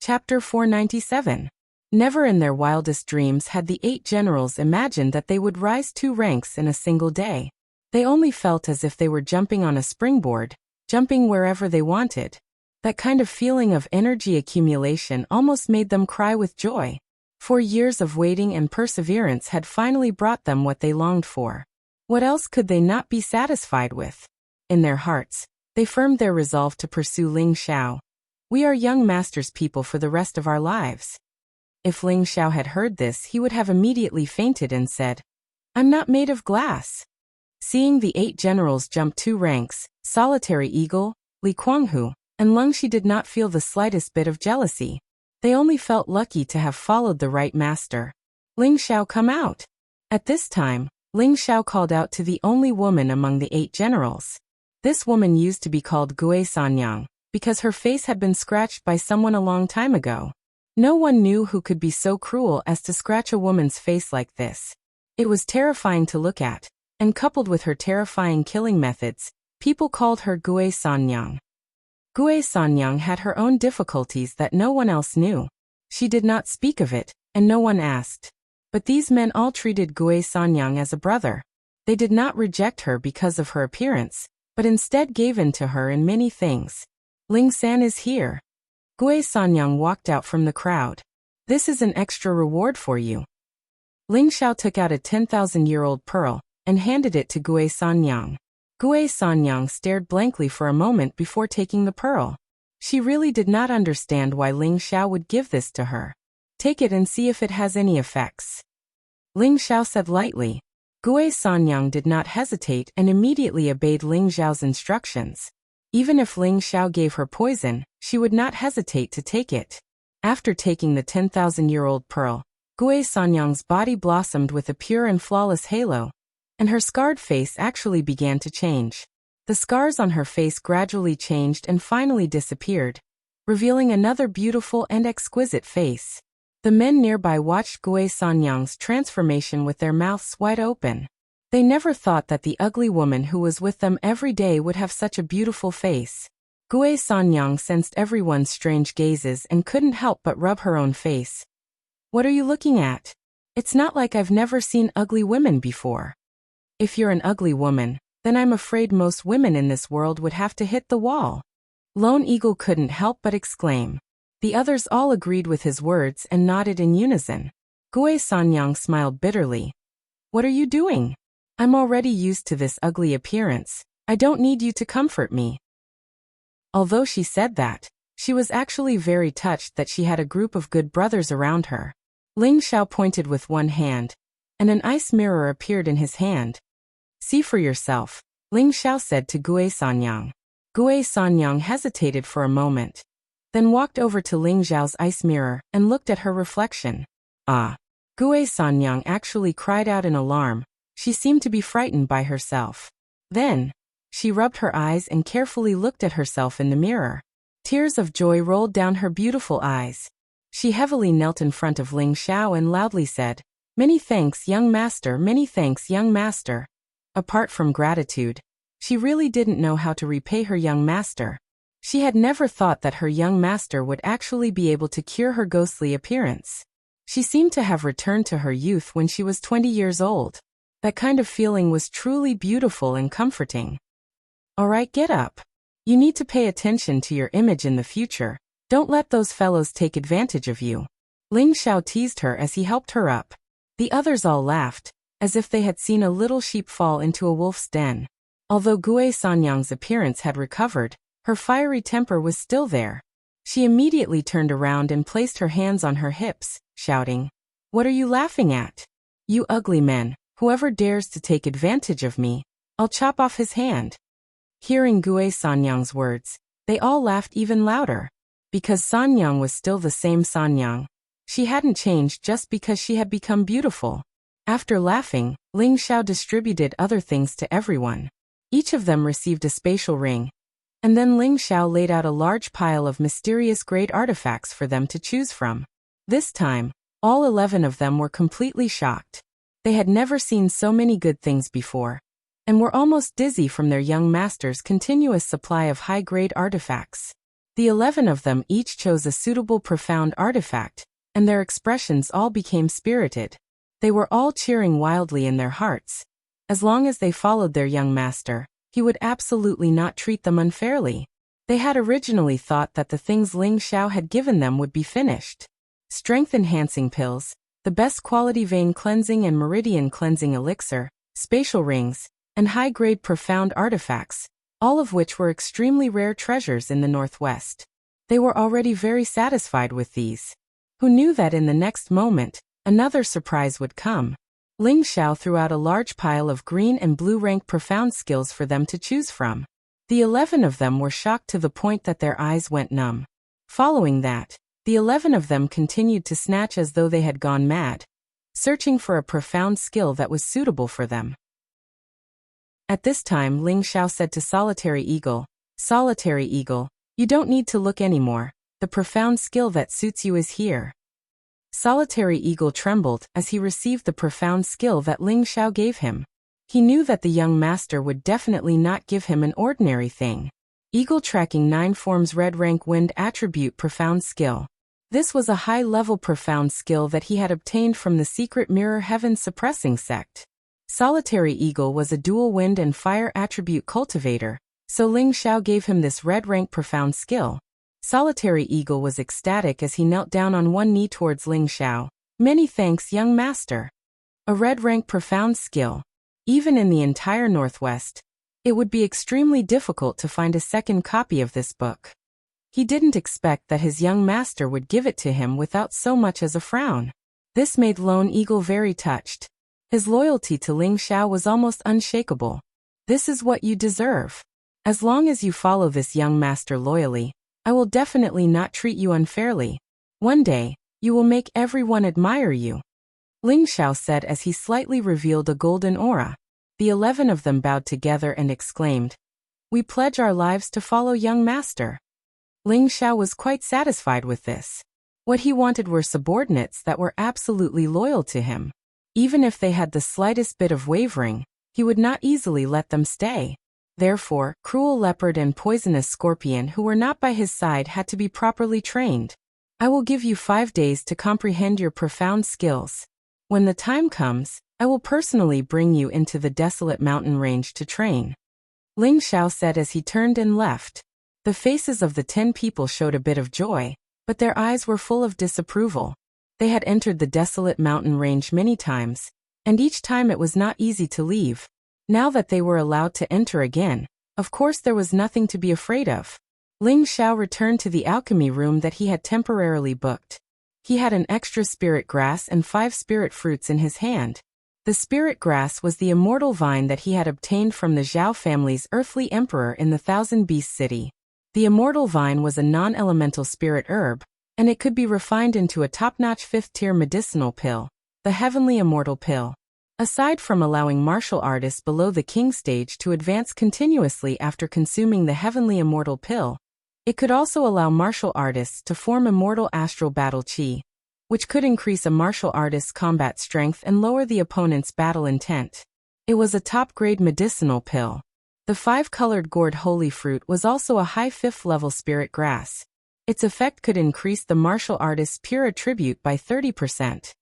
Chapter 497. Never in their wildest dreams had the 8 generals imagined that they would rise 2 ranks in a single day. They only felt as if they were jumping on a springboard, jumping wherever they wanted. That kind of feeling of energy accumulation almost made them cry with joy. 4 years of waiting and perseverance had finally brought them what they longed for. What else could they not be satisfied with? In their hearts, they firmed their resolve to pursue Ling Xiao. We are young master's people for the rest of our lives. If Ling Xiao had heard this, he would have immediately fainted and said, I'm not made of glass. Seeing the 8 generals jump 2 ranks, Solitary Eagle, Li Kuanghu, and Leng Shi did not feel the slightest bit of jealousy. They only felt lucky to have followed the right master. Ling Xiao, come out. At this time, Ling Xiao called out to the only woman among the 8 generals. This woman used to be called Gui Sanyang, because her face had been scratched by someone a long time ago. No one knew who could be so cruel as to scratch a woman's face like this. It was terrifying to look at, and coupled with her terrifying killing methods, people called her Gui Sanyang. Gui Sanyang had her own difficulties that no one else knew. She did not speak of it, and no one asked. But these men all treated Gui Sanyang as a brother. They did not reject her because of her appearance, but instead gave in to her in many things. Ling San is here. Gui Sanyang walked out from the crowd. This is an extra reward for you. Ling Xiao took out a 10,000-year-old pearl and handed it to Gui Sanyang. Gui Sanyang stared blankly for a moment before taking the pearl. She really did not understand why Ling Xiao would give this to her. Take it and see if it has any effects. Ling Xiao said lightly. Gui Sanyang did not hesitate and immediately obeyed Ling Xiao's instructions. Even if Ling Xiao gave her poison, she would not hesitate to take it. After taking the 10,000-year-old pearl, Gui Sanyang's body blossomed with a pure and flawless halo, and her scarred face actually began to change. The scars on her face gradually changed and finally disappeared, revealing another beautiful and exquisite face. The men nearby watched Gui Sanyang's transformation with their mouths wide open. They never thought that the ugly woman who was with them every day would have such a beautiful face. Gui Sanyang sensed everyone's strange gazes and couldn't help but rub her own face. What are you looking at? It's not like I've never seen ugly women before. If you're an ugly woman, then I'm afraid most women in this world would have to hit the wall. Lone Eagle couldn't help but exclaim. The others all agreed with his words and nodded in unison. Gui Sanyang smiled bitterly. What are you doing? I'm already used to this ugly appearance. I don't need you to comfort me. Although she said that, she was actually very touched that she had a group of good brothers around her. Ling Xiao pointed with one hand, and an ice mirror appeared in his hand. See for yourself, Ling Xiao said to Gui Sanyang. Gui Sanyang hesitated for a moment, then walked over to Ling Xiao's ice mirror and looked at her reflection. Ah! Gui Sanyang actually cried out in alarm. She seemed to be frightened by herself. Then, she rubbed her eyes and carefully looked at herself in the mirror. Tears of joy rolled down her beautiful eyes. She heavily knelt in front of Ling Xiao and loudly said, Many thanks, young master, many thanks, young master. Apart from gratitude, she really didn't know how to repay her young master. She had never thought that her young master would actually be able to cure her ghostly appearance. She seemed to have returned to her youth when she was 20 years old. That kind of feeling was truly beautiful and comforting. Alright, get up. You need to pay attention to your image in the future. Don't let those fellows take advantage of you. Ling Xiao teased her as he helped her up. The others all laughed, as if they had seen a little sheep fall into a wolf's den. Although Gui Sanyang's appearance had recovered, her fiery temper was still there. She immediately turned around and placed her hands on her hips, shouting, What are you laughing at? You ugly men, whoever dares to take advantage of me, I'll chop off his hand. Hearing Gui Sanyang's words, they all laughed even louder. Because Sanyang was still the same Sanyang. She hadn't changed just because she had become beautiful. After laughing, Ling Xiao distributed other things to everyone. Each of them received a spatial ring. And then Ling Xiao laid out a large pile of mysterious great artifacts for them to choose from. This time, all 11 of them were completely shocked. They had never seen so many good things before, and were almost dizzy from their young master's continuous supply of high-grade artifacts. The 11 of them each chose a suitable profound artifact, and their expressions all became spirited. They were all cheering wildly in their hearts. As long as they followed their young master, he would absolutely not treat them unfairly. They had originally thought that the things Ling Xiao had given them would be finished. Strength-enhancing pills, the best quality vein cleansing and meridian cleansing elixir, spatial rings, and high-grade profound artifacts, all of which were extremely rare treasures in the Northwest. They were already very satisfied with these. Who knew that in the next moment, another surprise would come? Ling Xiao threw out a large pile of green and blue rank profound skills for them to choose from. The 11 of them were shocked to the point that their eyes went numb. Following that, the 11 of them continued to snatch as though they had gone mad, searching for a profound skill that was suitable for them. At this time, Ling Xiao said to Solitary Eagle, "Solitary Eagle, you don't need to look anymore. The profound skill that suits you is here." Solitary Eagle trembled as he received the profound skill that Ling Xiao gave him. He knew that the young master would definitely not give him an ordinary thing. Eagle Tracking 9 Forms Red Rank Wind Attribute Profound Skill. This was a high-level profound skill that he had obtained from the secret Mirror Heaven Suppressing sect. Solitary Eagle was a dual wind and fire attribute cultivator, so Ling Xiao gave him this red rank profound skill. Solitary Eagle was ecstatic as he knelt down on one knee towards Ling Xiao. "Many thanks, young master." A red rank profound skill. Even in the entire Northwest, it would be extremely difficult to find a second copy of this book. He didn't expect that his young master would give it to him without so much as a frown. This made Lone Eagle very touched. His loyalty to Ling Xiao was almost unshakable. "This is what you deserve. As long as you follow this young master loyally, I will definitely not treat you unfairly. One day, you will make everyone admire you," Ling Xiao said as he slightly revealed a golden aura. The 11 of them bowed together and exclaimed, "We pledge our lives to follow young master." Ling Xiao was quite satisfied with this. What he wanted were subordinates that were absolutely loyal to him. Even if they had the slightest bit of wavering, he would not easily let them stay. Therefore, Cruel Leopard and Poisonous Scorpion who were not by his side had to be properly trained. "I will give you 5 days to comprehend your profound skills. When the time comes, I will personally bring you into the desolate mountain range to train," Ling Xiao said as he turned and left. The faces of the 10 people showed a bit of joy, but their eyes were full of disapproval. They had entered the desolate mountain range many times, and each time it was not easy to leave. Now that they were allowed to enter again, of course there was nothing to be afraid of. Ling Xiao returned to the alchemy room that he had temporarily booked. He had an extra spirit grass and 5 spirit fruits in his hand. The spirit grass was the immortal vine that he had obtained from the Zhao family's earthly emperor in the Thousand Beast City. The immortal vine was a non-elemental spirit herb, and it could be refined into a top-notch 5th-tier medicinal pill, the Heavenly Immortal Pill. Aside from allowing martial artists below the king stage to advance continuously after consuming the Heavenly Immortal Pill, it could also allow martial artists to form immortal astral battle chi, which could increase a martial artist's combat strength and lower the opponent's battle intent. It was a top-grade medicinal pill. The 5-colored gourd holy fruit was also a high 5th-level spirit grass. Its effect could increase the martial artist's pure attribute by 30%.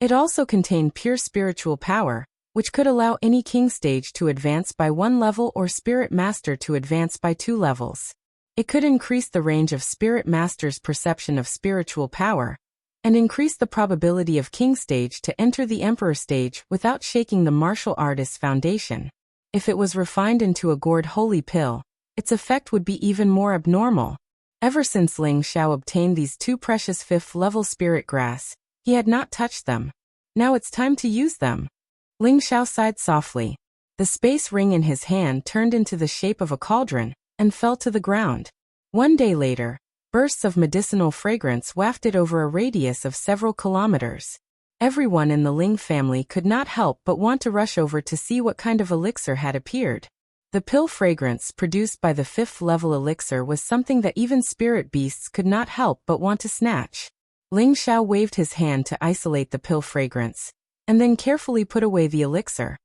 It also contained pure spiritual power, which could allow any king stage to advance by 1 level or spirit master to advance by 2 levels. It could increase the range of spirit master's perception of spiritual power, and increase the probability of king stage to enter the emperor stage without shaking the martial artist's foundation. If it was refined into a gourd holy pill, its effect would be even more abnormal. Ever since Ling Xiao obtained these 2 precious 5th-level spirit grass, he had not touched them. Now it's time to use them. Ling Xiao sighed softly. The space ring in his hand turned into the shape of a cauldron, and fell to the ground. One day later, bursts of medicinal fragrance wafted over a radius of several kilometers. Everyone in the Ling family could not help but want to rush over to see what kind of elixir had appeared. The pill fragrance produced by the 5th-level elixir was something that even spirit beasts could not help but want to snatch. Ling Xiao waved his hand to isolate the pill fragrance, and then carefully put away the elixir.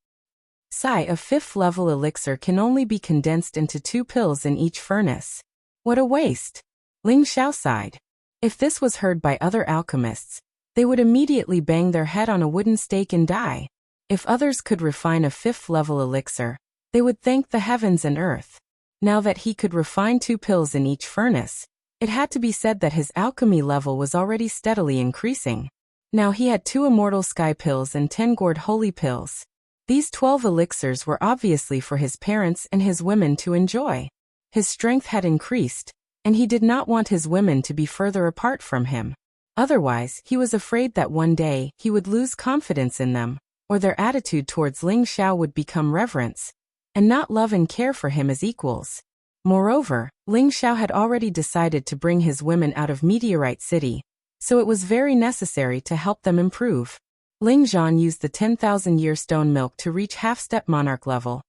A 5th-level elixir can only be condensed into 2 pills in each furnace. What a waste! Ling Xiao sighed. If this was heard by other alchemists, they would immediately bang their head on a wooden stake and die. If others could refine a 5th-level elixir, they would thank the heavens and earth. Now that he could refine 2 pills in each furnace, it had to be said that his alchemy level was already steadily increasing. Now he had 2 immortal sky pills and 10 gourd holy pills. These 12 elixirs were obviously for his parents and his women to enjoy. His strength had increased, and he did not want his women to be further apart from him. Otherwise, he was afraid that one day he would lose confidence in them, or their attitude towards Ling Xiao would become reverence, and not love and care for him as equals. Moreover, Ling Xiao had already decided to bring his women out of Meteorite City, so it was very necessary to help them improve. Ling Zhan used the 10,000-year stone milk to reach half-step monarch level,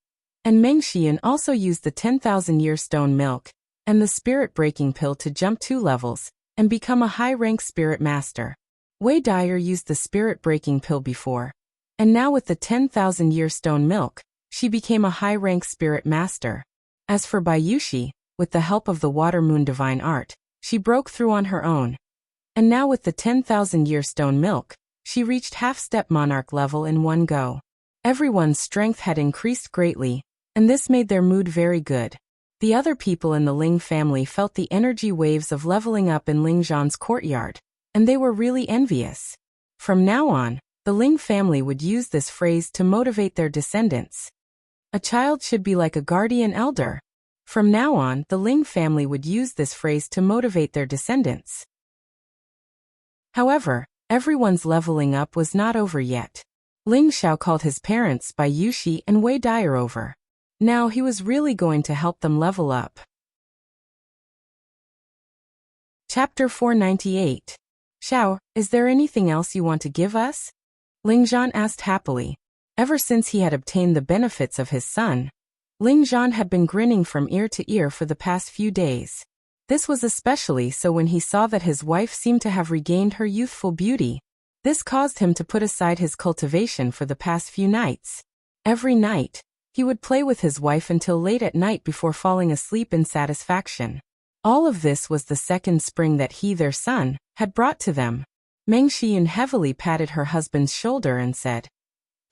and Meng Xian also used the 10,000-year stone milk and the spirit-breaking pill to jump 2 levels and become a high-rank spirit master. Wei Dyer used the spirit-breaking pill before, and now with the 10,000-year stone milk, she became a high-rank spirit master. As for Bai Yuxi, with the help of the Water Moon Divine Art, she broke through on her own. And now with the 10,000-year stone milk, she reached half-step monarch level in one go. Everyone's strength had increased greatly, and this made their mood very good. The other people in the Ling family felt the energy waves of leveling up in Ling Zhan's courtyard, and they were really envious. From now on, the Ling family would use this phrase to motivate their descendants. A child should be like a guardian elder. From now on, the Ling family would use this phrase to motivate their descendants. However, everyone's leveling up was not over yet. Ling Xiao called his parents Bai Yuxi and Wei Dyer over. Now he was really going to help them level up. Chapter 498. Xiao, is there anything else you want to give us? Ling Zhan asked happily. Ever since he had obtained the benefits of his son, Ling Zhan had been grinning from ear to ear for the past few days. This was especially so when he saw that his wife seemed to have regained her youthful beauty. This caused him to put aside his cultivation for the past few nights. Every night, he would play with his wife until late at night before falling asleep in satisfaction. All of this was the second spring that he, their son, had brought to them. Meng Xian heavily patted her husband's shoulder and said,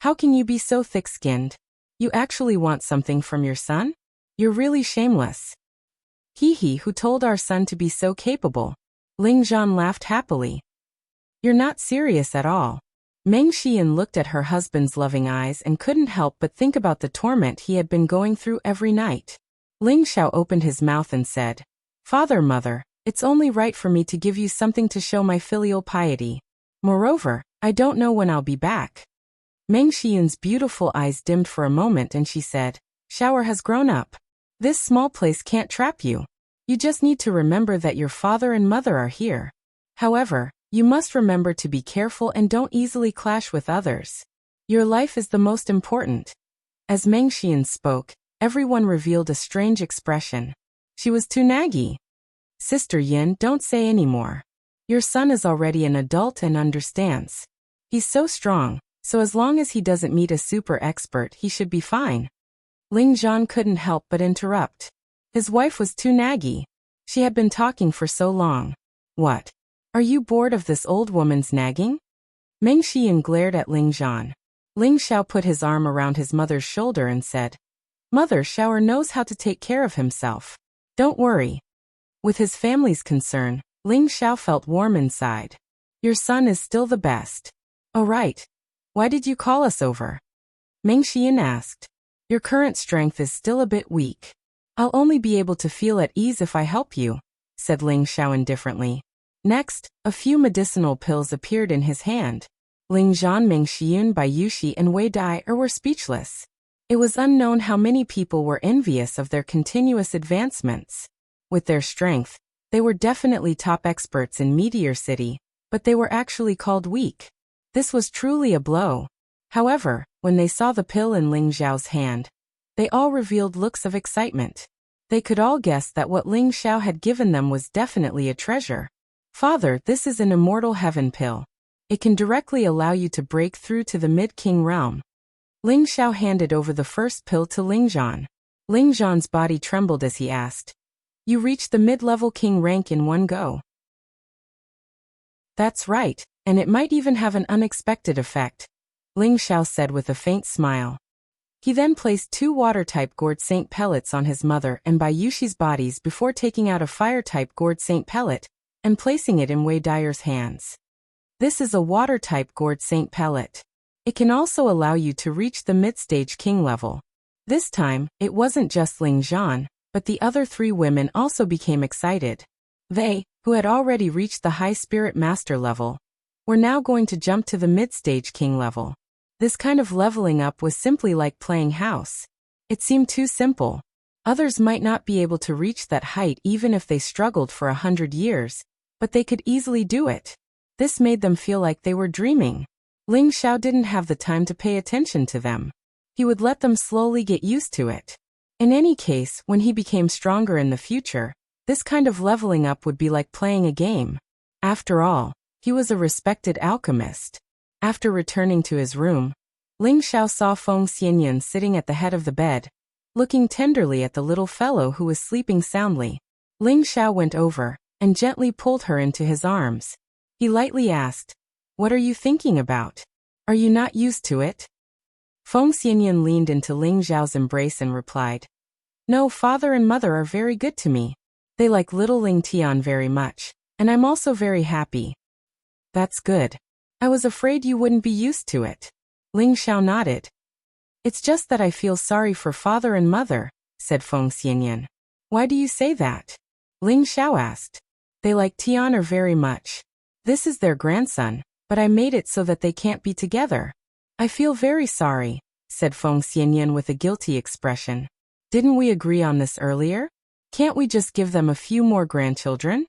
"How can you be so thick-skinned? You actually want something from your son? You're really shameless." "He who told our son to be so capable?" Ling Zhan laughed happily. "You're not serious at all." Meng Xian looked at her husband's loving eyes and couldn't help but think about the torment he had been going through every night. Ling Xiao opened his mouth and said, "Father, mother, it's only right for me to give you something to show my filial piety. Moreover, I don't know when I'll be back." Meng Xian's beautiful eyes dimmed for a moment and she said, "Shower has grown up. This small place can't trap you. You just need to remember that your father and mother are here. However, you must remember to be careful and don't easily clash with others. Your life is the most important." As Meng Xian spoke, everyone revealed a strange expression. She was too naggy. "Sister Yin, don't say any more. Your son is already an adult and understands. He's so strong, so as long as he doesn't meet a super expert, he should be fine." Ling Zhan couldn't help but interrupt. His wife was too naggy. She had been talking for so long. "What? Are you bored of this old woman's nagging?" Meng Xian glared at Ling Zhan. Ling Xiao put his arm around his mother's shoulder and said, "Mother, Shower knows how to take care of himself. Don't worry." With his family's concern, Ling Xiao felt warm inside. "Your son is still the best." "Oh right. Why did you call us over?" Meng Xian asked. "Your current strength is still a bit weak. I'll only be able to feel at ease if I help you," said Ling Xiao indifferently. Next, a few medicinal pills appeared in his hand. Ling Zhan, Meng Xian, Bai Yuxi, and Wei Dyer were speechless. It was unknown how many people were envious of their continuous advancements. With their strength, they were definitely top experts in Meteor City, but they were actually called weak. This was truly a blow. However, when they saw the pill in Ling Xiao's hand, they all revealed looks of excitement. They could all guess that what Ling Xiao had given them was definitely a treasure. "Father, this is an immortal heaven pill. It can directly allow you to break through to the mid-king realm." Ling Xiao handed over the first pill to Ling Zhan. Ling Zhan's body trembled as he asked, You reach the mid-level king rank in one go. That's right, and it might even have an unexpected effect, Ling Xiao said with a faint smile. He then placed 2 water-type gourd saint pellets on his mother and Bai Yuxi's bodies before taking out a fire-type gourd saint pellet and placing it in Wei Dyer's hands. This is a water-type gourd saint pellet. It can also allow you to reach the mid-stage king level. This time, it wasn't just Ling Zhan, but the other 3 women also became excited. They, who had already reached the high spirit master level, were now going to jump to the mid-stage king level. This kind of leveling up was simply like playing house. It seemed too simple. Others might not be able to reach that height even if they struggled for 100 years, but they could easily do it. This made them feel like they were dreaming. Ling Xiao didn't have the time to pay attention to them. He would let them slowly get used to it. In any case, when he became stronger in the future, this kind of leveling up would be like playing a game. After all, he was a respected alchemist. After returning to his room, Ling Xiao saw Feng Xianyan sitting at the head of the bed, looking tenderly at the little fellow who was sleeping soundly. Ling Xiao went over and gently pulled her into his arms. He lightly asked, "What are you thinking about? Are you not used to it?" Feng Xianyan leaned into Ling Xiao's embrace and replied, "No, father and mother are very good to me. They like little Ling Tian very much, and I'm also very happy." "That's good. I was afraid you wouldn't be used to it." Ling Xiao nodded. "It's just that I feel sorry for father and mother," said Feng Xianyan. "Why do you say that?" Ling Xiao asked. "They like Tian very much. This is their grandson, but I made it so that they can't be together." "I feel very sorry," said Feng Xianyan with a guilty expression. "Didn't we agree on this earlier? Can't we just give them a few more grandchildren?"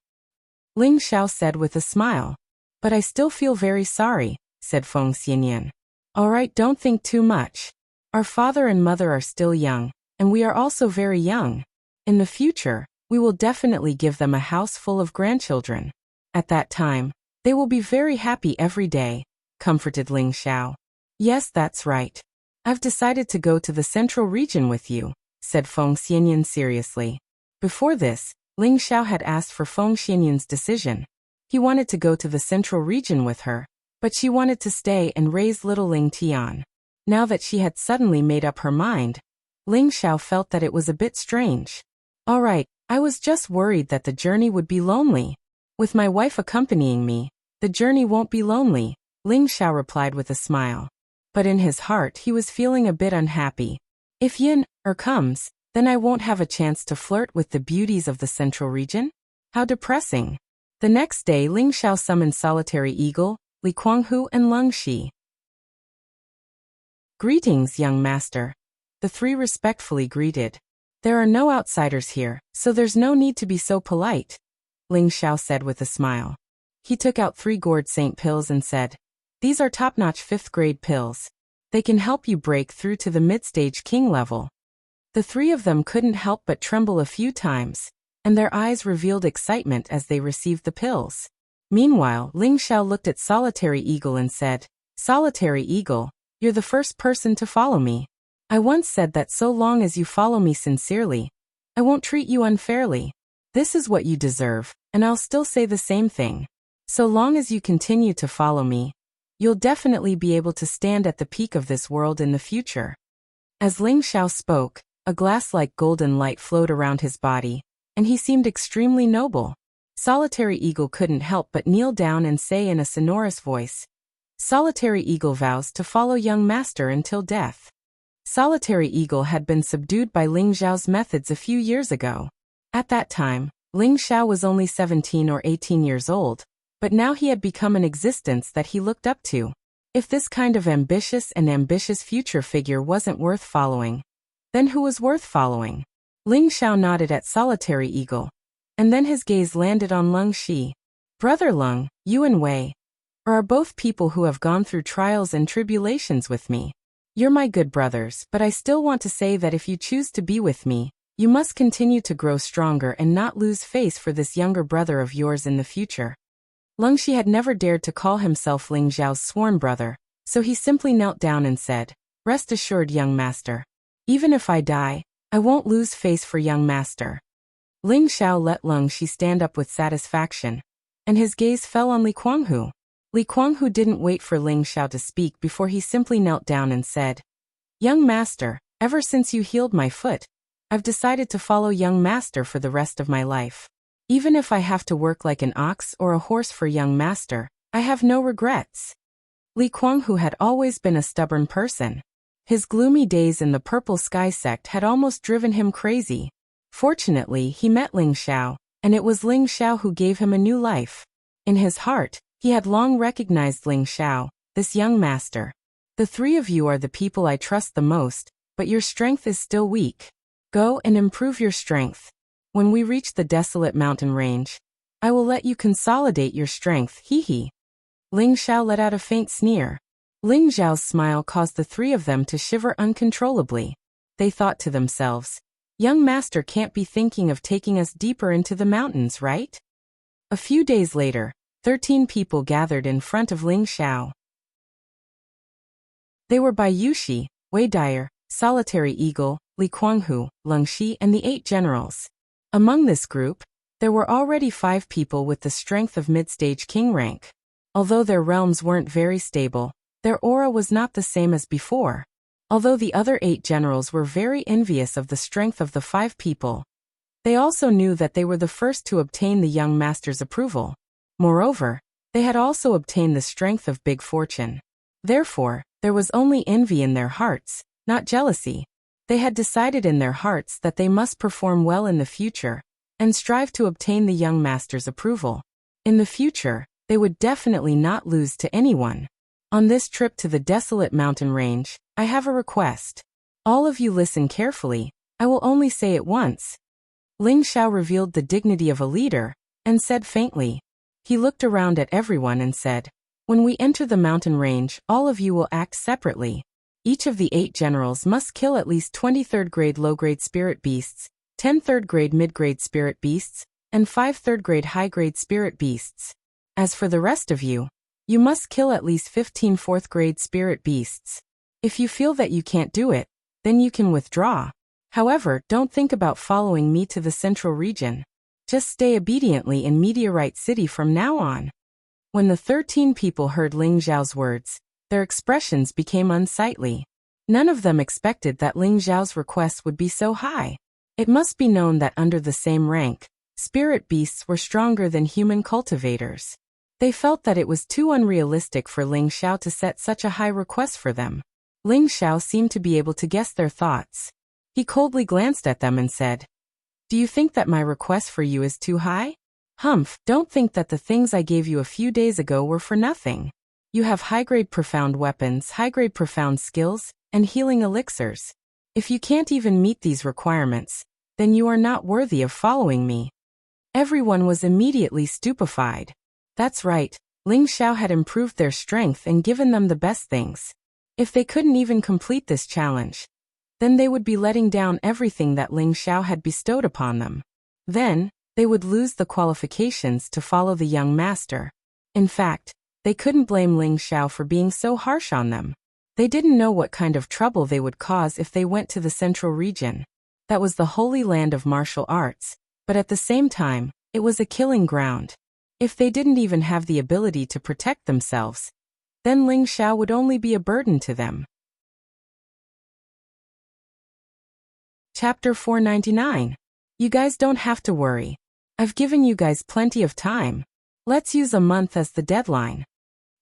Ling Xiao said with a smile. "But I still feel very sorry," said Feng Xianyan. "All right, don't think too much. Our father and mother are still young, and we are also very young. In the future, we will definitely give them a house full of grandchildren. At that time, they will be very happy every day," comforted Ling Xiao. "Yes, that's right. I've decided to go to the central region with you," said Feng Xianyan seriously. Before this, Ling Xiao had asked for Feng Xianyan's decision. He wanted to go to the central region with her, but she wanted to stay and raise little Ling Tian. Now that she had suddenly made up her mind, Ling Xiao felt that it was a bit strange. "All right, I was just worried that the journey would be lonely. With my wife accompanying me, the journey won't be lonely," Ling Xiao replied with a smile. But in his heart he was feeling a bit unhappy. "If Yin comes, then I won't have a chance to flirt with the beauties of the central region? How depressing." The next day Ling Xiao summoned Solitary Eagle, Li Kuanghu and Leng Shi. "Greetings, young master." The 3 respectfully greeted. "There are no outsiders here, so there's no need to be so polite," Ling Xiao said with a smile. He took out 3 gourd saint pills and said, "These are top-notch 5th grade pills. They can help you break through to the mid-stage king level." The 3 of them couldn't help but tremble a few times, and their eyes revealed excitement as they received the pills. Meanwhile, Ling Xiao looked at Solitary Eagle and said, "Solitary Eagle, you're the first person to follow me. I once said that so long as you follow me sincerely, I won't treat you unfairly. This is what you deserve, and I'll still say the same thing. So long as you continue to follow me, you'll definitely be able to stand at the peak of this world in the future." As Ling Xiao spoke, a glass-like golden light flowed around his body, and he seemed extremely noble. Solitary Eagle couldn't help but kneel down and say in a sonorous voice, "Solitary Eagle vows to follow young master until death." Solitary Eagle had been subdued by Ling Xiao's methods a few years ago. At that time, Ling Xiao was only 17 or 18 years old, but now he had become an existence that he looked up to. If this kind of ambitious future figure wasn't worth following, then who was worth following? Ling Xiao nodded at Solitary Eagle, and then his gaze landed on Leng Shi. "Brother Leng, you and Wei are both people who have gone through trials and tribulations with me. You're my good brothers, but I still want to say that if you choose to be with me, you must continue to grow stronger and not lose face for this younger brother of yours in the future." Leng Shi had never dared to call himself Ling Xiao's sworn brother, so he simply knelt down and said, "Rest assured, young master. Even if I die, I won't lose face for young master." Ling Xiao let Leng Shi stand up with satisfaction, and his gaze fell on Li Kuanghu. Li Kuanghu didn't wait for Ling Xiao to speak before he simply knelt down and said, "Young master, ever since you healed my foot, I've decided to follow young master for the rest of my life. Even if I have to work like an ox or a horse for young master, I have no regrets." Li Kuanghu had always been a stubborn person. His gloomy days in the Purple Sky sect had almost driven him crazy. Fortunately, he met Ling Xiao, and it was Ling Xiao who gave him a new life. In his heart, he had long recognized Ling Xiao, this young master. "The three of you are the people I trust the most, but your strength is still weak. Go and improve your strength. When we reach the desolate mountain range, I will let you consolidate your strength, hee. Ling Xiao let out a faint sneer. Ling Xiao's smile caused the three of them to shiver uncontrollably. They thought to themselves, "Young master can't be thinking of taking us deeper into the mountains, right?" A few days later, 13 people gathered in front of Ling Xiao. They were Bai Yushi, Wei Dyer, Solitary Eagle, Li Kuanghu, Leng Shi, and the 8 generals. Among this group, there were already 5 people with the strength of mid-stage king rank. Although their realms weren't very stable, their aura was not the same as before. Although the other 8 generals were very envious of the strength of the 5 people, they also knew that they were the first to obtain the young master's approval. Moreover, they had also obtained the strength of big fortune. Therefore, there was only envy in their hearts, not jealousy. They had decided in their hearts that they must perform well in the future, and strive to obtain the young master's approval. In the future, they would definitely not lose to anyone. On this trip to the desolate mountain range, I have a request. All of you listen carefully, I will only say it once. Ling Xiao revealed the dignity of a leader, and said faintly. He looked around at everyone and said, "When we enter the mountain range, all of you will act separately. Each of the 8 generals must kill at least 20 third-grade low-grade spirit beasts, 10 third-grade mid-grade spirit beasts, and 5 third-grade high-grade spirit beasts. As for the rest of you, you must kill at least 15 fourth-grade spirit beasts. If you feel that you can't do it, then you can withdraw. However, don't think about following me to the central region. Just stay obediently in Meteorite City from now on." When the 13 people heard Ling Xiao's words, their expressions became unsightly. None of them expected that Ling Xiao's request would be so high. It must be known that under the same rank, spirit beasts were stronger than human cultivators. They felt that it was too unrealistic for Ling Xiao to set such a high request for them. Ling Xiao seemed to be able to guess their thoughts. He coldly glanced at them and said, "Do you think that my request for you is too high? Humph, don't think that the things I gave you a few days ago were for nothing. You have high-grade profound weapons, high-grade profound skills, and healing elixirs. If you can't even meet these requirements, then you are not worthy of following me." Everyone was immediately stupefied. That's right, Ling Xiao had improved their strength and given them the best things. If they couldn't even complete this challenge, then they would be letting down everything that Ling Xiao had bestowed upon them. Then, they would lose the qualifications to follow the young master. In fact, they couldn't blame Ling Xiao for being so harsh on them. They didn't know what kind of trouble they would cause if they went to the central region. That was the holy land of martial arts, but at the same time, it was a killing ground. If they didn't even have the ability to protect themselves, then Ling Xiao would only be a burden to them. Chapter 499. You guys don't have to worry. I've given you guys plenty of time. Let's use a month as the deadline.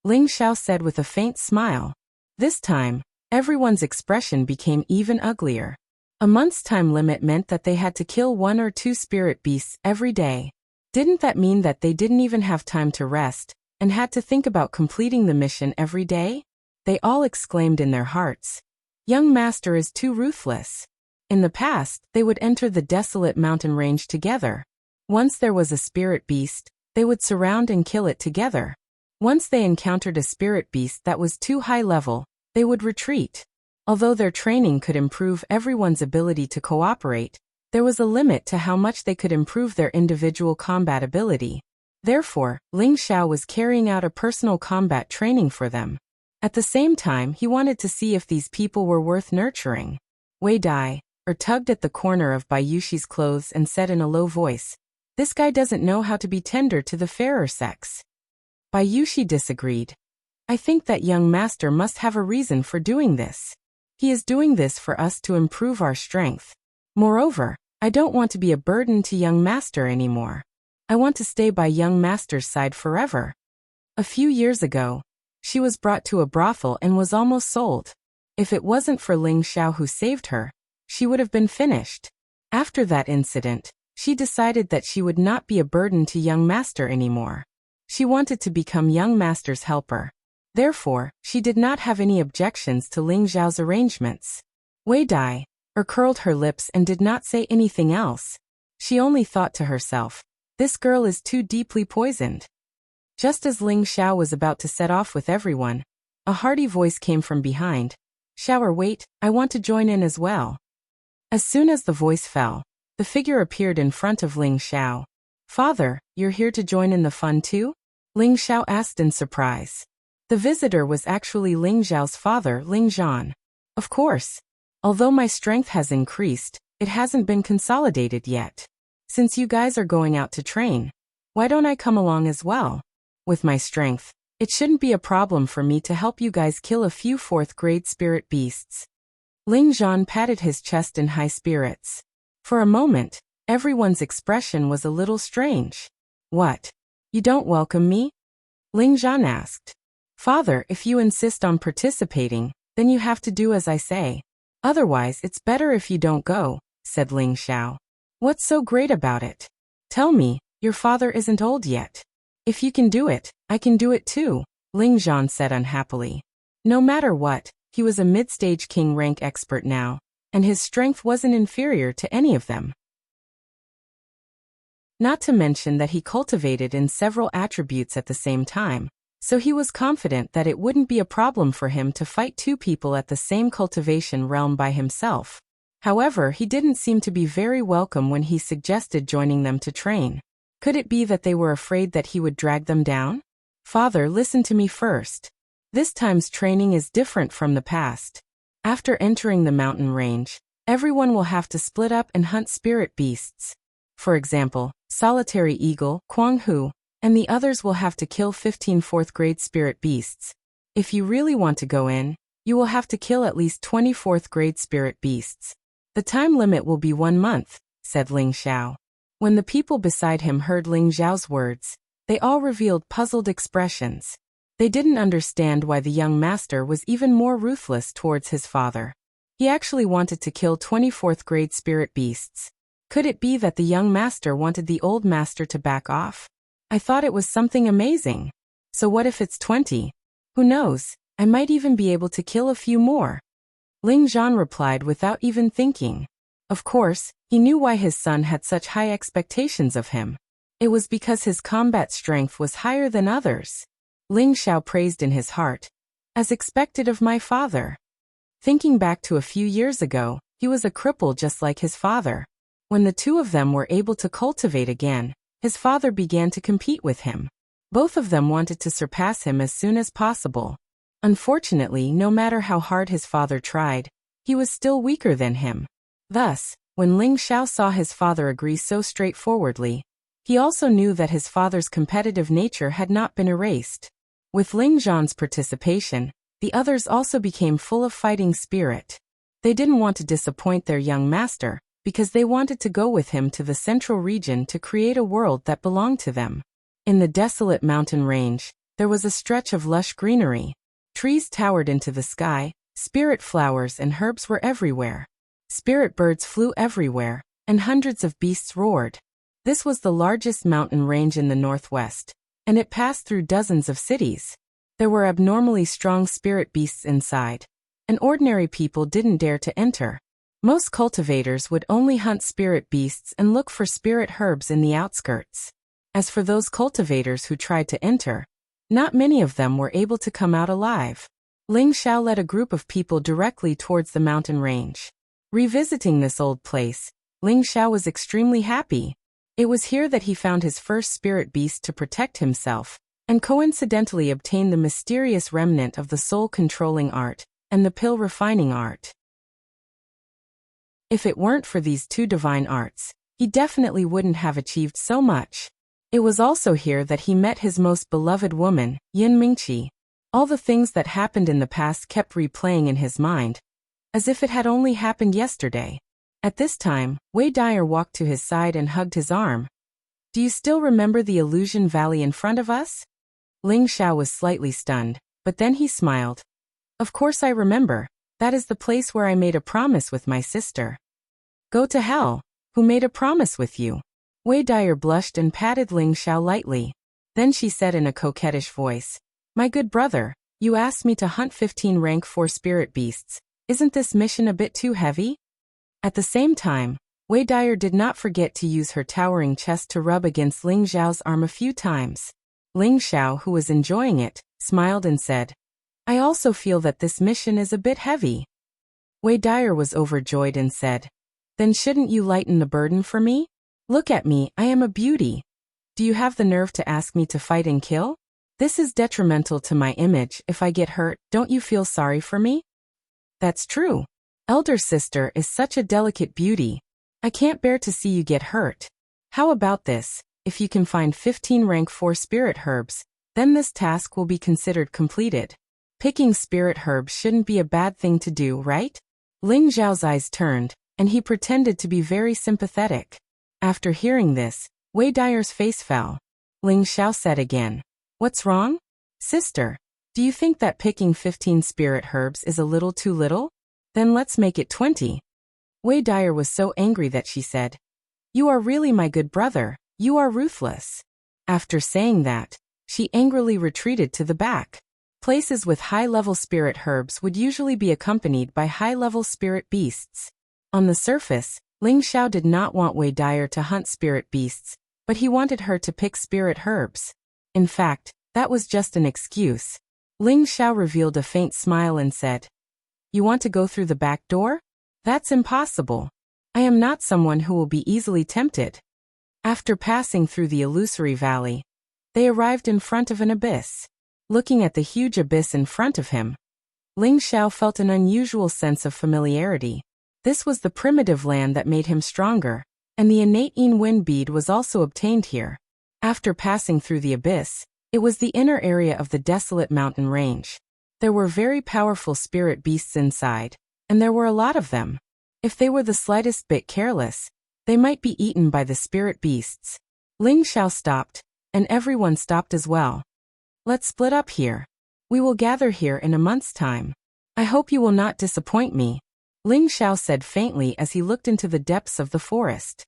Ling Xiao said with a faint smile. This time, everyone's expression became even uglier. A month's time limit meant that they had to kill 1 or 2 spirit beasts every day. Didn't that mean that they didn't even have time to rest, and had to think about completing the mission every day? They all exclaimed in their hearts, "Young master is too ruthless." In the past, they would enter the desolate mountain range together. Once there was a spirit beast, they would surround and kill it together. Once they encountered a spirit beast that was too high level, they would retreat. Although their training could improve everyone's ability to cooperate, there was a limit to how much they could improve their individual combat ability. Therefore, Ling Xiao was carrying out a personal combat training for them. At the same time, he wanted to see if these people were worth nurturing. Wei Dai, or tugged at the corner of Bayushi's clothes and said in a low voice, "This guy doesn't know how to be tender to the fairer sex." Bayushi disagreed. "I think that young master must have a reason for doing this. He is doing this for us to improve our strength. Moreover, I don't want to be a burden to young master anymore. I want to stay by young master's side forever." A few years ago, she was brought to a brothel and was almost sold. If it wasn't for Ling Xiao who saved her, she would have been finished. After that incident, she decided that she would not be a burden to young master anymore. She wanted to become young master's helper. Therefore, she did not have any objections to Ling Xiao's arrangements. Wei Dai curled her lips and did not say anything else. She only thought to herself, "This girl is too deeply poisoned." Just as Ling Xiao was about to set off with everyone, a hearty voice came from behind. "Xiao, wait, I want to join in as well." As soon as the voice fell, the figure appeared in front of Ling Xiao. "Father, you're here to join in the fun too?" Ling Xiao asked in surprise. The visitor was actually Ling Xiao's father, Ling Zhan. "Of course. Although my strength has increased, it hasn't been consolidated yet. Since you guys are going out to train, why don't I come along as well? With my strength, it shouldn't be a problem for me to help you guys kill a few 4th-grade spirit beasts." Ling Zhan patted his chest in high spirits. For a moment, everyone's expression was a little strange. "What? You don't welcome me?" Ling Zhan asked. "Father, if you insist on participating, then you have to do as I say. Otherwise, it's better if you don't go," said Ling Xiao. "What's so great about it? Tell me, your father isn't old yet. If you can do it, I can do it too," Ling Zhan said unhappily. No matter what, he was a mid-stage king rank expert now, and his strength wasn't inferior to any of them. Not to mention that he cultivated in several attributes at the same time, so he was confident that it wouldn't be a problem for him to fight 2 people at the same cultivation realm by himself. However, he didn't seem to be very welcome when he suggested joining them to train. Could it be that they were afraid that he would drag them down? "Father, listen to me first. This time's training is different from the past. After entering the mountain range, everyone will have to split up and hunt spirit beasts. For example, Solitary Eagle, Kuang Hu, and the others will have to kill 15 4th-grade spirit beasts. If you really want to go in, you will have to kill at least 20 4th-grade spirit beasts. The time limit will be 1 month," said Ling Xiao. When the people beside him heard Ling Xiao's words, they all revealed puzzled expressions. They didn't understand why the young master was even more ruthless towards his father. He actually wanted to kill 20 4th-grade spirit beasts. Could it be that the young master wanted the old master to back off? I thought it was something amazing. So what if it's 20? Who knows, I might even be able to kill a few more. Ling Zhan replied without even thinking. Of course, he knew why his son had such high expectations of him. It was because his combat strength was higher than others. Ling Xiao praised in his heart, "As expected of my father." Thinking back to a few years ago, he was a cripple just like his father. When the 2 of them were able to cultivate again, his father began to compete with him. Both of them wanted to surpass him as soon as possible. Unfortunately, no matter how hard his father tried, he was still weaker than him. Thus, when Ling Xiao saw his father agree so straightforwardly, he also knew that his father's competitive nature had not been erased. With Ling Zhan's participation, the others also became full of fighting spirit. They didn't want to disappoint their young master, because they wanted to go with him to the central region to create a world that belonged to them. In the desolate mountain range, there was a stretch of lush greenery. Trees towered into the sky, spirit flowers and herbs were everywhere. Spirit birds flew everywhere, and hundreds of beasts roared. This was the largest mountain range in the northwest, and it passed through dozens of cities. There were abnormally strong spirit beasts inside, and ordinary people didn't dare to enter. Most cultivators would only hunt spirit beasts and look for spirit herbs in the outskirts. As for those cultivators who tried to enter, not many of them were able to come out alive. Ling Xiao led a group of people directly towards the mountain range. Revisiting this old place, Ling Xiao was extremely happy. It was here that he found his first spirit beast to protect himself, and coincidentally obtained the mysterious remnant of the soul-controlling art and the pill refining art. If it weren't for these two divine arts, he definitely wouldn't have achieved so much. It was also here that he met his most beloved woman, Yin Mingqi. All the things that happened in the past kept replaying in his mind, as if it had only happened yesterday. At this time, Wei Dyer walked to his side and hugged his arm. Do you still remember the illusion valley in front of us? Ling Xiao was slightly stunned, but then he smiled. Of course I remember. That is the place where I made a promise with my sister. Go to hell. Who made a promise with you? Wei Dyer blushed and patted Ling Xiao lightly. Then she said in a coquettish voice, My good brother, you asked me to hunt 15 rank 4 spirit beasts. Isn't this mission a bit too heavy? At the same time, Wei Dyer did not forget to use her towering chest to rub against Ling Xiao's arm a few times. Ling Xiao, who was enjoying it, smiled and said, I also feel that this mission is a bit heavy. Wei Dyer was overjoyed and said, Then shouldn't you lighten the burden for me? Look at me, I am a beauty. Do you have the nerve to ask me to fight and kill? This is detrimental to my image. If I get hurt, don't you feel sorry for me? That's true. Elder sister is such a delicate beauty. I can't bear to see you get hurt. How about this? If you can find 15 rank 4 spirit herbs, then this task will be considered completed. Picking spirit herbs shouldn't be a bad thing to do, right? Ling Xiao's eyes turned, and he pretended to be very sympathetic. After hearing this, Wei Dyer's face fell. Ling Xiao said again, What's wrong? Sister, do you think that picking 15 spirit herbs is a little too little? Then let's make it 20. Wei Dyer was so angry that she said, You are really my good brother, you are ruthless. After saying that, she angrily retreated to the back. Places with high-level spirit herbs would usually be accompanied by high-level spirit beasts. On the surface, Ling Xiao did not want Wei Dyer to hunt spirit beasts, but he wanted her to pick spirit herbs. In fact, that was just an excuse. Ling Xiao revealed a faint smile and said, You want to go through the back door? That's impossible. I am not someone who will be easily tempted. After passing through the illusory valley, they arrived in front of an abyss. Looking at the huge abyss in front of him, Ling Xiao felt an unusual sense of familiarity. This was the primitive land that made him stronger, and the innate Yin wind bead was also obtained here. After passing through the abyss, it was the inner area of the desolate mountain range. There were very powerful spirit beasts inside, and there were a lot of them. If they were the slightest bit careless, they might be eaten by the spirit beasts. Ling Xiao stopped, and everyone stopped as well. Let's split up here. We will gather here in a month's time. I hope you will not disappoint me, Ling Xiao said faintly as he looked into the depths of the forest.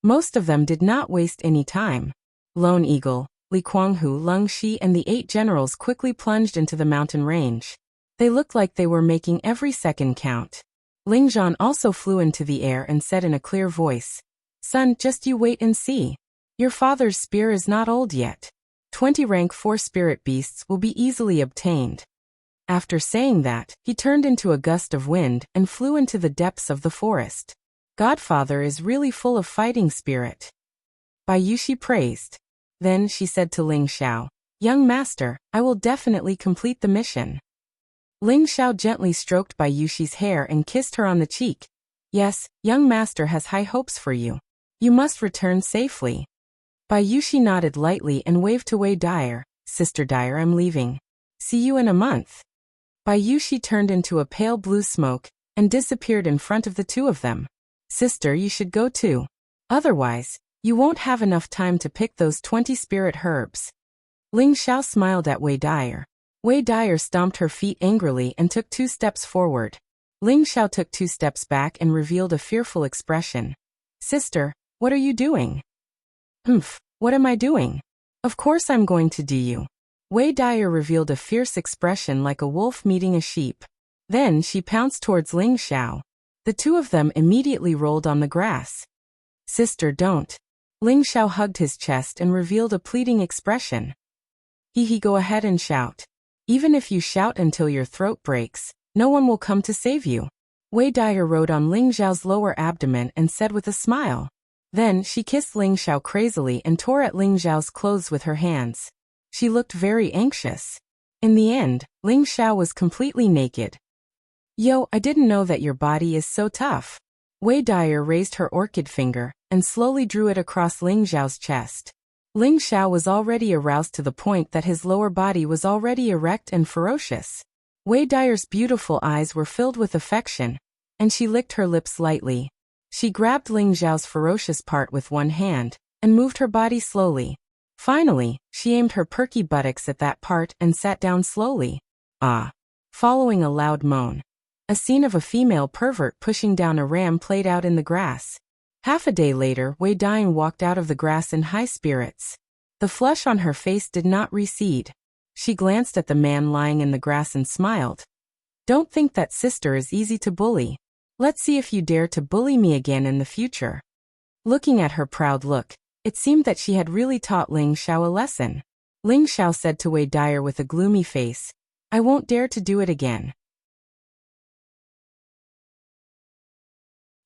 Most of them did not waste any time. Lone Eagle, Li Kuanghu, Leng Shi and the 8 generals quickly plunged into the mountain range. They looked like they were making every second count. Ling Zhan also flew into the air and said in a clear voice, Son, just you wait and see. Your father's spear is not old yet. 20 rank 4 spirit beasts will be easily obtained. After saying that, he turned into a gust of wind and flew into the depths of the forest. Godfather is really full of fighting spirit. Bai Yushi praised. Then she said to Ling Xiao, Young master, I will definitely complete the mission. Ling Xiao gently stroked Bai Yushi's hair and kissed her on the cheek. Yes, young master has high hopes for you. You must return safely. Bai Yushi nodded lightly and waved to Wei Dyer. Sister Dyer, I'm leaving. See you in a month. Bai Yushi turned into a pale blue smoke and disappeared in front of the two of them. Sister, you should go too. Otherwise, you won't have enough time to pick those 20 spirit herbs. Ling Xiao smiled at Wei Dyer. Wei Dyer stomped her feet angrily and took 2 steps forward. Ling Xiao took 2 steps back and revealed a fearful expression. Sister, what are you doing? What am I doing? Of course I'm going to do you. Wei Dyer revealed a fierce expression like a wolf meeting a sheep. Then she pounced towards Ling Xiao. The two of them immediately rolled on the grass. Sister, don't. Ling Xiao hugged his chest and revealed a pleading expression. Go ahead and shout. Even if you shout until your throat breaks, no one will come to save you. Wei Dyer rode on Ling Xiao's lower abdomen and said with a smile. Then she kissed Ling Xiao crazily and tore at Ling Xiao's clothes with her hands. She looked very anxious. In the end, Ling Xiao was completely naked. Yo, I didn't know that your body is so tough. Wei Dyer raised her orchid finger and slowly drew it across Ling Xiao's chest. Ling Xiao was already aroused to the point that his lower body was already erect and ferocious. Wei Dyer's beautiful eyes were filled with affection, and she licked her lips lightly. She grabbed Ling Xiao's ferocious part with one hand and moved her body slowly. Finally, she aimed her perky buttocks at that part and sat down slowly. Ah! Following a loud moan, a scene of a female pervert pushing down a ram played out in the grass. Half a day later, Wei Dyer walked out of the grass in high spirits. The flush on her face did not recede. She glanced at the man lying in the grass and smiled. Don't think that sister is easy to bully. Let's see if you dare to bully me again in the future. Looking at her proud look, it seemed that she had really taught Ling Xiao a lesson. Ling Xiao said to Wei Dyer with a gloomy face, I won't dare to do it again.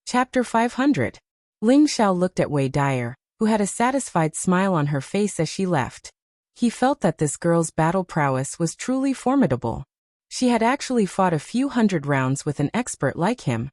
Chapter 500. Ling Xiao looked at Wei Dyer, who had a satisfied smile on her face as she left. He felt that this girl's battle prowess was truly formidable. She had actually fought a few hundred rounds with an expert like him,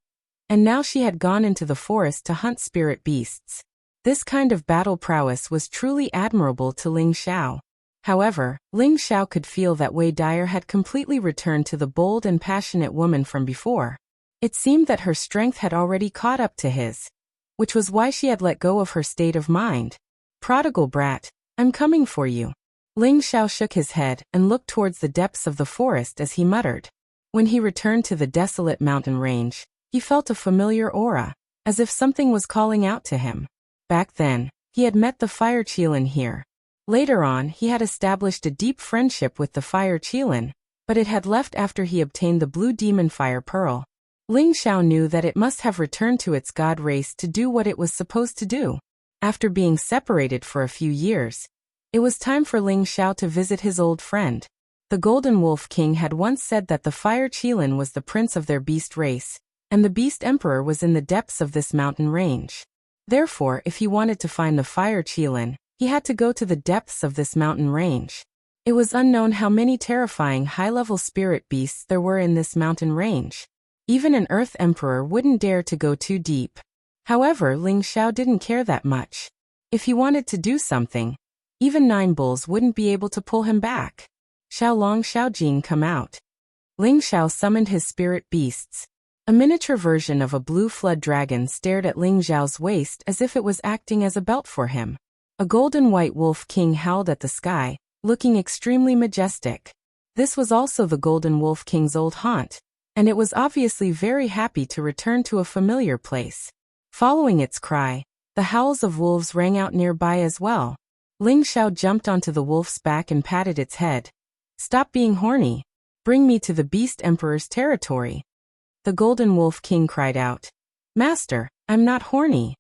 and now she had gone into the forest to hunt spirit beasts. This kind of battle prowess was truly admirable to Ling Xiao. However, Ling Xiao could feel that Wei Dyer had completely returned to the bold and passionate woman from before. It seemed that her strength had already caught up to his, which was why she had let go of her state of mind. Prodigal brat, I'm coming for you. Ling Xiao shook his head and looked towards the depths of the forest as he muttered. When he returned to the desolate mountain range, he felt a familiar aura, as if something was calling out to him. Back then, he had met the Fire Qilin here. Later on, he had established a deep friendship with the Fire Qilin, but it had left after he obtained the Blue Demon Fire Pearl. Ling Xiao knew that it must have returned to its god race to do what it was supposed to do. After being separated for a few years, it was time for Ling Xiao to visit his old friend. The Golden Wolf King had once said that the Fire Qilin was the prince of their beast race, and the Beast Emperor was in the depths of this mountain range. Therefore, if he wanted to find the Fire Qilin, he had to go to the depths of this mountain range. It was unknown how many terrifying high-level spirit beasts there were in this mountain range. Even an Earth Emperor wouldn't dare to go too deep. However, Ling Xiao didn't care that much. If he wanted to do something, even 9 bulls wouldn't be able to pull him back. Xiaolong Xiaojing come out. Ling Xiao summoned his spirit beasts. A miniature version of a blue flood dragon stared at Ling Xiao's waist as if it was acting as a belt for him. A golden white wolf king howled at the sky, looking extremely majestic. This was also the Golden Wolf King's old haunt, and it was obviously very happy to return to a familiar place. Following its cry, the howls of wolves rang out nearby as well. Ling Xiao jumped onto the wolf's back and patted its head. Stop being horny. Bring me to the Beast Emperor's territory. The Golden Wolf King cried out. Master, I'm not horny.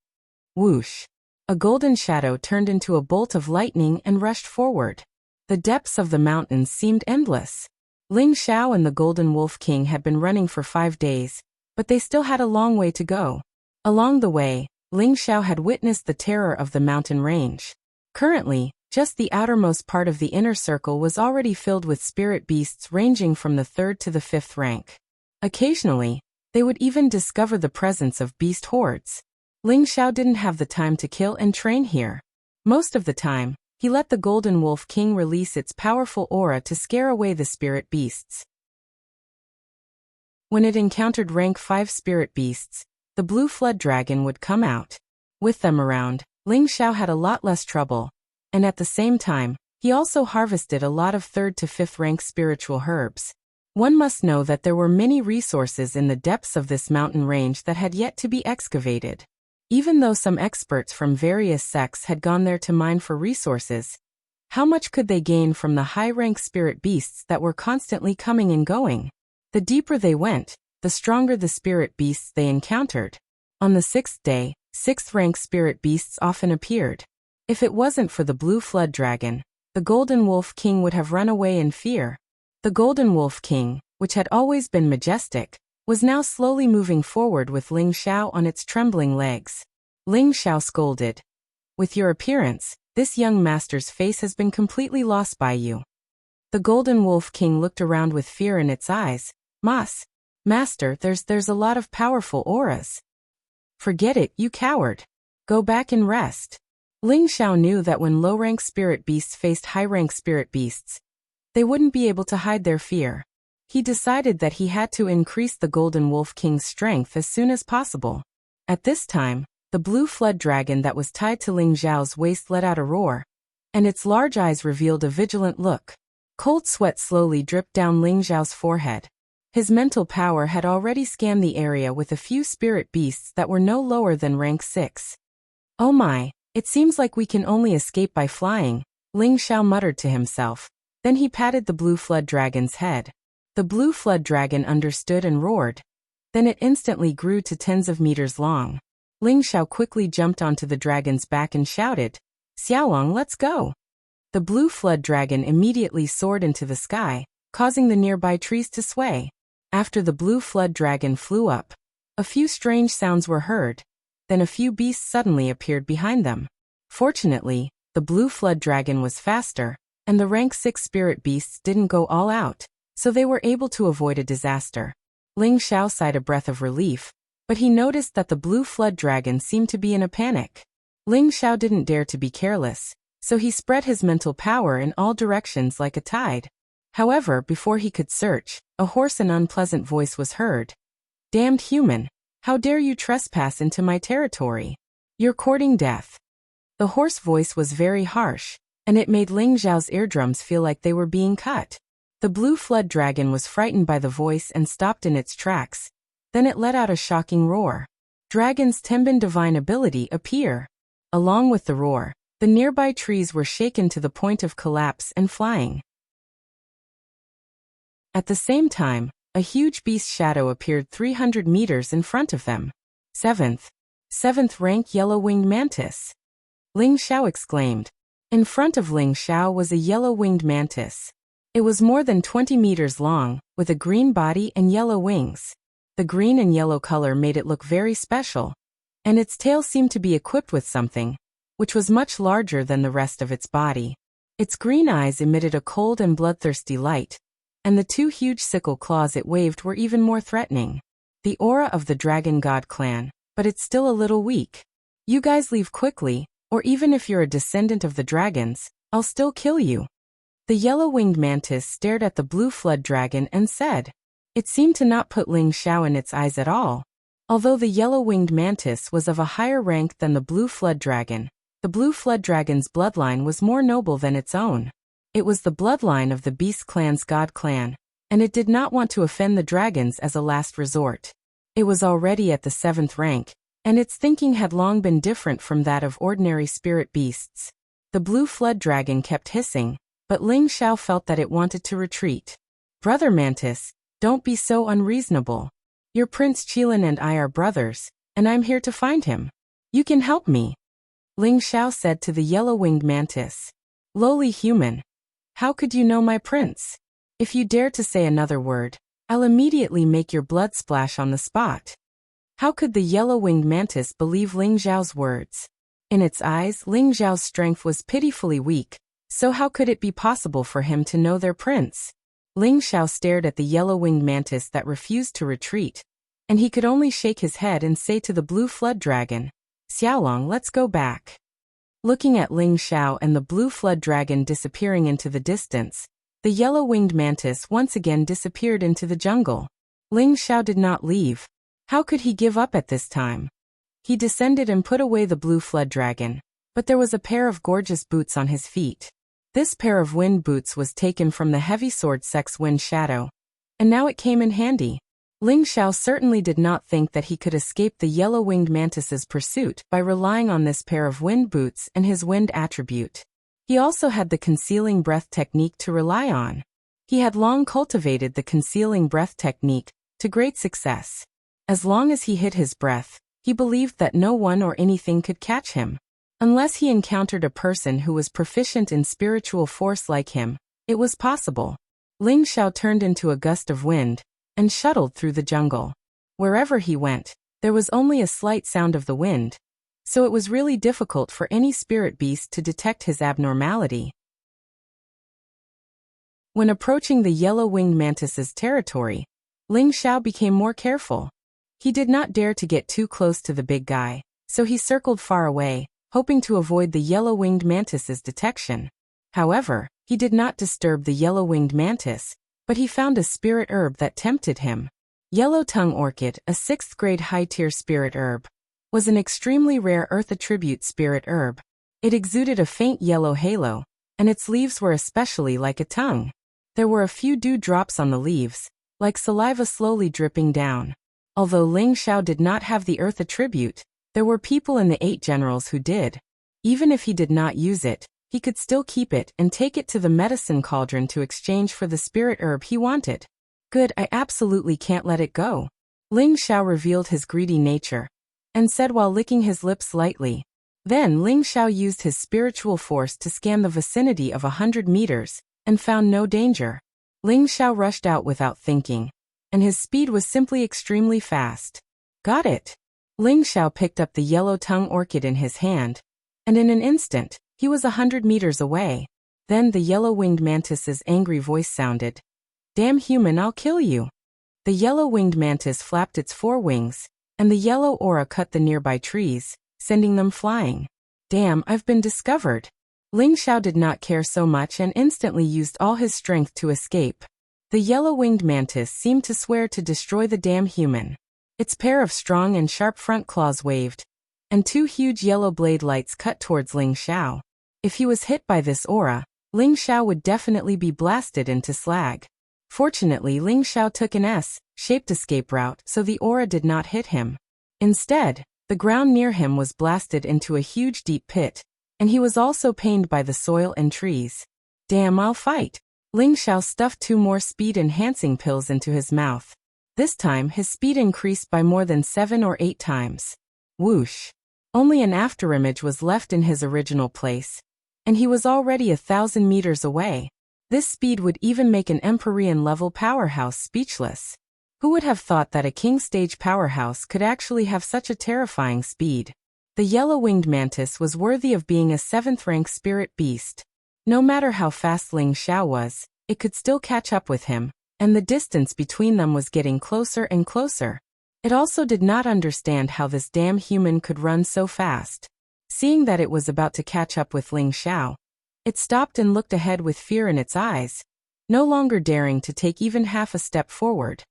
Whoosh. A golden shadow turned into a bolt of lightning and rushed forward. The depths of the mountains seemed endless. Ling Xiao and the Golden Wolf King had been running for 5 days, but they still had a long way to go. Along the way, Ling Xiao had witnessed the terror of the mountain range. Currently, just the outermost part of the inner circle was already filled with spirit beasts ranging from the 3rd to the 5th rank. Occasionally, they would even discover the presence of beast hordes. Ling Xiao didn't have the time to kill and train here. Most of the time, he let the Golden Wolf King release its powerful aura to scare away the spirit beasts. When it encountered rank 5 spirit beasts, the blue flood dragon would come out. With them around, Ling Xiao had a lot less trouble, and at the same time, he also harvested a lot of 3rd to 5th rank spiritual herbs. One must know that there were many resources in the depths of this mountain range that had yet to be excavated. Even though some experts from various sects had gone there to mine for resources, how much could they gain from the high-rank spirit beasts that were constantly coming and going? The deeper they went, the stronger the spirit beasts they encountered. On the 6th day, 6th-rank spirit beasts often appeared. If it wasn't for the blue flood dragon, the Golden Wolf King would have run away in fear. The Golden Wolf King, which had always been majestic, was now slowly moving forward with Ling Xiao on its trembling legs. Ling Xiao scolded. With your appearance, this young master's face has been completely lost by you. The Golden Wolf King looked around with fear in its eyes. Master, there's a lot of powerful auras. Forget it, you coward. Go back and rest. Ling Xiao knew that when low-rank spirit beasts faced high-rank spirit beasts, they wouldn't be able to hide their fear. He decided that he had to increase the Golden Wolf King's strength as soon as possible. At this time, the blue flood dragon that was tied to Ling Xiao's waist let out a roar, and its large eyes revealed a vigilant look. Cold sweat slowly dripped down Ling Xiao's forehead. His mental power had already scanned the area with a few spirit beasts that were no lower than rank 6. Oh my, it seems like we can only escape by flying, Ling Xiao muttered to himself. Then he patted the blue flood dragon's head. The blue flood dragon understood and roared. Then it instantly grew to tens of meters long. Ling Xiao quickly jumped onto the dragon's back and shouted, Xiaolong, let's go. The blue flood dragon immediately soared into the sky, causing the nearby trees to sway. After the blue flood dragon flew up, a few strange sounds were heard. Then a few beasts suddenly appeared behind them. Fortunately, the blue flood dragon was faster, and the rank 6 spirit beasts didn't go all out, so they were able to avoid a disaster. Ling Xiao sighed a breath of relief, but he noticed that the blue flood dragon seemed to be in a panic. Ling Xiao didn't dare to be careless, so he spread his mental power in all directions like a tide. However, before he could search, a hoarse and unpleasant voice was heard. Damned human! How dare you trespass into my territory? You're courting death. The hoarse voice was very harsh, and it made Ling Xiao's eardrums feel like they were being cut. The blue flood dragon was frightened by the voice and stopped in its tracks. Then it let out a shocking roar. Dragon's Tenbin divine ability appear. Along with the roar, the nearby trees were shaken to the point of collapse and flying. At the same time, a huge beast shadow appeared 300 meters in front of them. Seventh rank yellow-winged mantis. Ling Xiao exclaimed. In front of Ling Xiao was a yellow-winged mantis. It was more than 20 meters long, with a green body and yellow wings. The green and yellow color made it look very special, and its tail seemed to be equipped with something, which was much larger than the rest of its body. Its green eyes emitted a cold and bloodthirsty light, and the two huge sickle claws it waved were even more threatening. The aura of the Dragon God clan, but it's still a little weak. You guys leave quickly, or even if you're a descendant of the dragons, I'll still kill you. The yellow-winged mantis stared at the blue flood dragon and said. It seemed to not put Ling Xiao in its eyes at all. Although the yellow-winged mantis was of a higher rank than the blue flood dragon, the blue flood dragon's bloodline was more noble than its own. It was the bloodline of the Beast Clan's God Clan, and it did not want to offend the dragons as a last resort. It was already at the 7th rank, and its thinking had long been different from that of ordinary spirit beasts. The blue flood dragon kept hissing, but Ling Xiao felt that it wanted to retreat. Brother Mantis, don't be so unreasonable. Your Prince Qilin and I are brothers, and I'm here to find him. You can help me. Ling Xiao said to the yellow-winged mantis. Lowly human. How could you know my prince? If you dare to say another word, I'll immediately make your blood splash on the spot. How could the yellow-winged mantis believe Ling Xiao's words? In its eyes, Ling Xiao's strength was pitifully weak, so how could it be possible for him to know their prince? Ling Xiao stared at the yellow-winged mantis that refused to retreat, and he could only shake his head and say to the blue flood dragon, Xiaolong, let's go back. Looking at Ling Xiao and the blue flood dragon disappearing into the distance, the yellow-winged mantis once again disappeared into the jungle. Ling Xiao did not leave. How could he give up at this time? He descended and put away the blue flood dragon, but there was a pair of gorgeous boots on his feet. This pair of wind boots was taken from the heavy sword sex Wind Shadow, and now it came in handy. Ling Xiao certainly did not think that he could escape the yellow-winged mantis's pursuit by relying on this pair of wind boots and his wind attribute. He also had the concealing breath technique to rely on. He had long cultivated the concealing breath technique to great success. As long as he hid his breath, he believed that no one or anything could catch him. Unless he encountered a person who was proficient in spiritual force like him, it was possible. Ling Xiao turned into a gust of wind and shuttled through the jungle. Wherever he went, there was only a slight sound of the wind, so it was really difficult for any spirit beast to detect his abnormality. When approaching the yellow-winged mantis's territory, Ling Xiao became more careful. He did not dare to get too close to the big guy, so he circled far away, hoping to avoid the yellow-winged mantis's detection. However, he did not disturb the yellow-winged mantis, but he found a spirit herb that tempted him. Yellow tongue orchid, a 6th grade high-tier spirit herb, was an extremely rare earth attribute spirit herb. It exuded a faint yellow halo, and its leaves were especially like a tongue. There were a few dewdrops on the leaves, like saliva slowly dripping down. Although Ling Xiao did not have the earth attribute, there were people in the 8 generals who did. Even if he did not use it, he could still keep it and take it to the medicine cauldron to exchange for the spirit herb he wanted. Good, I absolutely can't let it go. Ling Xiao revealed his greedy nature, and said while licking his lips lightly. Then Ling Xiao used his spiritual force to scan the vicinity of 100 meters, and found no danger. Ling Xiao rushed out without thinking, and his speed was simply extremely fast. Got it. Ling Xiao picked up the yellow tongue orchid in his hand, and in an instant, he was 100 meters away. Then the yellow-winged mantis's angry voice sounded. Damn human, I'll kill you. The yellow-winged mantis flapped its 4 wings, and the yellow aura cut the nearby trees, sending them flying. Damn, I've been discovered. Ling Xiao did not care so much and instantly used all his strength to escape. The yellow-winged mantis seemed to swear to destroy the damn human. Its pair of strong and sharp front claws waved, and 2 huge yellow blade lights cut towards Ling Xiao. If he was hit by this aura, Ling Xiao would definitely be blasted into slag. Fortunately, Ling Xiao took an S-shaped escape route, so the aura did not hit him. Instead, the ground near him was blasted into a huge deep pit, and he was also pained by the soil and trees. Damn, I'll fight. Ling Xiao stuffed 2 more speed-enhancing pills into his mouth. This time, his speed increased by more than 7 or 8 times. Whoosh. Only an afterimage was left in his original place, and he was already 1,000 meters away. This speed would even make an Empyrean-level powerhouse speechless. Who would have thought that a king-stage powerhouse could actually have such a terrifying speed? The yellow-winged mantis was worthy of being a 7th-rank spirit beast. No matter how fast Ling Xiao was, it could still catch up with him, and the distance between them was getting closer and closer. It also did not understand how this damn human could run so fast. Seeing that it was about to catch up with Ling Xiao, it stopped and looked ahead with fear in its eyes, no longer daring to take even half a step forward.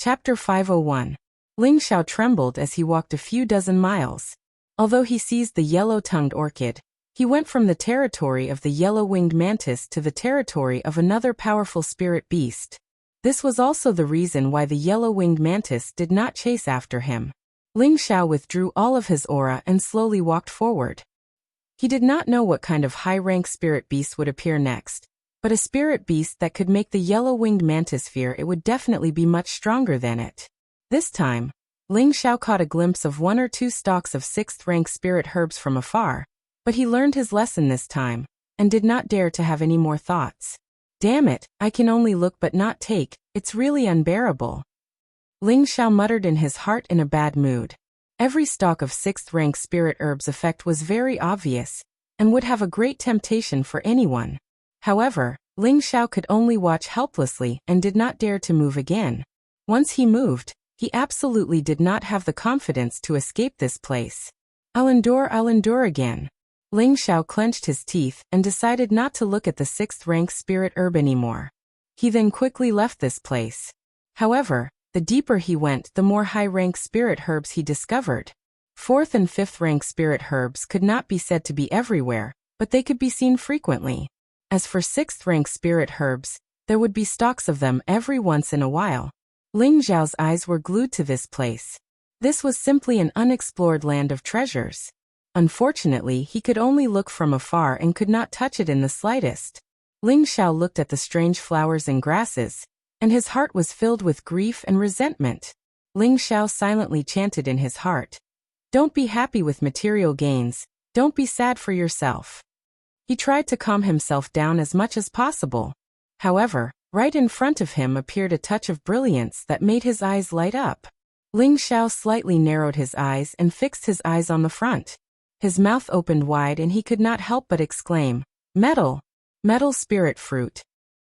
Chapter 501. Ling Xiao trembled as he walked a few dozen miles. Although he seized the yellow-tongued orchid, he went from the territory of the yellow-winged mantis to the territory of another powerful spirit beast. This was also the reason why the yellow-winged mantis did not chase after him. Ling Xiao withdrew all of his aura and slowly walked forward. He did not know what kind of high-rank spirit beast would appear next, but a spirit beast that could make the yellow-winged mantis fear it would definitely be much stronger than it. This time, Ling Xiao caught a glimpse of 1 or 2 stalks of 6th-rank spirit herbs from afar, but he learned his lesson this time, and did not dare to have any more thoughts. Damn it, I can only look but not take, it's really unbearable. Ling Xiao muttered in his heart in a bad mood. Every stalk of 6th-rank spirit herbs effect was very obvious, and would have a great temptation for anyone. However, Ling Xiao could only watch helplessly and did not dare to move again. Once he moved, he absolutely did not have the confidence to escape this place. I'll endure again. Ling Xiao clenched his teeth and decided not to look at the 6th-rank spirit herb anymore. He then quickly left this place. However, the deeper he went, the more high-rank spirit herbs he discovered. 4th and 5th-rank spirit herbs could not be said to be everywhere, but they could be seen frequently. As for 6th-rank spirit herbs, there would be stalks of them every once in a while. Ling Xiao's eyes were glued to this place. This was simply an unexplored land of treasures. Unfortunately, he could only look from afar and could not touch it in the slightest. Ling Xiao looked at the strange flowers and grasses, and his heart was filled with grief and resentment. Ling Xiao silently chanted in his heart, "Don't be happy with material gains, don't be sad for yourself." He tried to calm himself down as much as possible. However, right in front of him appeared a touch of brilliance that made his eyes light up. Ling Xiao slightly narrowed his eyes and fixed his eyes on the front. His mouth opened wide and he could not help but exclaim, "Metal! Metal spirit fruit!"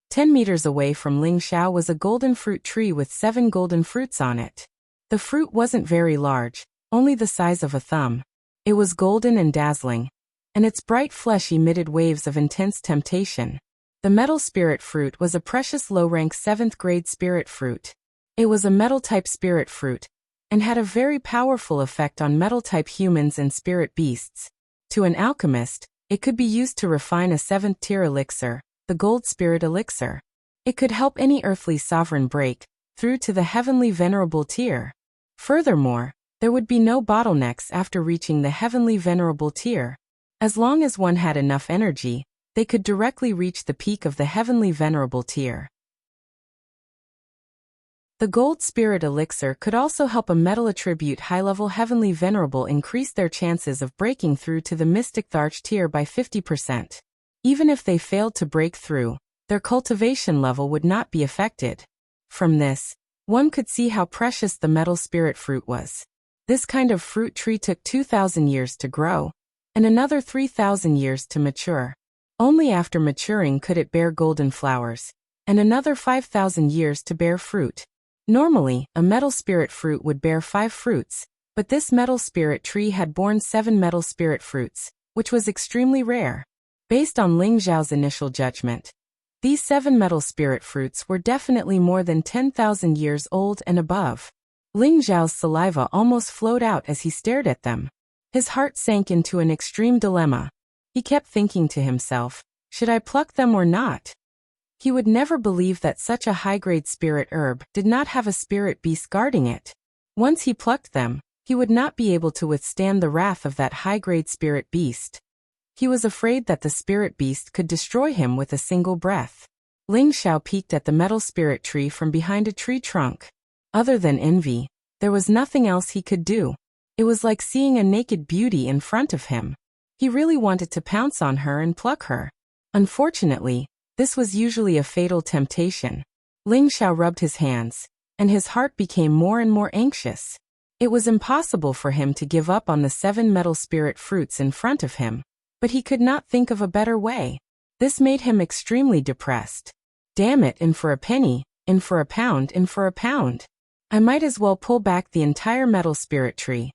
10 meters away from Ling Xiao was a golden fruit tree with 7 golden fruits on it. The fruit wasn't very large, only the size of a thumb. It was golden and dazzling, and its bright flesh emitted waves of intense temptation. The metal spirit fruit was a precious low-rank 7th grade spirit fruit. It was a metal-type spirit fruit, and had a very powerful effect on metal-type humans and spirit beasts. To an alchemist, it could be used to refine a 7th-tier elixir, the gold spirit elixir. It could help any earthly sovereign break through to the heavenly venerable tier. Furthermore, there would be no bottlenecks after reaching the heavenly venerable tier. As long as one had enough energy, they could directly reach the peak of the heavenly venerable tier. The gold spirit elixir could also help a metal attribute high-level heavenly venerable increase their chances of breaking through to the mystic Tharch tier by 50%. Even if they failed to break through, their cultivation level would not be affected. From this, one could see how precious the metal spirit fruit was. This kind of fruit tree took 2,000 years to grow, and another 3,000 years to mature. Only after maturing could it bear golden flowers, and another 5,000 years to bear fruit. Normally, a metal spirit fruit would bear 5 fruits, but this metal spirit tree had borne 7 metal spirit fruits, which was extremely rare. Based on Ling Xiao's initial judgment, these 7 metal spirit fruits were definitely more than 10,000 years old and above. Ling Xiao's saliva almost flowed out as he stared at them. His heart sank into an extreme dilemma. He kept thinking to himself, should I pluck them or not? He would never believe that such a high-grade spirit herb did not have a spirit beast guarding it. Once he plucked them, he would not be able to withstand the wrath of that high-grade spirit beast. He was afraid that the spirit beast could destroy him with a single breath. Ling Xiao peeked at the metal spirit tree from behind a tree trunk. Other than envy, there was nothing else he could do. It was like seeing a naked beauty in front of him. He really wanted to pounce on her and pluck her. Unfortunately, this was usually a fatal temptation. Ling Xiao rubbed his hands, and his heart became more and more anxious. It was impossible for him to give up on the 7 metal spirit fruits in front of him, but he could not think of a better way. This made him extremely depressed. Damn it, in for a penny, in for a pound, in for a pound. I might as well pull back the entire metal spirit tree.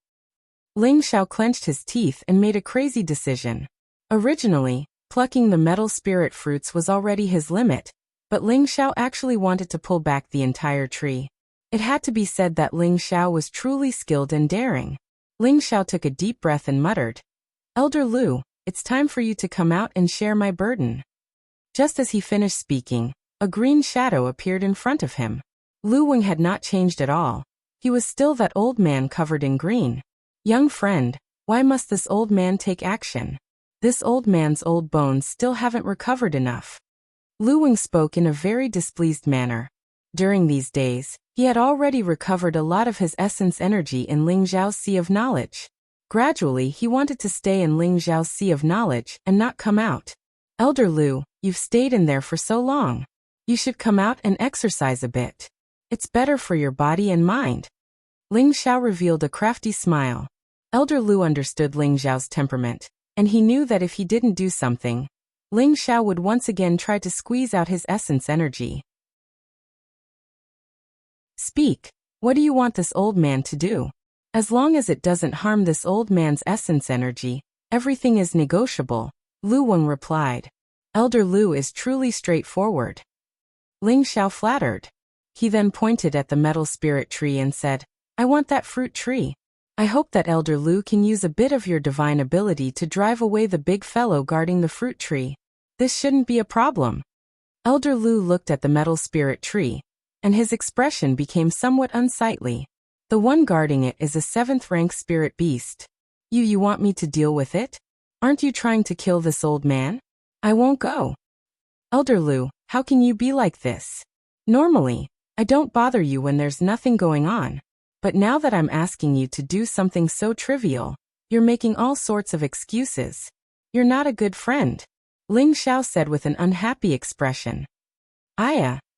Ling Xiao clenched his teeth and made a crazy decision. Originally, plucking the metal spirit fruits was already his limit, but Ling Xiao actually wanted to pull back the entire tree. It had to be said that Ling Xiao was truly skilled and daring. Ling Xiao took a deep breath and muttered, "Elder Lu, it's time for you to come out and share my burden." Just as he finished speaking, a green shadow appeared in front of him. Lu Weng had not changed at all. He was still that old man covered in green. "Young friend, why must this old man take action? This old man's old bones still haven't recovered enough." Lu Weng spoke in a very displeased manner. During these days, he had already recovered a lot of his essence energy in Ling Xiao's Sea of Knowledge. Gradually, he wanted to stay in Ling Xiao's Sea of Knowledge and not come out. "Elder Lu, you've stayed in there for so long. You should come out and exercise a bit. It's better for your body and mind." Ling Xiao revealed a crafty smile. Elder Lu understood Ling Xiao's temperament, and he knew that if he didn't do something, Ling Xiao would once again try to squeeze out his essence energy. "Speak. What do you want this old man to do? As long as it doesn't harm this old man's essence energy, everything is negotiable," Lu Weng replied. Elder Lu is truly straightforward. Ling Xiao flattered. He then pointed at the metal spirit tree and said, "I want that fruit tree. I hope that Elder Lu can use a bit of your divine ability to drive away the big fellow guarding the fruit tree. This shouldn't be a problem." Elder Lu looked at the metal spirit tree, and his expression became somewhat unsightly. "The one guarding it is a 7th rank spirit beast. You want me to deal with it? Aren't you trying to kill this old man? I won't go." "Elder Lu, how can you be like this? Normally, I don't bother you when there's nothing going on. But now that I'm asking you to do something so trivial, you're making all sorts of excuses. You're not a good friend," Ling Xiao said with an unhappy expression.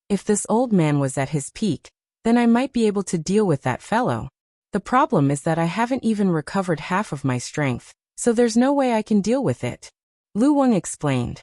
If this old man was at his peak, then I might be able to deal with that fellow. The problem is that I haven't even recovered half of my strength, so there's no way I can deal with it," Lu Weng explained.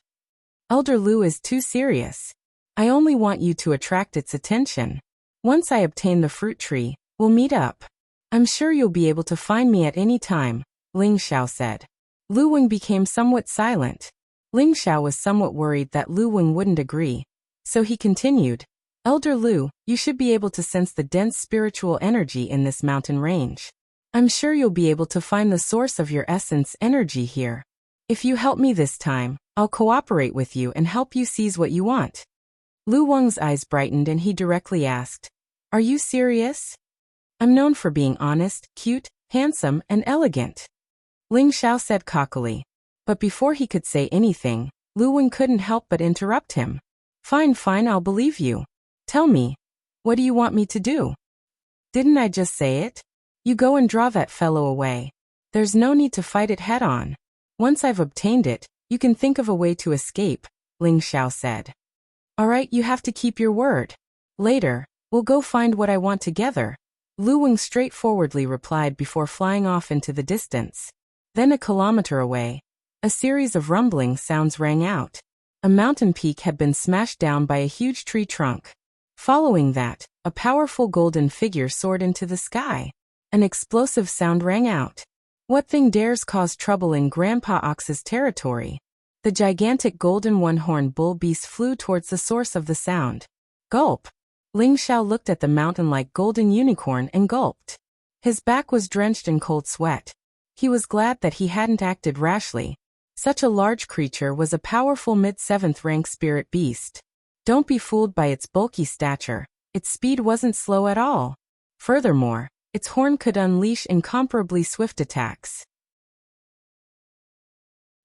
"Elder Lu is too serious. I only want you to attract its attention. Once I obtain the fruit tree, we'll meet up. I'm sure you'll be able to find me at any time, Ling Xiao said. Lu Wing became somewhat silent. Ling Xiao was somewhat worried that Lu Wing wouldn't agree. So he continued, Elder Lu, you should be able to sense the dense spiritual energy in this mountain range. I'm sure you'll be able to find the source of your essence energy here. If you help me this time, I'll cooperate with you and help you seize what you want. Lu Wang's eyes brightened and he directly asked, Are you serious? I'm known for being honest, cute, handsome, and elegant. Ling Xiao said cockily. But before he could say anything, Lu Wang couldn't help but interrupt him. Fine, I'll believe you. Tell me, what do you want me to do? Didn't I just say it? You go and draw that fellow away. There's no need to fight it head on. Once I've obtained it, you can think of a way to escape, Ling Xiao said. Alright, you have to keep your word. Later, we'll go find what I want together, Lu Wang straightforwardly replied before flying off into the distance. Then a kilometer away, a series of rumbling sounds rang out. A mountain peak had been smashed down by a huge tree trunk. Following that, a powerful golden figure soared into the sky. An explosive sound rang out. What thing dares cause trouble in Grandpa Ox's territory? The gigantic golden one-horned bull beast flew towards the source of the sound. Gulp! Ling Xiao looked at the mountain-like golden unicorn and gulped. His back was drenched in cold sweat. He was glad that he hadn't acted rashly. Such a large creature was a powerful mid-7th rank spirit beast. Don't be fooled by its bulky stature. Its speed wasn't slow at all. Furthermore, its horn could unleash incomparably swift attacks.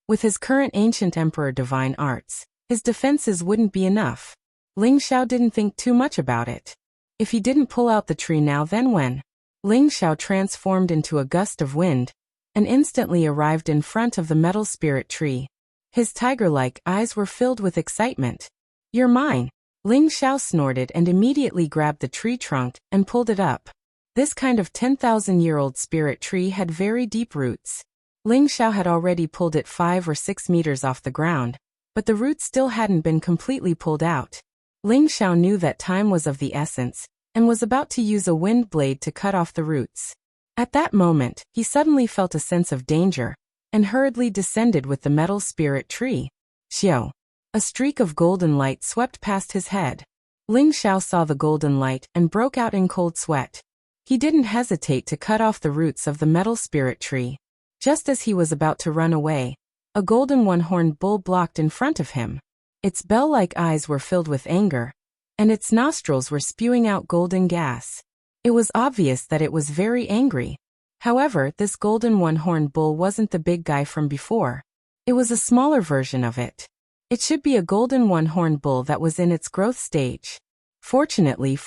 With his current ancient emperor divine arts, his defenses wouldn't be enough. Ling Xiao didn't think too much about it. If he didn't pull out the tree now then when? Ling Xiao transformed into a gust of wind, and instantly arrived in front of the metal spirit tree. His tiger-like eyes were filled with excitement. You're mine! Ling Xiao snorted and immediately grabbed the tree trunk and pulled it up. This kind of 10,000-year-old spirit tree had very deep roots. Ling Xiao had already pulled it 5 or 6 meters off the ground, but the roots still hadn't been completely pulled out. Ling Xiao knew that time was of the essence, and was about to use a wind blade to cut off the roots. At that moment, he suddenly felt a sense of danger, and hurriedly descended with the metal spirit tree. Xiao! A streak of golden light swept past his head. Ling Xiao saw the golden light and broke out in cold sweat. He didn't hesitate to cut off the roots of the metal spirit tree. Just as he was about to run away, a golden one-horned bull blocked in front of him. Its bell-like eyes were filled with anger, and its nostrils were spewing out golden gas. It was obvious that it was very angry. However, this golden one-horned bull wasn't the big guy from before. It was a smaller version of it. It should be a golden one-horned bull that was in its growth stage. Fortunately,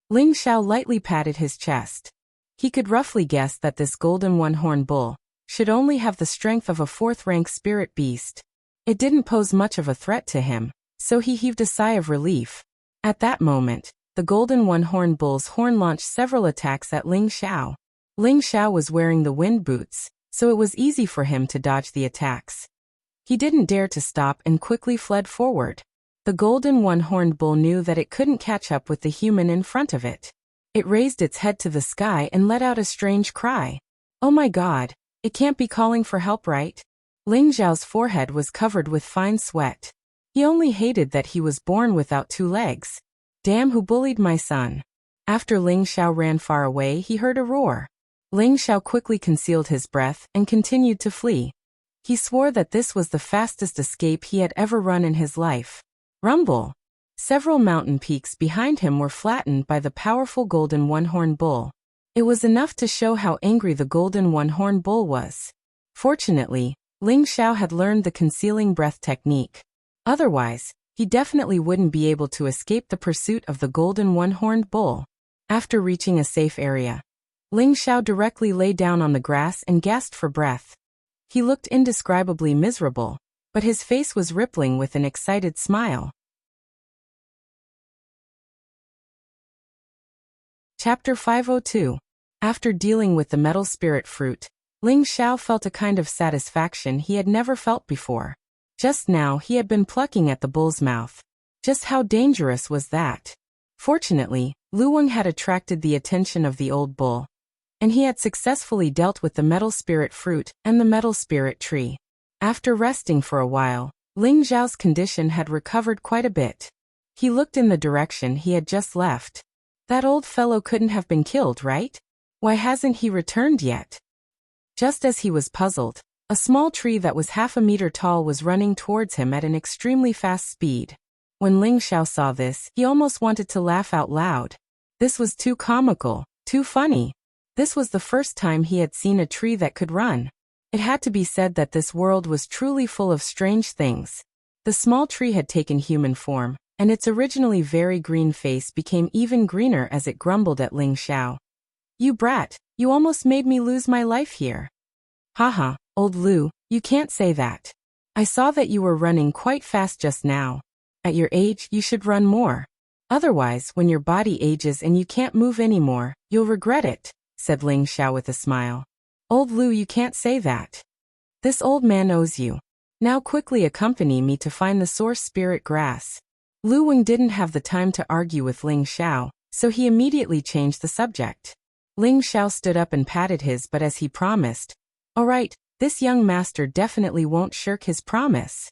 Ling Xiao lightly patted his chest. He could roughly guess that this golden one-horned bull should only have the strength of a 4th-rank spirit beast. It didn't pose much of a threat to him, so he heaved a sigh of relief. At that moment, the golden one-horned bull's horn launched several attacks at Ling Xiao. Ling Xiao was wearing the wind boots, so it was easy for him to dodge the attacks. He didn't dare to stop and quickly fled forward. The golden one-horned bull knew that it couldn't catch up with the human in front of it. It raised its head to the sky and let out a strange cry. Oh my God, it can't be calling for help, right? Ling Xiao's forehead was covered with fine sweat. He only hated that he was born without 2 legs. Damn, who bullied my son? After Ling Xiao ran far away, he heard a roar. Ling Xiao quickly concealed his breath and continued to flee. He swore that this was the fastest escape he had ever run in his life. Rumble! Several mountain peaks behind him were flattened by the powerful golden one-horned bull. It was enough to show how angry the golden one-horned bull was. Fortunately, Ling Xiao had learned the concealing breath technique. Otherwise, he definitely wouldn't be able to escape the pursuit of the golden one-horned bull. After reaching a safe area, Ling Xiao directly lay down on the grass and gasped for breath. He looked indescribably miserable, but his face was rippling with an excited smile. Chapter 502. After dealing with the metal spirit fruit, Ling Xiao felt a kind of satisfaction he had never felt before. Just now he had been plucking at the bull's mouth. Just how dangerous was that? Fortunately, Luwang had attracted the attention of the old bull, and he had successfully dealt with the metal spirit fruit and the metal spirit tree. After resting for a while, Ling Zhao's condition had recovered quite a bit. He looked in the direction he had just left. That old fellow couldn't have been killed, right? Why hasn't he returned yet? Just as he was puzzled, a small tree that was half a meter tall was running towards him at an extremely fast speed. When Ling Zhao saw this, he almost wanted to laugh out loud. This was too comical, too funny. This was the first time he had seen a tree that could run. It had to be said that this world was truly full of strange things. The small tree had taken human form, and its originally very green face became even greener as it grumbled at Ling Zhao. "You brat, you almost made me lose my life here." "Haha, old Lu, you can't say that. I saw that you were running quite fast just now. At your age, you should run more. Otherwise, when your body ages and you can't move anymore, you'll regret it," said Ling Zhao with a smile. "Old Lu, you can't say that. This old man owes you. Now quickly accompany me to find the source spirit grass." Lu Wang didn't have the time to argue with Ling Zhao, so he immediately changed the subject. Ling Zhao stood up and patted his butt as he promised. "All right, this young master definitely won't shirk his promise."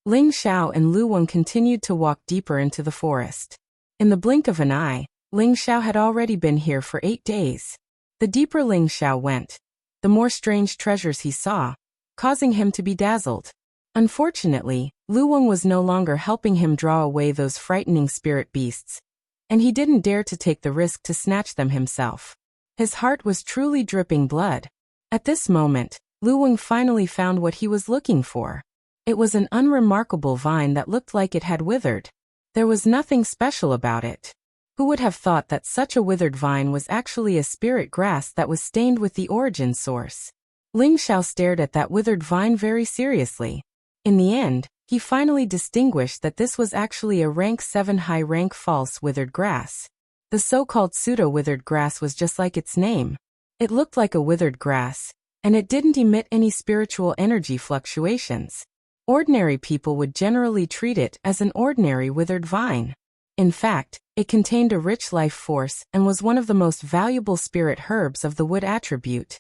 Ling Zhao and Lu Wang continued to walk deeper into the forest. In the blink of an eye, Ling Zhao had already been here for 8 days. The deeper Ling Zhao went, the more strange treasures he saw, causing him to be dazzled. Unfortunately, Lu Wang was no longer helping him draw away those frightening spirit beasts, and he didn't dare to take the risk to snatch them himself. His heart was truly dripping blood. At this moment, Lu Wang finally found what he was looking for. It was an unremarkable vine that looked like it had withered. There was nothing special about it. Who would have thought that such a withered vine was actually a spirit grass that was stained with the origin source? Ling Zhao stared at that withered vine very seriously. In the end, he finally distinguished that this was actually a rank 7 high-rank false withered grass. The so-called pseudo-withered grass was just like its name. It looked like a withered grass, and it didn't emit any spiritual energy fluctuations. Ordinary people would generally treat it as an ordinary withered vine. In fact, it contained a rich life force and was one of the most valuable spirit herbs of the wood attribute.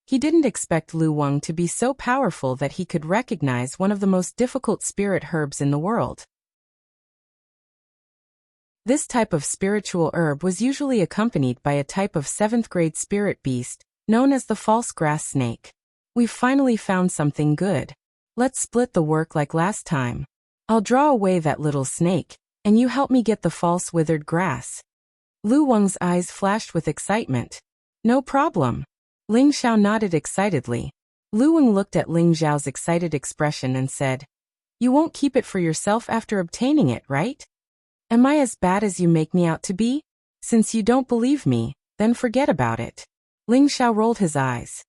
He didn't expect Lu Wang to be so powerful that he could recognize one of the most difficult spirit herbs in the world. This type of spiritual herb was usually accompanied by a type of 7th-grade spirit beast, known as the false grass snake. "We've finally found something good. Let's split the work like last time. I'll draw away that little snake, and you help me get the false withered grass." Lu Wang's eyes flashed with excitement. "No problem." Ling Zhao nodded excitedly. Lu Wang looked at Ling Zhao's excited expression and said, "You won't keep it for yourself after obtaining it, right? Am I as bad as you make me out to be? Since you don't believe me, then forget about it." Ling Zhao rolled his eyes.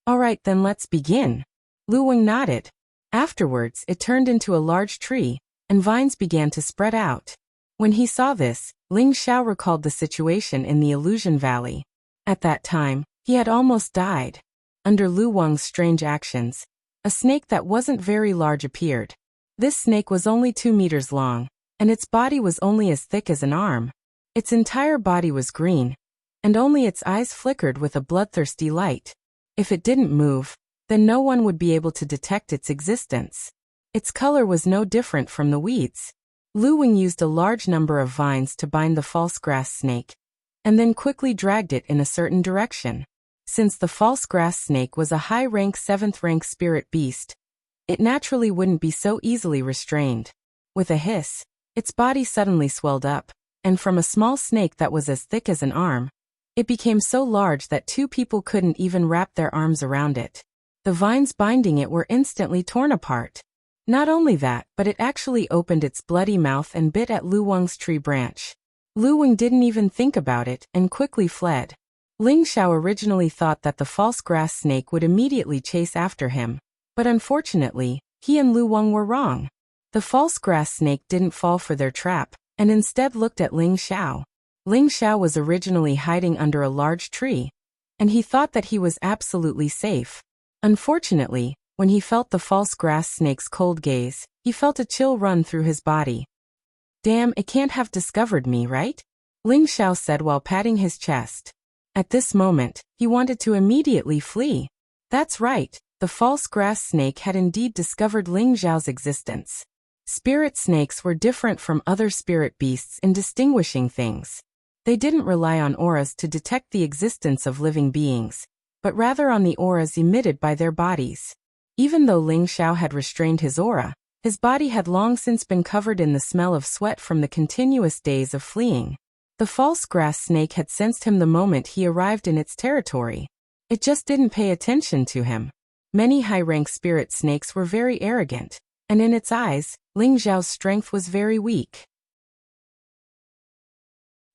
"All right, then let's begin." Lu Wang nodded. Afterwards, it turned into a large tree, and vines began to spread out. When he saw this, Ling Zhao recalled the situation in the Illusion Valley. At that time, he had almost died. Under Lu Wang's strange actions, a snake that wasn't very large appeared. This snake was only 2 meters long, and its body was only as thick as an arm. Its entire body was green, and only its eyes flickered with a bloodthirsty light. If it didn't move, then no one would be able to detect its existence. Its color was no different from the weeds. Lu Wang used a large number of vines to bind the false grass snake, and then quickly dragged it in a certain direction. Since the false grass snake was a high-rank 7th-rank spirit beast, it naturally wouldn't be so easily restrained. With a hiss, its body suddenly swelled up, and from a small snake that was as thick as an arm, it became so large that 2 people couldn't even wrap their arms around it. The vines binding it were instantly torn apart. Not only that, but it actually opened its bloody mouth and bit at Lu Wang's tree branch. Lu Wang didn't even think about it and quickly fled. Ling Zhao originally thought that the false grass snake would immediately chase after him, but unfortunately, he and Lu Wang were wrong. The false grass snake didn't fall for their trap, and instead looked at Ling Zhao. Ling Zhao was originally hiding under a large tree, and he thought that he was absolutely safe. Unfortunately, when he felt the false grass snake's cold gaze, he felt a chill run through his body. Damn, it can't have discovered me, right? Ling Xiao said while patting his chest. At this moment, he wanted to immediately flee. That's right, the false grass snake had indeed discovered Ling Xiao's existence. Spirit snakes were different from other spirit beasts in distinguishing things. They didn't rely on auras to detect the existence of living beings, but rather on the auras emitted by their bodies. Even though Ling Xiao had restrained his aura, his body had long since been covered in the smell of sweat from the continuous days of fleeing. The false grass snake had sensed him the moment he arrived in its territory. It just didn't pay attention to him. Many high-rank spirit snakes were very arrogant, and in its eyes, Ling Xiao's strength was very weak.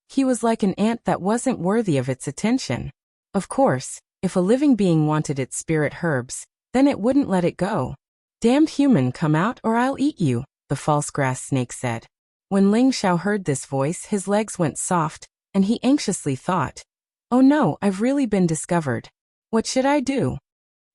He was like an ant that wasn't worthy of its attention. Of course, if a living being wanted its spirit herbs, then it wouldn't let it go. Damned human, come out or I'll eat you, the false grass snake said. When Ling Xiao heard this voice, his legs went soft, and he anxiously thought, oh no, I've really been discovered. What should I do?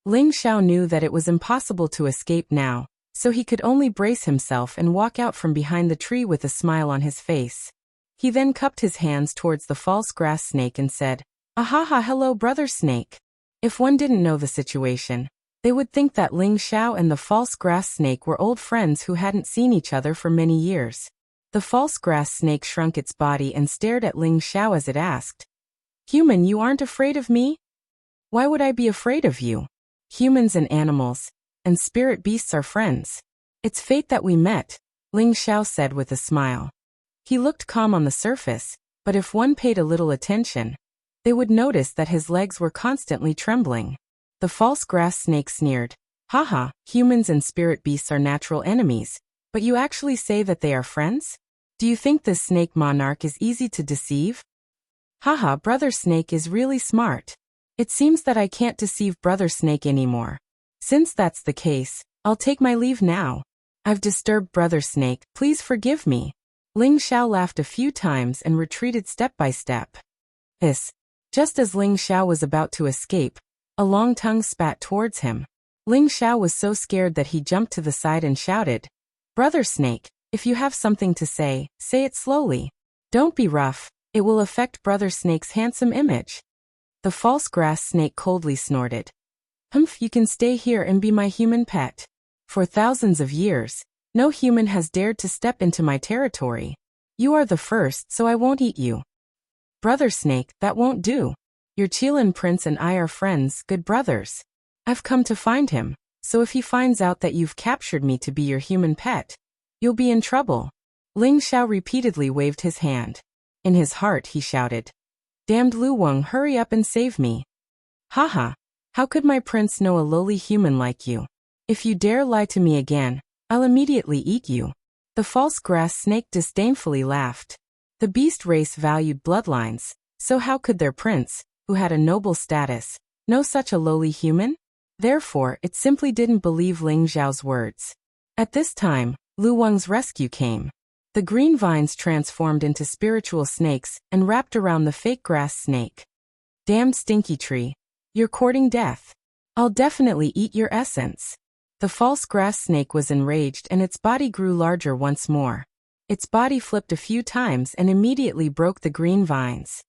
Ling Xiao knew that it was impossible to escape now, so he could only brace himself and walk out from behind the tree with a smile on his face. He then cupped his hands towards the false grass snake and said, Ahaha, hello brother snake. If one didn't know the situation, they would think that Ling Xiao and the false grass snake were old friends who hadn't seen each other for many years. The false grass snake shrunk its body and stared at Ling Xiao as it asked, Human, you aren't afraid of me? Why would I be afraid of you? Humans and animals, and spirit beasts are friends. It's fate that we met, Ling Xiao said with a smile. He looked calm on the surface, but if one paid a little attention, they would notice that his legs were constantly trembling. The false grass snake sneered, Haha, humans and spirit beasts are natural enemies, but you actually say that they are friends? Do you think this snake monarch is easy to deceive? Haha, brother snake is really smart. It seems that I can't deceive brother snake anymore. Since that's the case, I'll take my leave now. I've disturbed brother snake, please forgive me. Ling Xiao laughed a few times and retreated step by step. Just as Ling Xiao was about to escape, a long tongue spat towards him. Ling Xiao was so scared that he jumped to the side and shouted, Brother snake, if you have something to say it slowly. Don't be rough, it will affect brother snake's handsome image. The false grass snake coldly snorted. Humph, you can stay here and be my human pet. For thousands of years, no human has dared to step into my territory. You are the first, so I won't eat you. Brother snake, that won't do. Your Qilin prince and I are friends, good brothers. I've come to find him, so if he finds out that you've captured me to be your human pet, you'll be in trouble. Ling Xiao repeatedly waved his hand. In his heart he shouted, Damned Lu Wang, hurry up and save me. Haha, how could my prince know a lowly human like you? If you dare lie to me again, I'll immediately eat you. The false grass snake disdainfully laughed. The beast race valued bloodlines, so how could their prince, who had a noble status, know such a lowly human? Therefore, it simply didn't believe Ling Xiao's words. At this time, Lu Wang's rescue came. The green vines transformed into spiritual snakes and wrapped around the fake grass snake. Damned stinky tree, you're courting death. I'll definitely eat your essence. The false grass snake was enraged and its body grew larger once more. Its body flipped a few times and immediately broke the green vines.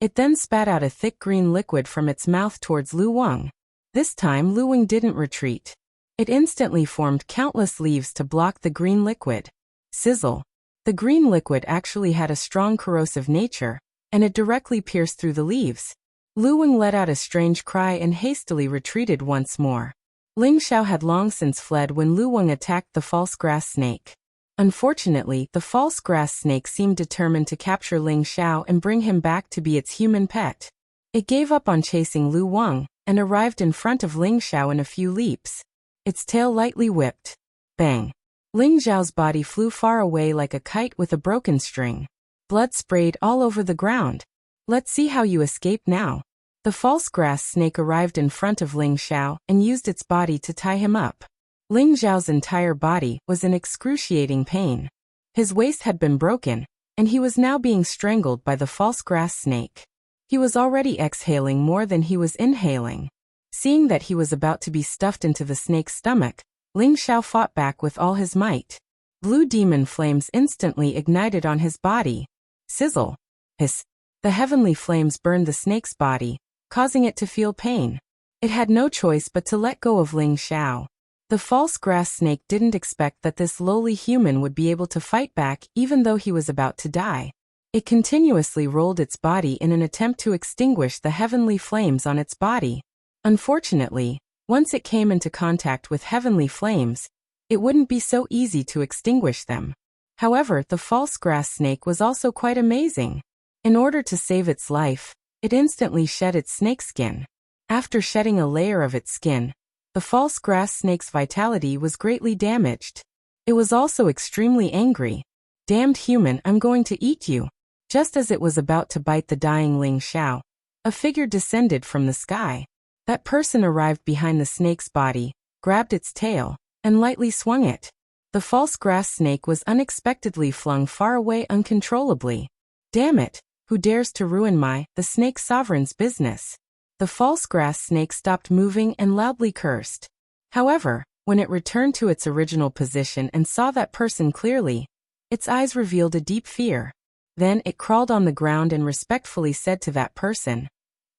It then spat out a thick green liquid from its mouth towards Lu Wang. This time Lu Wang didn't retreat. It instantly formed countless leaves to block the green liquid. Sizzle. The green liquid actually had a strong corrosive nature, and it directly pierced through the leaves. Lu Wang let out a strange cry and hastily retreated once more. Ling Xiao had long since fled when Lu Wang attacked the false grass snake. Unfortunately, the false grass snake seemed determined to capture Ling Xiao and bring him back to be its human pet. It gave up on chasing Lu Wang and arrived in front of Ling Xiao in a few leaps. Its tail lightly whipped. Bang! Ling Xiao's body flew far away like a kite with a broken string. Blood sprayed all over the ground. Let's see how you escape now. The false grass snake arrived in front of Ling Xiao and used its body to tie him up. Ling Xiao's entire body was in excruciating pain. His waist had been broken, and he was now being strangled by the false grass snake. He was already exhaling more than he was inhaling. Seeing that he was about to be stuffed into the snake's stomach, Ling Xiao fought back with all his might. Blue demon flames instantly ignited on his body. Sizzle. Hiss. The heavenly flames burned the snake's body, causing it to feel pain. It had no choice but to let go of Ling Xiao. The false grass snake didn't expect that this lowly human would be able to fight back even though he was about to die. It continuously rolled its body in an attempt to extinguish the heavenly flames on its body. Unfortunately, once it came into contact with heavenly flames, it wouldn't be so easy to extinguish them. However, the false grass snake was also quite amazing. In order to save its life, it instantly shed its snakeskin. After shedding a layer of its skin, the false grass snake's vitality was greatly damaged. It was also extremely angry. Damned human, I'm going to eat you. Just as it was about to bite the dying Ling Xiao, a figure descended from the sky. That person arrived behind the snake's body, grabbed its tail, and lightly swung it. The false grass snake was unexpectedly flung far away uncontrollably. Damn it, who dares to ruin the snake sovereign's business? The false grass snake stopped moving and loudly cursed. However, when it returned to its original position and saw that person clearly, its eyes revealed a deep fear. Then it crawled on the ground and respectfully said to that person,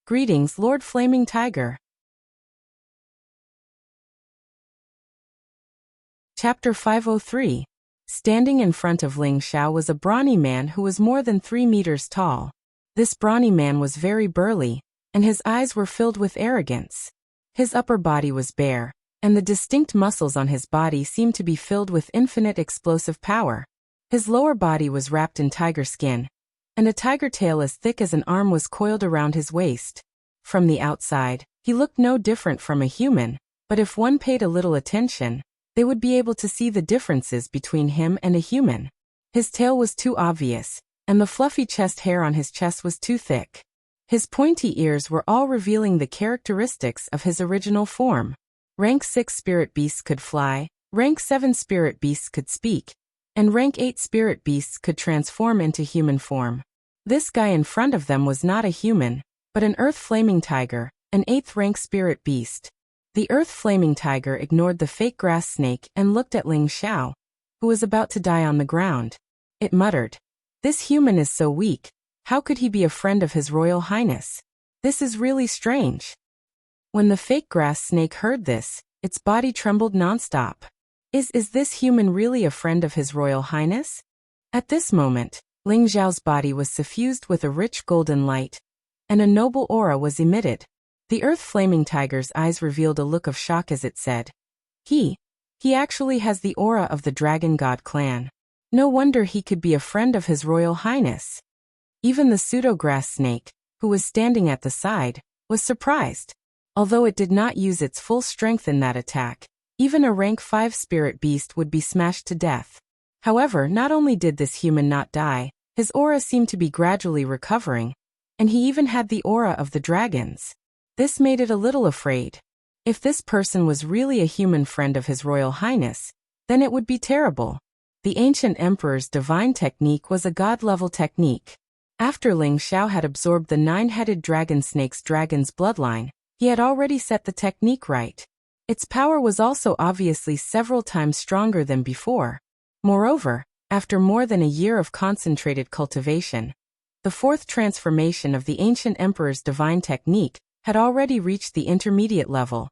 "Greetings, Lord Flaming Tiger." Chapter 503. Standing in front of Ling Xiao was a brawny man who was more than 3 meters tall. This brawny man was very burly, and his eyes were filled with arrogance. His upper body was bare, and the distinct muscles on his body seemed to be filled with infinite explosive power. His lower body was wrapped in tiger skin, and a tiger tail as thick as an arm was coiled around his waist. From the outside, he looked no different from a human, but if one paid a little attention, they would be able to see the differences between him and a human. His tail was too obvious, and the fluffy chest hair on his chest was too thick. His pointy ears were all revealing the characteristics of his original form. Rank 6 spirit beasts could fly, rank 7 spirit beasts could speak, and rank 8 spirit beasts could transform into human form. This guy in front of them was not a human, but an earth flaming tiger, an 8th rank spirit beast. The earth flaming tiger ignored the fake grass snake and looked at Ling Xiao, who was about to die on the ground. It muttered, "This human is so weak. How could he be a friend of His Royal Highness? This is really strange." When the fake grass snake heard this, its body trembled nonstop. Is this human really a friend of His Royal Highness? At this moment, Ling Xiao's body was suffused with a rich golden light, and a noble aura was emitted. The earth flaming tiger's eyes revealed a look of shock as it said, He actually has the aura of the Dragon God clan. No wonder he could be a friend of His Royal Highness." Even the pseudo-grass snake, who was standing at the side, was surprised. Although it did not use its full strength in that attack, even a rank 5 spirit beast would be smashed to death. However, not only did this human not die, his aura seemed to be gradually recovering, and he even had the aura of the dragons. This made it a little afraid. If this person was really a human friend of His Royal Highness, then it would be terrible. The ancient emperor's divine technique was a god-level technique. After Ling Xiao had absorbed the 9-headed dragon snake's dragon's bloodline, he had already set the technique right. Its power was also obviously several times stronger than before. Moreover, after more than a year of concentrated cultivation, the 4th transformation of the ancient emperor's divine technique had already reached the intermediate level,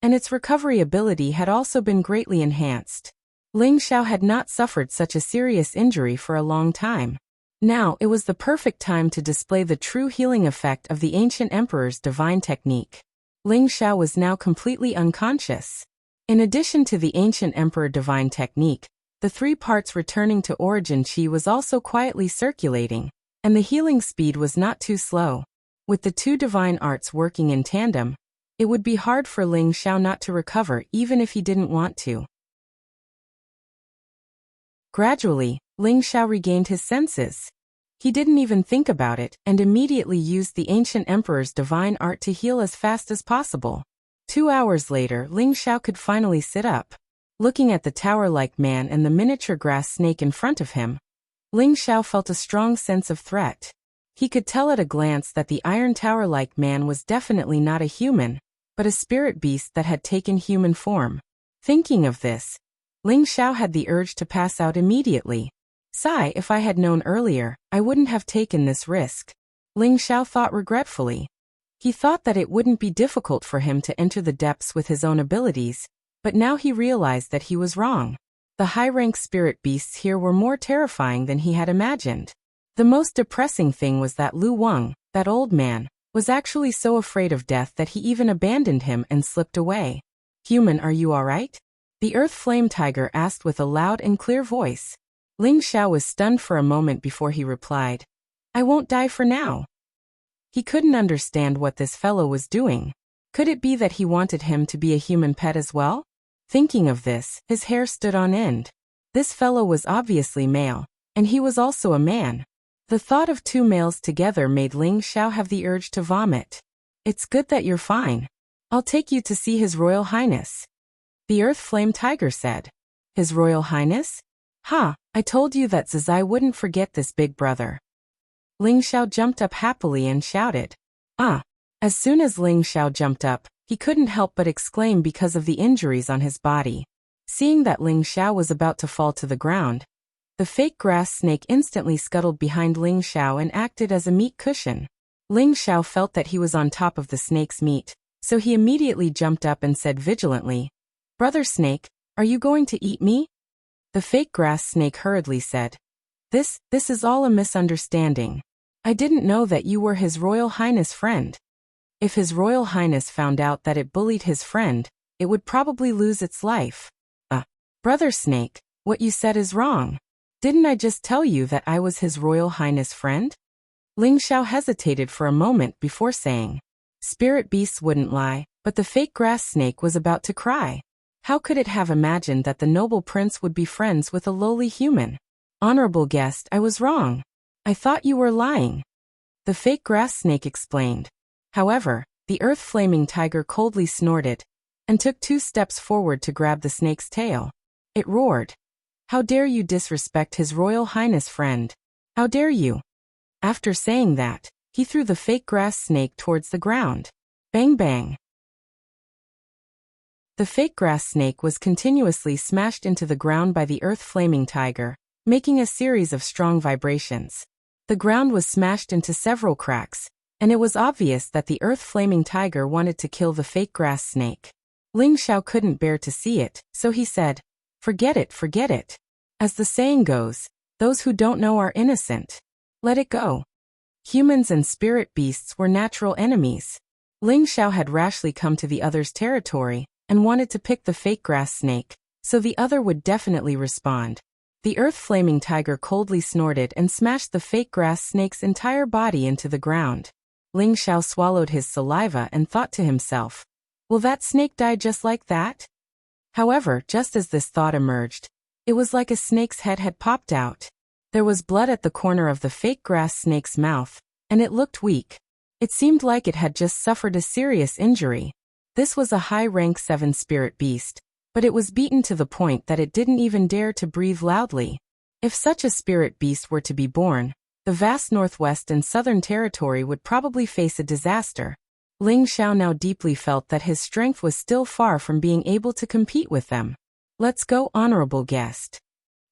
and its recovery ability had also been greatly enhanced. Ling Xiao had not suffered such a serious injury for a long time. Now it was the perfect time to display the true healing effect of the ancient emperor's divine technique. Ling Xiao was now completely unconscious. In addition to the ancient emperor divine technique, the 3 parts returning to origin chi was also quietly circulating, and the healing speed was not too slow. With the 2 divine arts working in tandem, it would be hard for Ling Xiao not to recover even if he didn't want to. Gradually, Ling Xiao regained his senses. He didn't even think about it and immediately used the ancient emperor's divine art to heal as fast as possible. 2 hours later, Ling Xiao could finally sit up. Looking at the tower-like man and the miniature grass snake in front of him, Ling Xiao felt a strong sense of threat. He could tell at a glance that the iron tower-like man was definitely not a human, but a spirit beast that had taken human form. Thinking of this, Ling Xiao had the urge to pass out immediately. Sigh, if I had known earlier, I wouldn't have taken this risk. Ling Xiao thought regretfully. He thought that it wouldn't be difficult for him to enter the depths with his own abilities, but now he realized that he was wrong. The high-rank spirit beasts here were more terrifying than he had imagined. The most depressing thing was that Lu Wang, that old man, was actually so afraid of death that he even abandoned him and slipped away. Human, are you all right? The Earth Flame Tiger asked with a loud and clear voice. Ling Xiao was stunned for a moment before he replied, I won't die for now. He couldn't understand what this fellow was doing. Could it be that he wanted him to be a human pet as well? Thinking of this, his hair stood on end. This fellow was obviously male, and he was also a man. The thought of two males together made Ling Xiao have the urge to vomit. It's good that you're fine. I'll take you to see His Royal Highness. The Earth Flame Tiger said. His Royal Highness? Ha, I told you that Zizai wouldn't forget this big brother. Ling Xiao jumped up happily and shouted. Ah! As soon as Ling Xiao jumped up, he couldn't help but exclaim because of the injuries on his body. Seeing that Ling Xiao was about to fall to the ground, the fake grass snake instantly scuttled behind Ling Xiao and acted as a meat cushion. Ling Xiao felt that he was on top of the snake's meat, so he immediately jumped up and said vigilantly, Brother Snake, are you going to eat me? The fake grass snake hurriedly said, This is all a misunderstanding. I didn't know that you were His Royal Highness' friend. If His Royal Highness found out that it bullied his friend, it would probably lose its life. Brother Snake, what you said is wrong. Didn't I just tell you that I was His Royal Highness' friend? Ling Xiao hesitated for a moment before saying. Spirit beasts wouldn't lie, but the fake grass snake was about to cry. How could it have imagined that the noble prince would be friends with a lowly human? Honorable guest, I was wrong. I thought you were lying. The fake grass snake explained. However, the Earth Flaming Tiger coldly snorted and took 2 steps forward to grab the snake's tail. It roared. How dare you disrespect His Royal Highness friend? How dare you? After saying that, he threw the fake grass snake towards the ground. Bang bang. The fake grass snake was continuously smashed into the ground by the Earth Flaming Tiger, making a series of strong vibrations. The ground was smashed into several cracks, and it was obvious that the Earth Flaming Tiger wanted to kill the fake grass snake. Ling Xiao couldn't bear to see it, so he said, Forget it, forget it. As the saying goes, those who don't know are innocent. Let it go. Humans and spirit beasts were natural enemies. Ling Xiao had rashly come to the other's territory and wanted to pick the fake grass snake, so the other would definitely respond. The Earth Flaming Tiger coldly snorted and smashed the fake grass snake's entire body into the ground. Ling Xiao swallowed his saliva and thought to himself, Will that snake die just like that? However, just as this thought emerged, it was like a snake's head had popped out. There was blood at the corner of the fake grass snake's mouth, and it looked weak. It seemed like it had just suffered a serious injury. This was a high rank 7 spirit beast, but it was beaten to the point that it didn't even dare to breathe loudly. If such a spirit beast were to be born, the vast Northwest and Southern Territory would probably face a disaster. Ling Xiao now deeply felt that his strength was still far from being able to compete with them. Let's go, honorable guest.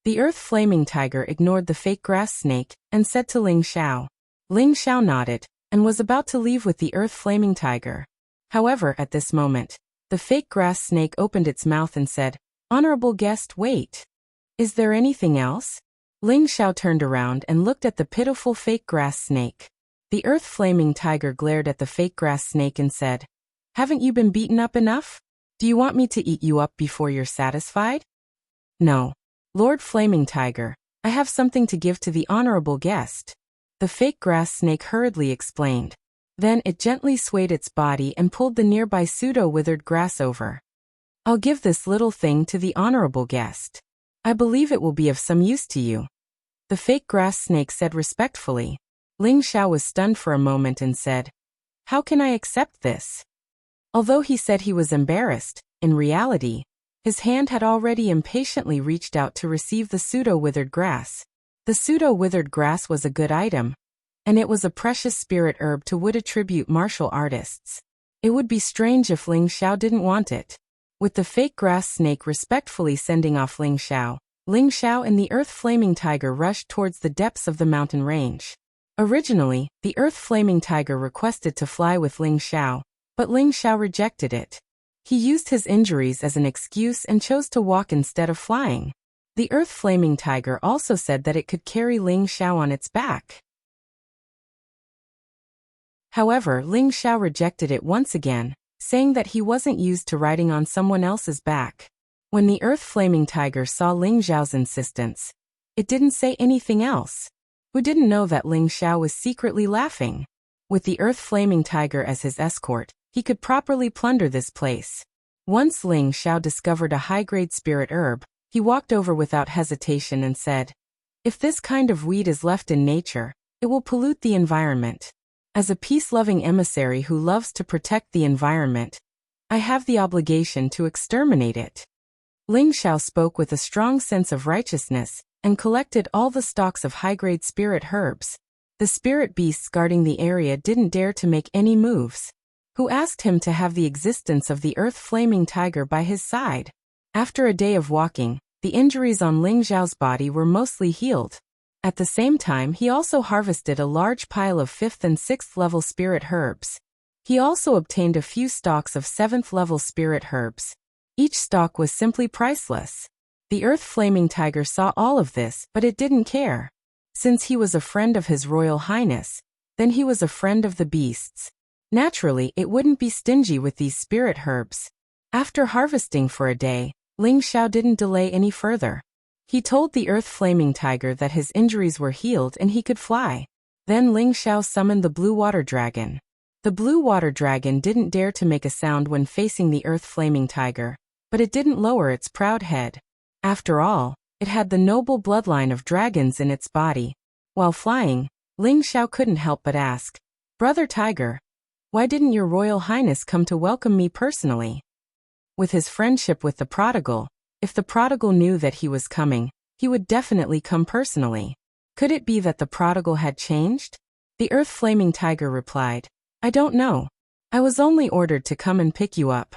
The Earth Flaming Tiger ignored the fake grass snake and said to Ling Xiao. Ling Xiao nodded and was about to leave with the Earth Flaming Tiger. However, at this moment, the fake grass snake opened its mouth and said, Honorable guest, wait. Is there anything else? Ling Xiao turned around and looked at the pitiful fake grass snake. The Earth Flaming Tiger glared at the fake grass snake and said, Haven't you been beaten up enough? Do you want me to eat you up before you're satisfied? No. Lord Flaming Tiger, I have something to give to the honorable guest. The fake grass snake hurriedly explained. Then it gently swayed its body and pulled the nearby pseudo-withered grass over. I'll give this little thing to the honorable guest. I believe it will be of some use to you. The fake grass snake said respectfully. Ling Xiao was stunned for a moment and said, How can I accept this? Although he said he was embarrassed, in reality, his hand had already impatiently reached out to receive the pseudo-withered grass. The pseudo-withered grass was a good item, and it was a precious spirit herb to wood attribute martial artists. It would be strange if Ling Xiao didn't want it. with the fake grass snake respectfully sending off Ling Xiao. Ling Xiao and the earth-flaming tiger rushed towards the depths of the mountain range. Originally, the earth-flaming tiger requested to fly with Ling Xiao, but Ling Xiao rejected it. He used his injuries as an excuse and chose to walk instead of flying. The earth-flaming tiger also said that it could carry Ling Xiao on its back. However, Ling Xiao rejected it once again, saying that he wasn't used to riding on someone else's back. When the earth-flaming tiger saw Ling Xiao's insistence, it didn't say anything else. Who didn't know that Ling Xiao was secretly laughing? With the earth-flaming tiger as his escort, he could properly plunder this place. Once Ling Xiao discovered a high-grade spirit herb, he walked over without hesitation and said, "If this kind of weed is left in nature, it will pollute the environment. As a peace-loving emissary who loves to protect the environment, I have the obligation to exterminate it." Ling Xiao spoke with a strong sense of righteousness and collected all the stalks of high-grade spirit herbs. The spirit beasts guarding the area didn't dare to make any moves. Who asked him to have the existence of the earth-flaming tiger by his side? After a day of walking, the injuries on Ling Xiao's body were mostly healed. At the same time, he also harvested a large pile of 5th and 6th level spirit herbs. He also obtained a few stalks of 7th level spirit herbs. Each stalk was simply priceless. The earth-flaming tiger saw all of this, but it didn't care. Since he was a friend of His Royal Highness, then he was a friend of the beasts. Naturally, it wouldn't be stingy with these spirit herbs. After harvesting for a day, Ling Xiao didn't delay any further. He told the earth-flaming tiger that his injuries were healed and he could fly. Then Ling Xiao summoned the blue water dragon. The blue water dragon didn't dare to make a sound when facing the earth-flaming tiger, but it didn't lower its proud head. After all, it had the noble bloodline of dragons in its body. While flying, Ling Xiao couldn't help but ask, "Brother Tiger, why didn't your Royal Highness come to welcome me personally?" With his friendship with the prodigal, if the prodigal knew that he was coming, he would definitely come personally. Could it be that the prodigal had changed? The earth-flaming tiger replied, "I don't know. I was only ordered to come and pick you up."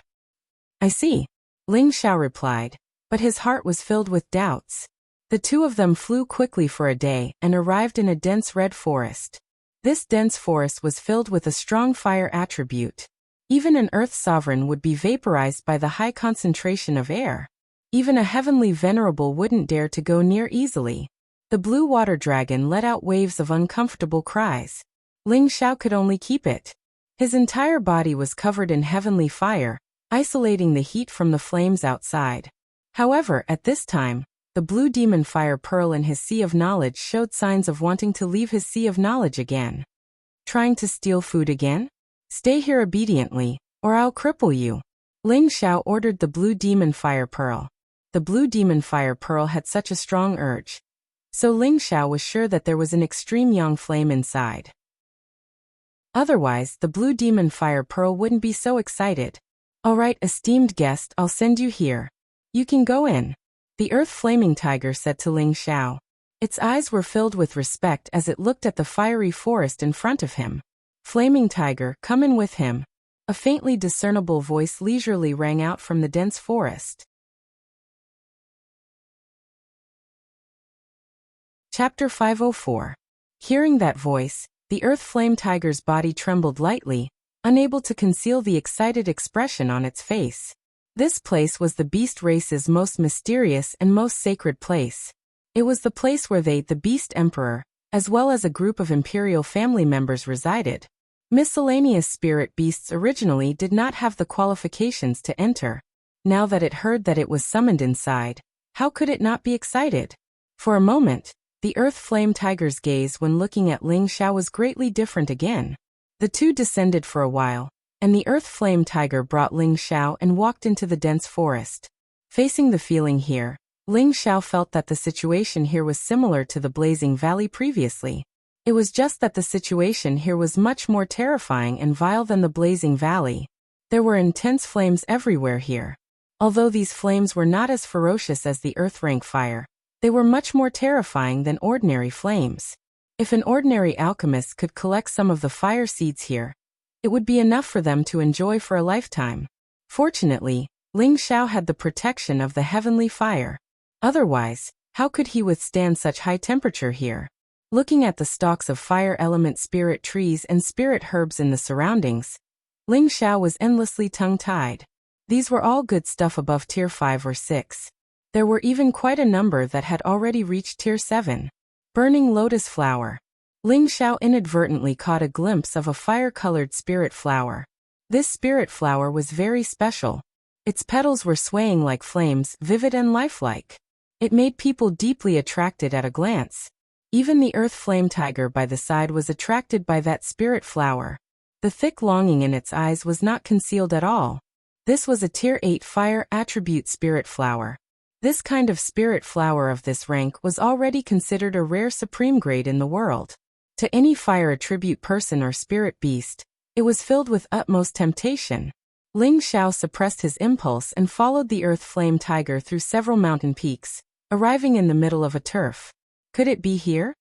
"I see," Ling Xiao replied, but his heart was filled with doubts. The two of them flew quickly for a day and arrived in a dense red forest. This dense forest was filled with a strong fire attribute. Even an earth sovereign would be vaporized by the high concentration of air. Even a heavenly venerable wouldn't dare to go near easily. The blue water dragon let out waves of uncomfortable cries. Ling Xiao could only keep it. His entire body was covered in heavenly fire, isolating the heat from the flames outside. However, at this time, the blue demon fire pearl in his sea of knowledge showed signs of wanting to leave his sea of knowledge again. Trying to steal food again? Stay here obediently, or I'll cripple you. Ling Xiao ordered the blue demon fire pearl. The blue demon fire pearl had such a strong urge. So Ling Xiao was sure that there was an extreme yang flame inside. Otherwise, the blue demon fire pearl wouldn't be so excited. "All right, esteemed guest, I'll send you here. You can go in," the earth-flaming tiger said to Ling Xiao. Its eyes were filled with respect as it looked at the fiery forest in front of him. "Flaming tiger, come in with him." A faintly discernible voice leisurely rang out from the dense forest. Chapter 504. Hearing that voice, the earth-flame tiger's body trembled lightly, unable to conceal the excited expression on its face. This place was the beast race's most mysterious and most sacred place. It was the place where they, the Beast Emperor, as well as a group of imperial family members resided. Miscellaneous spirit beasts originally did not have the qualifications to enter. Now that it heard that it was summoned inside, how could it not be excited? For a moment, the earth flame tiger's gaze when looking at Ling Xiao was greatly different again. The two descended for a while, and the earth flame tiger brought Ling Xiao and walked into the dense forest. Facing the feeling here, Ling Xiao felt that the situation here was similar to the Blazing Valley previously. It was just that the situation here was much more terrifying and vile than the Blazing Valley. There were intense flames everywhere here. Although these flames were not as ferocious as the earth rank fire, they were much more terrifying than ordinary flames. If an ordinary alchemist could collect some of the fire seeds here, it would be enough for them to enjoy for a lifetime. Fortunately, Ling Xiao had the protection of the heavenly fire. Otherwise, how could he withstand such high temperature here? Looking at the stalks of fire element spirit trees and spirit herbs in the surroundings, Ling Xiao was endlessly tongue-tied. These were all good stuff above tier 5 or 6. There were even quite a number that had already reached tier 7. Burning lotus flower. Ling Xiao inadvertently caught a glimpse of a fire-colored spirit flower. This spirit flower was very special. Its petals were swaying like flames, vivid and lifelike. It made people deeply attracted at a glance. Even the earth flame tiger by the side was attracted by that spirit flower. The thick longing in its eyes was not concealed at all. This was a tier 8 fire attribute spirit flower. This kind of spirit flower of this rank was already considered a rare supreme grade in the world. To any fire attribute person or spirit beast, it was filled with utmost temptation. Ling Xiao suppressed his impulse and followed the earth flame tiger through several mountain peaks, arriving in the middle of a turf. Could it be here?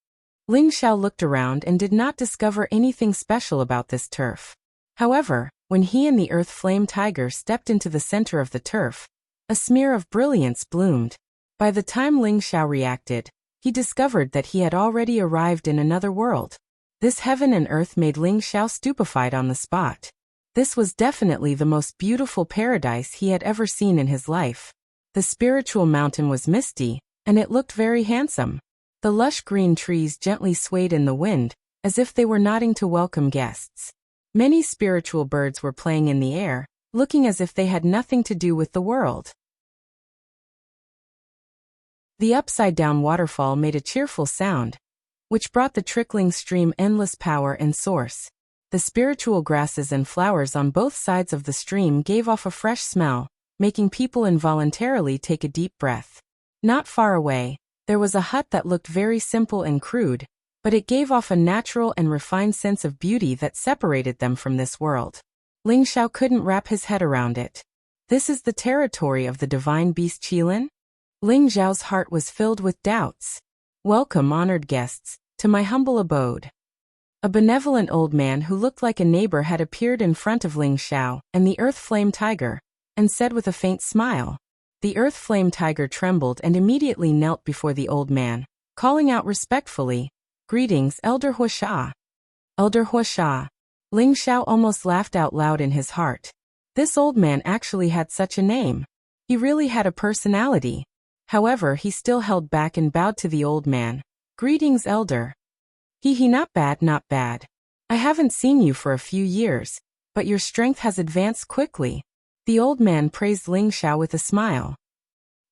Ling Xiao looked around and did not discover anything special about this turf. However, when he and the earth flame tiger stepped into the center of the turf, a smear of brilliance bloomed. By the time Ling Xiao reacted, he discovered that he had already arrived in another world. This heaven and earth made Ling Xiao stupefied on the spot. This was definitely the most beautiful paradise he had ever seen in his life. The spiritual mountain was misty, and it looked very handsome. The lush green trees gently swayed in the wind, as if they were nodding to welcome guests. Many spiritual birds were playing in the air, looking as if they had nothing to do with the world. The upside-down waterfall made a cheerful sound, which brought the trickling stream endless power and source. The spiritual grasses and flowers on both sides of the stream gave off a fresh smell, making people involuntarily take a deep breath. Not far away, there was a hut that looked very simple and crude, but it gave off a natural and refined sense of beauty that separated them from this world. Ling Xiao couldn't wrap his head around it. This is the territory of the divine beast Qilin? Ling Xiao's heart was filled with doubts. Welcome, honored guests, to my humble abode. A benevolent old man who looked like a neighbor had appeared in front of Ling Xiao and the earth flame tiger, and said with a faint smile. The earth flame tiger trembled and immediately knelt before the old man, calling out respectfully, "Greetings, Elder Wuxia." Elder Wuxia. Ling Xiao almost laughed out loud in his heart. This old man actually had such a name. He really had a personality. However, he still held back and bowed to the old man. "Greetings, Elder." Not bad, not bad. I haven't seen you for a few years, but your strength has advanced quickly. The old man praised Ling Xiao with a smile.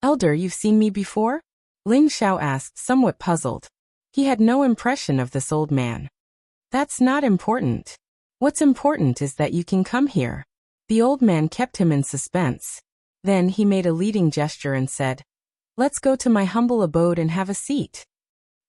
Elder, you've seen me before? Ling Xiao asked, somewhat puzzled. He had no impression of this old man. That's not important. What's important is that you can come here. The old man kept him in suspense. Then he made a leading gesture and said, "Let's go to my humble abode and have a seat."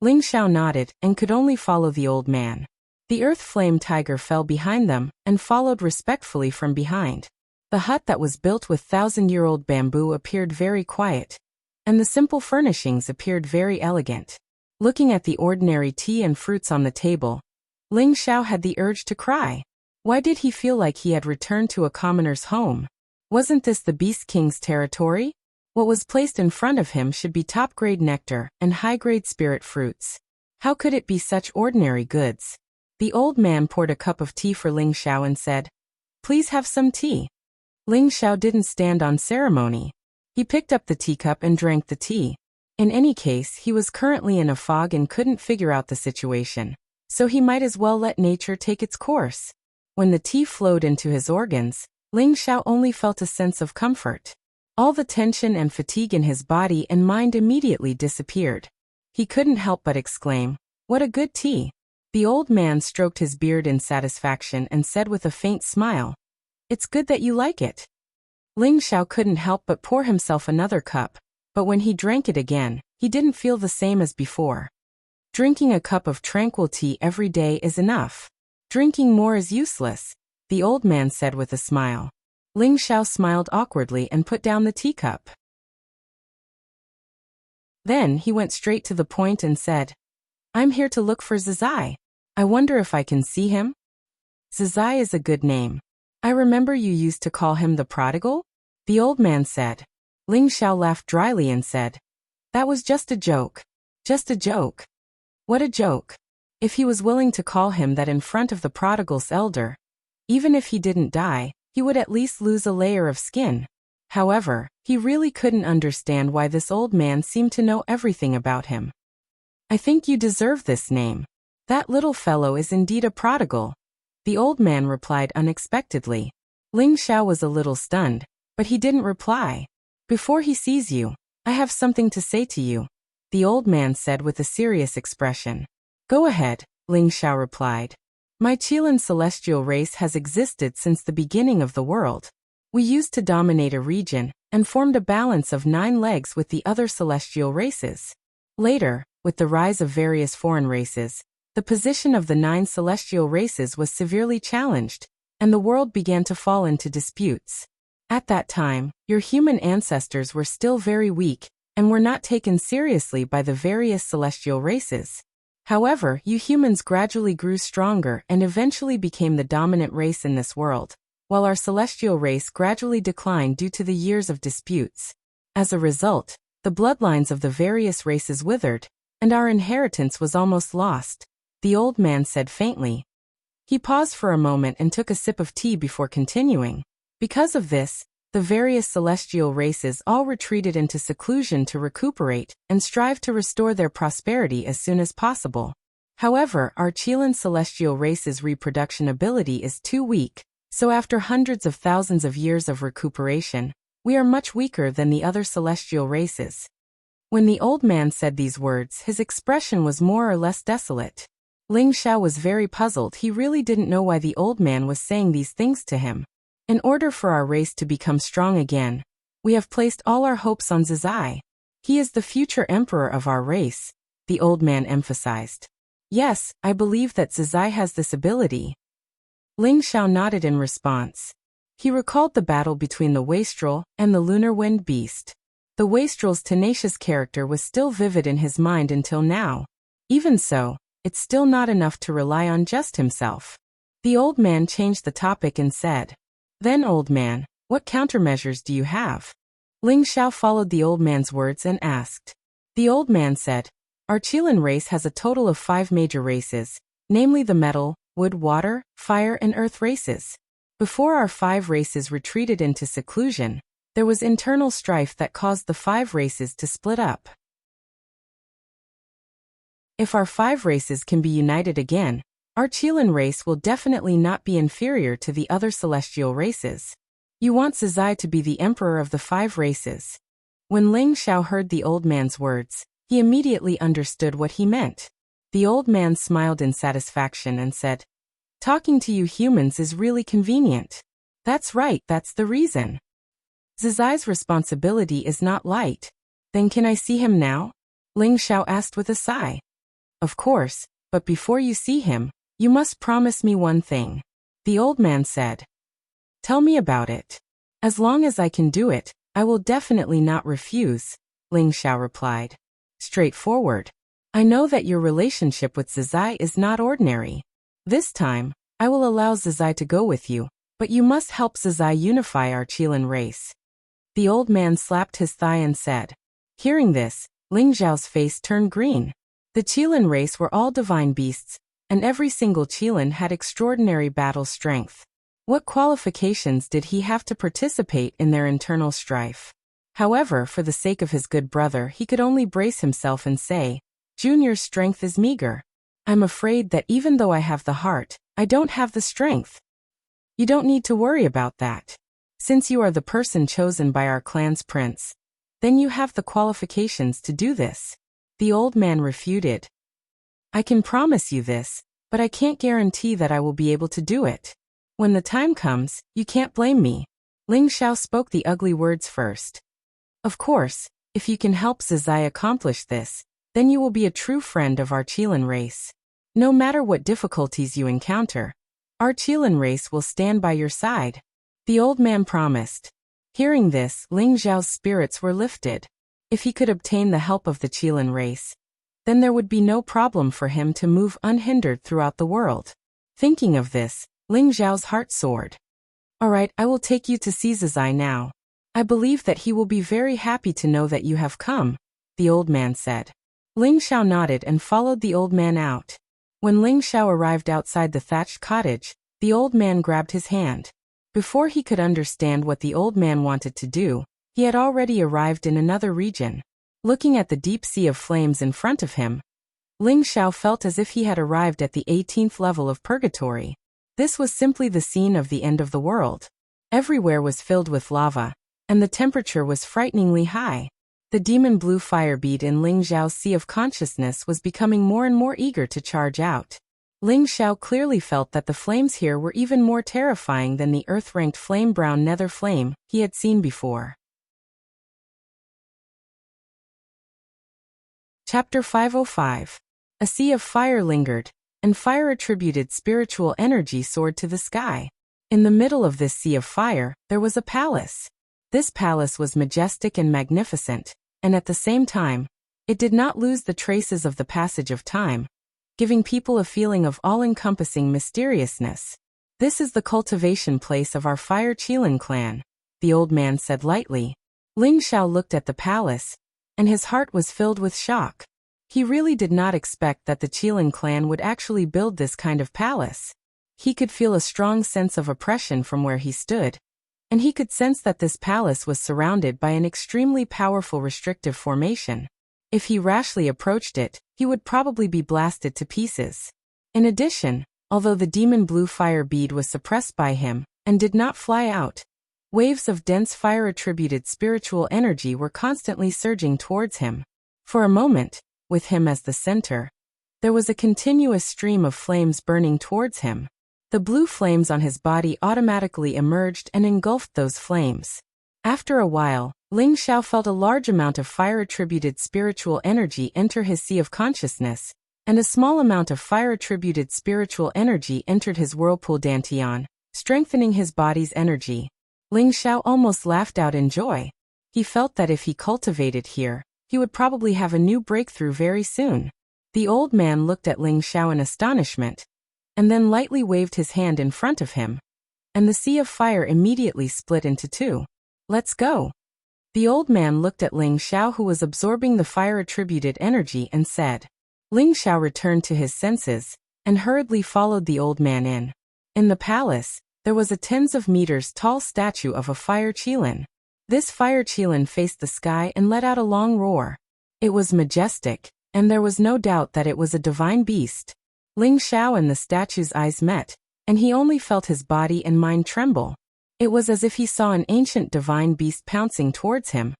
Ling Xiao nodded and could only follow the old man. The earth flame tiger fell behind them and followed respectfully from behind. The hut that was built with 1,000-year-old bamboo appeared very quiet, and the simple furnishings appeared very elegant. Looking at the ordinary tea and fruits on the table, Ling Xiao had the urge to cry. Why did he feel like he had returned to a commoner's home? Wasn't this the Beast King's territory? What was placed in front of him should be top-grade nectar and high-grade spirit fruits. How could it be such ordinary goods? The old man poured a cup of tea for Ling Xiao and said, "Please have some tea." Ling Xiao didn't stand on ceremony. He picked up the teacup and drank the tea. In any case, he was currently in a fog and couldn't figure out the situation, so he might as well let nature take its course. When the tea flowed into his organs, Ling Xiao only felt a sense of comfort. All the tension and fatigue in his body and mind immediately disappeared. He couldn't help but exclaim, "What a good tea!" The old man stroked his beard in satisfaction and said with a faint smile, "It's good that you like it." Ling Xiao couldn't help but pour himself another cup, but when he drank it again, he didn't feel the same as before. Drinking a cup of tranquil tea every day is enough. Drinking more is useless, the old man said with a smile. Ling Xiao smiled awkwardly and put down the teacup. Then he went straight to the point and said, "I'm here to look for Zizai. I wonder if I can see him?" Zizai is a good name. I remember you used to call him the prodigal? The old man said. Ling Xiao laughed dryly and said, "That was just a joke. Just a joke." What a joke. If he was willing to call him that in front of the prodigal's elder, even if he didn't die, he would at least lose a layer of skin. However, he really couldn't understand why this old man seemed to know everything about him. "I think you deserve this name. That little fellow is indeed a prodigal," the old man replied unexpectedly. Ling Xiao was a little stunned, but he didn't reply. "Before he sees you, I have something to say to you," the old man said with a serious expression. "Go ahead," Ling Xiao replied. "My Qilin celestial race has existed since the beginning of the world. We used to dominate a region and formed a balance of 9 legs with the other celestial races. Later, with the rise of various foreign races, the position of the 9 celestial races was severely challenged, and the world began to fall into disputes. At that time, your human ancestors were still very weak and were not taken seriously by the various celestial races. However, you humans gradually grew stronger and eventually became the dominant race in this world, while our celestial race gradually declined due to the years of disputes. As a result, the bloodlines of the various races withered, and our inheritance was almost lost," the old man said faintly. He paused for a moment and took a sip of tea before continuing. "Because of this, the various celestial races all retreated into seclusion to recuperate and strive to restore their prosperity as soon as possible. However, our Qilin celestial race's reproduction ability is too weak, so after hundreds of thousands of years of recuperation, we are much weaker than the other celestial races." When the old man said these words, his expression was more or less desolate. Ling Xiao was very puzzled. He really didn't know why the old man was saying these things to him. "In order for our race to become strong again, we have placed all our hopes on Zizai. He is the future emperor of our race," the old man emphasized. "Yes, I believe that Zizai has this ability." Ling Xiao nodded in response. He recalled the battle between the wastrel and the lunar wind beast. The wastrel's tenacious character was still vivid in his mind until now. Even so, it's still not enough to rely on just himself. The old man changed the topic and said, "Then, old man, what countermeasures do you have?" Ling Xiao followed the old man's words and asked. The old man said, "Our Qilin race has a total of 5 major races, namely the metal, wood, water, fire and earth races. Before our 5 races retreated into seclusion, there was internal strife that caused the 5 races to split up. If our 5 races can be united again, our Qilin race will definitely not be inferior to the other celestial races. You want Zizai to be the emperor of the 5 races." When Ling Xiao heard the old man's words, he immediately understood what he meant. The old man smiled in satisfaction and said, "Talking to you humans is really convenient. That's right, that's the reason. Zizai's responsibility is not light. Then can I see him now?" Ling Xiao asked with a sigh. "Of course, but before you see him, you must promise me one thing," the old man said. "Tell me about it. As long as I can do it, I will definitely not refuse," Ling Xiao replied. "Straightforward. I know that your relationship with Zizai is not ordinary. This time, I will allow Zizai to go with you, but you must help Zizai unify our Qilin race." The old man slapped his thigh and said. Hearing this, Ling Xiao's face turned green. The Qilin race were all divine beasts, and every single Qilin had extraordinary battle strength. What qualifications did he have to participate in their internal strife? However, for the sake of his good brother, he could only brace himself and say, "Junior's strength is meager. I'm afraid that even though I have the heart, I don't have the strength." "You don't need to worry about that. Since you are the person chosen by our clan's prince, then you have the qualifications to do this," the old man refuted. "I can promise you this, but I can't guarantee that I will be able to do it. When the time comes, you can't blame me." Ling Xiao spoke the ugly words first. "Of course, if you can help Zizai accomplish this, then you will be a true friend of our Qilin race. No matter what difficulties you encounter, our Qilin race will stand by your side," the old man promised. Hearing this, Ling Xiao's spirits were lifted. If he could obtain the help of the Qilin race, then there would be no problem for him to move unhindered throughout the world. Thinking of this, Ling Xiao's heart soared. "All right, I will take you to see Zizai now." I believe that he will be very happy to know that you have come, the old man said. Ling Xiao nodded and followed the old man out. When Ling Xiao arrived outside the thatched cottage, the old man grabbed his hand. Before he could understand what the old man wanted to do, he had already arrived in another region. Looking at the deep sea of flames in front of him, Ling Xiao felt as if he had arrived at the 18th level of purgatory. This was simply the scene of the end of the world. Everywhere was filled with lava, and the temperature was frighteningly high. The demon blue fire bead in Ling Xiao's sea of consciousness was becoming more and more eager to charge out. Ling Xiao clearly felt that the flames here were even more terrifying than the earth-ranked flame-brown nether flame he had seen before. Chapter 505. A sea of fire lingered, and fire-attributed spiritual energy soared to the sky. In the middle of this sea of fire, there was a palace. This palace was majestic and magnificent, and at the same time, it did not lose the traces of the passage of time, giving people a feeling of all-encompassing mysteriousness. This is the cultivation place of our Fire Qilin clan, the old man said lightly. Ling Xiao looked at the palace, and his heart was filled with shock. He really did not expect that the Qilin clan would actually build this kind of palace. He could feel a strong sense of oppression from where he stood, and he could sense that this palace was surrounded by an extremely powerful restrictive formation. If he rashly approached it, he would probably be blasted to pieces. In addition, although the demon blue fire bead was suppressed by him and did not fly out, waves of dense fire-attributed spiritual energy were constantly surging towards him. For a moment, with him as the center, there was a continuous stream of flames burning towards him. The blue flames on his body automatically emerged and engulfed those flames. After a while, Ling Xiao felt a large amount of fire-attributed spiritual energy enter his sea of consciousness, and a small amount of fire-attributed spiritual energy entered his whirlpool dantian, strengthening his body's energy. Ling Xiao almost laughed out in joy. He felt that if he cultivated here, he would probably have a new breakthrough very soon. The old man looked at Ling Xiao in astonishment, and then lightly waved his hand in front of him, and the sea of fire immediately split into two. Let's go. The old man looked at Ling Xiao, who was absorbing the fire-attributed energy, and said. Ling Xiao returned to his senses, and hurriedly followed the old man in. In the palace, there was a tens of meters tall statue of a fire qilin. This fire qilin faced the sky and let out a long roar. It was majestic, and there was no doubt that it was a divine beast. Ling Xiao and the statue's eyes met, and he only felt his body and mind tremble. It was as if he saw an ancient divine beast pouncing towards him,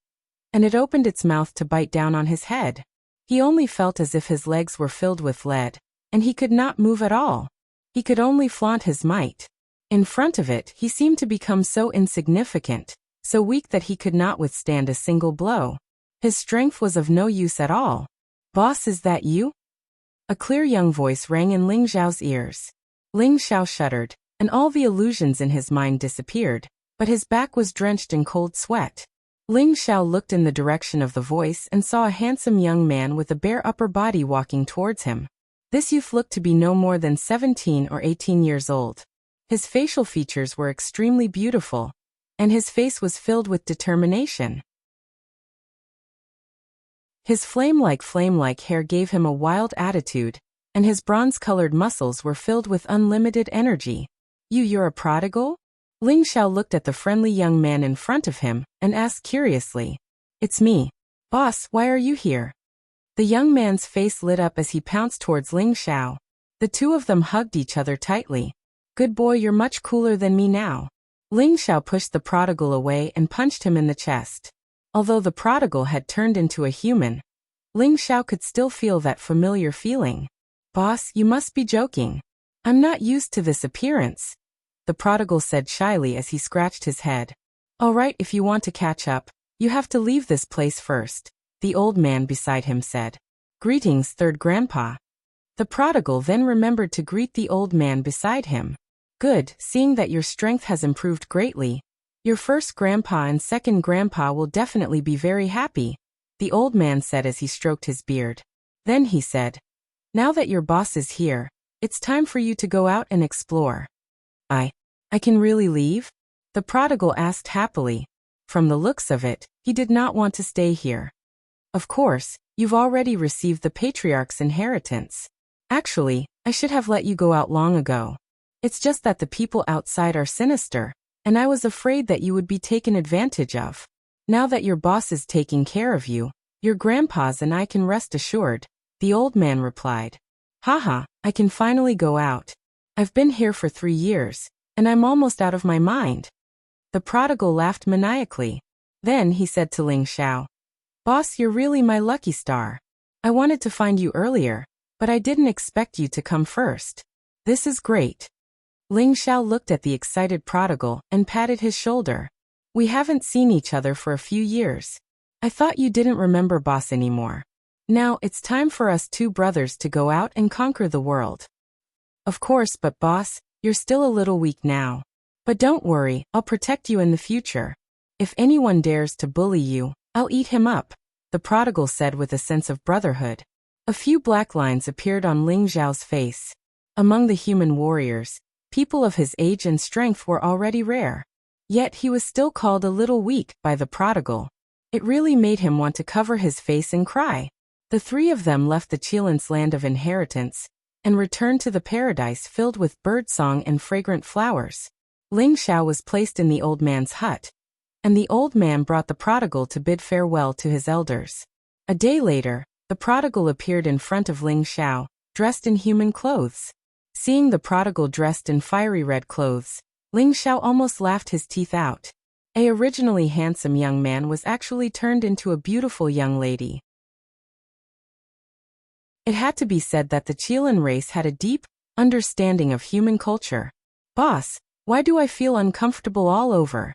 and it opened its mouth to bite down on his head. He only felt as if his legs were filled with lead, and he could not move at all. He could only flaunt his might. In front of it, he seemed to become so insignificant, so weak that he could not withstand a single blow. His strength was of no use at all. Boss, is that you? A clear young voice rang in Ling Xiao's ears. Ling Xiao shuddered, and all the illusions in his mind disappeared, but his back was drenched in cold sweat. Ling Xiao looked in the direction of the voice and saw a handsome young man with a bare upper body walking towards him. This youth looked to be no more than 17 or 18 years old. His facial features were extremely beautiful, and his face was filled with determination. His flame-like hair gave him a wild attitude, and his bronze-colored muscles were filled with unlimited energy. You're a prodigal? Ling Xiao looked at the friendly young man in front of him and asked curiously. It's me. Boss, why are you here? The young man's face lit up as he pounced towards Ling Xiao. The two of them hugged each other tightly. Good boy, you're much cooler than me now. Ling Xiao pushed the prodigal away and punched him in the chest. Although the prodigal had turned into a human, Ling Xiao could still feel that familiar feeling. Boss, you must be joking. I'm not used to this appearance, the prodigal said shyly as he scratched his head. All right, if you want to catch up, you have to leave this place first, the old man beside him said. Greetings, third grandpa. The prodigal then remembered to greet the old man beside him. Good, seeing that your strength has improved greatly. Your first grandpa and second grandpa will definitely be very happy, the old man said as he stroked his beard. Then he said, now that your boss is here, it's time for you to go out and explore. I can really leave? The prodigal asked happily. From the looks of it, he did not want to stay here. Of course, you've already received the patriarch's inheritance. Actually, I should have let you go out long ago. It's just that the people outside are sinister, and I was afraid that you would be taken advantage of. Now that your boss is taking care of you, your grandpas and I can rest assured, the old man replied. Haha, I can finally go out. I've been here for 3 years, and I'm almost out of my mind. The prodigal laughed maniacally. Then he said to Ling Xiao, Boss, you're really my lucky star. I wanted to find you earlier, but I didn't expect you to come first. This is great. Ling Xiao looked at the excited prodigal and patted his shoulder. We haven't seen each other for a few years. I thought you didn't remember boss anymore. Now it's time for us two brothers to go out and conquer the world. Of course, but boss, you're still a little weak now. But don't worry, I'll protect you in the future. If anyone dares to bully you, I'll eat him up, the prodigal said with a sense of brotherhood. A few black lines appeared on Ling Xiao's face. Among the human warriors, people of his age and strength were already rare. Yet he was still called a little weak by the prodigal. It really made him want to cover his face and cry. The three of them left the Qilins' land of inheritance and returned to the paradise filled with birdsong and fragrant flowers. Ling Xiao was placed in the old man's hut, and the old man brought the prodigal to bid farewell to his elders. A day later, the prodigal appeared in front of Ling Xiao, dressed in human clothes. Seeing the prodigal dressed in fiery red clothes, Ling Xiao almost laughed his teeth out. A originally handsome young man was actually turned into a beautiful young lady. It had to be said that the Qilin race had a deep understanding of human culture. Boss, why do I feel uncomfortable all over?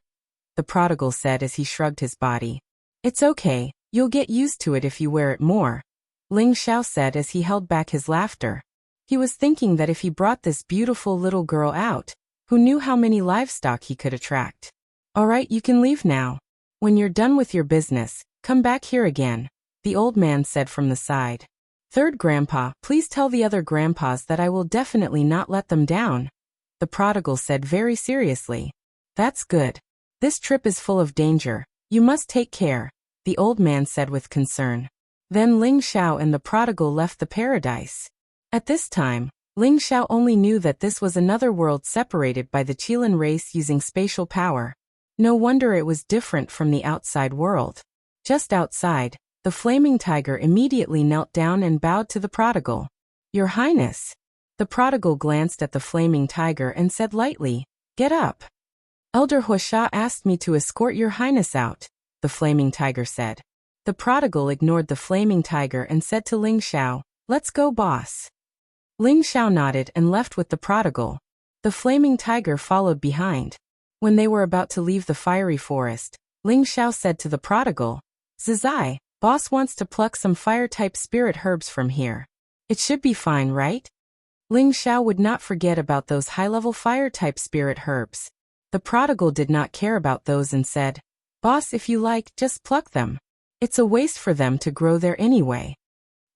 The prodigal said as he shrugged his body. It's okay, you'll get used to it if you wear it more, Ling Xiao said as he held back his laughter. He was thinking that if he brought this beautiful little girl out, who knew how many livestock he could attract. Alright, you can leave now. When you're done with your business, come back here again, the old man said from the side. Third grandpa, please tell the other grandpas that I will definitely not let them down, the prodigal said very seriously. That's good. This trip is full of danger. You must take care, the old man said with concern. Then Ling Xiao and the prodigal left the paradise. At this time, Ling Xiao only knew that this was another world separated by the Qilin race using spatial power. No wonder it was different from the outside world. Just outside, the flaming tiger immediately knelt down and bowed to the prodigal. Your Highness. The prodigal glanced at the flaming tiger and said lightly, Get up. Elder Wuxia asked me to escort your Highness out, the flaming tiger said. The prodigal ignored the flaming tiger and said to Ling Xiao, Let's go, boss. Ling Xiao nodded and left with the prodigal. The flaming tiger followed behind. When they were about to leave the fiery forest, Ling Xiao said to the prodigal, Zizai, boss wants to pluck some fire-type spirit herbs from here. It should be fine, right? Ling Xiao would not forget about those high-level fire-type spirit herbs. The prodigal did not care about those and said, Boss, if you like, just pluck them. It's a waste for them to grow there anyway.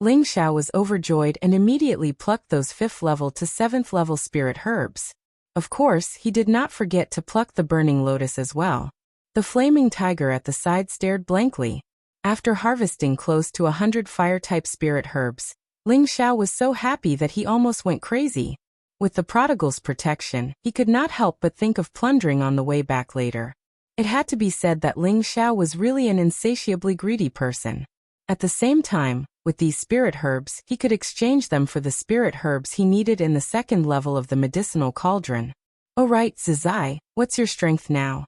Ling Xiao was overjoyed and immediately plucked those 5th level to 7th level spirit herbs. Of course, he did not forget to pluck the burning lotus as well. The flaming tiger at the side stared blankly. After harvesting close to 100 fire-type spirit herbs, Ling Xiao was so happy that he almost went crazy. With the prodigal's protection, he could not help but think of plundering on the way back later. It had to be said that Ling Xiao was really an insatiably greedy person. At the same time, with these spirit herbs, he could exchange them for the spirit herbs he needed in the 2nd level of the medicinal cauldron. Oh right, Zizai, what's your strength now?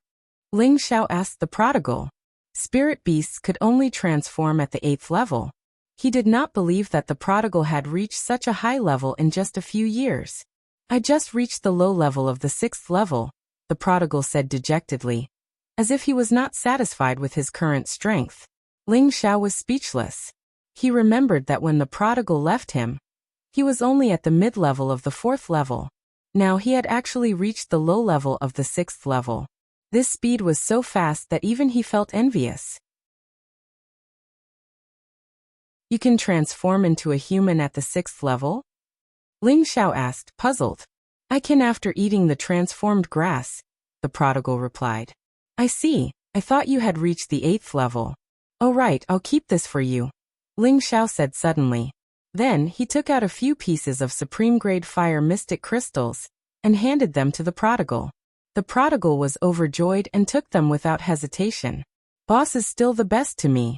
Ling Xiao asked the prodigal. Spirit beasts could only transform at the 8th level. He did not believe that the prodigal had reached such a high level in just a few years. I just reached the low level of the 6th level, the prodigal said dejectedly, as if he was not satisfied with his current strength. Ling Xiao was speechless. He remembered that when the prodigal left him, he was only at the mid-level of the 4th level. Now he had actually reached the low level of the 6th level. This speed was so fast that even he felt envious. You can transform into a human at the 6th level? Ling Xiao asked, puzzled. I can after eating the transformed grass, the prodigal replied. I see, I thought you had reached the 8th level. Oh right, I'll keep this for you, Ling Xiao said suddenly. Then he took out a few pieces of supreme-grade fire mystic crystals and handed them to the prodigal. The prodigal was overjoyed and took them without hesitation. Boss is still the best to me.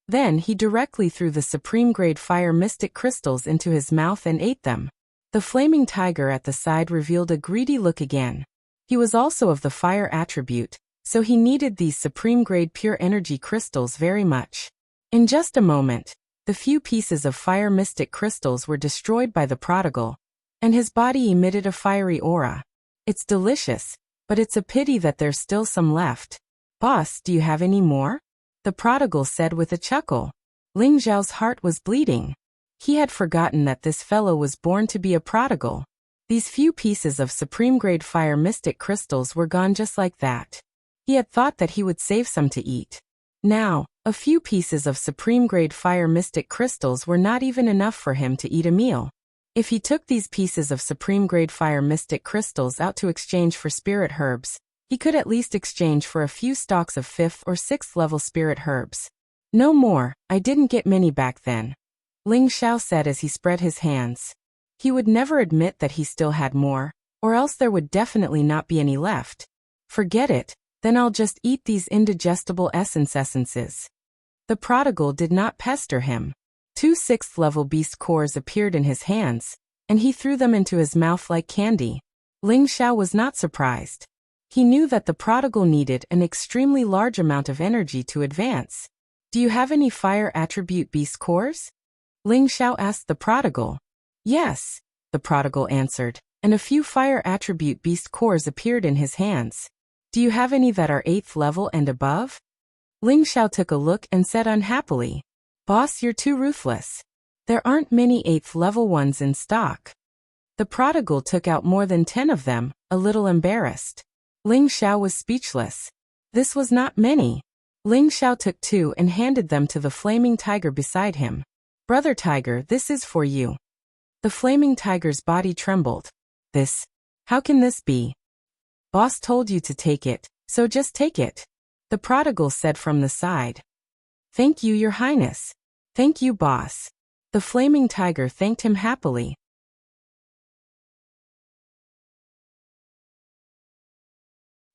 Then he directly threw the supreme-grade fire mystic crystals into his mouth and ate them. The flaming tiger at the side revealed a greedy look again. He was also of the fire attribute, so he needed these supreme-grade pure energy crystals very much. In just a moment, the few pieces of fire mystic crystals were destroyed by the prodigal, and his body emitted a fiery aura. It's delicious, but it's a pity that there's still some left. Boss, do you have any more? The prodigal said with a chuckle. Ling Xiao's heart was bleeding. He had forgotten that this fellow was born to be a prodigal. These few pieces of supreme-grade fire mystic crystals were gone just like that. He had thought that he would save some to eat. Now, a few pieces of supreme-grade fire mystic crystals were not even enough for him to eat a meal. If he took these pieces of supreme-grade fire mystic crystals out to exchange for spirit herbs, he could at least exchange for a few stalks of 5th or 6th level spirit herbs. No more, I didn't get many back then, Ling Xiao said as he spread his hands. He would never admit that he still had more, or else there would definitely not be any left. Forget it, then I'll just eat these indigestible essences. The prodigal did not pester him. 2 6th level beast cores appeared in his hands, and he threw them into his mouth like candy. Ling Xiao was not surprised. He knew that the prodigal needed an extremely large amount of energy to advance. Do you have any fire attribute beast cores? Ling Xiao asked the prodigal. Yes, the prodigal answered, and a few fire attribute beast cores appeared in his hands. Do you have any that are 8th level and above? Ling Xiao took a look and said unhappily, Boss, you're too ruthless. There aren't many 8th level ones in stock. The prodigal took out more than 10 of them, a little embarrassed. Ling Xiao was speechless. This was not many. Ling Xiao took 2 and handed them to the flaming tiger beside him. Brother Tiger, this is for you. The flaming tiger's body trembled. How can this be? Boss told you to take it, so just take it, the prodigal said from the side. Thank you, Your Highness. Thank you, boss. The flaming tiger thanked him happily.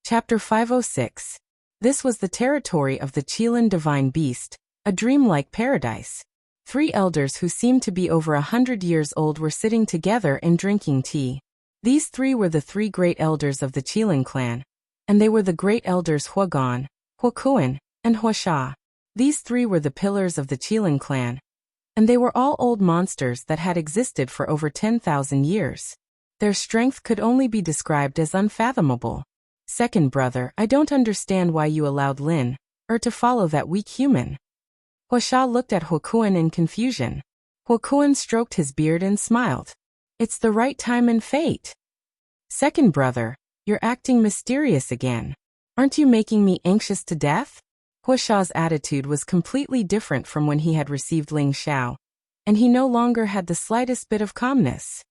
Chapter 506. This was the territory of the Qilin divine beast, a dreamlike paradise. 3 elders who seemed to be over 100 years old were sitting together and drinking tea. These 3 were the 3 great elders of the Qilin clan, and they were the great elders Huagan, Huakuan, and Huasha. These 3 were the pillars of the Qilin clan, and they were all old monsters that had existed for over 10,000 years. Their strength could only be described as unfathomable. Second brother, I don't understand why you allowed Lin, to follow that weak human. Huasha looked at Huakuan in confusion. Huakuan stroked his beard and smiled. It's the right time and fate. Second brother, you're acting mysterious again. Aren't you making me anxious to death? Huasha's attitude was completely different from when he had received Ling Xiao, and he no longer had the slightest bit of calmness.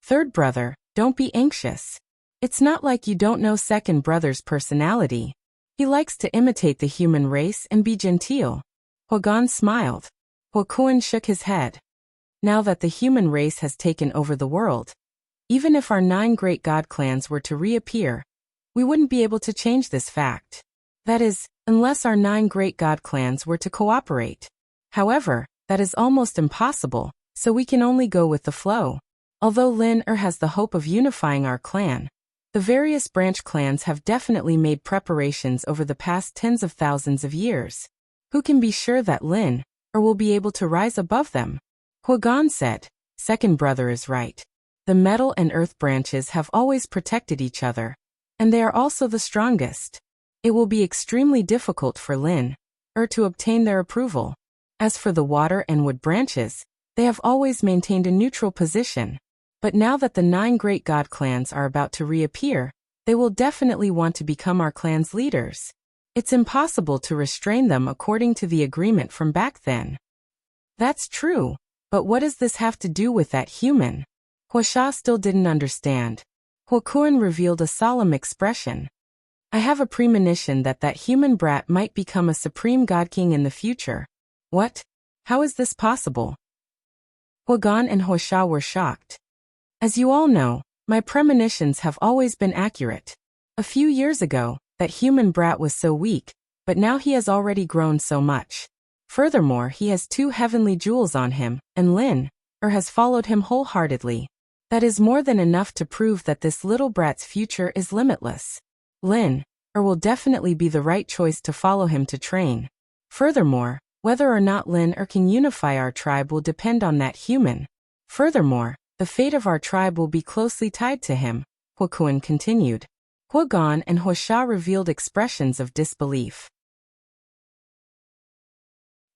Third brother, don't be anxious. It's not like you don't know second brother's personality. He likes to imitate the human race and be genteel. Huagan smiled. Huakuan shook his head. Now that the human race has taken over the world, even if our 9 great god clans were to reappear, we wouldn't be able to change this fact. That is, unless our 9 great god clans were to cooperate. However, that is almost impossible, so we can only go with the flow. Although Lin has the hope of unifying our clan, the various branch clans have definitely made preparations over the past tens of thousands of years. Who can be sure that Lin will be able to rise above them? Huagan said, second brother is right. The metal and earth branches have always protected each other, and they are also the strongest. It will be extremely difficult for Lin to obtain their approval. As for the water and wood branches, they have always maintained a neutral position. But now that the 9 great god clans are about to reappear, they will definitely want to become our clan's leaders. It's impossible to restrain them according to the agreement from back then. That's true, but what does this have to do with that human? Huasha still didn't understand. Huakuan revealed a solemn expression. I have a premonition that that human brat might become a supreme god king in the future. What? How is this possible? Huagan and Huasha were shocked. As you all know, my premonitions have always been accurate. A few years ago, that human brat was so weak, but now he has already grown so much. Furthermore, he has 2 heavenly jewels on him, and Lin has followed him wholeheartedly. That is more than enough to prove that this little brat's future is limitless. Lin will definitely be the right choice to follow him to train. Furthermore, whether or not Lin can unify our tribe will depend on that human. Furthermore, the fate of our tribe will be closely tied to him, Huakun continued. Huagan and Huasha revealed expressions of disbelief.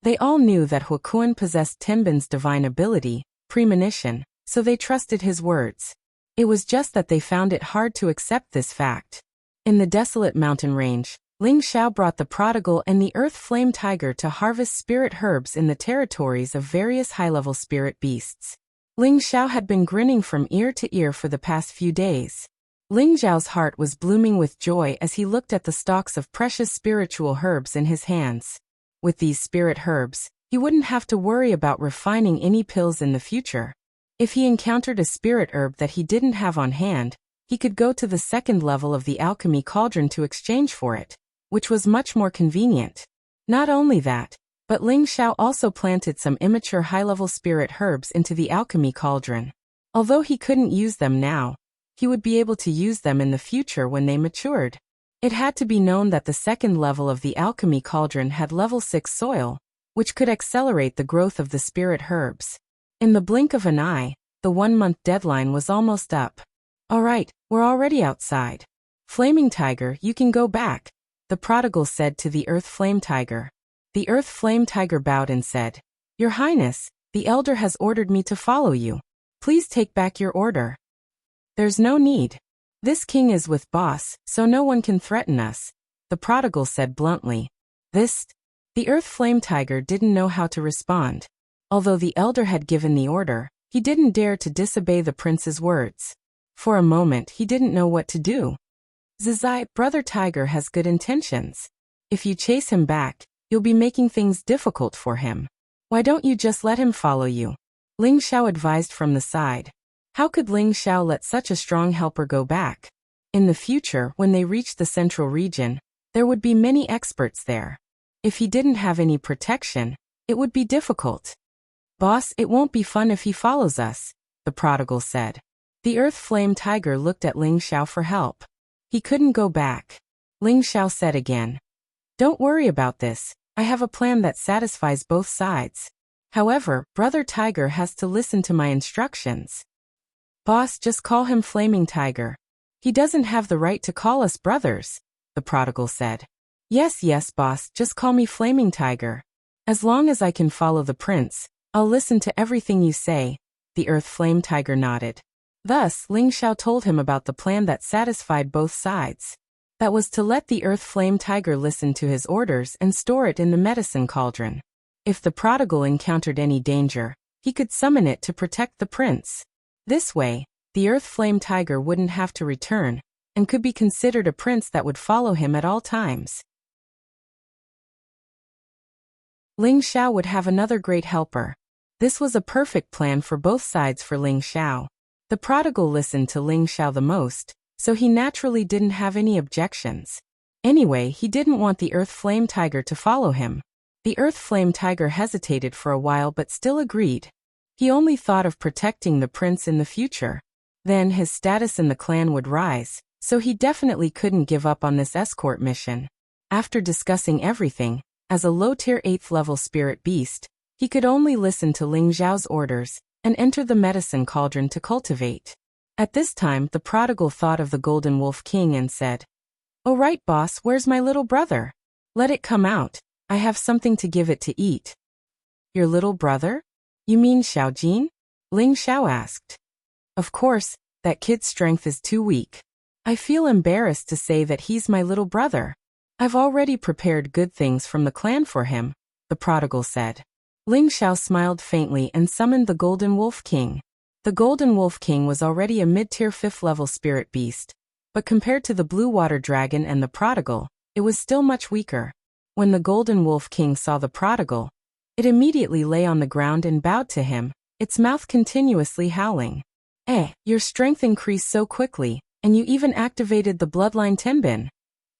They all knew that Huakun possessed Timbin's divine ability, premonition, so they trusted his words. It was just that they found it hard to accept this fact. In the desolate mountain range, Ling Xiao brought the prodigal and the earth flame tiger to harvest spirit herbs in the territories of various high-level spirit beasts. Ling Xiao had been grinning from ear to ear for the past few days. Ling Xiao's heart was blooming with joy as he looked at the stalks of precious spiritual herbs in his hands. With these spirit herbs, he wouldn't have to worry about refining any pills in the future. If he encountered a spirit herb that he didn't have on hand, he could go to the 2nd level of the alchemy cauldron to exchange for it, which was much more convenient. Not only that, but Ling Xiao also planted some immature high-level spirit herbs into the alchemy cauldron. Although he couldn't use them now, he would be able to use them in the future when they matured. It had to be known that the 2nd level of the alchemy cauldron had level 6 soil, which could accelerate the growth of the spirit herbs. In the blink of an eye, the 1-month deadline was almost up. All right, we're already outside. Flaming Tiger, you can go back, the prodigal said to the Earth Flame Tiger. The Earth Flame Tiger bowed and said, Your Highness, the Elder has ordered me to follow you. Please take back your order. There's no need. This king is with boss, so no one can threaten us, the prodigal said bluntly. The Earth Flame Tiger didn't know how to respond. Although the elder had given the order, he didn't dare to disobey the prince's words. For a moment he didn't know what to do. Zizai, Brother Tiger has good intentions. If you chase him back, you'll be making things difficult for him. Why don't you just let him follow you? Ling Xiao advised from the side. How could Ling Xiao let such a strong helper go back? In the future, when they reached the central region, there would be many experts there. If he didn't have any protection, it would be difficult. Boss, it won't be fun if he follows us, the prodigal said. The Earth Flame Tiger looked at Ling Xiao for help. He couldn't go back. Ling Xiao said again. Don't worry about this, I have a plan that satisfies both sides. However, Brother Tiger has to listen to my instructions. Boss, just call him Flaming Tiger. He doesn't have the right to call us brothers, the prodigal said. Yes, boss, just call me Flaming Tiger. As long as I can follow the prince, I'll listen to everything you say, the Earth Flame Tiger nodded. Thus, Ling Xiao told him about the plan that satisfied both sides. That was to let the Earth Flame Tiger listen to his orders and store it in the medicine cauldron. If the prodigal encountered any danger, he could summon it to protect the prince. This way, the Earth Flame Tiger wouldn't have to return, and could be considered a prince that would follow him at all times. Ling Xiao would have another great helper. This was a perfect plan for both sides for Ling Xiao. The prodigal listened to Ling Xiao the most, so he naturally didn't have any objections. Anyway, he didn't want the Earth Flame Tiger to follow him. The Earth Flame Tiger hesitated for a while but still agreed. He only thought of protecting the prince in the future. Then his status in the clan would rise, so he definitely couldn't give up on this escort mission. After discussing everything, as a low-tier 8th-level spirit beast, he could only listen to Ling Xiao's orders and enter the medicine cauldron to cultivate. At this time, the prodigal thought of the Golden Wolf King and said, "Oh right, boss, where's my little brother? Let it come out. I have something to give it to eat." "Your little brother? You mean Xiaojin?" Ling Xiao asked. "Of course, that kid's strength is too weak. I feel embarrassed to say that he's my little brother. I've already prepared good things from the clan for him," the prodigal said. Ling Xiao smiled faintly and summoned the Golden Wolf King. The Golden Wolf King was already a mid-tier 5th-level spirit beast, but compared to the blue water dragon and the prodigal, it was still much weaker. When the golden wolf king saw the prodigal, it immediately lay on the ground and bowed to him, its mouth continuously howling. Your strength increased so quickly, and you even activated the bloodline Tenbin,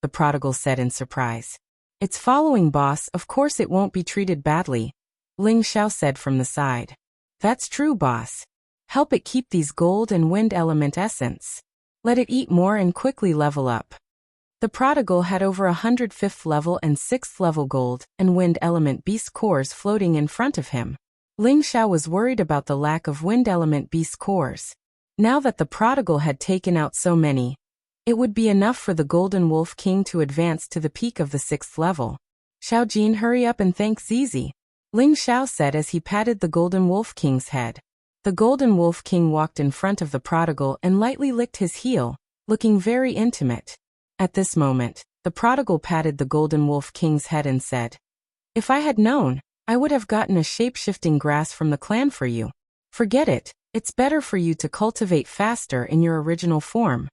the prodigal said in surprise. It's following, boss, of course it won't be treated badly, Ling Xiao said from the side. That's true, boss. Help it keep these gold and wind element essence. Let it eat more and quickly level up. The prodigal had over 100 5th level and 6th level gold and wind element beast cores floating in front of him. Ling Xiao was worried about the lack of wind element beast cores. Now that the prodigal had taken out so many, it would be enough for the Golden Wolf King to advance to the peak of the 6th level. Xiao Jin, hurry up and thank Zizi, Ling Xiao said as he patted the Golden Wolf King's head. The Golden Wolf King walked in front of the prodigal and lightly licked his heel, looking very intimate. At this moment, the prodigal patted the Golden Wolf King's head and said, "If I had known, I would have gotten a shape-shifting grass from the clan for you. Forget it. It's better for you to cultivate faster in your original form."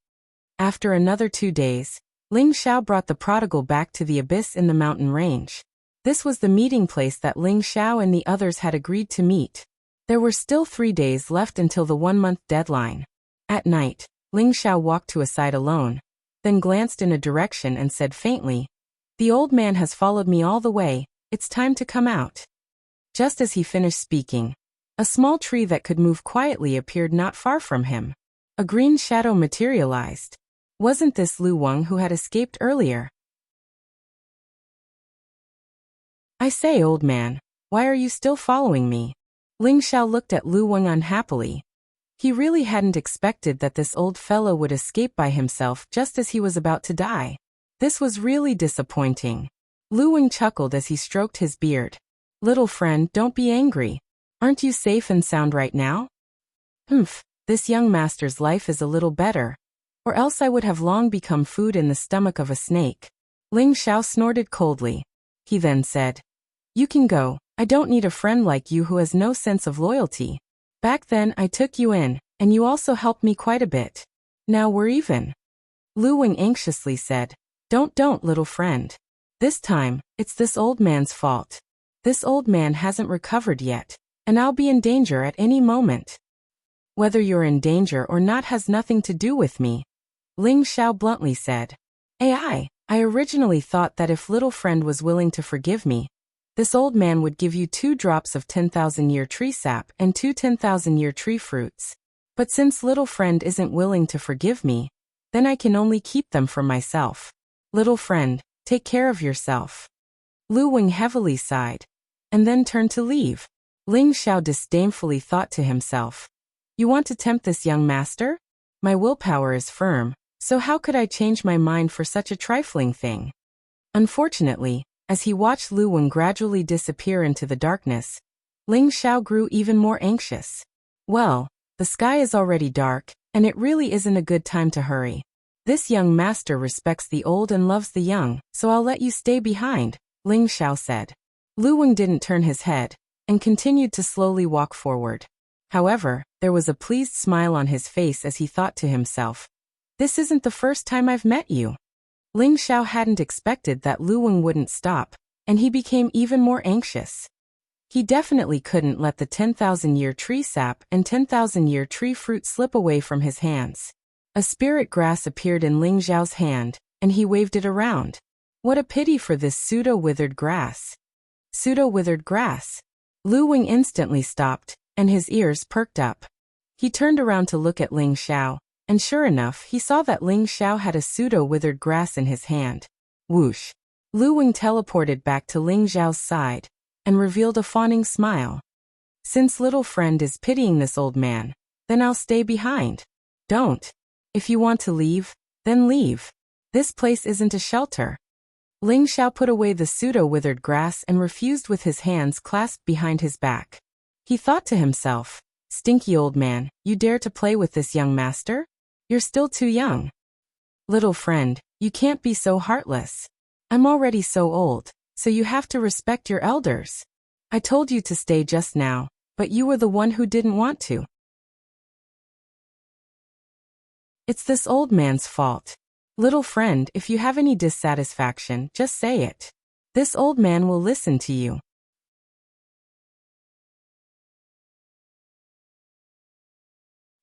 After another 2 days, Ling Xiao brought the prodigal back to the abyss in the mountain range. This was the meeting place that Ling Xiao and the others had agreed to meet. There were still 3 days left until the 1-month deadline. At night, Ling Xiao walked to a side alone, then glanced in a direction and said faintly, "The old man has followed me all the way, it's time to come out." Just as he finished speaking, a small tree that could move quietly appeared not far from him. A green shadow materialized. Wasn't this Lu Wang who had escaped earlier? "I say, old man, why are you still following me?" Ling Xiao looked at Lu Wang unhappily. He really hadn't expected that this old fellow would escape by himself just as he was about to die. This was really disappointing. Lu Wang chuckled as he stroked his beard. "Little friend, don't be angry. Aren't you safe and sound right now?" This young master's life is a little better, or else I would have long become food in the stomach of a snake. Ling Xiao snorted coldly. He then said, "You can go. I don't need a friend like you who has no sense of loyalty. Back then I took you in, and you also helped me quite a bit. Now we're even." Lu Wang anxiously said, Don't, little friend. This time, it's this old man's fault. This old man hasn't recovered yet, and I'll be in danger at any moment." "Whether you're in danger or not has nothing to do with me," Ling Xiao bluntly said. I originally thought that if little friend was willing to forgive me, this old man would give you 2 drops of 10,000-year tree sap and 2 10,000-year tree fruits. But since little friend isn't willing to forgive me, then I can only keep them for myself. Little friend, take care of yourself." Lu Wang heavily sighed, and then turned to leave. Ling Xiao disdainfully thought to himself, "You want to tempt this young master? My willpower is firm, so how could I change my mind for such a trifling thing?" Unfortunately, as he watched Lu Wang gradually disappear into the darkness, Ling Xiao grew even more anxious. Well, the sky is already dark, and it really isn't a good time to hurry. This young master respects the old and loves the young, so I'll let you stay behind, Ling Xiao said. Lu Wang didn't turn his head, and continued to slowly walk forward. However, there was a pleased smile on his face as he thought to himself, "This isn't the first time I've met you." Ling Xiao hadn't expected that Lu Wang wouldn't stop, and he became even more anxious. He definitely couldn't let the 10,000-year tree sap and 10,000-year tree fruit slip away from his hands. A spirit grass appeared in Ling Xiao's hand, and he waved it around. What a pity for this pseudo-withered grass. Pseudo-withered grass. Lu Wang instantly stopped, and his ears perked up. He turned around to look at Ling Xiao, and sure enough he saw that Ling Xiao had a pseudo-withered grass in his hand. Whoosh! Lu Wang teleported back to Ling Xiao's side, and revealed a fawning smile. "Since little friend is pitying this old man, then I'll stay behind." "Don't. If you want to leave, then leave. This place isn't a shelter." Ling Xiao put away the pseudo-withered grass and refused with his hands clasped behind his back. He thought to himself, "Stinky old man, you dare to play with this young master? You're still too young. Little friend, you can't be so heartless. I'm already so old, so you have to respect your elders. I told you to stay just now, but you were the one who didn't want to." It's this old man's fault. Little friend, if you have any dissatisfaction, just say it. This old man will listen to you.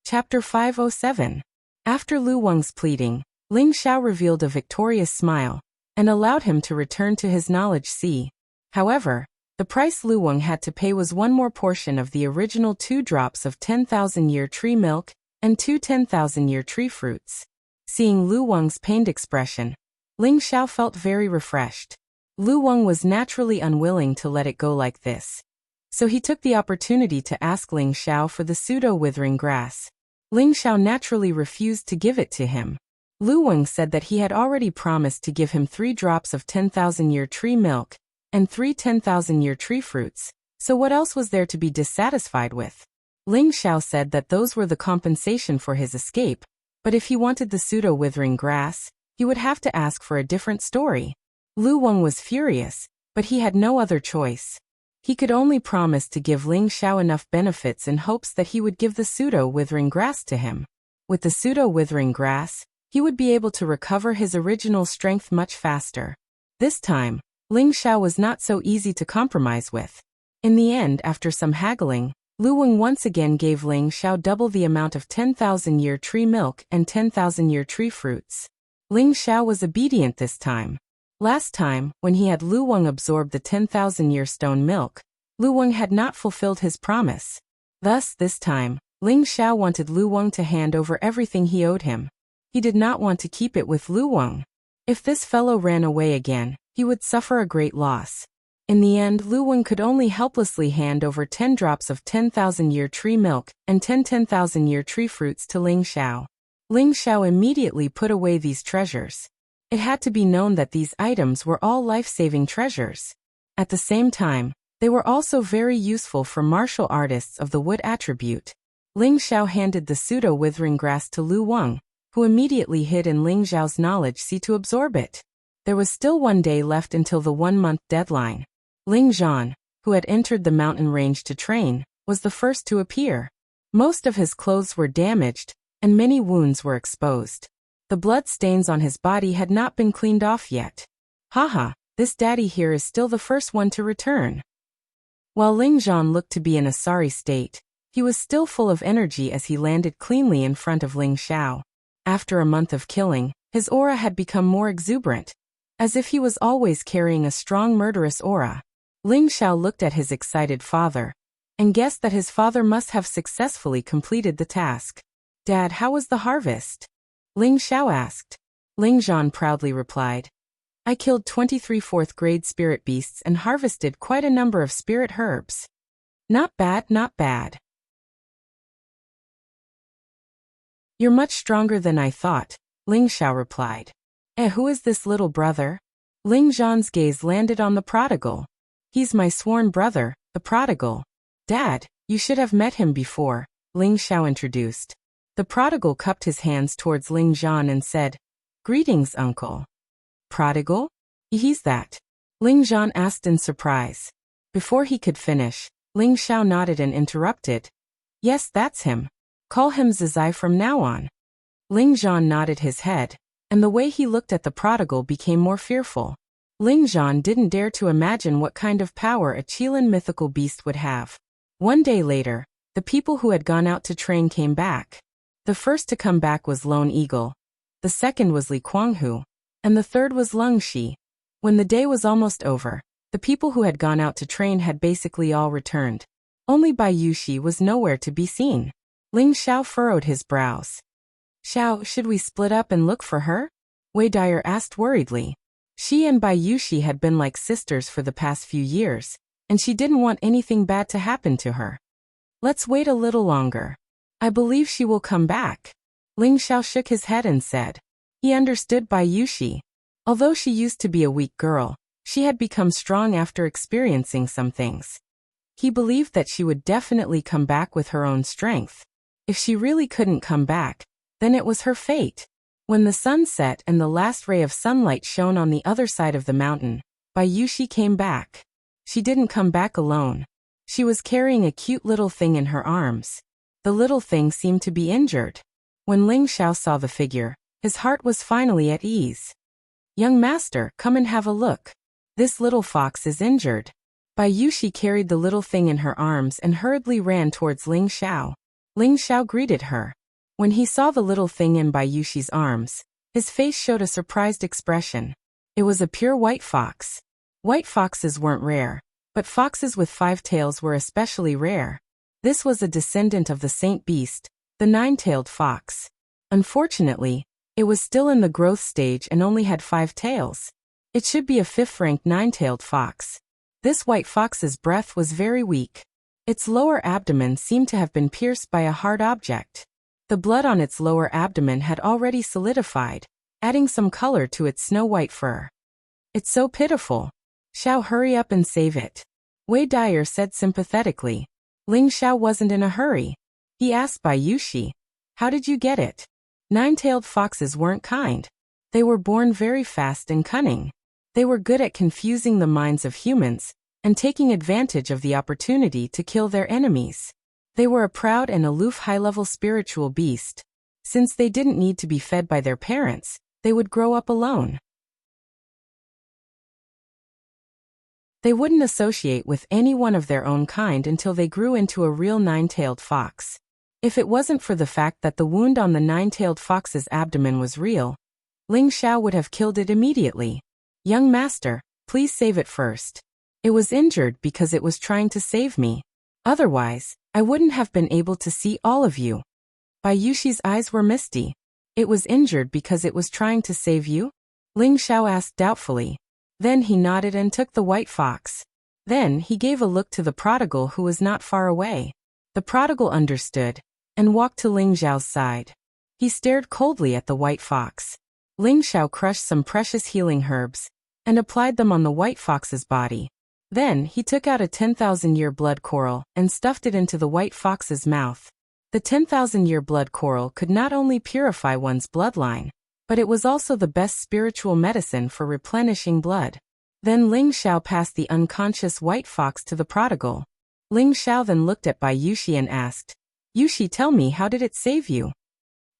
Chapter 507. After Lu Wang's pleading, Ling Xiao revealed a victorious smile and allowed him to return to his knowledge sea. However, the price Lu Wang had to pay was one more portion of the original 2 drops of 10,000-year tree milk and 2 10,000-year tree fruits. Seeing Lu Wang's pained expression, Ling Xiao felt very refreshed. Lu Wang was naturally unwilling to let it go like this, so he took the opportunity to ask Ling Xiao for the pseudo-withering grass. Ling Xiao naturally refused to give it to him. Lu Wang said that he had already promised to give him 3 drops of 10,000-year tree milk and 3 10,000-year tree fruits, so what else was there to be dissatisfied with? Ling Xiao said that those were the compensation for his escape, but if he wanted the pseudo-withering grass, he would have to ask for a different story. Lu Wang was furious, but he had no other choice. He could only promise to give Ling Xiao enough benefits in hopes that he would give the pseudo-withering grass to him. With the pseudo-withering grass, he would be able to recover his original strength much faster. This time, Ling Xiao was not so easy to compromise with. In the end, after some haggling, Lu Wang once again gave Ling Xiao double the amount of 10,000-year tree milk and 10,000-year tree fruits. Ling Xiao was obedient this time. Last time, when he had Lu Wang absorb the 10,000-year stone milk, Lu Wang had not fulfilled his promise. Thus, this time, Ling Xiao wanted Lu Wang to hand over everything he owed him. He did not want to keep it with Lu Wang. If this fellow ran away again, he would suffer a great loss. In the end, Lu Wang could only helplessly hand over 10 drops of 10,000-year tree milk and 10 10,000-year tree fruits to Ling Xiao. Ling Xiao immediately put away these treasures. It had to be known that these items were all life-saving treasures. At the same time, they were also very useful for martial artists of the wood attribute. Ling Xiao handed the pseudo-withering grass to Lu Wang, who immediately hid in Ling Xiao's knowledge sea to absorb it. There was still 1 day left until the 1-month deadline. Ling Zhan, who had entered the mountain range to train, was the first to appear. Most of his clothes were damaged, and many wounds were exposed. The blood stains on his body had not been cleaned off yet. Haha, this daddy here is still the first one to return. While Ling Zhan looked to be in a sorry state, he was still full of energy as he landed cleanly in front of Ling Xiao. After a month of killing, his aura had become more exuberant, as if he was always carrying a strong murderous aura. Ling Xiao looked at his excited father, and guessed that his father must have successfully completed the task. Dad, how was the harvest? Ling Xiao asked. Ling Zhan proudly replied, I killed 23 4th-grade spirit beasts and harvested quite a number of spirit herbs. Not bad, not bad. You're much stronger than I thought, Ling Xiao replied. Who is this little brother? Ling Zhan's gaze landed on the prodigal. He's my sworn brother, the prodigal. Dad, you should have met him before, Ling Xiao introduced. The prodigal cupped his hands towards Ling Zhan and said, Greetings, uncle. Prodigal? He's that? Ling Zhan asked in surprise. Before he could finish, Ling Xiao nodded and interrupted. Yes, that's him. Call him Zizai from now on. Ling Zhan nodded his head, and the way he looked at the prodigal became more fearful. Ling Zhan didn't dare to imagine what kind of power a Qilin mythical beast would have. 1 day later, the people who had gone out to train came back. The first to come back was Lone Eagle, the second was Li Kuanghu, and the third was Lung Shi. When the day was almost over, the people who had gone out to train had basically all returned. Only Bai Yushi was nowhere to be seen. Ling Xiao furrowed his brows. Xiao, should we split up and look for her? Wei Dyer asked worriedly. She and Bai Yushi had been like sisters for the past few years, and she didn't want anything bad to happen to her. Let's wait a little longer. I believe she will come back. Ling Xiao shook his head and said. He understood Bai Yushi. Although she used to be a weak girl, she had become strong after experiencing some things. He believed that she would definitely come back with her own strength. If she really couldn't come back, then it was her fate. When the sun set and the last ray of sunlight shone on the other side of the mountain, Bai Yushi came back. She didn't come back alone. She was carrying a cute little thing in her arms. The little thing seemed to be injured. When Ling Xiao saw the figure, his heart was finally at ease. "Young master, come and have a look. This little fox is injured." Bai Yushi carried the little thing in her arms and hurriedly ran towards Ling Xiao. Ling Xiao greeted her. When he saw the little thing in Bai Yushi's arms, his face showed a surprised expression. It was a pure white fox. White foxes weren't rare, but foxes with 5 tails were especially rare. This was a descendant of the saint beast, the 9-tailed fox. Unfortunately, it was still in the growth stage and only had 5 tails. It should be a 5th-ranked 9-tailed fox. This white fox's breath was very weak. Its lower abdomen seemed to have been pierced by a hard object. The blood on its lower abdomen had already solidified, adding some color to its snow-white fur. "It's so pitiful. Xiao, hurry up and save it," Wei Dyer said sympathetically. Ling Xiao wasn't in a hurry. He asked Bai Yushi, "How did you get it?" 9-tailed foxes weren't kind. They were born very fast and cunning. They were good at confusing the minds of humans and taking advantage of the opportunity to kill their enemies. They were a proud and aloof high-level spiritual beast. Since they didn't need to be fed by their parents, they would grow up alone. They wouldn't associate with any one of their own kind until they grew into a real 9-tailed fox. If it wasn't for the fact that the wound on the 9-tailed fox's abdomen was real, Ling Xiao would have killed it immediately. "Young master, please save it first. It was injured because it was trying to save me. Otherwise, I wouldn't have been able to see all of you." Bai Yushi's eyes were misty. "It was injured because it was trying to save you?" Ling Xiao asked doubtfully. Then he nodded and took the white fox. Then he gave a look to the prodigal who was not far away. The prodigal understood and walked to Ling Xiao's side. He stared coldly at the white fox. Ling Xiao crushed some precious healing herbs and applied them on the white fox's body. Then he took out a 10,000-year blood coral and stuffed it into the white fox's mouth. The 10,000-year blood coral could not only purify one's bloodline, but it was also the best spiritual medicine for replenishing blood. Then Ling Xiao passed the unconscious white fox to the prodigal. Ling Xiao then looked at Bai Yushi and asked, "Yushi, tell me, how did it save you?"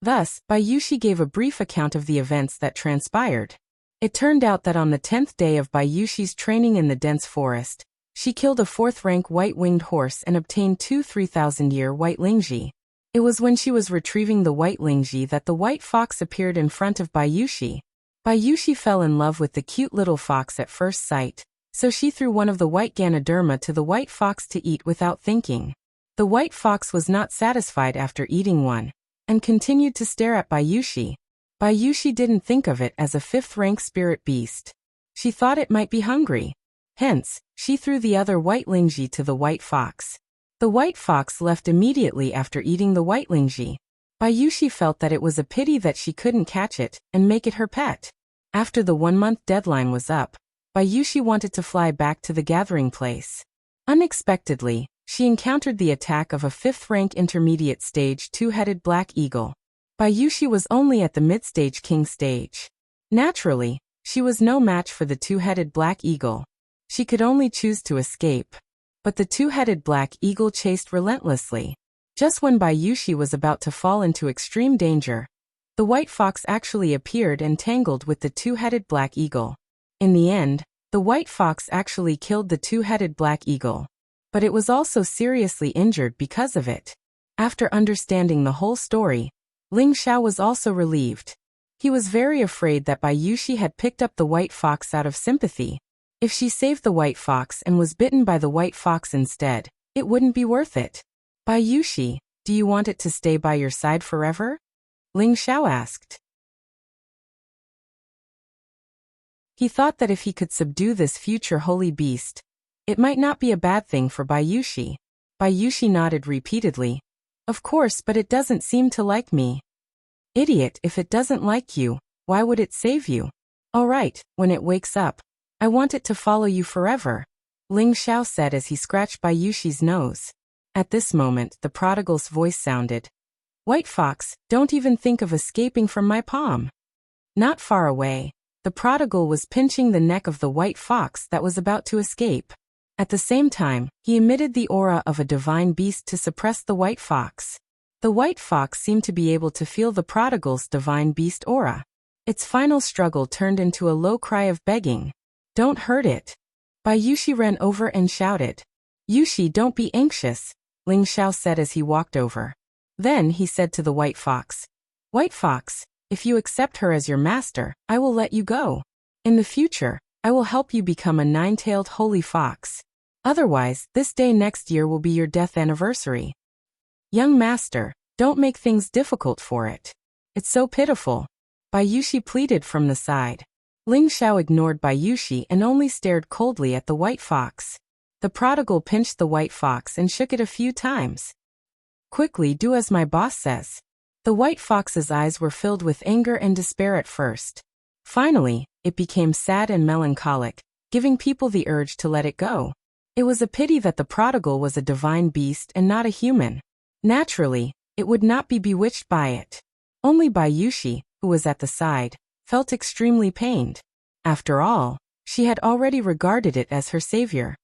Thus, Bai Yushi gave a brief account of the events that transpired. It turned out that on the 10th day of Bai Yushi's training in the dense forest, she killed a 4th-rank white-winged horse and obtained 2 3,000-year white lingji. It was when she was retrieving the white lingji that the white fox appeared in front of Bai Yushi. Bai Yushi fell in love with the cute little fox at first sight, so she threw one of the white Ganoderma to the white fox to eat without thinking. The white fox was not satisfied after eating one, and continued to stare at Bai Yushi. Bai Yushi didn't think of it as a 5th-rank spirit beast. She thought it might be hungry. Hence, she threw the other white lingji to the white fox. The white fox left immediately after eating the white lingji. Bai Yushi felt that it was a pity that she couldn't catch it and make it her pet. After the 1-month deadline was up, Bai Yushi wanted to fly back to the gathering place. Unexpectedly, she encountered the attack of a 5th-rank intermediate stage 2-headed black eagle. Bai Yushi was only at the mid-stage king stage. Naturally, she was no match for the 2-headed black eagle. She could only choose to escape. But the 2-headed black eagle chased relentlessly. Just when Bai Yushi was about to fall into extreme danger, the white fox actually appeared and tangled with the 2-headed black eagle. In the end, the white fox actually killed the 2-headed black eagle. But it was also seriously injured because of it. After understanding the whole story, Ling Xiao was also relieved. He was very afraid that Bai Yushi had picked up the white fox out of sympathy. If she saved the white fox and was bitten by the white fox instead, it wouldn't be worth it. "Bai Yushi, do you want it to stay by your side forever?" Ling Xiao asked. He thought that if he could subdue this future holy beast, it might not be a bad thing for Bai Yushi. Bai Yushi nodded repeatedly. "Of course, but it doesn't seem to like me." "Idiot, if it doesn't like you, why would it save you?" "All right, when it wakes up, I want it to follow you forever," Ling Xiao said as he scratched Bai Yushi's nose. At this moment, the prodigal's voice sounded. "White fox, don't even think of escaping from my palm." Not far away, the prodigal was pinching the neck of the white fox that was about to escape. At the same time, he emitted the aura of a divine beast to suppress the white fox. The white fox seemed to be able to feel the prodigal's divine beast aura. Its final struggle turned into a low cry of begging. "Don't hurt it." Bai Yushi ran over and shouted. "Yushi, don't be anxious," Ling Xiao said as he walked over. Then he said to the white fox, "White fox, if you accept her as your master, I will let you go. In the future, I will help you become a nine-tailed holy fox. Otherwise, this day next year will be your death anniversary. Young master, don't make things difficult for it. It's so pitiful." Bai Yushi pleaded from the side. Ling Xiao ignored Bai Yushi and only stared coldly at the white fox. The prodigal pinched the white fox and shook it a few times. "Quickly do as my boss says." The white fox's eyes were filled with anger and despair at first. Finally, it became sad and melancholic, giving people the urge to let it go. It was a pity that the prodigal was a divine beast and not a human. Naturally, it would not be bewitched by it. Only Bai Yushi, who was at the side, felt extremely pained. After all, she had already regarded it as her savior.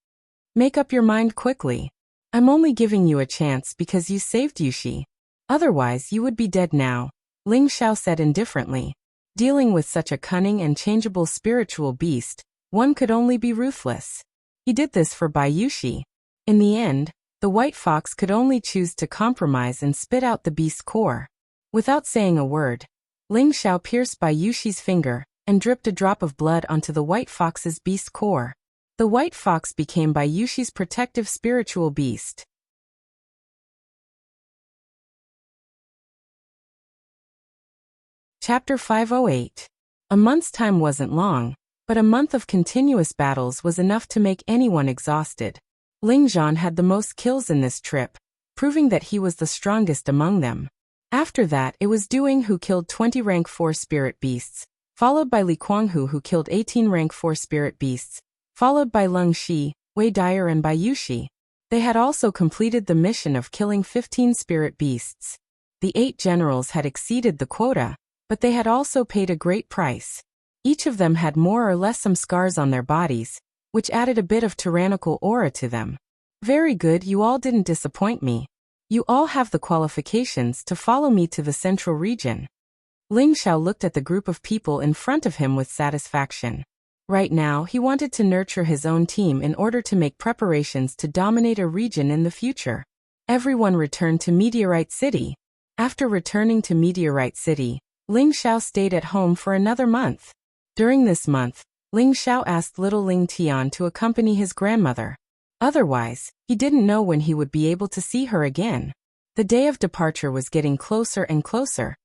"Make up your mind quickly. I'm only giving you a chance because you saved Yushi. Otherwise you would be dead now," Ling Xiao said indifferently. Dealing with such a cunning and changeable spiritual beast, one could only be ruthless. He did this for Bai Yushi. In the end, the white fox could only choose to compromise and spit out the beast's core. Without saying a word, Ling Xiao pierced Bai Yushi's finger and dripped a drop of blood onto the white fox's beast core. The white fox became Bai Yushi's protective spiritual beast. Chapter 508. A month's time wasn't long, but a month of continuous battles was enough to make anyone exhausted. Ling Zhan had the most kills in this trip, proving that he was the strongest among them. After that, it was Duing who killed 20 rank 4 spirit beasts, followed by Li Kuanghu who killed 18 rank 4 spirit beasts, followed by Leng Shi, Wei Dyer and Bai Yushi. They had also completed the mission of killing 15 spirit beasts. The 8 generals had exceeded the quota, but they had also paid a great price. Each of them had more or less some scars on their bodies, which added a bit of tyrannical aura to them. "Very good, you all didn't disappoint me. You all have the qualifications to follow me to the central region." Ling Xiao looked at the group of people in front of him with satisfaction. Right now, he wanted to nurture his own team in order to make preparations to dominate a region in the future. Everyone returned to Meteorite City. After returning to Meteorite City, Ling Xiao stayed at home for another month. During this month, Ling Xiao asked little Ling Tian to accompany his grandmother. Otherwise, he didn't know when he would be able to see her again. The day of departure was getting closer and closer,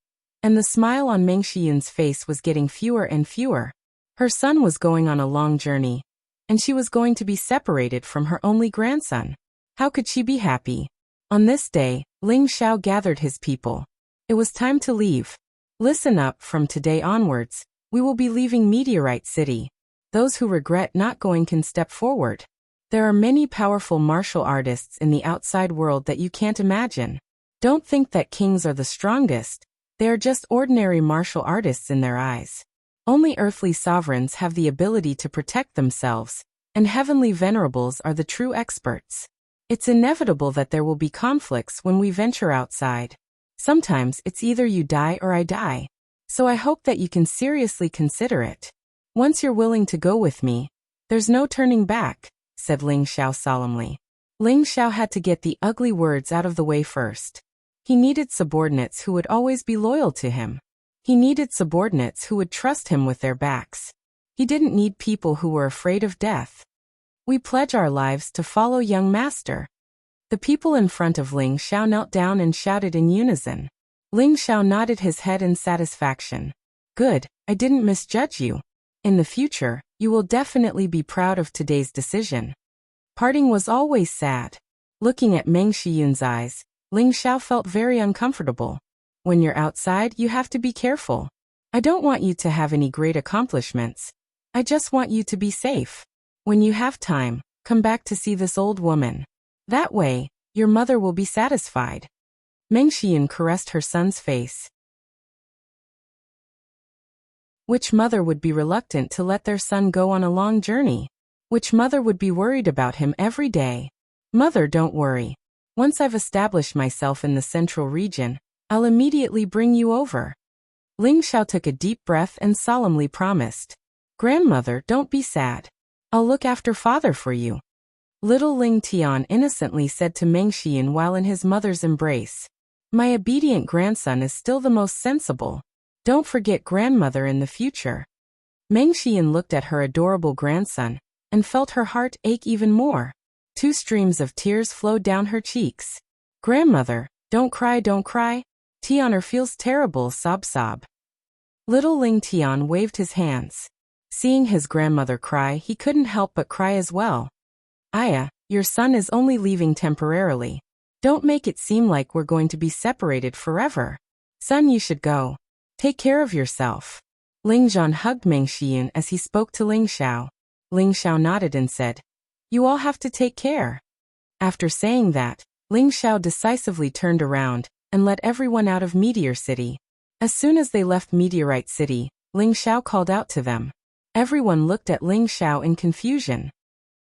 and the smile on Meng Xiyun's face was getting fewer and fewer. Her son was going on a long journey, and she was going to be separated from her only grandson. How could she be happy? On this day, Ling Xiao gathered his people. It was time to leave. "Listen up, from today onwards, we will be leaving Meteorite City. Those who regret not going can step forward. There are many powerful martial artists in the outside world that you can't imagine. Don't think that kings are the strongest. They are just ordinary martial artists in their eyes. Only earthly sovereigns have the ability to protect themselves, and heavenly venerables are the true experts. It's inevitable that there will be conflicts when we venture outside. Sometimes it's either you die or I die. So I hope that you can seriously consider it. Once you're willing to go with me, there's no turning back," said Ling Xiao solemnly. Ling Xiao had to get the ugly words out of the way first. He needed subordinates who would always be loyal to him. He needed subordinates who would trust him with their backs. He didn't need people who were afraid of death. "We pledge our lives to follow young master." The people in front of Ling Xiao knelt down and shouted in unison. Ling Xiao nodded his head in satisfaction. "Good, I didn't misjudge you. In the future, you will definitely be proud of today's decision." Parting was always sad. Looking at Meng Xiyun's eyes, Ling Xiao felt very uncomfortable. When you're outside, you have to be careful. I don't want you to have any great accomplishments. I just want you to be safe. When you have time, come back to see this old woman. That way, your mother will be satisfied. Meng Xiyun caressed her son's face. Which mother would be reluctant to let their son go on a long journey? Which mother would be worried about him every day? Mother, don't worry. Once I've established myself in the central region, I'll immediately bring you over. Ling Xiao took a deep breath and solemnly promised. Grandmother, don't be sad. I'll look after father for you. Little Ling Tian innocently said to Meng Xian while in his mother's embrace. My obedient grandson is still the most sensible. Don't forget grandmother in the future. Meng Xian looked at her adorable grandson and felt her heart ache even more. 2 streams of tears flowed down her cheeks. Grandmother, don't cry, don't cry. Tianer feels terrible, sob sob. Little Ling Tian waved his hands. Seeing his grandmother cry, he couldn't help but cry as well. Aya, your son is only leaving temporarily. Don't make it seem like we're going to be separated forever. Son, you should go. Take care of yourself. Ling Zhan hugged Meng Xian as he spoke to Ling Xiao. Ling Xiao nodded and said, You all have to take care. After saying that, Ling Xiao decisively turned around and let everyone out of Meteor City. As soon as they left Meteorite City, Ling Xiao called out to them. Everyone looked at Ling Xiao in confusion.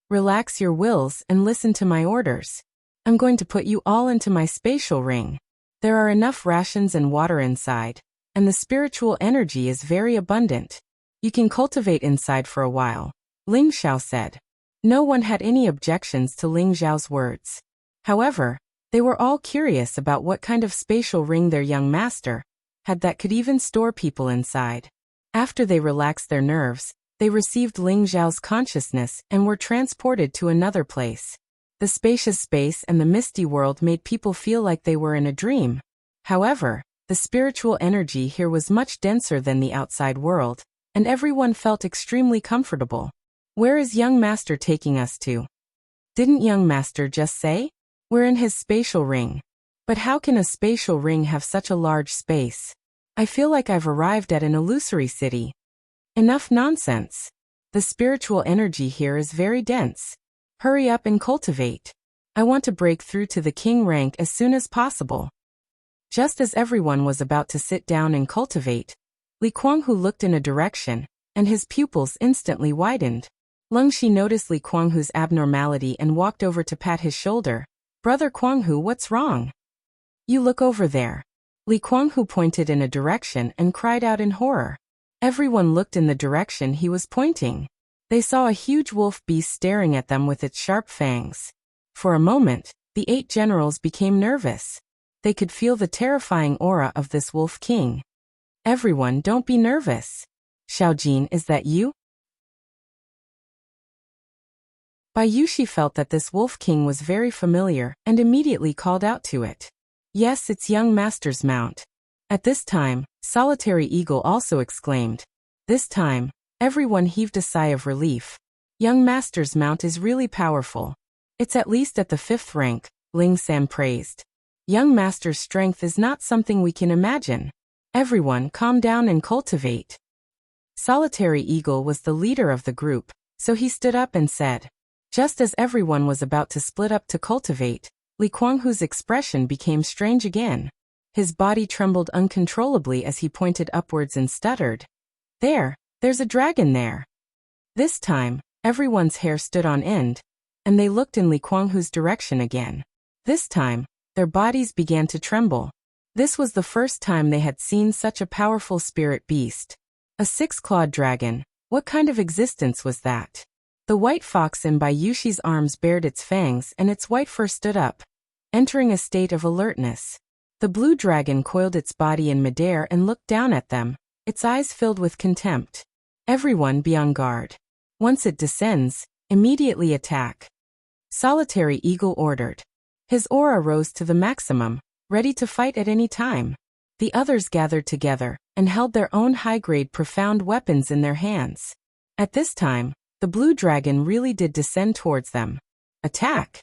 Relax your wills and listen to my orders. I'm going to put you all into my spatial ring. There are enough rations and water inside, and the spiritual energy is very abundant. You can cultivate inside for a while, Ling Xiao said. No one had any objections to Ling Xiao's words. However, they were all curious about what kind of spatial ring their young master had that could even store people inside. After they relaxed their nerves, they received Ling Xiao's consciousness and were transported to another place. The spacious space and the misty world made people feel like they were in a dream. However, the spiritual energy here was much denser than the outside world, and everyone felt extremely comfortable. Where is young master taking us to? Didn't young master just say? We're in his spatial ring. But how can a spatial ring have such a large space? I feel like I've arrived at an illusory city. Enough nonsense. The spiritual energy here is very dense. Hurry up and cultivate. I want to break through to the king rank as soon as possible. Just as everyone was about to sit down and cultivate, Li Kuanghu looked in a direction, and his pupils instantly widened. Leng Shi noticed Li Kuanghu's abnormality and walked over to pat his shoulder. Brother Kuanghu, what's wrong? You look over there. Li Kuanghu pointed in a direction and cried out in horror. Everyone looked in the direction he was pointing. They saw a huge wolf beast staring at them with its sharp fangs. For a moment, the 8 generals became nervous. They could feel the terrifying aura of this wolf king. Everyone, don't be nervous. Xiaojin, is that you? Bai Yushi felt that this wolf king was very familiar and immediately called out to it. Yes, it's young master's mount. At this time, Solitary Eagle also exclaimed. This time, everyone heaved a sigh of relief. Young master's mount is really powerful. It's at least at the 5th rank, Ling San praised. Young master's strength is not something we can imagine. Everyone, calm down and cultivate. Solitary Eagle was the leader of the group, so he stood up and said. Just as everyone was about to split up to cultivate, Li Kuanghu's expression became strange again. His body trembled uncontrollably as he pointed upwards and stuttered. There's a dragon there. This time, everyone's hair stood on end, and they looked in Li Kuanghu's direction again. This time, their bodies began to tremble. This was the first time they had seen such a powerful spirit beast. A 6-clawed dragon. What kind of existence was that? The white fox in Bai Yushi's arms bared its fangs and its white fur stood up, entering a state of alertness. The blue dragon coiled its body in midair and looked down at them, its eyes filled with contempt. Everyone be on guard. Once it descends, immediately attack. Solitary Eagle ordered. His aura rose to the maximum, ready to fight at any time. The others gathered together and held their own high-grade profound weapons in their hands. At this time, the blue dragon really did descend towards them. Attack!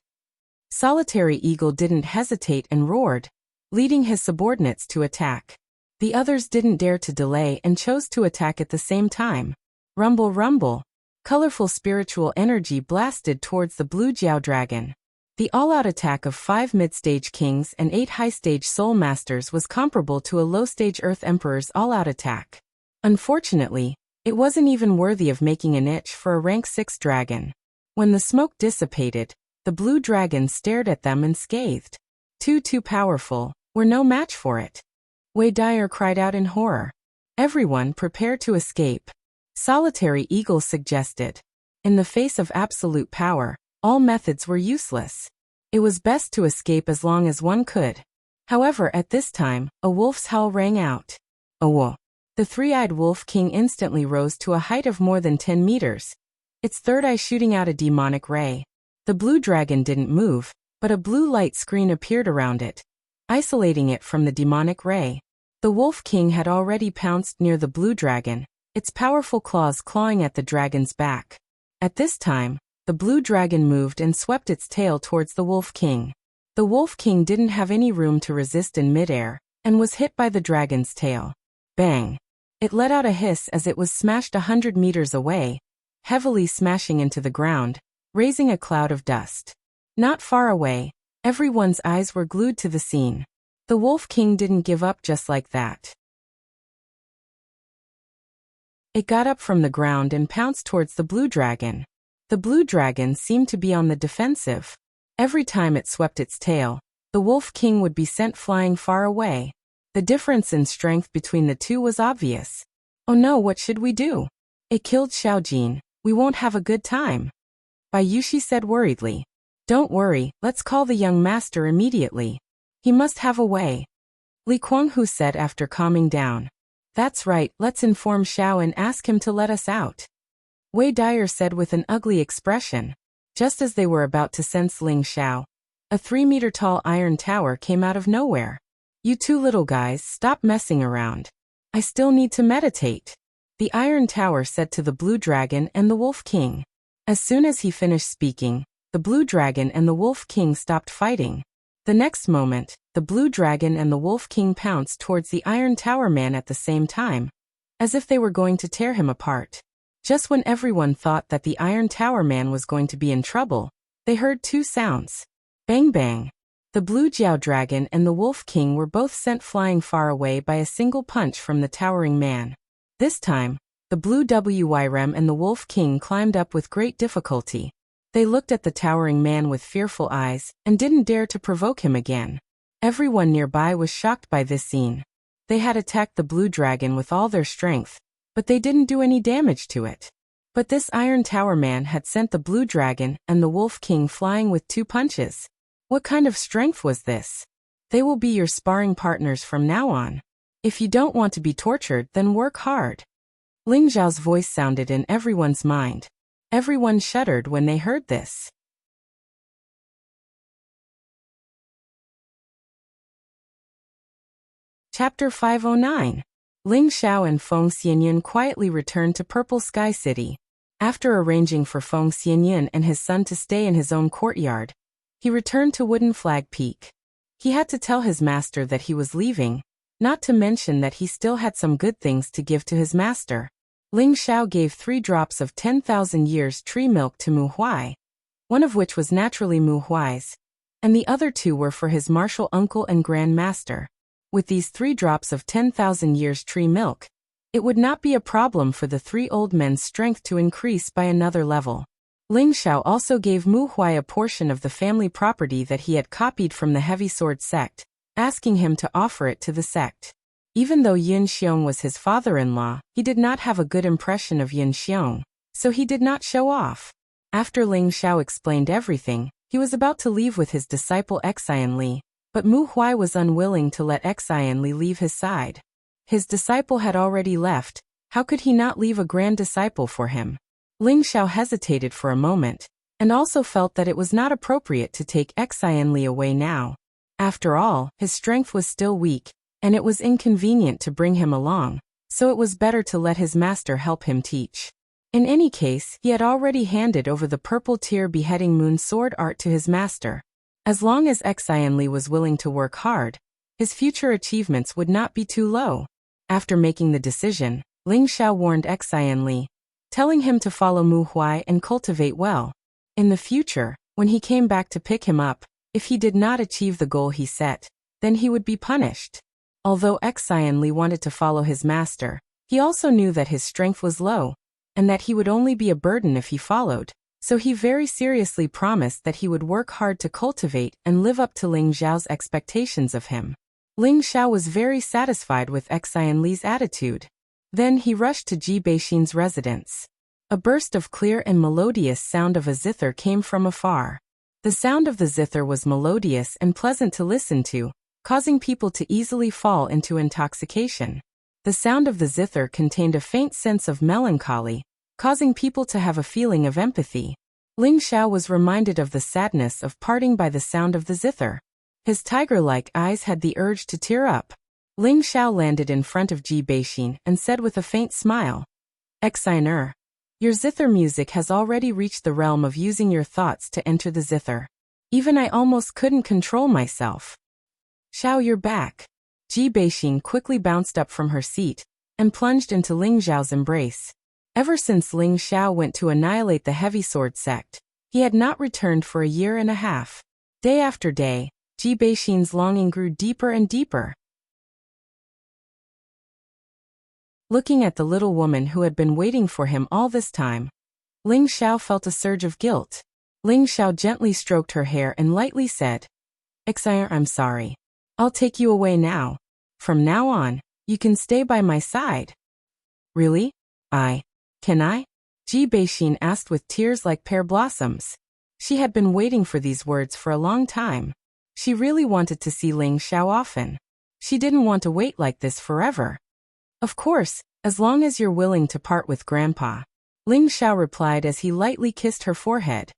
Solitary Eagle didn't hesitate and roared, leading his subordinates to attack. The others didn't dare to delay and chose to attack at the same time. Rumble, rumble. Colorful spiritual energy blasted towards the blue Jiao dragon. The all-out attack of 5 mid-stage kings and 8 high-stage soul masters was comparable to a low-stage Earth Emperor's all-out attack. Unfortunately, it wasn't even worthy of making an itch for a rank 6 dragon. When the smoke dissipated, The blue dragon stared at them and scathed. Too powerful, we're no match for it. Wei Dyer cried out in horror. Everyone prepare to escape. Solitary Eagle suggested. In the face of absolute power, all methods were useless. It was best to escape as long as one could. However, at this time, a wolf's howl rang out. A wolf. The three-eyed Wolf King instantly rose to a height of more than 10 meters, its third eye shooting out a demonic ray. The blue dragon didn't move, but a blue light screen appeared around it, isolating it from the demonic ray. The Wolf King had already pounced near the blue dragon, its powerful claws clawing at the dragon's back. At this time, the blue dragon moved and swept its tail towards the Wolf King. The Wolf King didn't have any room to resist in midair, and was hit by the dragon's tail. Bang! It let out a hiss as it was smashed 100 meters away, heavily smashing into the ground, raising a cloud of dust. Not far away, everyone's eyes were glued to the scene. The Wolf King didn't give up just like that. It got up from the ground and pounced towards the blue dragon. The blue dragon seemed to be on the defensive. Every time it swept its tail, the Wolf King would be sent flying far away. The difference in strength between the two was obvious. Oh no, what should we do? It killed Xiaojin. We won't have a good time. Bai Yushi said worriedly. Don't worry, let's call the young master immediately. He must have a way. Li Kuanghu said after calming down. That's right, let's inform Xiao and ask him to let us out. Wei Dyer said with an ugly expression. Just as they were about to sense Ling Xiao, a 3-meter-tall iron tower came out of nowhere. You two little guys, stop messing around. I still need to meditate. The Iron Tower said to the Blue Dragon and the Wolf King. As soon as he finished speaking, the Blue Dragon and the Wolf King stopped fighting. The next moment, the Blue Dragon and the Wolf King pounced towards the Iron Tower man at the same time, as if they were going to tear him apart. Just when everyone thought that the Iron Tower man was going to be in trouble, they heard two sounds. Bang bang. The Blue Jiao Dragon and the Wolf King were both sent flying far away by a single punch from the towering man. This time, the Blue Wyrem and the Wolf King climbed up with great difficulty. They looked at the towering man with fearful eyes and didn't dare to provoke him again. Everyone nearby was shocked by this scene. They had attacked the Blue Dragon with all their strength, but they didn't do any damage to it. But this Iron Tower man had sent the Blue Dragon and the Wolf King flying with 2 punches. What kind of strength was this? They will be your sparring partners from now on. If you don't want to be tortured, then work hard. Ling Zhao's voice sounded in everyone's mind. Everyone shuddered when they heard this. Chapter 509. Ling Xiao and Feng Xianyan quietly returned to Purple Sky City. After arranging for Feng Xianyan and his son to stay in his own courtyard, he returned to Wooden Flag Peak. He had to tell his master that he was leaving, not to mention that he still had some good things to give to his master. Ling Xiao gave 3 drops of 10,000 years tree milk to Mu Huai, one of which was naturally Mu Huai's, and the other 2 were for his martial uncle and grand master. With these 3 drops of 10,000 years tree milk, it would not be a problem for the 3 old men's strength to increase by another level. Ling Xiao also gave Mu Huai a portion of the family property that he had copied from the Heavy Sword sect, asking him to offer it to the sect. Even though Yun Xiong was his father-in-law, he did not have a good impression of Yun Xiong, so he did not show off. After Ling Xiao explained everything, he was about to leave with his disciple Xian Li, but Mu Huai was unwilling to let Xian Li leave his side. His disciple had already left, how could he not leave a grand disciple for him? Ling Xiao hesitated for a moment, and also felt that it was not appropriate to take Xian Li away now. After all, his strength was still weak, and it was inconvenient to bring him along, so it was better to let his master help him teach. In any case, he had already handed over the purple tier beheading moon sword art to his master. As long as Xian Li was willing to work hard, his future achievements would not be too low. After making the decision, Ling Xiao warned Xian Li, telling him to follow Mu Huai and cultivate well. In the future, when he came back to pick him up, if he did not achieve the goal he set, then he would be punished. Although Xian Li wanted to follow his master, he also knew that his strength was low, and that he would only be a burden if he followed, So he very seriously promised that he would work hard to cultivate and live up to Ling Xiao's expectations of him. Ling Xiao was very satisfied with Xian Li's attitude. Then he rushed to Ji Beixin's residence. A burst of clear and melodious sound of a zither came from afar. The sound of the zither was melodious and pleasant to listen to, causing people to easily fall into intoxication. The sound of the zither contained a faint sense of melancholy, causing people to have a feeling of empathy. Ling Xiao was reminded of the sadness of parting by the sound of the zither. His tiger-like eyes had the urge to tear up. Ling Xiao landed in front of Ji Beixin and said with a faint smile, "Xian, your zither music has already reached the realm of using your thoughts to enter the zither. Even I almost couldn't control myself." "Xiao, you're back." Ji Beixin quickly bounced up from her seat and plunged into Ling Xiao's embrace. Ever since Ling Xiao went to annihilate the heavy sword sect, he had not returned for a year and a half. Day after day, Ji Beixin's longing grew deeper and deeper. Looking at the little woman who had been waiting for him all this time, Ling Xiao felt a surge of guilt. Ling Xiao gently stroked her hair and lightly said, "Xian, I'm sorry. I'll take you away now. From now on, you can stay by my side." "Really? Can I?" Ji Beixin asked with tears like pear blossoms. She had been waiting for these words for a long time. She really wanted to see Ling Xiao often. She didn't want to wait like this forever. "Of course, as long as you're willing to part with Grandpa," Ling Xiao replied as he lightly kissed her forehead.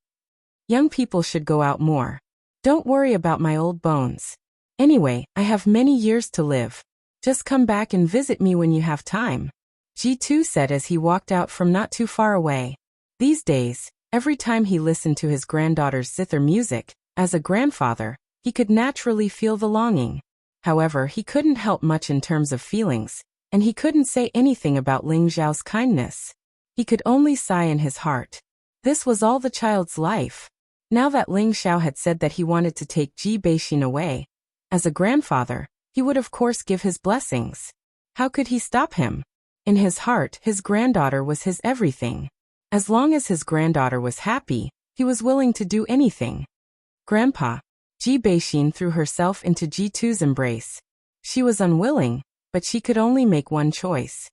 "Young people should go out more. Don't worry about my old bones. Anyway, I have many years to live. Just come back and visit me when you have time," Ji2 said as he walked out from not too far away. These days, every time he listened to his granddaughter's zither music, as a grandfather, he could naturally feel the longing. However, he couldn't help much in terms of feelings, and he couldn't say anything about Ling Xiao's kindness. He could only sigh in his heart. This was all the child's life. Now that Ling Xiao had said that he wanted to take Ji Beixin away, as a grandfather, he would of course give his blessings. How could he stop him? In his heart, his granddaughter was his everything. As long as his granddaughter was happy, he was willing to do anything. "Grandpa." Ji Beixin threw herself into Ji2's embrace. She was unwilling, but she could only make one choice.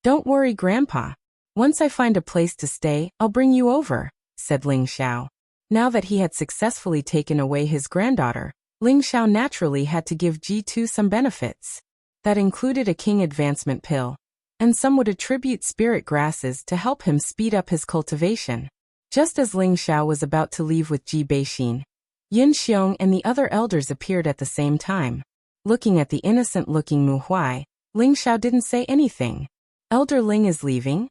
"Don't worry, Grandpa. Once I find a place to stay, I'll bring you over," said Ling Xiao. Now that he had successfully taken away his granddaughter, Ling Xiao naturally had to give Ji2 some benefits. That included a king advancement pill, and some would attribute spirit grasses to help him speed up his cultivation. Just as Ling Xiao was about to leave with Ji Beixin, Yin Xiong and the other elders appeared at the same time. Looking at the innocent-looking Mu Huai, Ling Xiao didn't say anything. "Elder Ling is leaving?"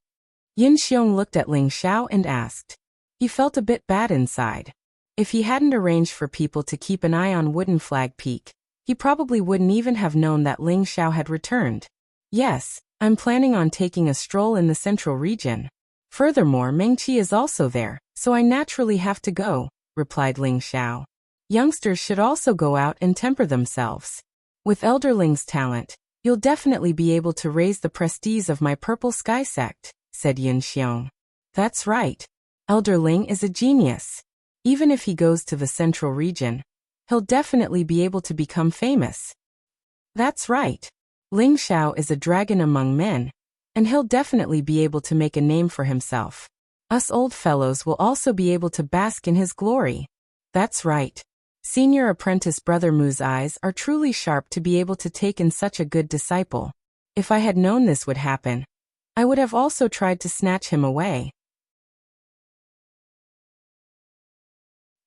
Yin Xiong looked at Ling Xiao and asked. He felt a bit bad inside. If he hadn't arranged for people to keep an eye on Wooden Flag Peak, he probably wouldn't even have known that Ling Xiao had returned. "Yes, I'm planning on taking a stroll in the central region. Furthermore, Mengqi is also there, so I naturally have to go," replied Ling Xiao. "Youngsters should also go out and temper themselves. With Elder Ling's talent, you'll definitely be able to raise the prestige of my Purple Sky sect," said Yin Xiong. "That's right. Elder Ling is a genius. Even if he goes to the central region, he'll definitely be able to become famous." "That's right. Ling Xiao is a dragon among men, and he'll definitely be able to make a name for himself. Us old fellows will also be able to bask in his glory." "That's right. Senior apprentice Brother Mu's eyes are truly sharp to be able to take in such a good disciple. If I had known this would happen, I would have also tried to snatch him away."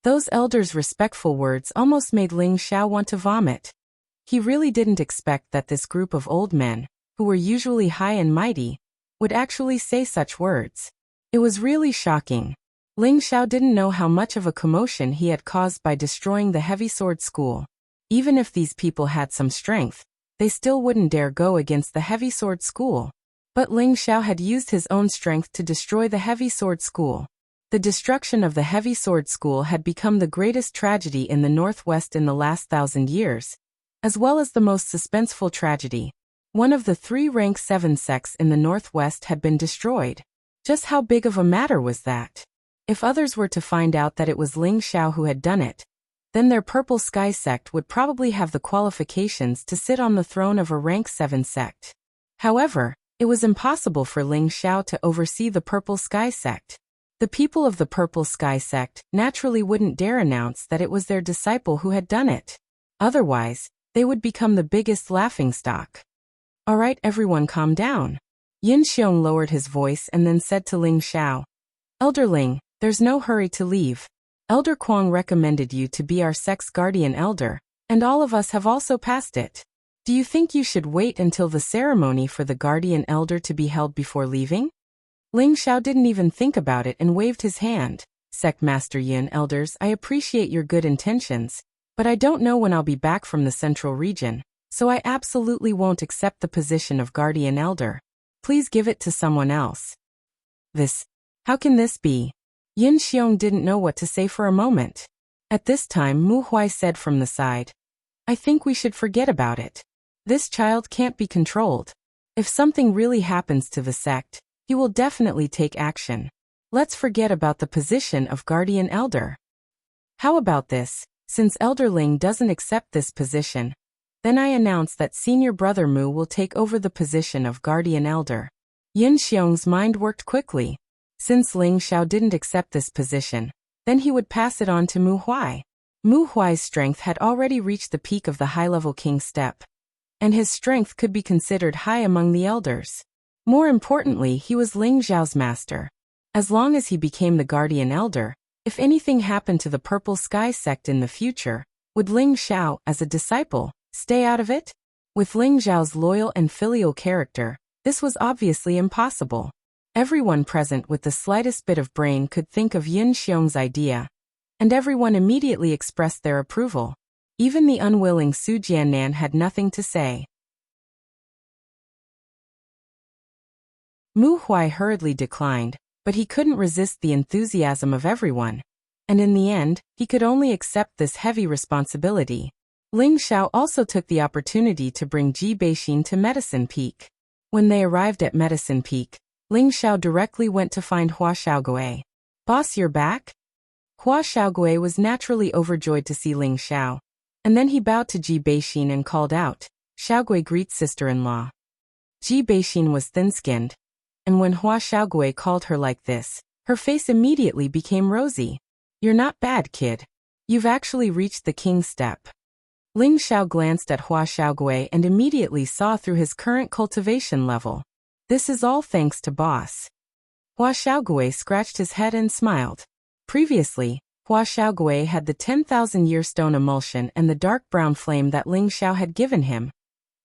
Those elders' respectful words almost made Ling Xiao want to vomit. He really didn't expect that this group of old men, who were usually high and mighty, would actually say such words. It was really shocking. Ling Xiao didn't know how much of a commotion he had caused by destroying the heavy sword school. Even if these people had some strength, they still wouldn't dare go against the heavy sword school. But Ling Xiao had used his own strength to destroy the heavy sword school. The destruction of the heavy sword school had become the greatest tragedy in the Northwest in the last 1,000 years, as well as the most suspenseful tragedy. One of the 3 rank 7 sects in the Northwest had been destroyed. Just how big of a matter was that? If others were to find out that it was Ling Xiao who had done it, then their Purple Sky sect would probably have the qualifications to sit on the throne of a rank 7 sect. However, it was impossible for Ling Xiao to oversee the Purple Sky sect. The people of the Purple Sky sect naturally wouldn't dare announce that it was their disciple who had done it. Otherwise, they would become the biggest laughingstock. All right, everyone, calm down. Yin Xiong lowered his voice and then said to Ling Xiao, Elder Ling, there's no hurry to leave. Elder Kuang recommended you to be our sect's guardian elder, and all of us have also passed it. Do you think you should wait until the ceremony for the guardian elder to be held before leaving? Ling Xiao didn't even think about it and waved his hand. Sect Master Yin, elders, I appreciate your good intentions, but I don't know when I'll be back from the central region, so I absolutely won't accept the position of guardian elder. Please give it to someone else. How can this be? Yin Xiong didn't know what to say for a moment. At this time, Mu Huai said from the side, I think we should forget about it. This child can't be controlled. If something really happens to the sect, he will definitely take action. Let's forget about the position of guardian elder. How about this? Since Elder Ling doesn't accept this position, then I announce that senior brother Mu will take over the position of guardian elder. Yin Xiong's mind worked quickly. Since Ling Xiao didn't accept this position, then he would pass it on to Mu Huai. Mu Huai's strength had already reached the peak of the high-level king step, and his strength could be considered high among the elders. More importantly, he was Ling Xiao's master. As long as he became the guardian elder, if anything happened to the Purple Sky sect in the future, would Ling Xiao, as a disciple, stay out of it? With Ling Xiao's loyal and filial character, this was obviously impossible. Everyone present with the slightest bit of brain could think of Yin Xiong's idea, and everyone immediately expressed their approval. Even the unwilling Su Jiannan had nothing to say. Mu Huai hurriedly declined, but he couldn't resist the enthusiasm of everyone, and in the end, he could only accept this heavy responsibility. Ling Xiao also took the opportunity to bring Ji Beixin to Medicine Peak. When they arrived at Medicine Peak, Ling Xiao directly went to find Hua Xiaogui. Boss, you're back? Hua Xiaogui was naturally overjoyed to see Ling Xiao, and then he bowed to Ji Beixin and called out, Xiaogui greets sister-in-law. Ji Beixin was thin-skinned, and when Hua Xiaogui called her like this, her face immediately became rosy. You're not bad, kid. You've actually reached the king's step. Ling Xiao glanced at Hua Xiaogui and immediately saw through his current cultivation level. This is all thanks to boss. Hua Xiaogui scratched his head and smiled. Previously, Hua Xiaogui had the 10,000-year stone emulsion and the dark brown flame that Ling Xiao had given him,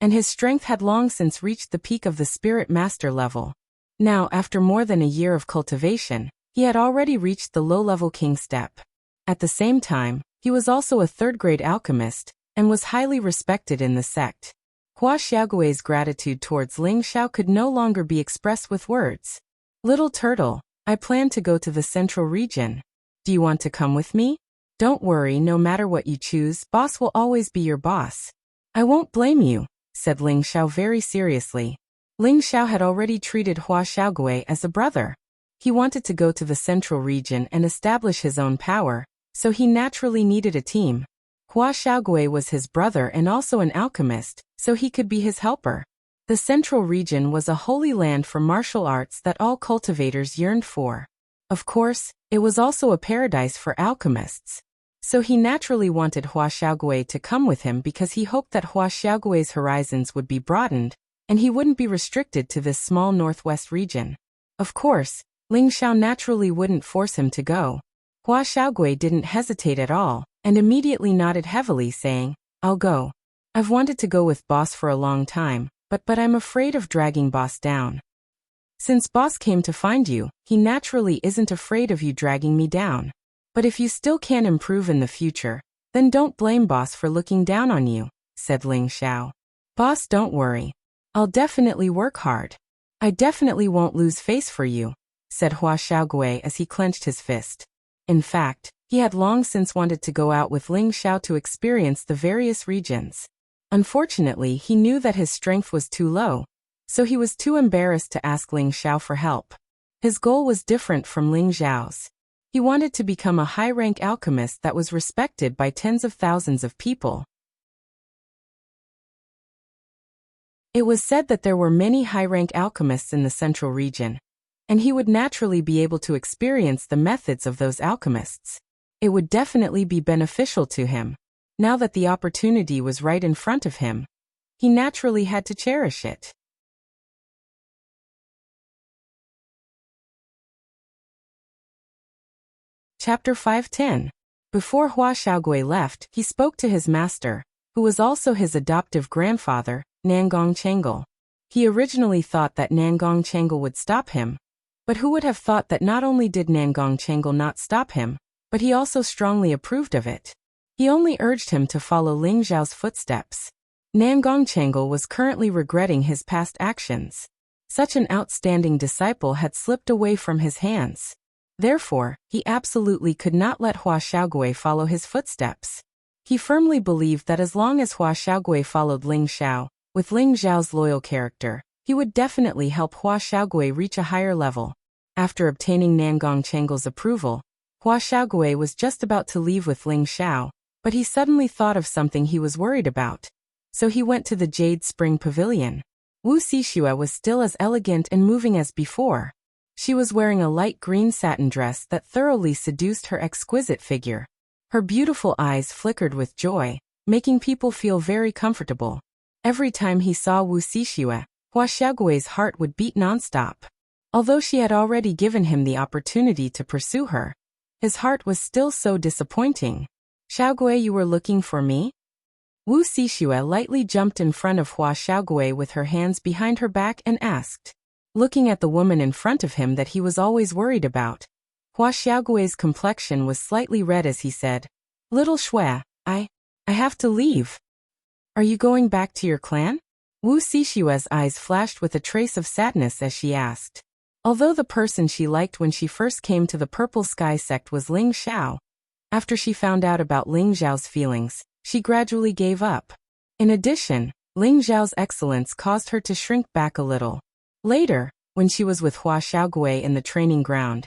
and his strength had long since reached the peak of the spirit master level. Now, after more than a year of cultivation, he had already reached the low-level king step. At the same time, he was also a third-grade alchemist, and was highly respected in the sect. Hua Xiaogui's gratitude towards Ling Xiao could no longer be expressed with words. Little turtle, I plan to go to the central region. Do you want to come with me? Don't worry, no matter what you choose, boss will always be your boss. I won't blame you, said Ling Xiao very seriously. Ling Xiao had already treated Hua Xiaogui as a brother. He wanted to go to the central region and establish his own power, so he naturally needed a team. Hua Xiaogui was his brother and also an alchemist, so he could be his helper. The central region was a holy land for martial arts that all cultivators yearned for. Of course, it was also a paradise for alchemists. So he naturally wanted Hua Xiaogui to come with him because he hoped that Hua Xiaogui's horizons would be broadened, and he wouldn't be restricted to this small northwest region. Of course, Ling Xiao naturally wouldn't force him to go. Hua Xiaogui didn't hesitate at all, and immediately nodded heavily, saying, I'll go. I've wanted to go with boss for a long time, but I'm afraid of dragging boss down. Since boss came to find you, he naturally isn't afraid of you dragging me down. But if you still can't improve in the future, then don't blame boss for looking down on you, said Ling Xiao. Boss, don't worry. I'll definitely work hard. I definitely won't lose face for you, said Hua Xiaogui as he clenched his fist. In fact, he had long since wanted to go out with Ling Xiao to experience the various regions. Unfortunately, he knew that his strength was too low, so he was too embarrassed to ask Ling Xiao for help. His goal was different from Ling Xiao's. He wanted to become a high-rank alchemist that was respected by tens of thousands of people. It was said that there were many high-rank alchemists in the central region, and he would naturally be able to experience the methods of those alchemists. It would definitely be beneficial to him. Now that the opportunity was right in front of him, he naturally had to cherish it. Chapter 510. Before Hua Xiaogui left, he spoke to his master, who was also his adoptive grandfather, Nangong Chengal. He originally thought that Nangong Chengal would stop him, but who would have thought that not only did Nangong Chengal not stop him, but he also strongly approved of it. He only urged him to follow Ling Zhao's footsteps. Nangong Chengal was currently regretting his past actions. Such an outstanding disciple had slipped away from his hands. Therefore, he absolutely could not let Hua Xiaogui follow his footsteps. He firmly believed that as long as Hua Xiaogui followed Ling Zhao, with Ling Zhao's loyal character, he would definitely help Hua Xiaogui reach a higher level. After obtaining Nangong Chengal's approval, Hua Xiaogui was just about to leave with Ling Zhao, but he suddenly thought of something he was worried about. So he went to the Jade Spring Pavilion. Wu Xixue was still as elegant and moving as before. She was wearing a light green satin dress that thoroughly seduced her exquisite figure. Her beautiful eyes flickered with joy, making people feel very comfortable. Every time he saw Wu Xixue, Hua Xiaogui's heart would beat nonstop. Although she had already given him the opportunity to pursue her, his heart was still so disappointing. Xiaogui, you were looking for me? Wu Xixue lightly jumped in front of Hua Xiaogui with her hands behind her back and asked, looking at the woman in front of him that he was always worried about. Hua Xiaogui's complexion was slightly red as he said, Little Shui, I have to leave. Are you going back to your clan? Wu Xixue's eyes flashed with a trace of sadness as she asked. Although the person she liked when she first came to the Purple Sky sect was Ling Zhao, after she found out about Ling Zhao's feelings, she gradually gave up. In addition, Ling Zhao's excellence caused her to shrink back a little. Later, when she was with Hua Xiaogui in the training ground,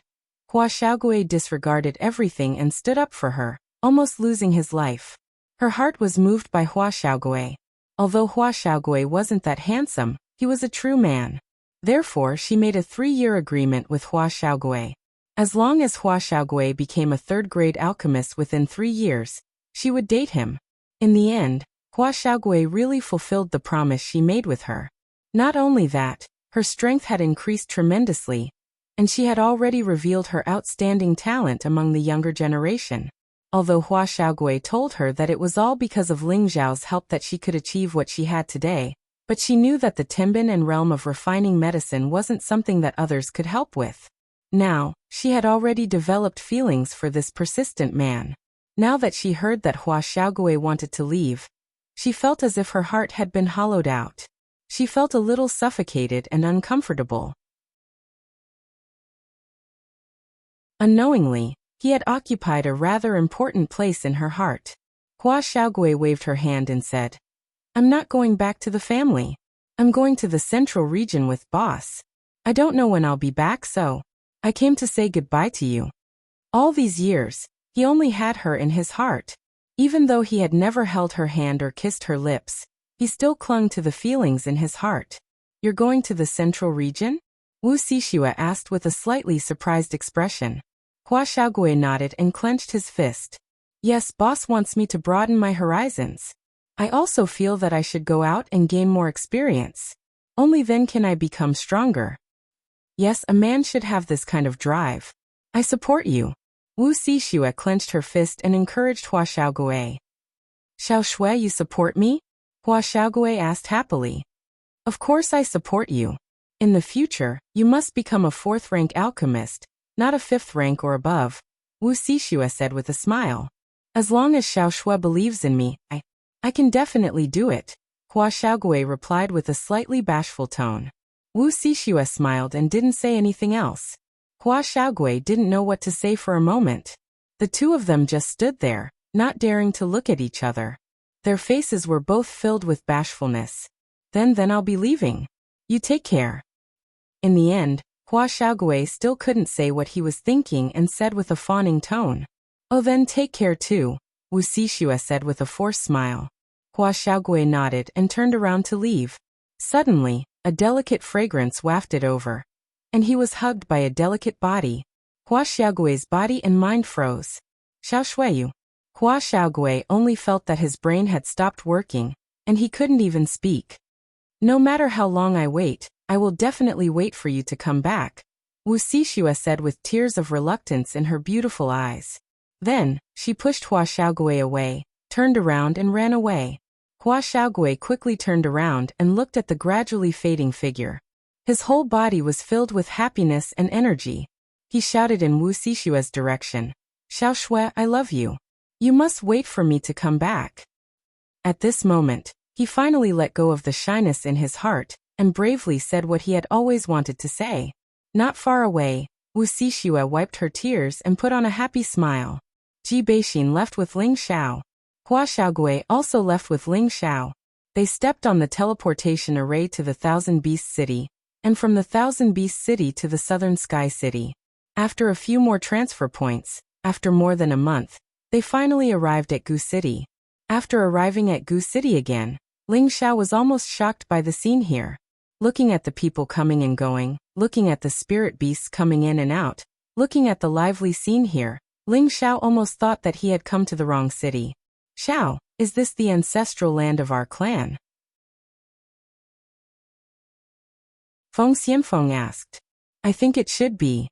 Hua Xiaogui disregarded everything and stood up for her, almost losing his life. Her heart was moved by Hua Xiaogui. Although Hua Xiaogui wasn't that handsome, he was a true man. Therefore, she made a 3-year agreement with Hua Xiaogui. As long as Hua Xiaogui became a third-grade alchemist within 3 years, she would date him. In the end, Hua Xiaogui really fulfilled the promise she made with her. Not only that, her strength had increased tremendously, and she had already revealed her outstanding talent among the younger generation. Although Hua Xiaogui told her that it was all because of Ling Zhao's help that she could achieve what she had today, but she knew that the Tenbin and realm of refining medicine wasn't something that others could help with. Now, she had already developed feelings for this persistent man. Now that she heard that Hua Xiaogui wanted to leave, she felt as if her heart had been hollowed out. She felt a little suffocated and uncomfortable. Unknowingly, he had occupied a rather important place in her heart. Hua Xiaogui waved her hand and said, I'm not going back to the family. I'm going to the central region with boss. I don't know when I'll be back, so I came to say goodbye to you. All these years, he only had her in his heart. Even though he had never held her hand or kissed her lips, he still clung to the feelings in his heart. You're going to the central region? Wu Xixue asked with a slightly surprised expression. Hua Xiaogui nodded and clenched his fist. Yes, boss wants me to broaden my horizons. I also feel that I should go out and gain more experience. Only then can I become stronger. Yes, a man should have this kind of drive. I support you. Wu Xixue clenched her fist and encouraged Hua Xiaogui. Xiao Shui, you support me? Hua Xiaogui asked happily. Of course I support you. In the future, you must become a 4th-rank alchemist, not a 5th rank or above, Wu Xixue said with a smile. As long as Xiao Shui believes in me, I can definitely do it, Hua Xiaogui replied with a slightly bashful tone. Wu Xixue smiled and didn't say anything else. Hua Xiaogui didn't know what to say for a moment. The two of them just stood there, not daring to look at each other. Their faces were both filled with bashfulness. Then I'll be leaving. You take care. In the end, Hua Xiaogui still couldn't say what he was thinking and said with a fawning tone. Oh, then take care too, Wuxia said with a forced smile. Hua Xiaogui nodded and turned around to leave. Suddenly, a delicate fragrance wafted over, and he was hugged by a delicate body. Hua Xiaogui's body and mind froze. Xiao Shuiyu. Hua Xiaogui only felt that his brain had stopped working, and he couldn't even speak. No matter how long I wait, I will definitely wait for you to come back, Wuxia said with tears of reluctance in her beautiful eyes. Then, she pushed Hua Xiaogui away, turned around and ran away. Hua Xiaogui quickly turned around and looked at the gradually fading figure. His whole body was filled with happiness and energy. He shouted in Wuxia's direction. Xiao Shui, I love you. You must wait for me to come back. At this moment, he finally let go of the shyness in his heart, and bravely said what he had always wanted to say. Not far away, Wuxia wiped her tears and put on a happy smile. Ji Beixin left with Ling Xiao. Hua Xiaogui also left with Ling Xiao. They stepped on the teleportation array to the Thousand Beast City, and from the Thousand Beast City to the Southern Sky City. After a few more transfer points, after more than a month, they finally arrived at Gu City. After arriving at Gu City again, Ling Xiao was almost shocked by the scene here. Looking at the people coming and going, looking at the spirit beasts coming in and out, looking at the lively scene here, Ling Xiao almost thought that he had come to the wrong city. Xiao, is this the ancestral land of our clan? Feng Xianfeng asked. I think it should be.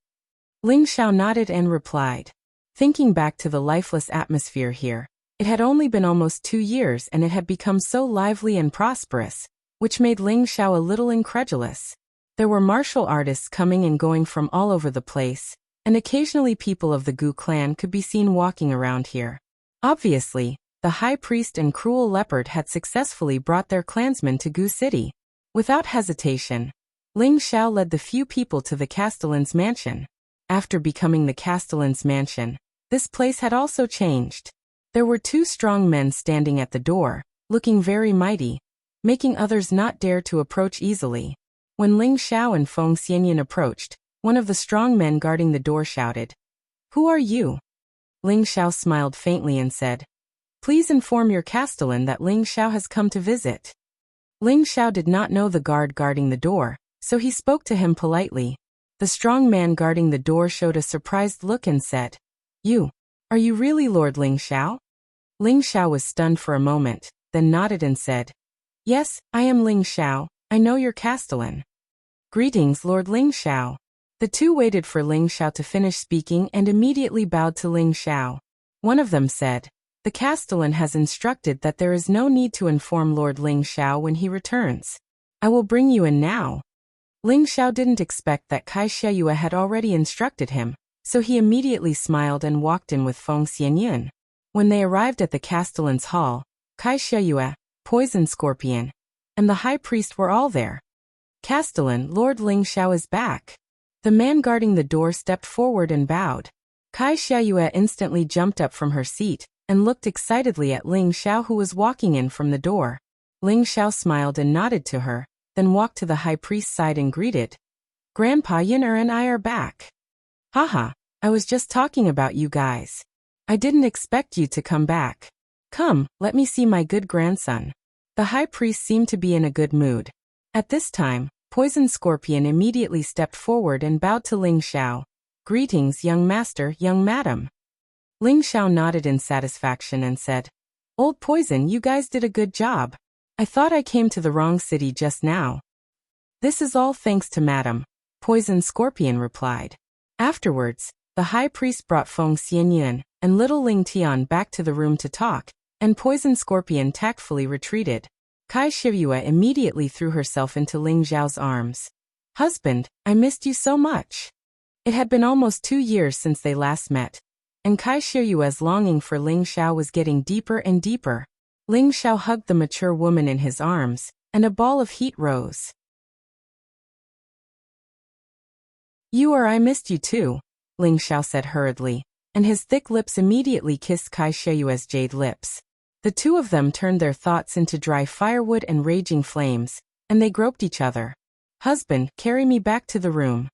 Ling Xiao nodded and replied. Thinking back to the lifeless atmosphere here, it had only been almost 2 years and it had become so lively and prosperous, which made Ling Xiao a little incredulous. There were martial artists coming and going from all over the place, and occasionally people of the Gu clan could be seen walking around here. Obviously, the high priest and cruel leopard had successfully brought their clansmen to Gu City. Without hesitation, Ling Xiao led the few people to the Castellan's mansion. After becoming the Castellan's mansion, this place had also changed. There were 2 strong men standing at the door, looking very mighty, making others not dare to approach easily. When Ling Xiao and Feng Xianyan approached, one of the strong men guarding the door shouted, Who are you? Ling Xiao smiled faintly and said, Please inform your Castellan that Ling Xiao has come to visit. Ling Xiao did not know the guard guarding the door, so he spoke to him politely. The strong man guarding the door showed a surprised look and said, Are you really Lord Ling Xiao? Ling Xiao was stunned for a moment, then nodded and said, Yes, I am Ling Xiao, I know your Castellan. Greetings, Lord Ling Xiao. The 2 waited for Ling Xiao to finish speaking and immediately bowed to Ling Xiao. One of them said, The Castellan has instructed that there is no need to inform Lord Ling Xiao when he returns. I will bring you in now. Ling Xiao didn't expect that Kai Xieyue had already instructed him, so he immediately smiled and walked in with Feng Xianyan. When they arrived at the Castellan's hall, Kai Xieyue, Poison Scorpion, and the high priest were all there. Castellan, Lord Ling Xiao is back. The man guarding the door stepped forward and bowed. Kai Xieyue instantly jumped up from her seat and looked excitedly at Ling Xiao who was walking in from the door. Ling Xiao smiled and nodded to her, then walked to the high priest's side and greeted. Grandpa Yin'er and I are back. Haha, I was just talking about you guys. I didn't expect you to come back. Come, let me see my good grandson. The high priest seemed to be in a good mood. At this time, Poison Scorpion immediately stepped forward and bowed to Ling Xiao. Greetings, young master, young madam. Ling Xiao nodded in satisfaction and said, Old Poison, you guys did a good job. I thought I came to the wrong city just now. This is all thanks to Madam, Poison Scorpion replied. Afterwards, the high priest brought Feng Xianyan and little Ling Tian back to the room to talk, and Poison Scorpion tactfully retreated. Kai Xieyue immediately threw herself into Ling Xiao's arms. Husband, I missed you so much. It had been almost 2 years since they last met, and Kai Xieyue's longing for Ling Xiao was getting deeper and deeper. Ling Xiao hugged the mature woman in his arms, and a ball of heat rose. I missed you too, Ling Xiao said hurriedly, and his thick lips immediately kissed Kai Xieyue's jade lips. The 2 of them turned their thoughts into dry firewood and raging flames, and they groped each other. Husband, carry me back to the room.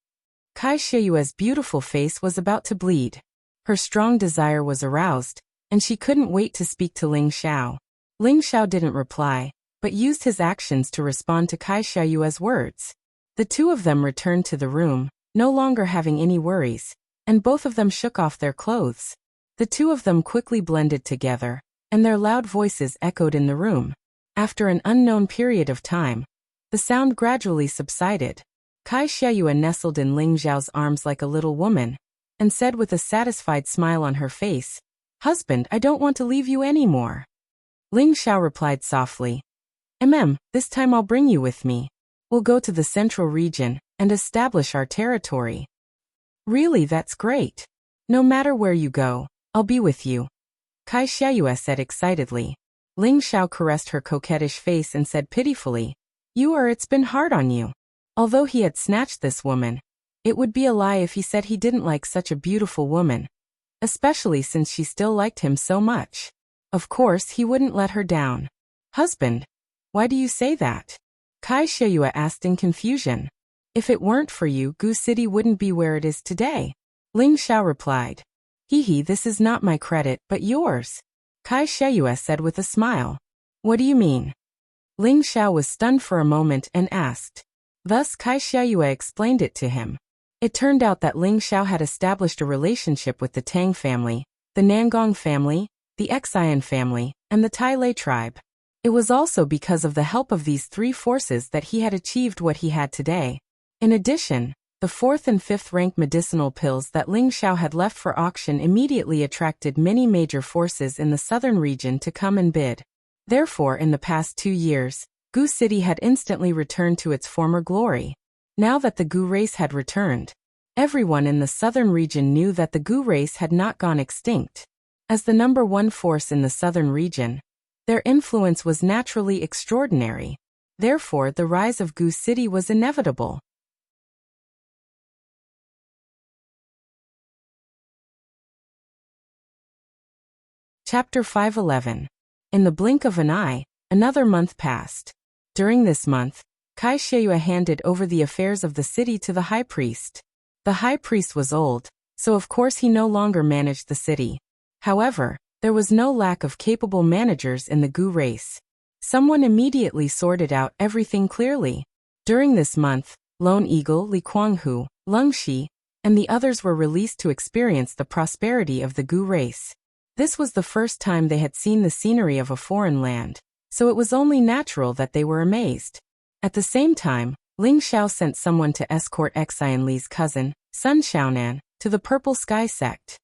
Kai Shiyue's beautiful face was about to bleed. Her strong desire was aroused, and she couldn't wait to speak to Ling Xiao. Ling Xiao didn't reply, but used his actions to respond to Kai Shiyue's words. The two of them returned to the room, no longer having any worries, and both of them shook off their clothes. The two of them quickly blended together, and their loud voices echoed in the room. After an unknown period of time, the sound gradually subsided. Kai Shiyue nestled in Ling Xiao's arms like a little woman, and said with a satisfied smile on her face, "Husband, I don't want to leave you anymore." Ling Xiao replied softly, This time I'll bring you with me. We'll go to the central region and establish our territory." "Really, that's great. No matter where you go, I'll be with you," Kai Shiyue said excitedly. Ling Xiao caressed her coquettish face and said pitifully, It's been hard on you." Although he had snatched this woman, it would be a lie if he said he didn't like such a beautiful woman, especially since she still liked him so much. Of course, he wouldn't let her down. "Husband, why do you say that?" Kai Shiyue asked in confusion. "If it weren't for you, Gu City wouldn't be where it is today," Ling Xiao replied. This is not my credit, but yours," Kai Shiyue said with a smile. "What do you mean?" Ling Xiao was stunned for a moment and asked. Thus Kai Shiyue explained it to him. It turned out that Ling Xiao had established a relationship with the Tang family, the Nangong family, the Xian family, and the Tai Lei tribe. It was also because of the help of these three forces that he had achieved what he had today. In addition, the 4th and 5th rank medicinal pills that Ling Xiao had left for auction immediately attracted many major forces in the southern region to come and bid. Therefore, in the past 2 years, Gu City had instantly returned to its former glory. Now that the Gu race had returned, everyone in the southern region knew that the Gu race had not gone extinct. As the number one force in the southern region, their influence was naturally extraordinary. Therefore, the rise of Gu City was inevitable. Chapter 511. In the blink of an eye, another month passed. During this month, Kai Shiyue handed over the affairs of the city to the high priest. The high priest was old, so of course he no longer managed the city. However, there was no lack of capable managers in the Gu race. Someone immediately sorted out everything clearly. During this month, Lone Eagle, Li Kuanghu, Lung Shi, and the others were released to experience the prosperity of the Gu race. This was the first time they had seen the scenery of a foreign land, so it was only natural that they were amazed. At the same time, Ling Xiao sent someone to escort Xian Li's cousin, Sun Xiaonan, to the Purple Sky sect.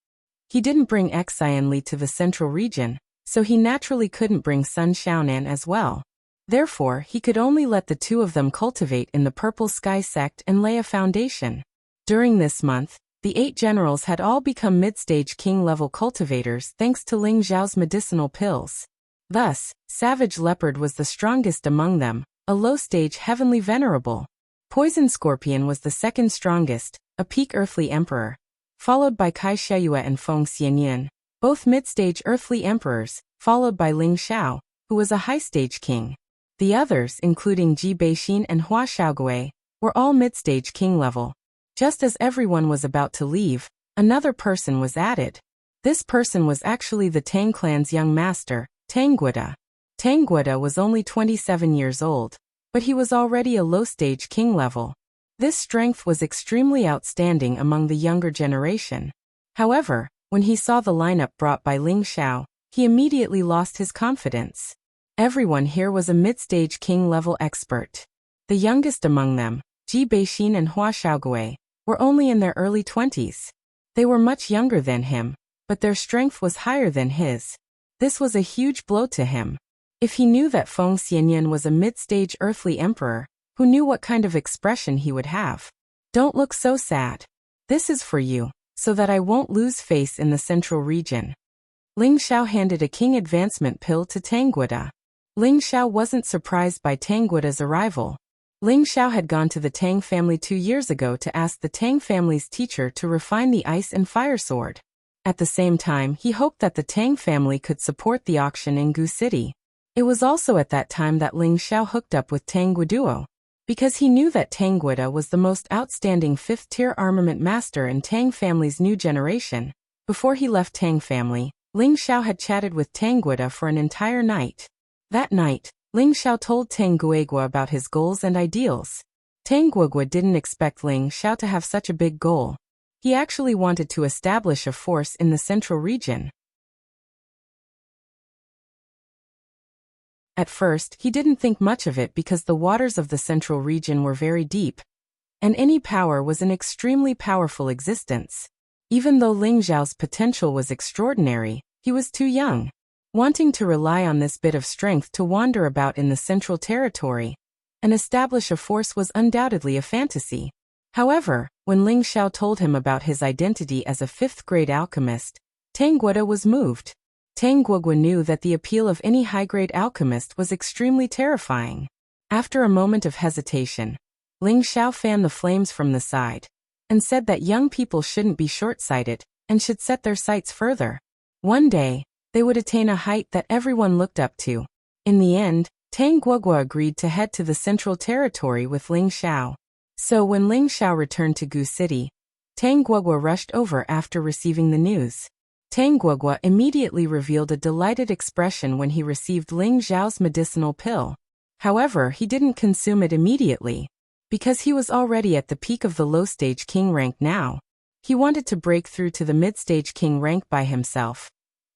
He didn't bring Xian Li to the central region, so he naturally couldn't bring Sun Xiaonan as well. Therefore, he could only let the two of them cultivate in the Purple Sky sect and lay a foundation. During this month, the 8 generals had all become mid-stage king-level cultivators thanks to Ling Xiao's medicinal pills. Thus, Savage Leopard was the strongest among them, a low-stage heavenly venerable. Poison Scorpion was the second strongest, a peak earthly emperor, followed by Kai Shiyue and Feng Xianyan, both mid-stage earthly emperors, followed by Ling Xiao, who was a high-stage king. The others, including Ji Beixin and Hua Xiaogui, were all mid-stage king-level. Just as everyone was about to leave, another person was added. This person was actually the Tang clan's young master, Tang Guida. Tang Guida was only 27 years old, but he was already a low-stage king-level. This strength was extremely outstanding among the younger generation. However, when he saw the lineup brought by Ling Xiao, he immediately lost his confidence. Everyone here was a mid-stage king-level expert. The youngest among them, Ji Beixin and Hua Xiaogui, were only in their early 20s. They were much younger than him, but their strength was higher than his. This was a huge blow to him. If he knew that Feng Xianyan was a mid-stage earthly emperor, who knew what kind of expression he would have? Don't look so sad. This is for you, so that I won't lose face in the central region. Ling Xiao handed a king advancement pill to Tang Guida. Ling Xiao wasn't surprised by Tang Guida's arrival. Ling Xiao had gone to the Tang family 2 years ago to ask the Tang family's teacher to refine the ice and fire sword. At the same time, he hoped that the Tang family could support the auction in Gu City. It was also at that time that Ling Xiao hooked up with Tang Guiduo. Because he knew that Tang Guida was the most outstanding 5th-tier armament master in Tang family's new generation. Before he left Tang family, Ling Xiao had chatted with Tang Guida for an entire night. That night, Ling Xiao told Tang Guigua about his goals and ideals. Tang Guigua didn't expect Ling Xiao to have such a big goal. He actually wanted to establish a force in the central region. At first, he didn't think much of it because the waters of the central region were very deep, and any power was an extremely powerful existence. Even though Ling Xiao's potential was extraordinary, he was too young. Wanting to rely on this bit of strength to wander about in the central territory and establish a force was undoubtedly a fantasy. However, when Ling Xiao told him about his identity as a 5th-grade alchemist, Tang Guida was moved. Tang Guigua knew that the appeal of any high-grade alchemist was extremely terrifying. After a moment of hesitation, Ling Xiao fanned the flames from the side and said that young people shouldn't be short-sighted and should set their sights further. One day, they would attain a height that everyone looked up to. In the end, Tang Guigua agreed to head to the central territory with Ling Xiao. So when Ling Xiao returned to Gu City, Tang Guigua rushed over after receiving the news. Tang Guigua immediately revealed a delighted expression when he received Ling Xiao's medicinal pill. However, he didn't consume it immediately, because he was already at the peak of the low-stage king rank now. He wanted to break through to the mid-stage king rank by himself,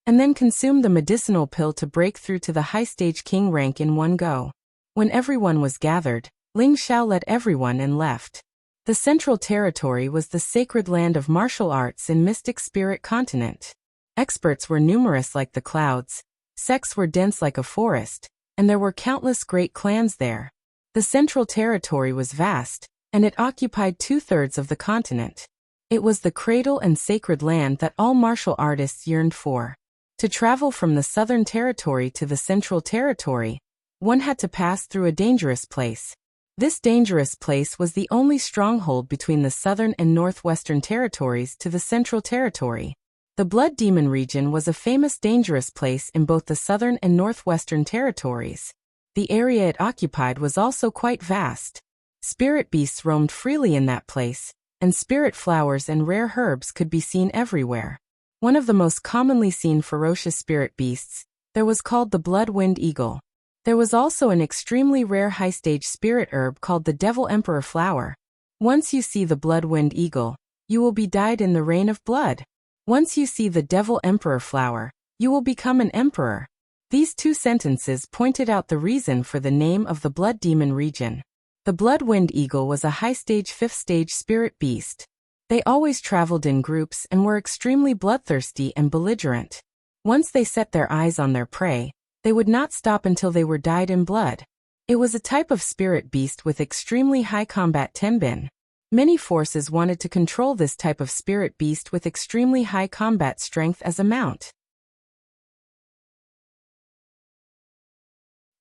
and then consume the medicinal pill to break through to the high-stage king rank in one go. When everyone was gathered, Ling Xiao led everyone and left. The Central Territory was the sacred land of martial arts in Mystic Spirit Continent. Experts were numerous like the clouds, sects were dense like a forest, and there were countless great clans there. The Central Territory was vast, and it occupied 2/3 of the continent. It was the cradle and sacred land that all martial artists yearned for. To travel from the Southern Territory to the Central Territory, one had to pass through a dangerous place. This dangerous place was the only stronghold between the Southern and Northwestern Territories to the Central Territory. The Blood Demon region was a famous dangerous place in both the Southern and Northwestern Territories. The area it occupied was also quite vast. Spirit beasts roamed freely in that place, and spirit flowers and rare herbs could be seen everywhere. One of the most commonly seen ferocious spirit beasts, there was called the Blood-Wind Eagle. There was also an extremely rare high-stage spirit herb called the Devil Emperor Flower. Once you see the Blood-Wind Eagle, you will be dyed in the rain of blood. Once you see the Devil Emperor Flower, you will become an emperor. These two sentences pointed out the reason for the name of the Blood Demon region. The Blood-Wind Eagle was a high-stage 5th-stage spirit beast. They always traveled in groups and were extremely bloodthirsty and belligerent. Once they set their eyes on their prey, they would not stop until they were dyed in blood. It was a type of spirit beast with extremely high combat tenbin. Many forces wanted to control this type of spirit beast with extremely high combat strength as a mount.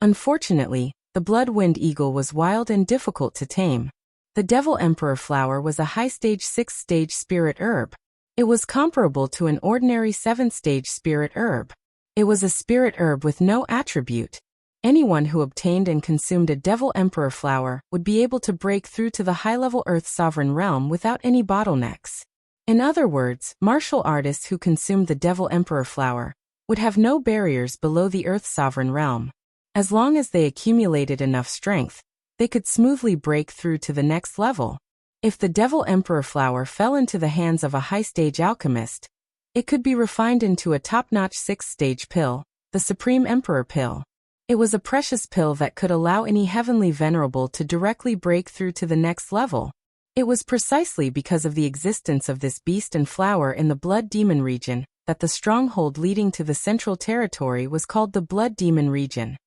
Unfortunately, the Blood-Wind Eagle was wild and difficult to tame. The Devil Emperor Flower was a high-stage 6th-stage spirit herb. It was comparable to an ordinary 7th-stage spirit herb. It was a spirit herb with no attribute. Anyone who obtained and consumed a Devil Emperor Flower would be able to break through to the high-level Earth Sovereign realm without any bottlenecks. In other words, martial artists who consumed the Devil Emperor Flower would have no barriers below the Earth Sovereign realm. As long as they accumulated enough strength, they could smoothly break through to the next level. If the Devil Emperor Flower fell into the hands of a high-stage alchemist, it could be refined into a top-notch 6th-stage pill, the Supreme Emperor Pill. It was a precious pill that could allow any heavenly venerable to directly break through to the next level. It was precisely because of the existence of this beast and flower in the Blood Demon region that the stronghold leading to the Central Territory was called the Blood Demon region.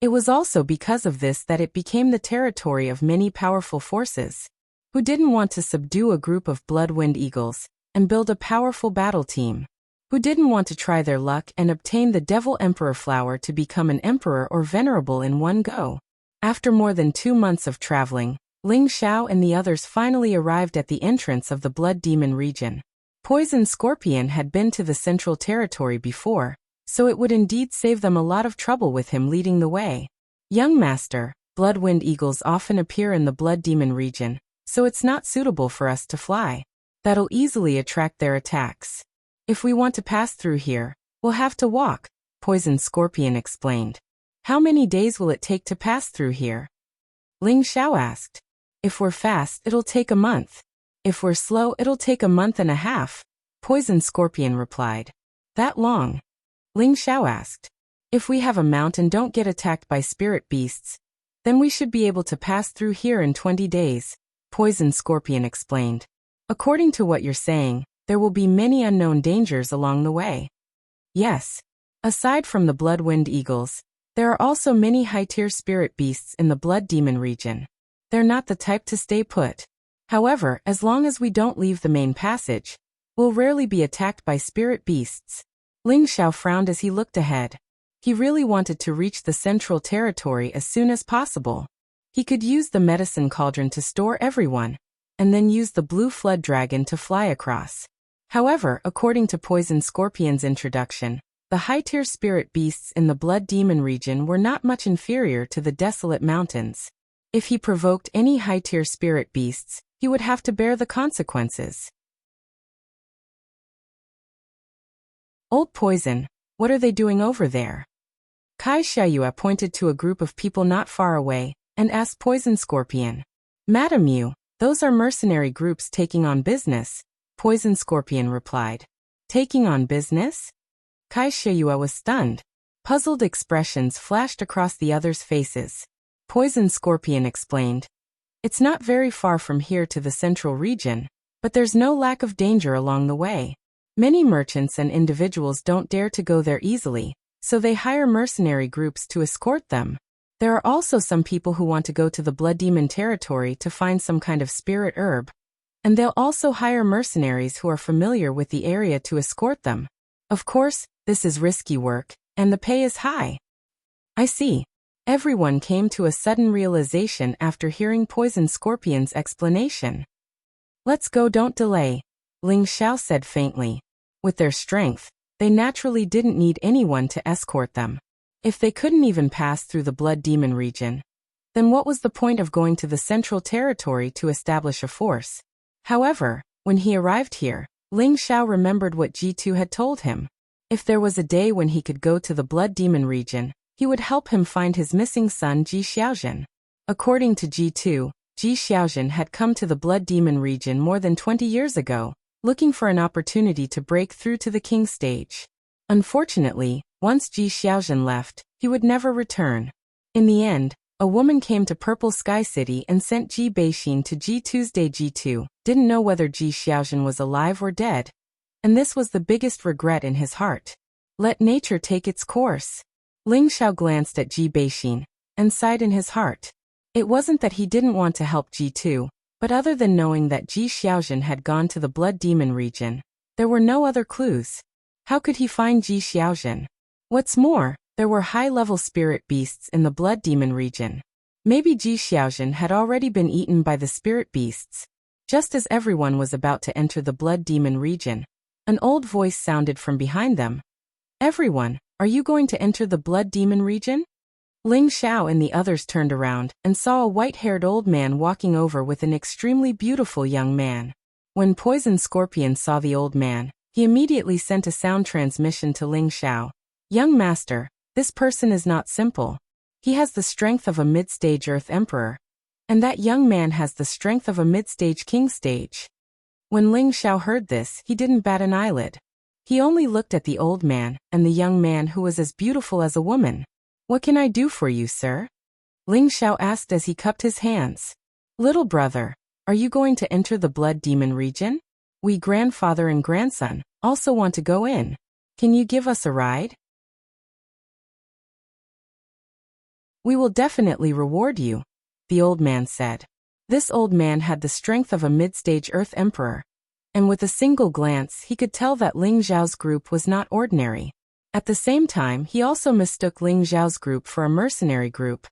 It was also because of this that it became the territory of many powerful forces, who didn't want to subdue a group of Blood-Wind Eagles and build a powerful battle team, who didn't want to try their luck and obtain the Devil Emperor Flower to become an emperor or venerable in one go. After more than 2 months of traveling, Ling Xiao and the others finally arrived at the entrance of the Blood Demon region. Poison Scorpion had been to the Central Territory before, so it would indeed save them a lot of trouble with him leading the way. "Young master, Bloodwind eagles often appear in the blood demon region, so it's not suitable for us to fly. That'll easily attract their attacks. If we want to pass through here, we'll have to walk, Poison Scorpion explained. How many days will it take to pass through here? Ling Xiao asked. If we're fast, it'll take a month. If we're slow, it'll take a month and a half, Poison Scorpion replied. That long? Ling Xiao asked. If we have a mount and don't get attacked by spirit beasts, then we should be able to pass through here in 20 days, Poison Scorpion explained. According to what you're saying, there will be many unknown dangers along the way. Yes. Aside from the Bloodwind eagles, there are also many high-tier spirit beasts in the blood demon region. They're not the type to stay put. However, as long as we don't leave the main passage, we'll rarely be attacked by spirit beasts. Ling Xiao frowned as he looked ahead. He really wanted to reach the central territory as soon as possible. He could use the medicine cauldron to store everyone, and then use the blue flood dragon to fly across. However, according to Poison Scorpion's introduction, the high-tier spirit beasts in the blood demon region were not much inferior to the desolate mountains. If he provoked any high-tier spirit beasts, he would have to bear the consequences. Old Poison, what are they doing over there? Kai Xiaoyue pointed to a group of people not far away, and asked Poison Scorpion. Madam Yu, those are mercenary groups taking on business, Poison Scorpion replied. Taking on business? Kai Xiaoyue was stunned. Puzzled expressions flashed across the others' faces. Poison Scorpion explained. It's not very far from here to the central region, but there's no lack of danger along the way. Many merchants and individuals don't dare to go there easily, so they hire mercenary groups to escort them. There are also some people who want to go to the blood demon territory to find some kind of spirit herb, and they'll also hire mercenaries who are familiar with the area to escort them. Of course, this is risky work, and the pay is high. I see. Everyone came to a sudden realization after hearing Poison Scorpion's explanation. Let's go, don't delay, Ling Xiao said faintly. With their strength, they naturally didn't need anyone to escort them. If they couldn't even pass through the blood demon region, then what was the point of going to the central territory to establish a force? However, when he arrived here, Ling Xiao remembered what G2 had told him. If there was a day when he could go to the blood demon region, he would help him find his missing son Ji Xiaozhen. According to G2, Ji Xiaozhen had come to the blood demon region more than 20 years ago, looking for an opportunity to break through to the king stage. Unfortunately, once Ji Xiaozhen left, he would never return. In the end, a woman came to Purple Sky City and sent Ji Beixin to G2's day. G2 didn't know whether Ji Xiaozhen was alive or dead, and this was the biggest regret in his heart. Let nature take its course. Ling Xiao glanced at Ji Beixin and sighed in his heart. It wasn't that he didn't want to help G2, but other than knowing that Ji Xiaozhen had gone to the blood demon region, there were no other clues. How could he find Ji Xiaozhen? What's more, there were high-level spirit beasts in the blood demon region. Maybe Ji Xiaozhen had already been eaten by the spirit beasts. Just as everyone was about to enter the blood demon region, an old voice sounded from behind them. Everyone, are you going to enter the blood demon region? Ling Xiao and the others turned around and saw a white-haired old man walking over with an extremely beautiful young man. When Poison Scorpion saw the old man, he immediately sent a sound transmission to Ling Xiao. Young master, this person is not simple. He has the strength of a mid-stage Earth Emperor, and that young man has the strength of a mid-stage King stage. When Ling Xiao heard this, he didn't bat an eyelid. He only looked at the old man and the young man who was as beautiful as a woman. What can I do for you, sir? Ling Xiao asked as he cupped his hands. Little brother, are you going to enter the blood demon region? We grandfather and grandson also want to go in. Can you give us a ride? We will definitely reward you, the old man said. This old man had the strength of a mid-stage Earth Emperor, and with a single glance he could tell that Ling Xiao's group was not ordinary. At the same time, he also mistook Ling Xiao's group for a mercenary group,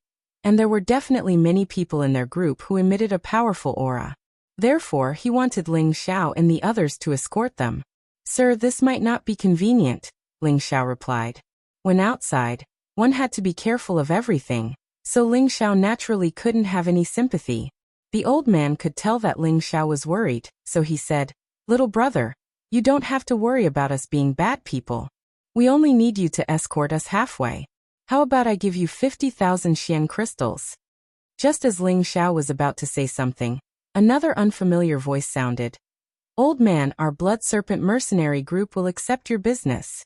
and there were definitely many people in their group who emitted a powerful aura. Therefore, he wanted Ling Xiao and the others to escort them. Sir, this might not be convenient, Ling Xiao replied. When outside, one had to be careful of everything, so Ling Xiao naturally couldn't have any sympathy. The old man could tell that Ling Xiao was worried, so he said, "Little brother, you don't have to worry about us being bad people. We only need you to escort us halfway. How about I give you 50,000 Xian crystals?" Just as Ling Xiao was about to say something, another unfamiliar voice sounded. "Old man, our Blood Serpent mercenary group will accept your business."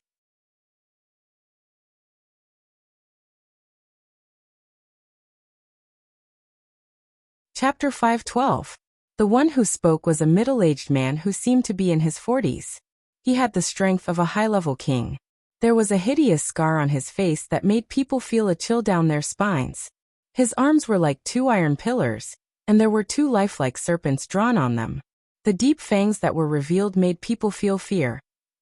Chapter 512. The one who spoke was a middle-aged man who seemed to be in his 40s. He had the strength of a high-level king. There was a hideous scar on his face that made people feel a chill down their spines. His arms were like two iron pillars, and there were two lifelike serpents drawn on them. The deep fangs that were revealed made people feel fear,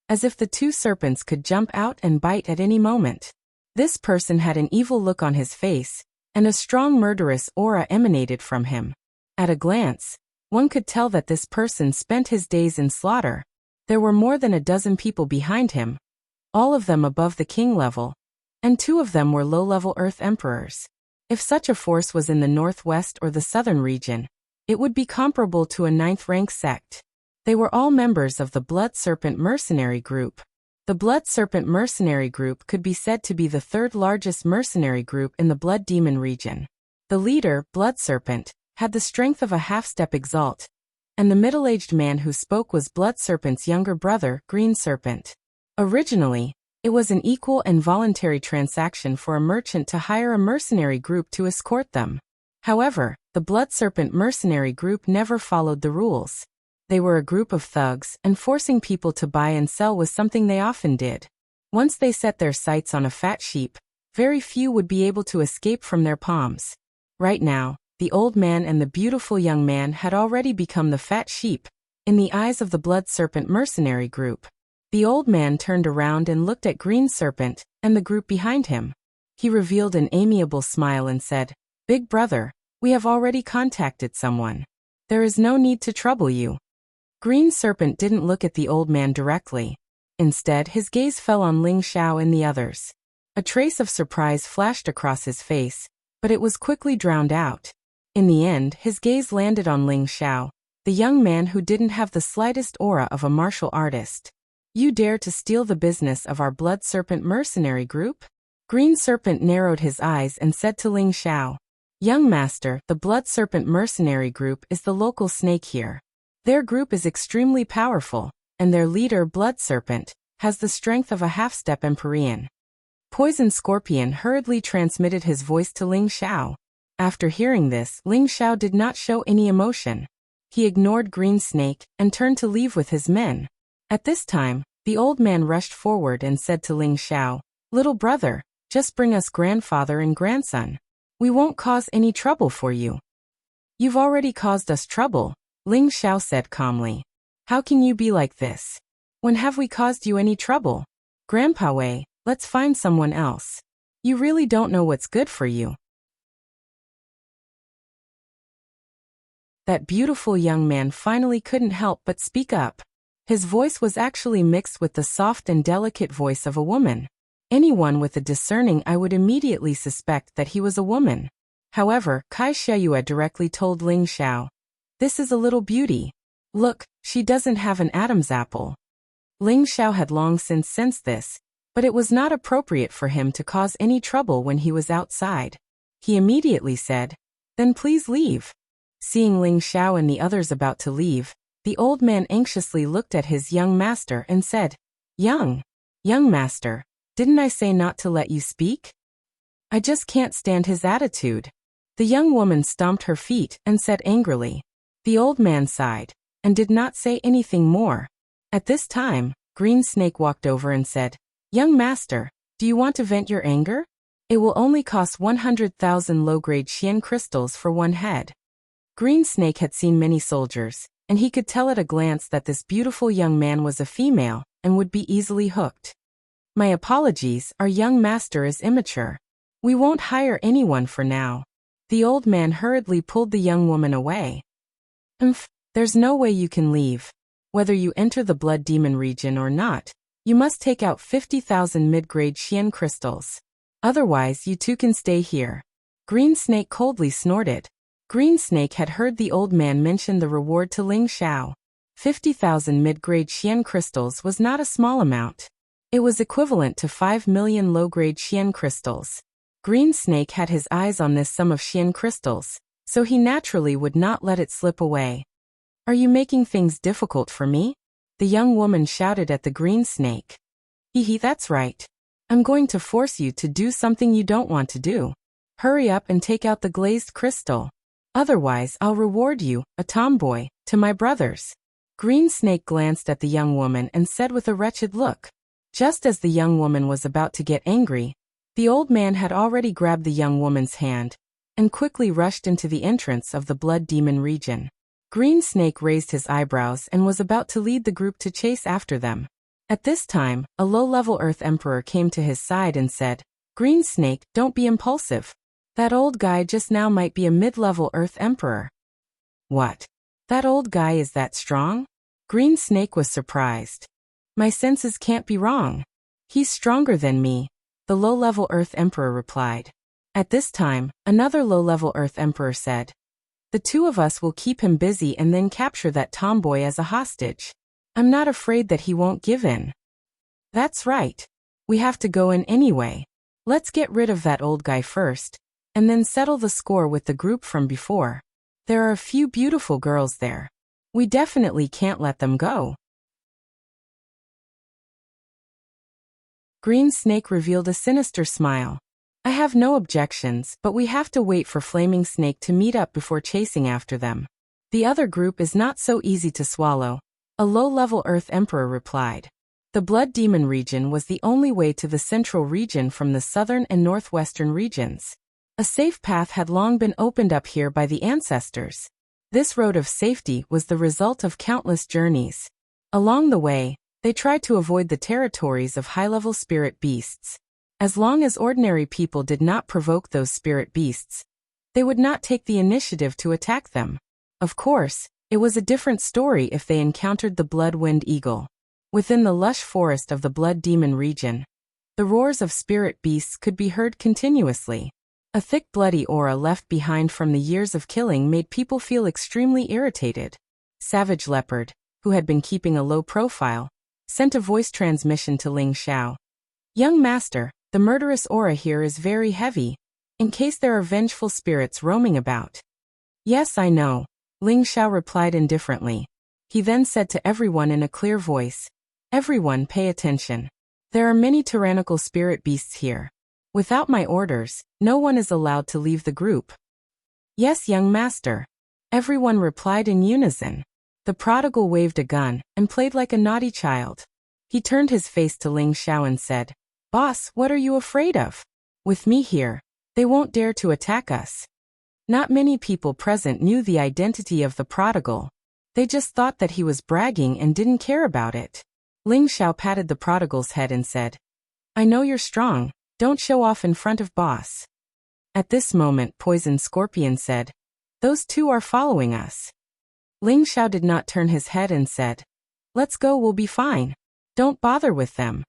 as if the two serpents could jump out and bite at any moment. This person had an evil look on his face, and a strong murderous aura emanated from him. At a glance, one could tell that this person spent his days in slaughter. There were more than a dozen people behind him, all of them above the king level, and two of them were low-level Earth Emperors. If such a force was in the northwest or the southern region, it would be comparable to a 9th-rank sect. They were all members of the Blood Serpent mercenary group. The Blood Serpent mercenary group could be said to be the third largest mercenary group in the Blood Demon region. The leader, Blood Serpent, had the strength of a half-step exalt, and the middle-aged man who spoke was Blood Serpent's younger brother, Green Serpent. Originally, it was an equal and voluntary transaction for a merchant to hire a mercenary group to escort them. However, the Blood Serpent mercenary group never followed the rules. They were a group of thugs, and forcing people to buy and sell was something they often did. Once they set their sights on a fat sheep, very few would be able to escape from their palms. Right now, the old man and the beautiful young man had already become the fat sheep, in the eyes of the Blood Serpent mercenary group. The old man turned around and looked at Green Serpent and the group behind him. He revealed an amiable smile and said, "Big brother, we have already contacted someone. There is no need to trouble you." Green Serpent didn't look at the old man directly. Instead, his gaze fell on Ling Xiao and the others. A trace of surprise flashed across his face, but it was quickly drowned out. In the end, his gaze landed on Ling Xiao, the young man who didn't have the slightest aura of a martial artist. "You dare to steal the business of our Blood Serpent mercenary group?" Green Serpent narrowed his eyes and said to Ling Xiao, "Young master, the Blood Serpent mercenary group is the local snake here. Their group is extremely powerful, and their leader, Blood Serpent, has the strength of a half-step Empyrean." Poison Scorpion hurriedly transmitted his voice to Ling Xiao. After hearing this, Ling Xiao did not show any emotion. He ignored Green Snake and turned to leave with his men. At this time, the old man rushed forward and said to Ling Xiao, "Little brother, just bring us grandfather and grandson. We won't cause any trouble for you." "You've already caused us trouble," Ling Xiao said calmly. "How can you be like this? When have we caused you any trouble? Grandpa Wei, let's find someone else. You really don't know what's good for you." That beautiful young man finally couldn't help but speak up. His voice was actually mixed with the soft and delicate voice of a woman. Anyone with a discerning eye would immediately suspect that he was a woman. However, Kai Xieyue directly told Ling Xiao, "This is a little beauty. Look, she doesn't have an Adam's apple." Ling Xiao had long since sensed this, but it was not appropriate for him to cause any trouble when he was outside. He immediately said, "Then please leave." Seeing Ling Xiao and the others about to leave, the old man anxiously looked at his young master and said, Young master, didn't I say not to let you speak? I just can't stand his attitude." The young woman stomped her feet and said angrily. The old man sighed and did not say anything more. At this time, Green Snake walked over and said, "Young master, do you want to vent your anger? It will only cost 100,000 low-grade Xian crystals for one head." Green Snake had seen many soldiers, and he could tell at a glance that this beautiful young man was a female and would be easily hooked. "My apologies, our young master is immature. We won't hire anyone for now." The old man hurriedly pulled the young woman away. There's no way you can leave. Whether you enter the Blood Demon region or not, you must take out 50,000 mid-grade Xian crystals. Otherwise, you two can stay here. Green Snake coldly snorted. Green Snake had heard the old man mention the reward to Ling Xiao. 50,000 mid-grade Xian crystals was not a small amount. It was equivalent to 5 million low-grade Xian crystals. Green Snake had his eyes on this sum of Xian crystals, so he naturally would not let it slip away. Are you making things difficult for me? The young woman shouted at the Green Snake. Hee, that's right. I'm going to force you to do something you don't want to do. Hurry up and take out the glazed crystal. Otherwise, I'll reward you, a tomboy, to my brothers. Green Snake glanced at the young woman and said with a wretched look. Just as the young woman was about to get angry, the old man had already grabbed the young woman's hand and quickly rushed into the entrance of the Blood Demon region. Green Snake raised his eyebrows and was about to lead the group to chase after them. At this time, a low-level Earth Emperor came to his side and said, Green Snake, don't be impulsive. That old guy just now might be a mid-level Earth Emperor. What? That old guy is that strong? Green Snake was surprised. My senses can't be wrong. He's stronger than me, the low-level Earth Emperor replied. At this time, another low-level Earth Emperor said, the two of us will keep him busy and then capture that tomboy as a hostage. I'm not afraid that he won't give in. That's right. We have to go in anyway. Let's get rid of that old guy first, and then settle the score with the group from before. There are a few beautiful girls there. We definitely can't let them go. Green Snake revealed a sinister smile. I have no objections, but we have to wait for Flaming Snake to meet up before chasing after them. The other group is not so easy to swallow, a low-level Earth Emperor replied. The Blood Demon region was the only way to the central region from the southern and northwestern regions. A safe path had long been opened up here by the ancestors. This road of safety was the result of countless journeys. Along the way, they tried to avoid the territories of high-level spirit beasts. As long as ordinary people did not provoke those spirit beasts, they would not take the initiative to attack them. Of course, it was a different story if they encountered the Blood-Wind Eagle. Within the lush forest of the Blood Demon region, the roars of spirit beasts could be heard continuously. A thick bloody aura left behind from the years of killing made people feel extremely irritated. Savage Leopard, who had been keeping a low profile, sent a voice transmission to Ling Xiao. Young master, the murderous aura here is very heavy, in case there are vengeful spirits roaming about. Yes, I know, Ling Xiao replied indifferently. He then said to everyone in a clear voice, everyone pay attention. There are many tyrannical spirit beasts here. Without my orders, no one is allowed to leave the group. Yes, young master. Everyone replied in unison. The prodigal waved a gun and played like a naughty child. He turned his face to Ling Xiao and said, Boss, what are you afraid of? With me here, they won't dare to attack us. Not many people present knew the identity of the prodigal. They just thought that he was bragging and didn't care about it. Ling Xiao patted the prodigal's head and said, I know you're strong. Don't show off in front of boss. At this moment, Poison Scorpion said, those two are following us. Ling Xiao did not turn his head and said, let's go, we'll be fine. Don't bother with them.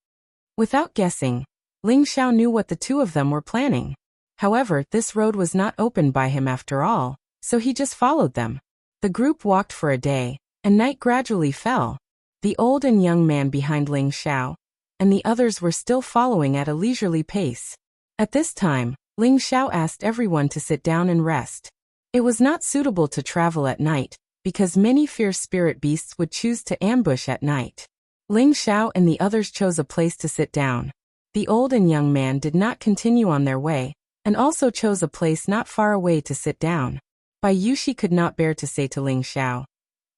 Without guessing, Ling Xiao knew what the two of them were planning. However, this road was not opened by him after all, so he just followed them. The group walked for a day, and night gradually fell. The old and young man behind Ling Xiao, and the others were still following at a leisurely pace. At this time, Ling Xiao asked everyone to sit down and rest. It was not suitable to travel at night, because many fierce spirit beasts would choose to ambush at night. Ling Xiao and the others chose a place to sit down. The old and young man did not continue on their way, and also chose a place not far away to sit down. Bai Yushi could not bear to say to Ling Xiao,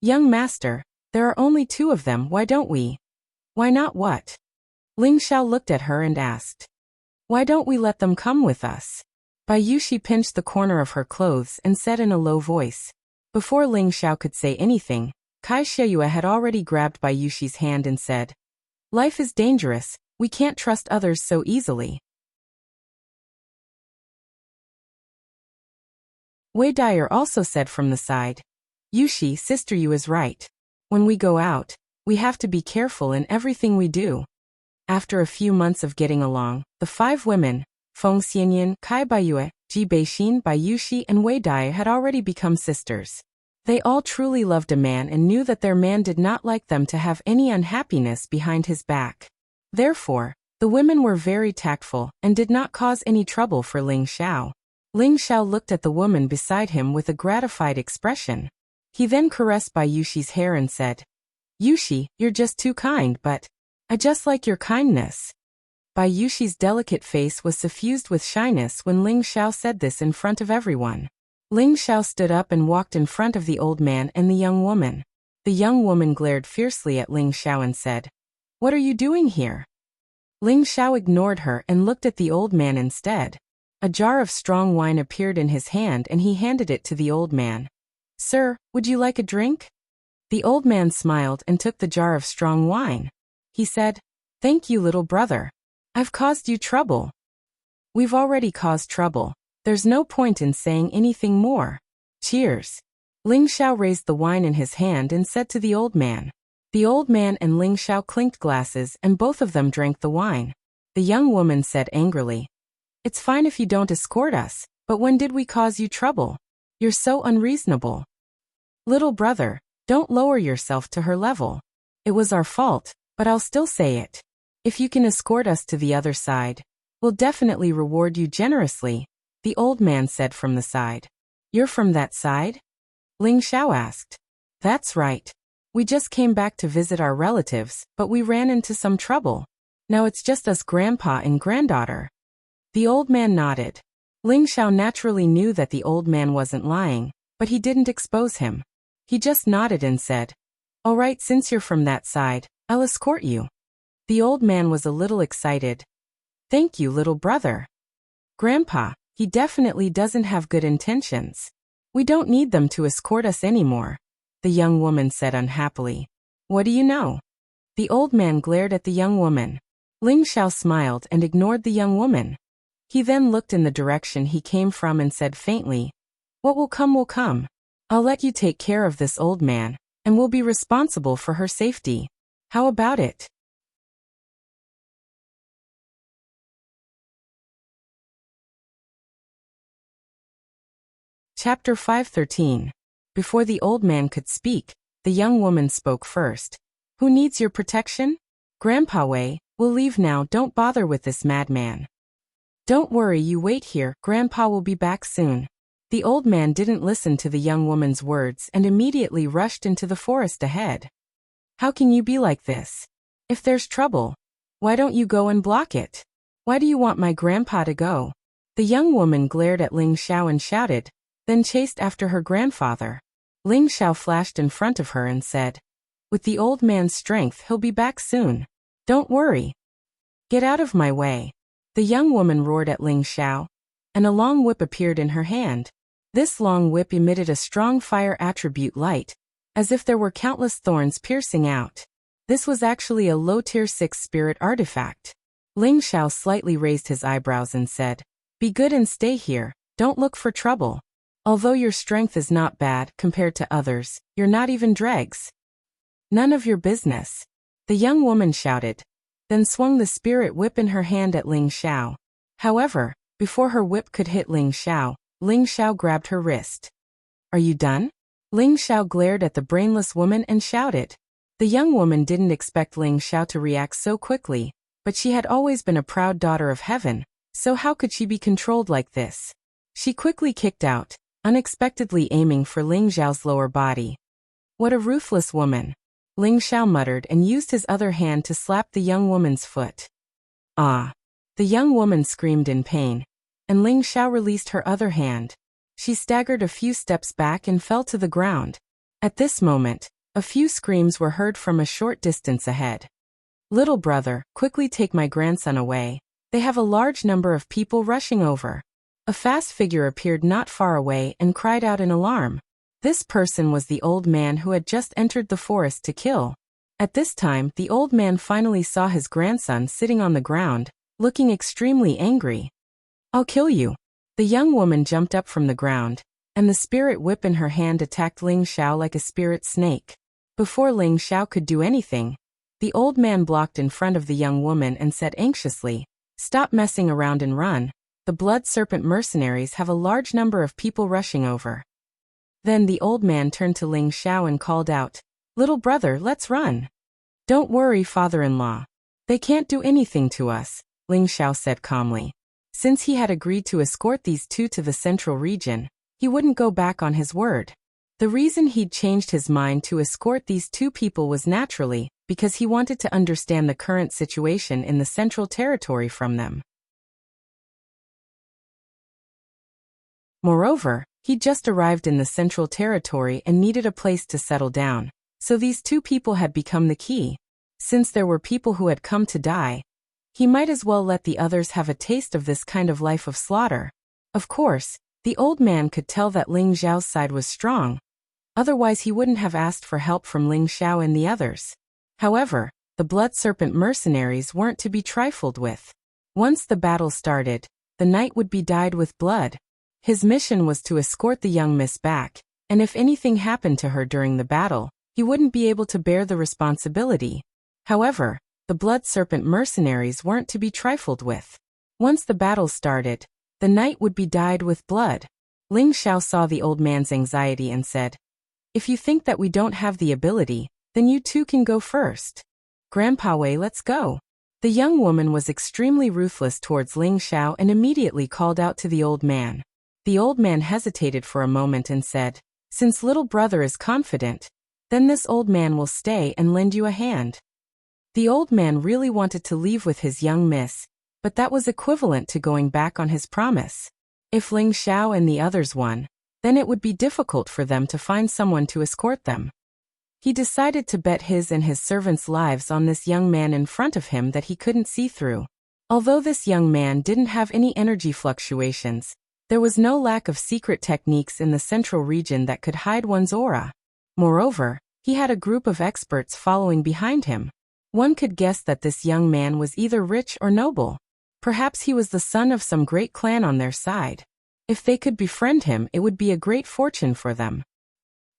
young master, there are only two of them, why don't we? Why not what? Ling Xiao looked at her and asked, why don't we let them come with us? Bai Yushi pinched the corner of her clothes and said in a low voice. Before Ling Xiao could say anything, Kai Xieyue had already grabbed Bai Yushi's hand and said, life is dangerous, we can't trust others so easily. Wei Dyer also said from the side, Yushi, sister, you is right. When we go out, we have to be careful in everything we do. After a few months of getting along, the 5 women, Feng Xianyan, Kai Baiyue, Ji Beixin, Baiyushi, and Wei Dai had already become sisters. They all truly loved a man and knew that their man did not like them to have any unhappiness behind his back. Therefore, the women were very tactful and did not cause any trouble for Ling Xiao. Ling Xiao looked at the woman beside him with a gratified expression. He then caressed Baiyushi's hair and said, "Yushi, you're just too kind, but I just like your kindness." Baiyushi's delicate face was suffused with shyness when Ling Xiao said this in front of everyone. Ling Xiao stood up and walked in front of the old man and the young woman. The young woman glared fiercely at Ling Xiao and said, "What are you doing here?" Ling Xiao ignored her and looked at the old man instead. A jar of strong wine appeared in his hand and he handed it to the old man. "Sir, would you like a drink?" The old man smiled and took the jar of strong wine. He said, "Thank you, little brother. I've caused you trouble." "We've already caused trouble. There's no point in saying anything more. Cheers." Ling Xiao raised the wine in his hand and said to the old man. The old man and Ling Xiao clinked glasses and both of them drank the wine. The young woman said angrily, "It's fine if you don't escort us, but when did we cause you trouble? You're so unreasonable. Little brother, don't lower yourself to her level. It was our fault, but I'll still say it. If you can escort us to the other side, we'll definitely reward you generously," the old man said from the side. "You're from that side?" Ling Xiao asked. "That's right. We just came back to visit our relatives, but we ran into some trouble. Now it's just us grandpa and granddaughter." The old man nodded. Ling Xiao naturally knew that the old man wasn't lying, but he didn't expose him. He just nodded and said, "All right, since you're from that side, I'll escort you." The old man was a little excited. "Thank you, little brother." "Grandpa, he definitely doesn't have good intentions. We don't need them to escort us anymore," the young woman said unhappily. "What do you know?" The old man glared at the young woman. Ling Xiao smiled and ignored the young woman. He then looked in the direction he came from and said faintly, "What will come will come. I'll let you take care of this old man, and we'll be responsible for her safety. How about it?" Chapter 513. Before the old man could speak, the young woman spoke first. "Who needs your protection?" "Grandpa Wei, we'll leave now, don't bother with this madman." "Don't worry, you wait here, Grandpa will be back soon." The old man didn't listen to the young woman's words and immediately rushed into the forest ahead. "How can you be like this? If there's trouble, why don't you go and block it? Why do you want my grandpa to go?" The young woman glared at Ling Xiao and shouted, then chased after her grandfather. Ling Xiao flashed in front of her and said, "With the old man's strength, he'll be back soon. Don't worry. Get out of my way." The young woman roared at Ling Xiao, and a long whip appeared in her hand. This long whip emitted a strong fire attribute light, as if there were countless thorns piercing out. This was actually a low tier 6 spirit artifact. Ling Xiao slightly raised his eyebrows and said, "Be good and stay here, don't look for trouble. Although your strength is not bad compared to others, you're not even dregs." "None of your business," the young woman shouted, then swung the spirit whip in her hand at Ling Xiao. However, before her whip could hit Ling Xiao grabbed her wrist. "Are you done?" Ling Xiao glared at the brainless woman and shouted. The young woman didn't expect Ling Xiao to react so quickly, but she had always been a proud daughter of heaven, so how could she be controlled like this? She quickly kicked out, unexpectedly aiming for Ling Xiao's lower body. "What a ruthless woman," Ling Xiao muttered and used his other hand to slap the young woman's foot. "Ah!" The young woman screamed in pain, and Ling Xiao released her other hand. She staggered a few steps back and fell to the ground. At this moment, a few screams were heard from a short distance ahead. "Little brother, quickly take my grandson away. They have a large number of people rushing over." A fast figure appeared not far away and cried out in alarm. This person was the old man who had just entered the forest to kill. At this time, the old man finally saw his grandson sitting on the ground, looking extremely angry. "I'll kill you." The young woman jumped up from the ground, and the spirit whip in her hand attacked Ling Xiao like a spirit snake. Before Ling Xiao could do anything, the old man blocked in front of the young woman and said anxiously, "Stop messing around and run. The blood serpent mercenaries have a large number of people rushing over. Then the old man turned to Ling Xiao and called out, "Little brother, let's run." "Don't worry, father-in-law. They can't do anything to us," Ling Xiao said calmly. Since he had agreed to escort these two to the central region, he wouldn't go back on his word. The reason he'd changed his mind to escort these two people was naturally because he wanted to understand the current situation in the central territory from them. Moreover, he'd just arrived in the central territory and needed a place to settle down, so these two people had become the key. Since there were people who had come to die, he might as well let the others have a taste of this kind of life of slaughter. Of course, the old man could tell that Ling Xiao's side was strong. Otherwise he wouldn't have asked for help from Ling Xiao and the others. However, the blood serpent mercenaries weren't to be trifled with. Once the battle started, the night would be dyed with blood. His mission was to escort the young miss back, and if anything happened to her during the battle, he wouldn't be able to bear the responsibility. However, the blood serpent mercenaries weren't to be trifled with. Once the battle started, the night would be dyed with blood. Ling Xiao saw the old man's anxiety and said, "If you think that we don't have the ability, then you two can go first. Grandpa Wei, let's go." The young woman was extremely ruthless towards Ling Xiao and immediately called out to the old man. The old man hesitated for a moment and said, "Since little brother is confident, then this old man will stay and lend you a hand." The old man really wanted to leave with his young miss, but that was equivalent to going back on his promise. If Ling Xiao and the others won, then it would be difficult for them to find someone to escort them. He decided to bet his and his servants' lives on this young man in front of him that he couldn't see through. Although this young man didn't have any energy fluctuations, there was no lack of secret techniques in the central region that could hide one's aura. Moreover, he had a group of experts following behind him. One could guess that this young man was either rich or noble. Perhaps he was the son of some great clan on their side. If they could befriend him, it would be a great fortune for them.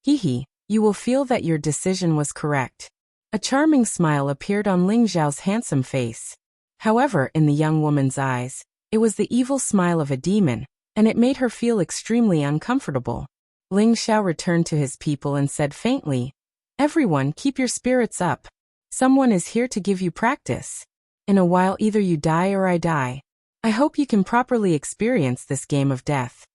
Hee, you will feel that your decision was correct. A charming smile appeared on Ling Xiao's handsome face. However, in the young woman's eyes, it was the evil smile of a demon, and it made her feel extremely uncomfortable. Ling Xiao returned to his people and said faintly, "Everyone, keep your spirits up. Someone is here to give you practice. In a while either you die or I die. I hope you can properly experience this game of death."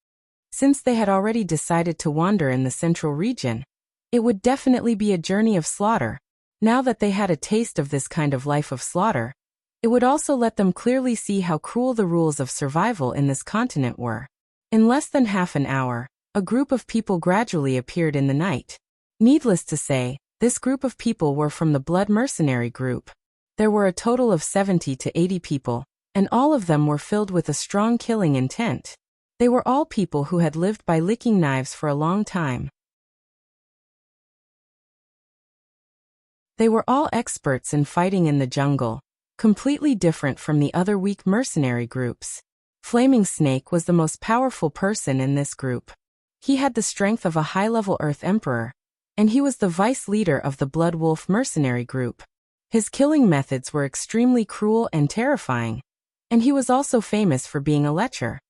Since they had already decided to wander in the central region, it would definitely be a journey of slaughter. Now that they had a taste of this kind of life of slaughter, it would also let them clearly see how cruel the rules of survival in this continent were. In less than half an hour, a group of people gradually appeared in the night. Needless to say, this group of people were from the blood mercenary group. There were a total of 70 to 80 people, and all of them were filled with a strong killing intent. They were all people who had lived by licking knives for a long time. They were all experts in fighting in the jungle, completely different from the other weak mercenary groups. Flaming Snake was the most powerful person in this group. He had the strength of a high-level Earth Emperor, and he was the vice leader of the Blood Wolf mercenary group. His killing methods were extremely cruel and terrifying, and he was also famous for being a lecher.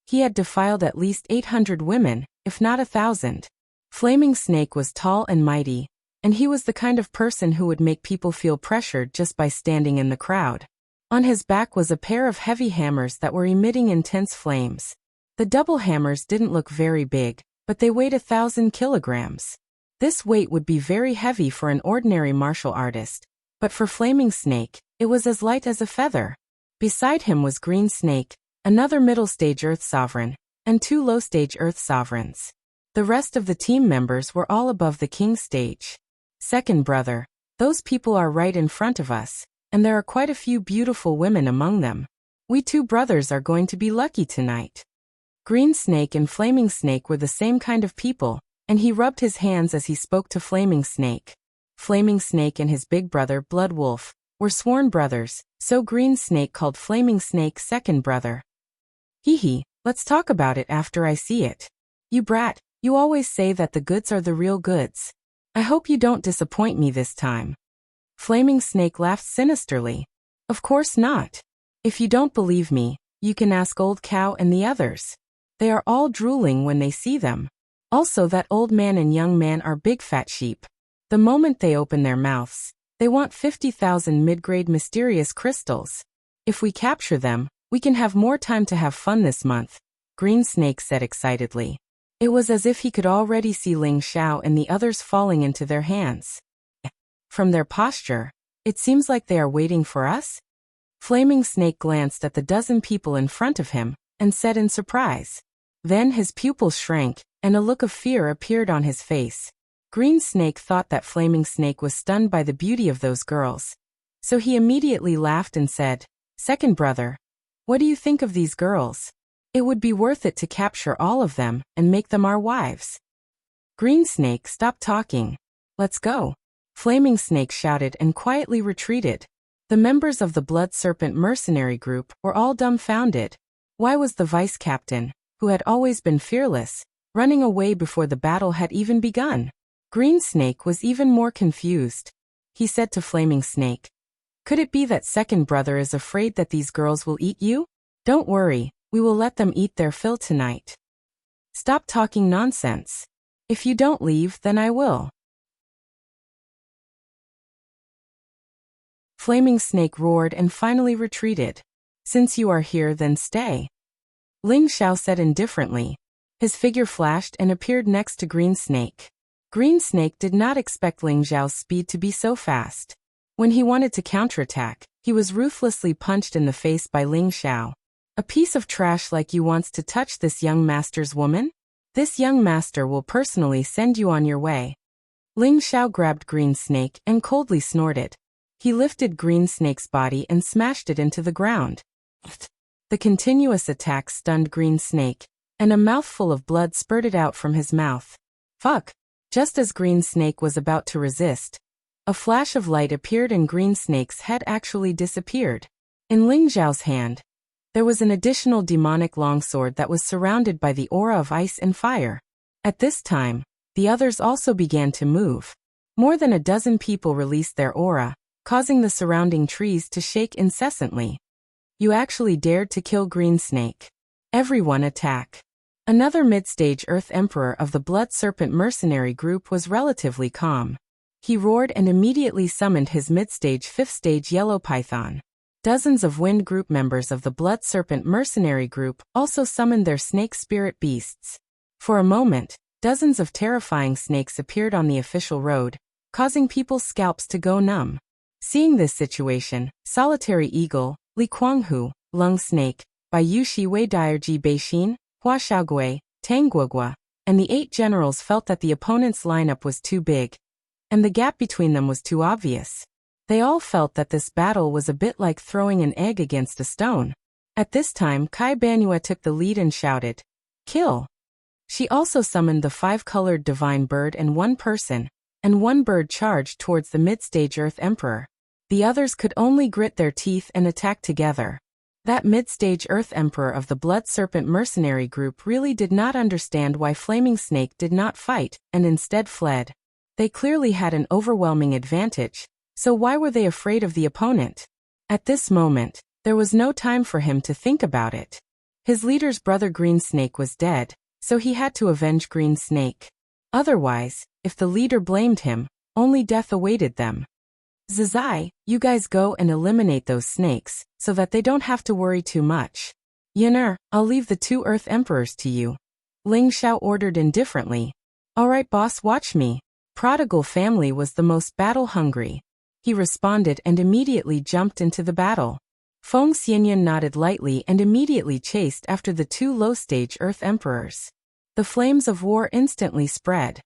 He had defiled at least 800 women, if not 1,000. Flaming Snake was tall and mighty, and he was the kind of person who would make people feel pressured just by standing in the crowd. On his back was a pair of heavy hammers that were emitting intense flames. The double hammers didn't look very big, but they weighed 1,000 kilograms. This weight would be very heavy for an ordinary martial artist, but for Flaming Snake, it was as light as a feather. Beside him was Green Snake, another middle-stage Earth Sovereign, and 2 low-stage Earth Sovereigns. The rest of the team members were all above the King stage. Second brother, those people are right in front of us, and there are quite a few beautiful women among them. We 2 brothers are going to be lucky tonight. Green Snake and Flaming Snake were the same kind of people, and he rubbed his hands as he spoke to Flaming Snake. Flaming Snake and his big brother Blood Wolf were sworn brothers, so Green Snake called Flaming Snake second brother. Hee, let's talk about it after I see it. You brat, you always say that the goods are the real goods. I hope you don't disappoint me this time. Flaming Snake laughed sinisterly. Of course not. If you don't believe me, You can ask Old Cow and the others. They are all drooling when they see them. Also, that old man and young man are big fat sheep. The moment they open their mouths, they want 50,000 mid-grade mysterious crystals. If we capture them, we can have more time to have fun this month, Green Snake said excitedly. It was as if he could already see Ling Xiao and the others falling into their hands. From their posture, it seems like they are waiting for us? Flaming Snake glanced at the dozen people in front of him and said in surprise. Then his pupils shrank, and a look of fear appeared on his face. Green Snake thought that Flaming Snake was stunned by the beauty of those girls. So he immediately laughed and said, Second brother, what do you think of these girls? It would be worth it to capture all of them and make them our wives. Green Snake stopped talking. Let's go. Flaming Snake shouted and quietly retreated. The members of the Blood Serpent mercenary group were all dumbfounded. Why was the vice captain, who had always been fearless, running away before the battle had even begun? Green Snake was even more confused. He said to Flaming Snake, Could it be that second brother is afraid that these girls will eat you? Don't worry, we will let them eat their fill tonight. Stop talking nonsense. If you don't leave, then I will. Flaming Snake roared and finally retreated. Since you are here, then stay. Ling Xiao said indifferently. His figure flashed and appeared next to Green Snake. Green Snake did not expect Ling Xiao's speed to be so fast. When he wanted to counterattack, he was ruthlessly punched in the face by Ling Xiao. A piece of trash like you wants to touch this young master's woman? This young master will personally send you on your way. Ling Xiao grabbed Green Snake and coldly snorted. He lifted Green Snake's body and smashed it into the ground. The continuous attack stunned Green Snake, and a mouthful of blood spurted out from his mouth. Fuck! Just as Green Snake was about to resist, a flash of light appeared and Green Snake's head actually disappeared. In Ling Xiao's hand, there was an additional demonic longsword that was surrounded by the aura of ice and fire. At this time, the others also began to move. More than a dozen people released their aura, causing the surrounding trees to shake incessantly. You actually dared to kill Green Snake. Everyone attack. Another mid-stage Earth Emperor of the Blood Serpent mercenary group was relatively calm. He roared and immediately summoned his mid-stage 5th stage Yellow Python. Dozens of Wind Group members of the Blood Serpent mercenary group also summoned their snake spirit beasts. For a moment, dozens of terrifying snakes appeared on the official road, causing people's scalps to go numb. Seeing this situation, Solitary Eagle, Li Kuanghu, Lung Snake, Baiyu Shiwei Dairji Beixin, Hua Xiaogui, Tang Guogua, and the 8 generals felt that the opponent's lineup was too big, and the gap between them was too obvious. They all felt that this battle was a bit like throwing an egg against a stone. At this time, Kai Banua took the lead and shouted, Kill! She also summoned the 5-colored divine bird and 1 person, and 1 bird charged towards the mid-stage Earth Emperor. The others could only grit their teeth and attack together. That mid-stage Earth Emperor of the Blood Serpent mercenary group really did not understand why Flaming Snake did not fight, and instead fled. They clearly had an overwhelming advantage, so why were they afraid of the opponent? At this moment, there was no time for him to think about it. His leader's brother Green Snake was dead, so he had to avenge Green Snake. Otherwise, if the leader blamed him, only death awaited them. Zizai, you guys go and eliminate those snakes, so that they don't have to worry too much. Yener, I'll leave the 2 Earth Emperors to you. Ling Xiao ordered indifferently. Alright boss, watch me. Prodigal family was the most battle-hungry. He responded and immediately jumped into the battle. Feng Xianyan nodded lightly and immediately chased after the 2 low-stage Earth Emperors. The flames of war instantly spread.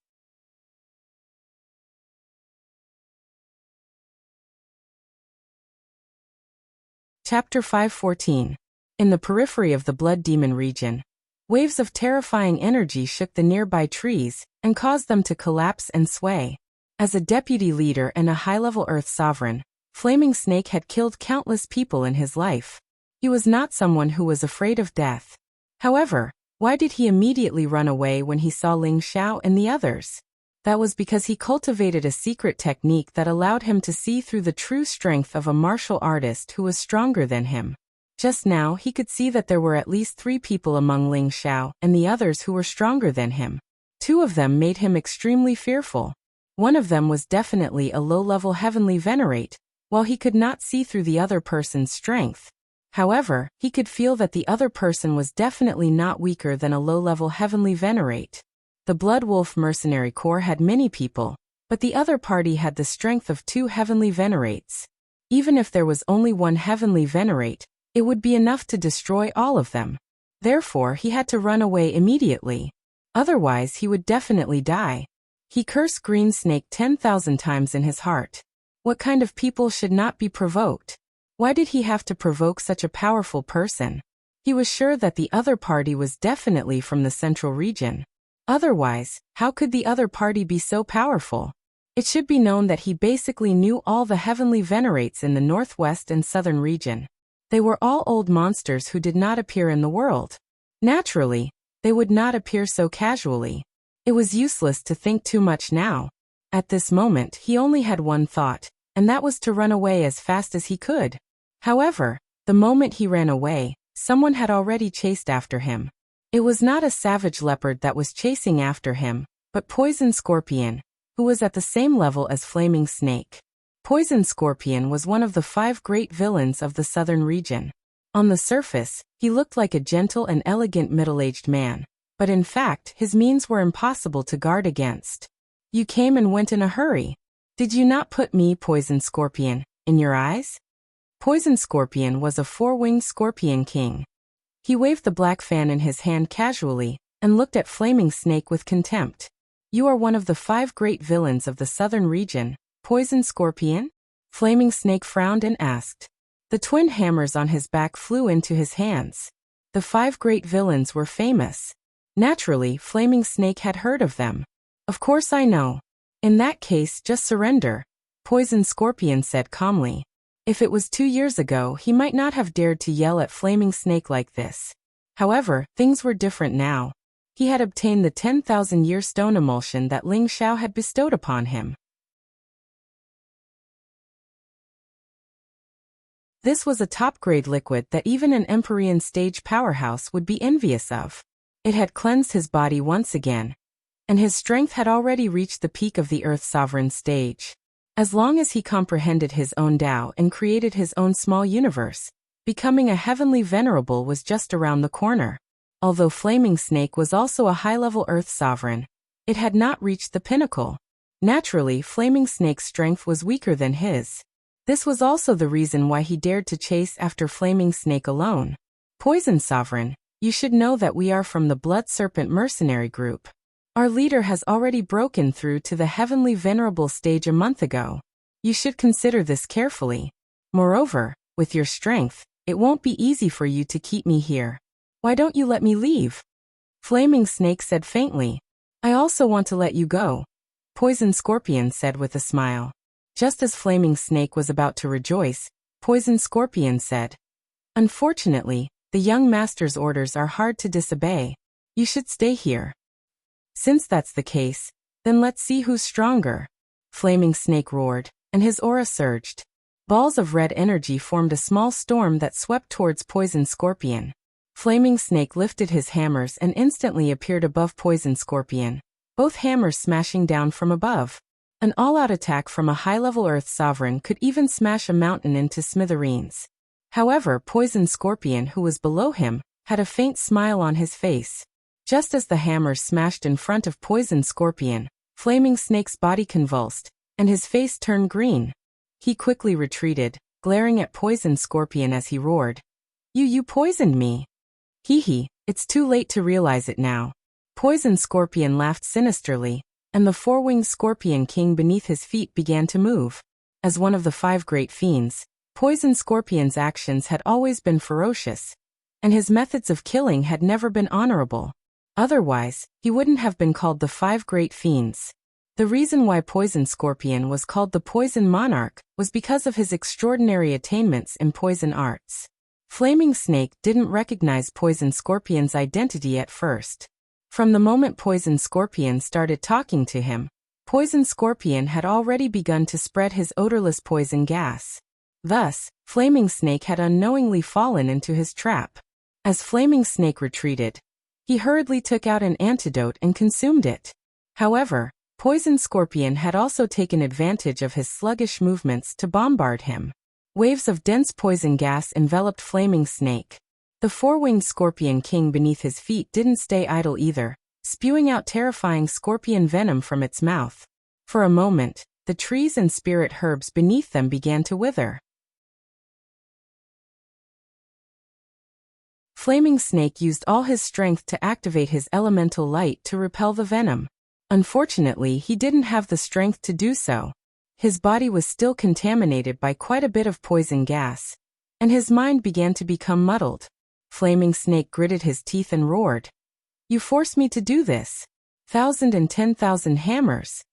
Chapter 514. In the periphery of the Blood Demon region, waves of terrifying energy shook the nearby trees and caused them to collapse and sway. As a deputy leader and a high-level Earth sovereign, Flaming Snake had killed countless people in his life. He was not someone who was afraid of death. However, why did he immediately run away when he saw Ling Xiao and the others? That was because he cultivated a secret technique that allowed him to see through the true strength of a martial artist who was stronger than him. Just now he could see that there were at least 3 people among Ling Xiao and the others who were stronger than him. 2 of them made him extremely fearful. One of them was definitely a low-level heavenly venerate, while he could not see through the other person's strength. However, he could feel that the other person was definitely not weaker than a low-level heavenly venerate. The Blood Wolf Mercenary Corps had many people, but the other party had the strength of 2 heavenly venerates. Even if there was only 1 heavenly venerate, it would be enough to destroy all of them. Therefore, he had to run away immediately. Otherwise, he would definitely die. He cursed Green Snake 10,000 times in his heart. What kind of people should not be provoked? Why did he have to provoke such a powerful person? He was sure that the other party was definitely from the central region. Otherwise, how could the other party be so powerful? It should be known that he basically knew all the heavenly venerates in the northwest and southern region. They were all old monsters who did not appear in the world. Naturally, they would not appear so casually. It was useless to think too much now. At this moment he only had one thought, and that was to run away as fast as he could. However, the moment he ran away, someone had already chased after him. It was not a savage leopard that was chasing after him, but Poison Scorpion, who was at the same level as Flaming Snake. Poison Scorpion was one of the 5 great villains of the southern region. On the surface, he looked like a gentle and elegant middle-aged man, but in fact his means were impossible to guard against. You came and went in a hurry. Did you not put me, Poison Scorpion, in your eyes? Poison Scorpion was a 4-winged scorpion king. He waved the black fan in his hand casually, and looked at Flaming Snake with contempt. You are one of the 5 great villains of the southern region, Poison Scorpion? Flaming Snake frowned and asked. The twin hammers on his back flew into his hands. The 5 great villains were famous. Naturally, Flaming Snake had heard of them. Of course I know. In that case, just surrender, Poison Scorpion said calmly. If it was 2 years ago, he might not have dared to yell at Flaming Snake like this. However, things were different now. He had obtained the 10,000-year stone emulsion that Ling Xiao had bestowed upon him. This was a top-grade liquid that even an Empyrean stage powerhouse would be envious of. It had cleansed his body once again, and his strength had already reached the peak of the Earth Sovereign stage. As long as he comprehended his own Tao and created his own small universe, becoming a heavenly venerable was just around the corner. Although Flaming Snake was also a high-level Earth Sovereign, it had not reached the pinnacle. Naturally, Flaming Snake's strength was weaker than his. This was also the reason why he dared to chase after Flaming Snake alone. Poison Sovereign, you should know that we are from the Blood Serpent Mercenary Group. Our leader has already broken through to the Heavenly Venerable stage a month ago. You should consider this carefully. Moreover, with your strength, it won't be easy for you to keep me here. Why don't you let me leave? Flaming Snake said faintly. I also want to let you go, Poison Scorpion said with a smile. Just as Flaming Snake was about to rejoice, Poison Scorpion said, Unfortunately, the young master's orders are hard to disobey. You should stay here. Since that's the case, then let's see who's stronger. Flaming Snake roared, and his aura surged. Balls of red energy formed a small storm that swept towards Poison Scorpion. Flaming Snake lifted his hammers and instantly appeared above Poison Scorpion, both hammers smashing down from above. An all-out attack from a high-level Earth Sovereign could even smash a mountain into smithereens. However, Poison Scorpion, who was below him, had a faint smile on his face. Just as the hammers smashed in front of Poison Scorpion, Flaming Snake's body convulsed, and his face turned green. He quickly retreated, glaring at Poison Scorpion as he roared. You poisoned me. Hee, it's too late to realize it now. Poison Scorpion laughed sinisterly, and the 4-winged Scorpion King beneath his feet began to move. As one of the 5 great fiends, Poison Scorpion's actions had always been ferocious, and his methods of killing had never been honorable. Otherwise, he wouldn't have been called the 5 great fiends. The reason why Poison Scorpion was called the Poison Monarch was because of his extraordinary attainments in poison arts. Flaming Snake didn't recognize Poison Scorpion's identity at first. From the moment Poison Scorpion started talking to him, Poison Scorpion had already begun to spread his odorless poison gas. Thus, Flaming Snake had unknowingly fallen into his trap. As Flaming Snake retreated, he hurriedly took out an antidote and consumed it. However, Poison Scorpion had also taken advantage of his sluggish movements to bombard him. Waves of dense poison gas enveloped Flaming Snake. The four-winged Scorpion King beneath his feet didn't stay idle either, spewing out terrifying scorpion venom from its mouth. For a moment, the trees and spirit herbs beneath them began to wither. Flaming Snake used all his strength to activate his elemental light to repel the venom. Unfortunately, he didn't have the strength to do so. His body was still contaminated by quite a bit of poison gas, and his mind began to become muddled. Flaming Snake gritted his teeth and roared, "You forced me to do this. 1,010,000 hammers."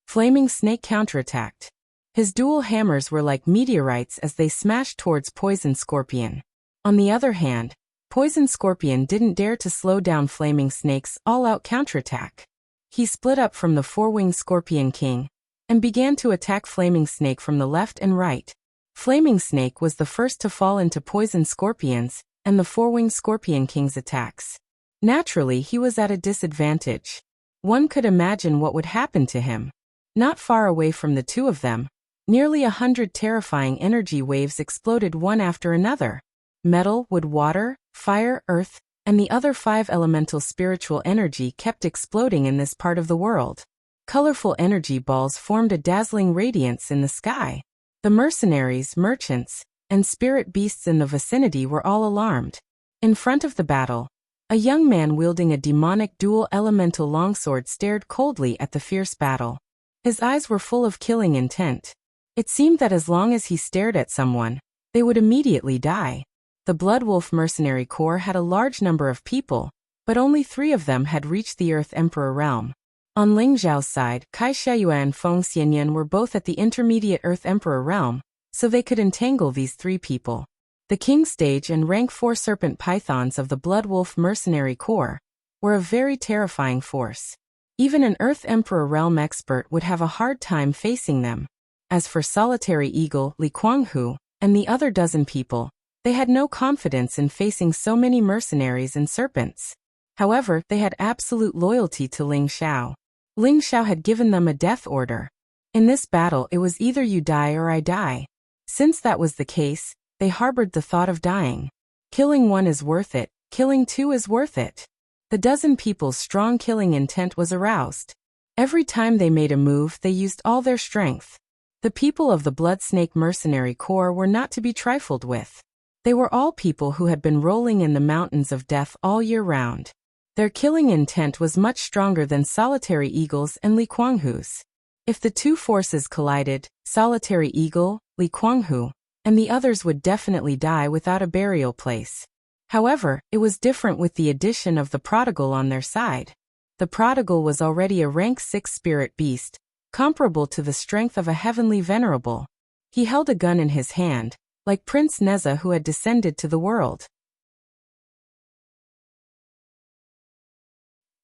Flaming Snake counterattacked. His dual hammers were like meteorites as they smashed towards Poison Scorpion. On the other hand, Poison Scorpion didn't dare to slow down Flaming Snake's all-out counterattack. He split up from the four-winged Scorpion King and began to attack Flaming Snake from the left and right. Flaming Snake was the first to fall into Poison Scorpion's and the four-winged Scorpion King's attacks. Naturally, he was at a disadvantage. One could imagine what would happen to him. Not far away from the two of them, nearly 100 terrifying energy waves exploded one after another. Metal, wood, water, fire, earth, and the other 5 elemental spiritual energy kept exploding in this part of the world. Colorful energy balls formed a dazzling radiance in the sky. The mercenaries, merchants, and spirit beasts in the vicinity were all alarmed. In front of the battle, a young man wielding a demonic dual elemental longsword stared coldly at the fierce battle. His eyes were full of killing intent. It seemed that as long as he stared at someone, they would immediately die. The Bloodwolf Mercenary Corps had a large number of people, but only 3 of them had reached the Earth Emperor realm. On Ling Zhao's side, Kai Shiyuan and Feng Xianyan were both at the intermediate Earth Emperor realm, so they could entangle these 3 people. The King Stage and Rank 4 Serpent Pythons of the Bloodwolf Mercenary Corps were a very terrifying force. Even an Earth Emperor realm expert would have a hard time facing them. As for Solitary Eagle, Li Kuanghu, and the other dozen people, they had no confidence in facing so many mercenaries and serpents. However, they had absolute loyalty to Ling Xiao. Ling Xiao had given them a death order. In this battle, it was either you die or I die. Since that was the case, they harbored the thought of dying. Killing 1 is worth it, killing 2 is worth it. The dozen people's strong killing intent was aroused. Every time they made a move, they used all their strength. The people of the Blood Snake Mercenary Corps were not to be trifled with. They were all people who had been rolling in the mountains of death all year round. Their killing intent was much stronger than Solitary Eagle's and Li Kuanghu's. If the 2 forces collided, Solitary Eagle, Li Kuanghu, and the others would definitely die without a burial place. However, it was different with the addition of the Prodigal on their side. The Prodigal was already a rank 6 spirit beast, comparable to the strength of a heavenly venerable. He held a gun in his hand, like Prince Neza who had descended to the world.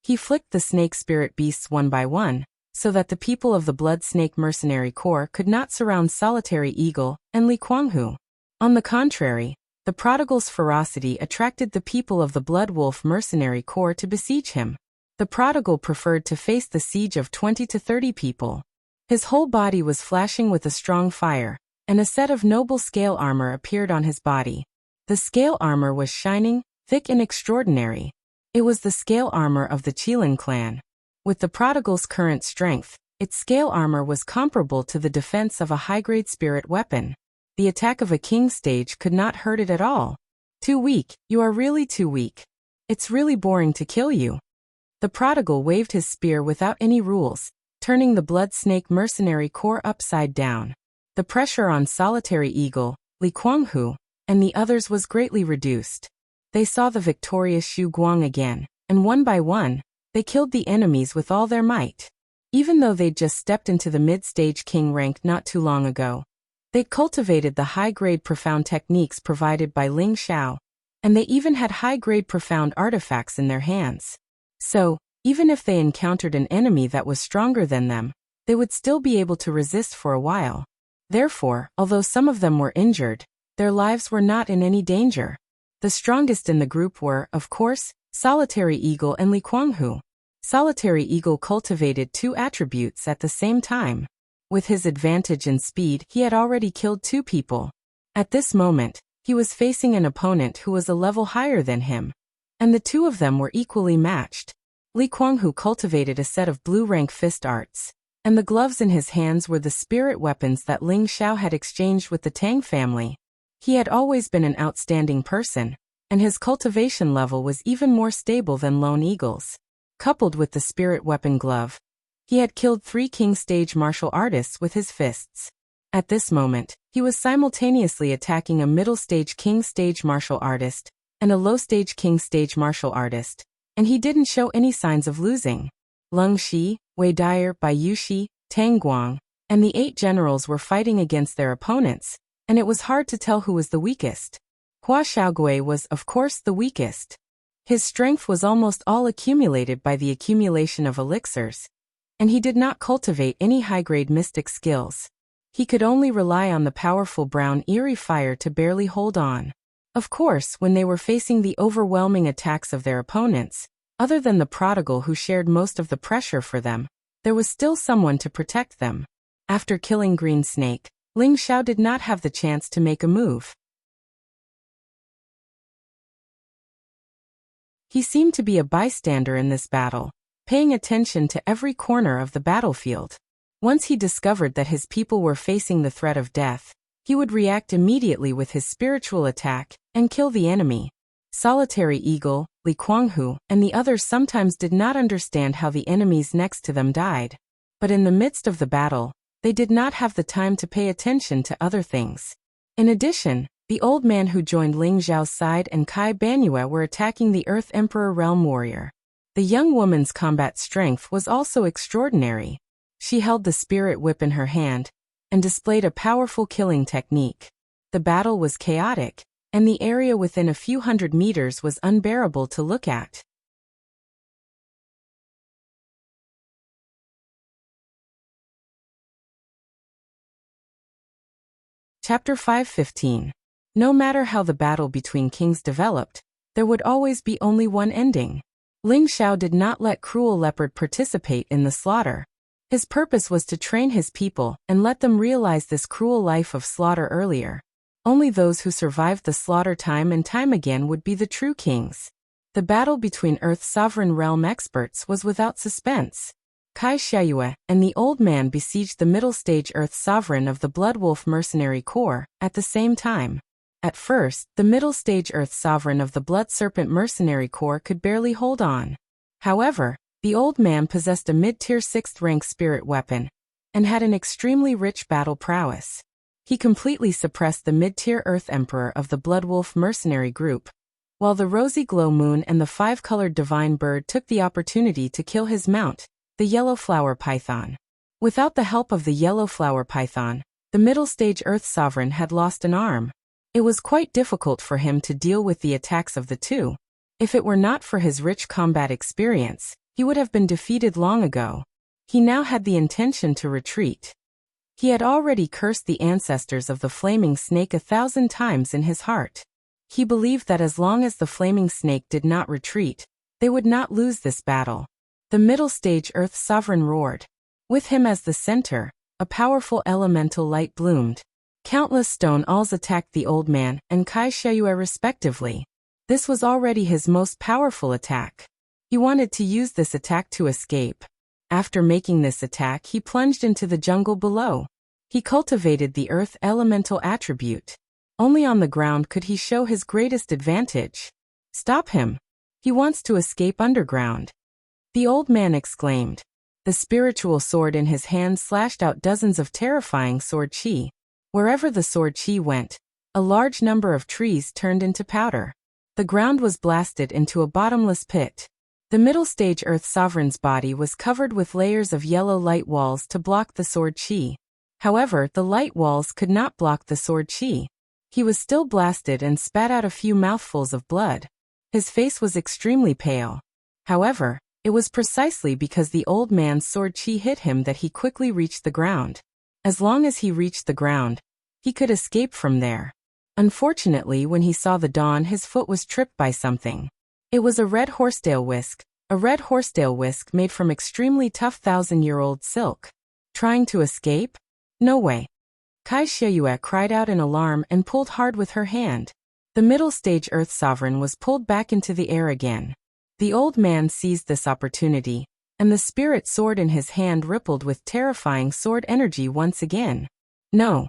He flicked the snake spirit beasts one by one, so that the people of the Blood Snake Mercenary Corps could not surround Solitary Eagle and Li Kuanghu. On the contrary, the Prodigal's ferocity attracted the people of the Blood Wolf Mercenary Corps to besiege him. The Prodigal preferred to face the siege of 20 to 30 people. His whole body was flashing with a strong fire, and a set of noble scale armor appeared on his body. The scale armor was shining, thick and extraordinary. It was the scale armor of the Qilin clan. With the Prodigal's current strength, its scale armor was comparable to the defense of a high-grade spirit weapon. The attack of a king stage could not hurt it at all. Too weak, you are really too weak. It's really boring to kill you. The Prodigal waved his spear without any rules, turning the Blood Snake Mercenary Corps upside down. The pressure on Solitary Eagle, Li Kuanghu, and the others was greatly reduced. They saw the victorious Xu Guang again, and one by one, they killed the enemies with all their might. Even though they'd just stepped into the mid-stage king rank not too long ago, they'd cultivated the high-grade profound techniques provided by Ling Xiao, and they even had high-grade profound artifacts in their hands. So, even if they encountered an enemy that was stronger than them, they would still be able to resist for a while. Therefore, although some of them were injured, Their lives were not in any danger. The strongest in the group were, of course, Solitary Eagle and Li Kuanghu. Solitary Eagle cultivated two attributes at the same time. With his advantage in speed, he had already killed 2 people. At this moment, he was facing an opponent who was a level higher than him, and the 2 of them were equally matched. Li Kuanghu cultivated a set of blue-rank fist arts, and the gloves in his hands were the spirit weapons that Ling Xiao had exchanged with the Tang family. He had always been an outstanding person, and his cultivation level was even more stable than Lone Eagle's. Coupled with the spirit weapon glove, he had killed 3 king stage martial artists with his fists. At this moment, he was simultaneously attacking a middle stage king stage martial artist and a low stage king stage martial artist, and he didn't show any signs of losing. Leng Shi, Wei Dyer, Bai Yushi, Tang Guang, and the 8 generals were fighting against their opponents, and it was hard to tell who was the weakest. Hua Xiaogui was, of course, the weakest. His strength was almost all accumulated by the accumulation of elixirs, and he did not cultivate any high-grade mystic skills. He could only rely on the powerful brown eerie fire to barely hold on. Of course, when they were facing the overwhelming attacks of their opponents, other than the prodigal who shared most of the pressure for them, there was still someone to protect them. After killing Green Snake, Ling Xiao did not have the chance to make a move. He seemed to be a bystander in this battle, paying attention to every corner of the battlefield. Once he discovered that his people were facing the threat of death, he would react immediately with his spiritual attack and kill the enemy. Solitary Eagle, Li Kuanghu, and the others sometimes did not understand how the enemies next to them died. But in the midst of the battle, they did not have the time to pay attention to other things. In addition, the old man who joined Ling Xiao's side and Kai Banyue were attacking the Earth Emperor Realm Warrior. The young woman's combat strength was also extraordinary. She held the spirit whip in her hand and displayed a powerful killing technique. The battle was chaotic, and the area within a few hundred meters was unbearable to look at. Chapter 5:15. No matter how the battle between kings developed, there would always be only one ending. Ling Xiao did not let Cruel Leopard participate in the slaughter. His purpose was to train his people and let them realize this cruel life of slaughter earlier. Only those who survived the slaughter time and time again would be the true kings. The battle between Earth's sovereign realm experts was without suspense. Kai Xiayue and the old man besieged the middle stage Earth sovereign of the Bloodwolf mercenary corps at the same time. At first, the middle stage Earth sovereign of the Blood Serpent mercenary corps could barely hold on. However, the old man possessed a mid-tier 6th rank spirit weapon and had an extremely rich battle prowess. He completely suppressed the mid-tier Earth Emperor of the Bloodwolf mercenary group, while the Rosy Glow Moon and the 5-colored Divine Bird took the opportunity to kill his mount, the Yellow Flower Python. Without the help of the Yellow Flower Python, the middle stage Earth Sovereign had lost an arm. It was quite difficult for him to deal with the attacks of the 2. If it were not for his rich combat experience, he would have been defeated long ago. He now had the intention to retreat. He had already cursed the ancestors of the Flaming Snake 1,000 times in his heart. He believed that as long as the Flaming Snake did not retreat, they would not lose this battle. The middle stage Earth Sovereign roared. With him as the center, a powerful elemental light bloomed. Countless stone alls attacked the old man and Kai Xiayue respectively. This was already his most powerful attack. He wanted to use this attack to escape. After making this attack, he plunged into the jungle below. He cultivated the earth elemental attribute. Only on the ground could he show his greatest advantage. Stop him. He wants to escape underground. The old man exclaimed. The spiritual sword in his hand slashed out dozens of terrifying sword chi. Wherever the sword chi went, a large number of trees turned into powder. The ground was blasted into a bottomless pit. The middle stage Earth Sovereign's body was covered with layers of yellow light walls to block the sword chi. However, the light walls could not block the sword chi. He was still blasted and spat out a few mouthfuls of blood. His face was extremely pale. However, it was precisely because the old man's sword chi hit him that he quickly reached the ground. As long as he reached the ground, he could escape from there. Unfortunately, when he saw the dawn, his foot was tripped by something. It was a red horsetail whisk made from extremely tough 1,000-year-old silk. Trying to escape? No way. Kai Xieyue cried out in alarm and pulled hard with her hand. The middle stage Earth Sovereign was pulled back into the air again. The old man seized this opportunity, and the spirit sword in his hand rippled with terrifying sword energy once again. No.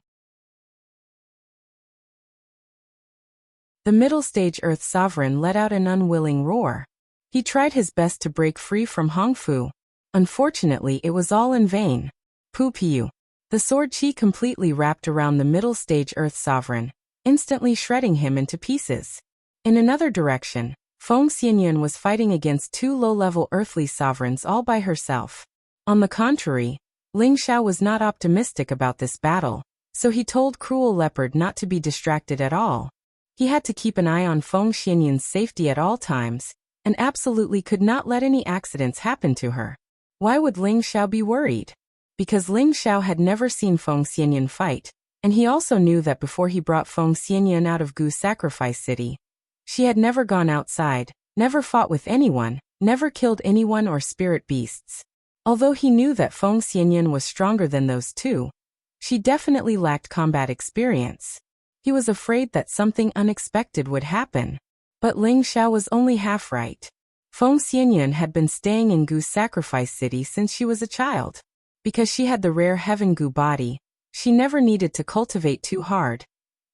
The middle stage Earth Sovereign let out an unwilling roar. He tried his best to break free from Hongfu. Unfortunately, it was all in vain. Pu-piu. The sword chi completely wrapped around the middle stage Earth Sovereign, instantly shredding him into pieces. In another direction, Feng Xianyun was fighting against 2 low-level earthly sovereigns all by herself. On the contrary, Ling Xiao was not optimistic about this battle, so he told Cruel Leopard not to be distracted at all. He had to keep an eye on Feng Xianyun's safety at all times, and absolutely could not let any accidents happen to her. Why would Ling Xiao be worried? Because Ling Xiao had never seen Feng Xianyun fight, and he also knew that before he brought Feng Xianyun out of Gu Sacrifice City, she had never gone outside, never fought with anyone, never killed anyone or spirit beasts. Although he knew that Feng Xianyun was stronger than those two, she definitely lacked combat experience. He was afraid that something unexpected would happen. But Ling Xiao was only half right. Feng Xianyun had been staying in Gu Sacrifice City since she was a child. Because she had the rare Heaven Gu body, she never needed to cultivate too hard,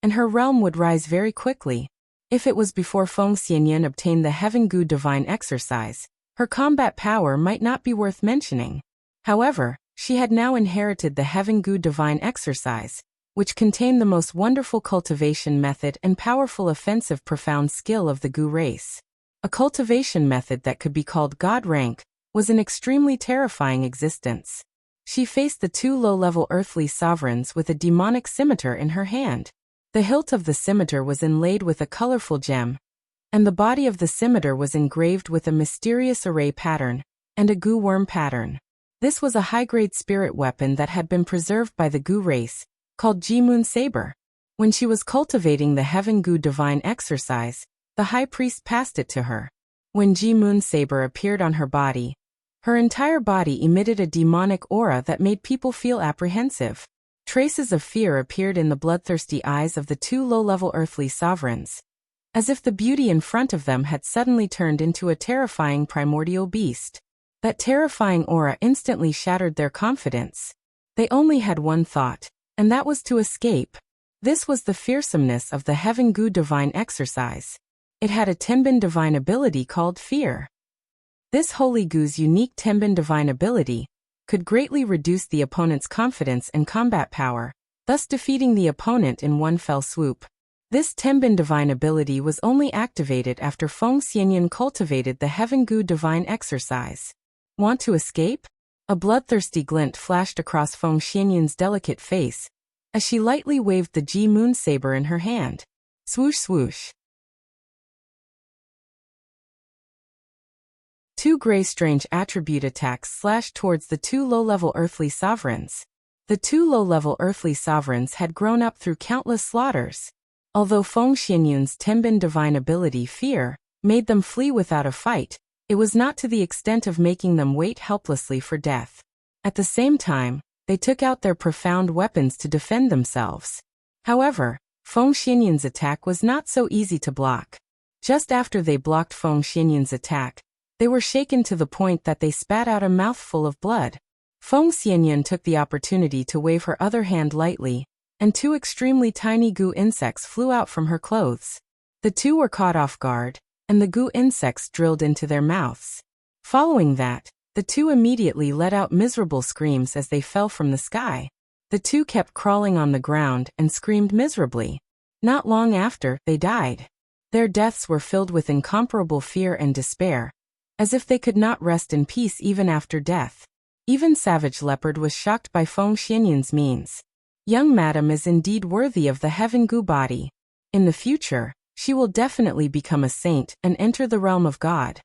and her realm would rise very quickly. If it was before Feng Xianyun obtained the Heaven Gu divine exercise, her combat power might not be worth mentioning. However, she had now inherited the Heaven Gu divine exercise, which contained the most wonderful cultivation method and powerful offensive profound skill of the Gu race. A cultivation method that could be called God rank was an extremely terrifying existence. She faced the 2 low-level earthly sovereigns with a demonic scimitar in her hand. The hilt of the scimitar was inlaid with a colorful gem, and the body of the scimitar was engraved with a mysterious array pattern and a Gu worm pattern. This was a high-grade spirit weapon that had been preserved by the Gu race, called Ji Moon Saber. When she was cultivating the Heaven Gu divine exercise, the high priest passed it to her. When Ji Moon Saber appeared on her body, her entire body emitted a demonic aura that made people feel apprehensive. Traces of fear appeared in the bloodthirsty eyes of the 2 low-level earthly sovereigns, as if the beauty in front of them had suddenly turned into a terrifying primordial beast. That terrifying aura instantly shattered their confidence. They only had one thought, and that was to escape. This was the fearsomeness of the Heaven Gu divine exercise. It had a Tenbin divine ability called Fear. This Holy Gu's unique Tenbin divine ability could greatly reduce the opponent's confidence and combat power, thus defeating the opponent in one fell swoop. This Tenbin divine ability was only activated after Feng Xianyun cultivated the Heaven Gu divine exercise. Want to escape? A bloodthirsty glint flashed across Feng Xianyun's delicate face as she lightly waved the Ji Moon Saber in her hand. Swoosh swoosh. 2 gray strange attribute attacks slashed towards the 2 low-level earthly sovereigns. The 2 low-level earthly sovereigns had grown up through countless slaughters. Although Feng Xianyun's Tenbin divine ability Fear made them flee without a fight, it was not to the extent of making them wait helplessly for death. At the same time, they took out their profound weapons to defend themselves. However, Feng Xianyun's attack was not so easy to block. Just after they blocked Feng Xianyun's attack, they were shaken to the point that they spat out a mouthful of blood. Feng Xianyun took the opportunity to wave her other hand lightly, and 2 extremely tiny Gu insects flew out from her clothes. The 2 were caught off guard, and the Gu insects drilled into their mouths. Following that, the 2 immediately let out miserable screams as they fell from the sky. The 2 kept crawling on the ground and screamed miserably. Not long after, they died. Their deaths were filled with incomparable fear and despair, as if they could not rest in peace even after death. Even Savage Leopard was shocked by Feng Xianyun's means. Young madam is indeed worthy of the Heaven Gu body. In the future, she will definitely become a saint and enter the realm of God.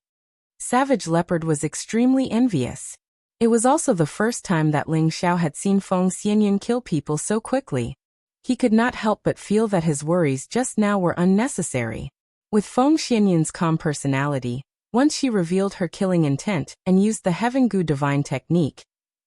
Savage Leopard was extremely envious. It was also the first time that Ling Xiao had seen Feng Xianyun kill people so quickly. He could not help but feel that his worries just now were unnecessary. With Feng Xianyun's calm personality, once she revealed her killing intent and used the Heaven Gu divine technique,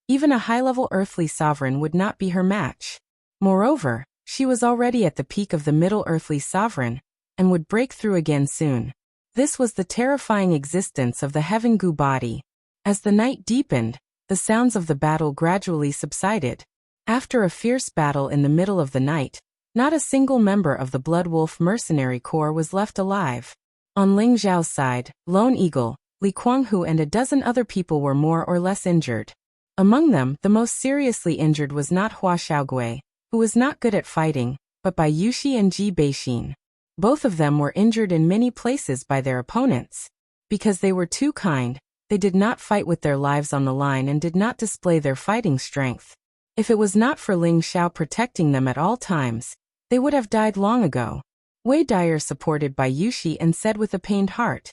even a high-level earthly sovereign would not be her match. Moreover, she was already at the peak of the middle earthly sovereign, and would break through again soon. This was the terrifying existence of the Heaven Gu body. As the night deepened, the sounds of the battle gradually subsided. After a fierce battle in the middle of the night, not a single member of the Blood Wolf mercenary corps was left alive. On Ling Zhao's side, Lone Eagle, Li Kuanghu and a dozen other people were more or less injured. Among them, the most seriously injured was not Hua Xiaogui, who was not good at fighting, but by Yuxi and Ji Beixin. Both of them were injured in many places by their opponents. Because they were too kind, they did not fight with their lives on the line and did not display their fighting strength. If it was not for Ling Xiao protecting them at all times, they would have died long ago. Wei Dyer supported Bai Yuxi and said with a pained heart,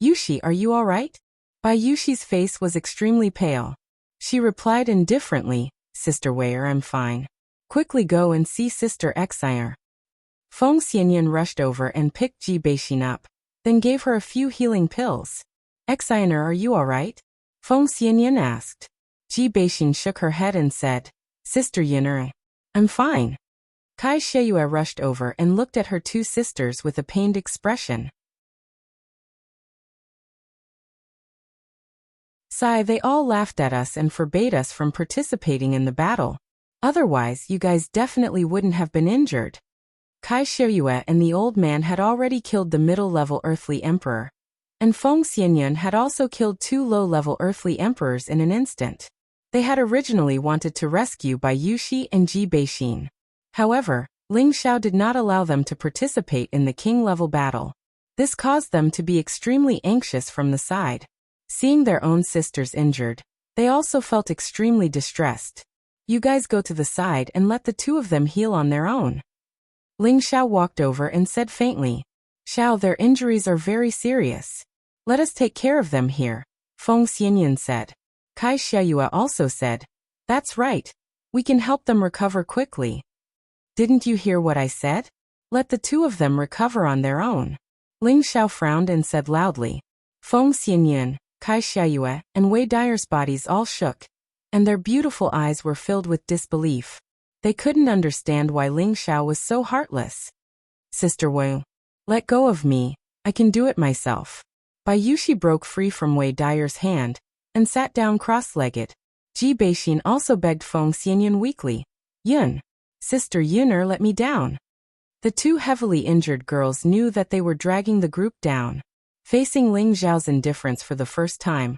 "Yuxi, are you all right?" Bai Yuxi's face was extremely pale. She replied indifferently, "Sister Weier, I'm fine. Quickly go and see Sister Xier." Feng Xianyun rushed over and picked Ji Beixin up, then gave her a few healing pills. "Xier, are you all right?" Feng Xianyun asked. Ji Beixin shook her head and said, "Sister Yun'er, I'm fine." Kai Sheyue rushed over and looked at her two sisters with a pained expression. "Sai, they all laughed at us and forbade us from participating in the battle. Otherwise, you guys definitely wouldn't have been injured." Kai Sheyue and the old man had already killed the middle-level earthly emperor, and Feng Xianyun had also killed 2 low-level earthly emperors in an instant. They had originally wanted to rescue Bai Yuxi and Ji Beixin. However, Ling Xiao did not allow them to participate in the king-level battle. This caused them to be extremely anxious from the side. Seeing their own sisters injured, they also felt extremely distressed. "You guys go to the side and let the two of them heal on their own." Ling Xiao walked over and said faintly, "Xiao, their injuries are very serious. Let us take care of them here," Feng Xianyun said. Kai Sheyue also said, "That's right. We can help them recover quickly." "Didn't you hear what I said? Let the two of them recover on their own." Ling Xiao frowned and said loudly. Feng Xianyun, Kai Sheyue, and Wei Dyer's bodies all shook, and their beautiful eyes were filled with disbelief. They couldn't understand why Ling Xiao was so heartless. "Sister Wei, let go of me. I can do it myself." Bai Yuxi broke free from Wei Dyer's hand and sat down cross-legged. Ji Beixin also begged Feng Xianyun weakly, "Yun, Sister Yun'er, let me down." The two heavily injured girls knew that they were dragging the group down. Facing Ling Zhao's indifference for the first time,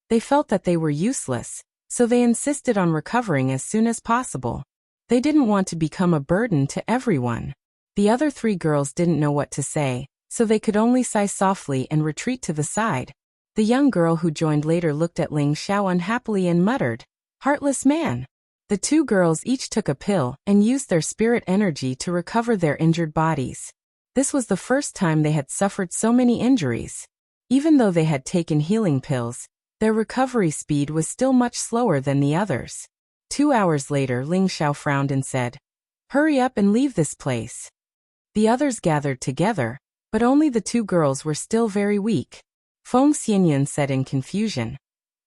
they felt that they were useless, so they insisted on recovering as soon as possible. They didn't want to become a burden to everyone. The other 3 girls didn't know what to say, so they could only sigh softly and retreat to the side. The young girl who joined later looked at Ling Xiao unhappily and muttered, "Heartless man." The 2 girls each took a pill and used their spirit energy to recover their injured bodies. This was the first time they had suffered so many injuries. Even though they had taken healing pills, their recovery speed was still much slower than the others. 2 hours later, Ling Xiao frowned and said, "Hurry up and leave this place." The others gathered together, but only the 2 girls were still very weak. Feng Xianyun said in confusion,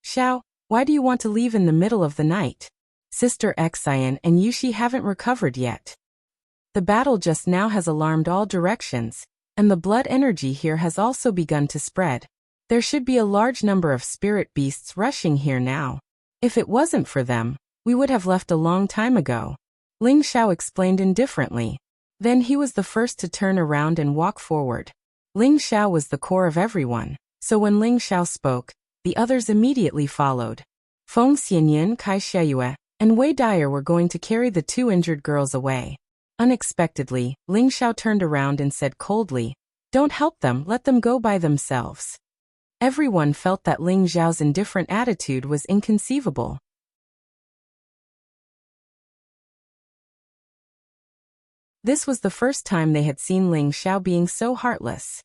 "Xiao, why do you want to leave in the middle of the night? Sister Xian and Yuxi haven't recovered yet. The battle just now has alarmed all directions, and the blood energy here has also begun to spread. There should be a large number of spirit beasts rushing here now. If it wasn't for them, we would have left a long time ago." Ling Xiao explained indifferently. Then he was the first to turn around and walk forward. Ling Xiao was the core of everyone, so when Ling Xiao spoke, the others immediately followed. Feng Xianyun, Kai Sheyue, and Wei Dyer were going to carry the 2 injured girls away. Unexpectedly, Ling Xiao turned around and said coldly, "Don't help them, let them go by themselves." Everyone felt that Ling Xiao's indifferent attitude was inconceivable. This was the first time they had seen Ling Xiao being so heartless.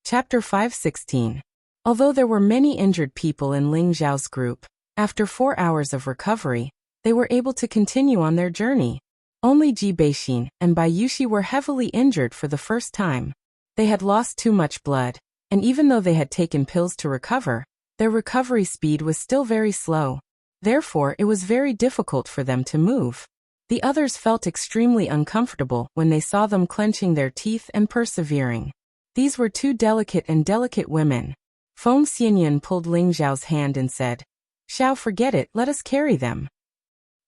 Chapter 5:16. Although there were many injured people in Ling Xiao's group, after 4 hours of recovery, they were able to continue on their journey. Only Ji Beixin and Bai Yuxi were heavily injured for the first time. They had lost too much blood, and even though they had taken pills to recover, their recovery speed was still very slow. Therefore, it was very difficult for them to move. The others felt extremely uncomfortable when they saw them clenching their teeth and persevering. These were two delicate women. Feng Xianyan pulled Ling Xiao's hand and said, "Xiao, forget it, let us carry them."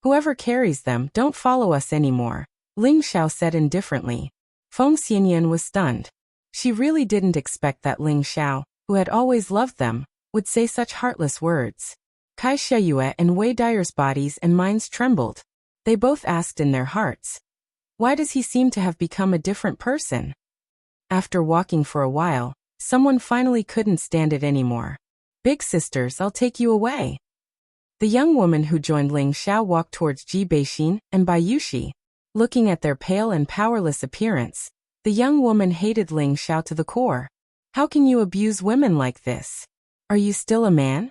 "Whoever carries them, don't follow us anymore," Ling Xiao said indifferently. Feng Xianyan was stunned. She really didn't expect that Ling Xiao, who had always loved them, would say such heartless words. Kai Sheyue and Wei Dyer's bodies and minds trembled. They both asked in their hearts, "Why does he seem to have become a different person?" After walking for a while, someone finally couldn't stand it anymore. "Big sisters, I'll take you away." The young woman who joined Ling Xiao walked towards Ji Beixin and Bai Yuxi. Looking at their pale and powerless appearance, the young woman hated Ling Xiao to the core. "How can you abuse women like this? Are you still a man?"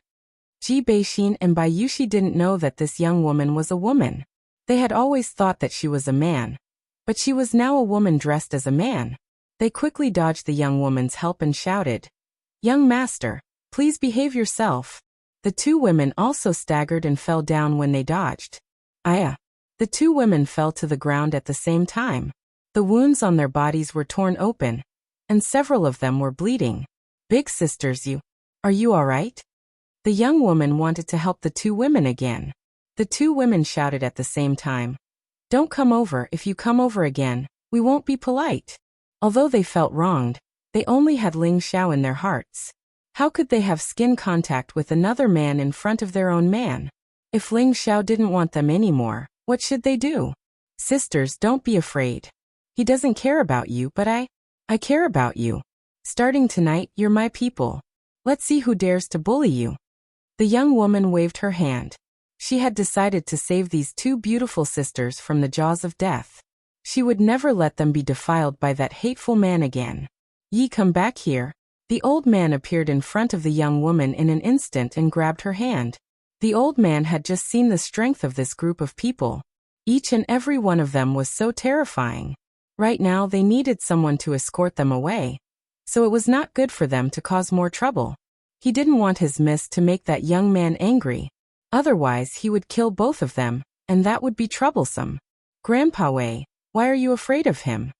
Ji Beixin and Bai Yuxi didn't know that this young woman was a woman. They had always thought that she was a man. But she was now a woman dressed as a man. They quickly dodged the young woman's help and shouted, "Young master, please behave yourself." The two women also staggered and fell down when they dodged. Aya! The two women fell to the ground at the same time. The wounds on their bodies were torn open, and several of them were bleeding. "Big sisters, are you all right?" The young woman wanted to help the two women again. The two women shouted at the same time, "Don't come over. If you come over again, we won't be polite." Although they felt wronged, they only had Ling Xiao in their hearts. How could they have skin contact with another man in front of their own man? If Ling Xiao didn't want them anymore, what should they do? "Sisters, don't be afraid. He doesn't care about you, but I care about you. Starting tonight, you're my people. Let's see who dares to bully you." The young woman waved her hand. She had decided to save these two beautiful sisters from the jaws of death. She would never let them be defiled by that hateful man again. "Ye, come back here." The old man appeared in front of the young woman in an instant and grabbed her hand. The old man had just seen the strength of this group of people. Each and every one of them was so terrifying. Right now they needed someone to escort them away. So it was not good for them to cause more trouble. He didn't want his miss to make that young man angry. Otherwise he would kill both of them, and that would be troublesome. "Grandpa Wei, why are you afraid of him?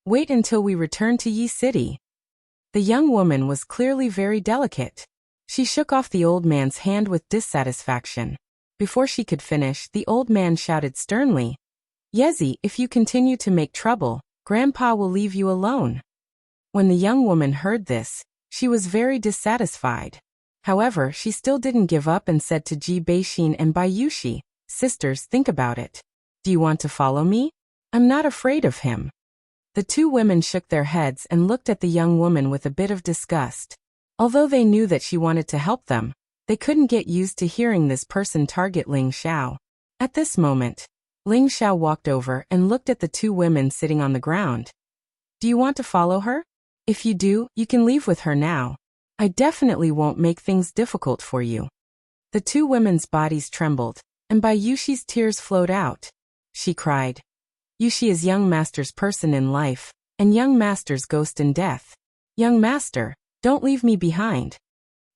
Wait until we return to Yi City." The young woman was clearly very delicate. She shook off the old man's hand with dissatisfaction. Before she could finish, the old man shouted sternly, "Yezi, if you continue to make trouble, Grandpa will leave you alone." When the young woman heard this, she was very dissatisfied. However, she still didn't give up and said to Ji Beixin and Bai Yuxi, "Sisters, think about it. Do you want to follow me? I'm not afraid of him." The two women shook their heads and looked at the young woman with a bit of disgust. Although they knew that she wanted to help them, they couldn't get used to hearing this person target Ling Xiao. At this moment, Ling Xiao walked over and looked at the two women sitting on the ground. "Do you want to follow her? If you do, you can leave with her now. I definitely won't make things difficult for you." The two women's bodies trembled, and Bai Yuxi's tears flowed out. She cried, "Yuxi is young master's person in life, and young master's ghost in death. Young master, don't leave me behind."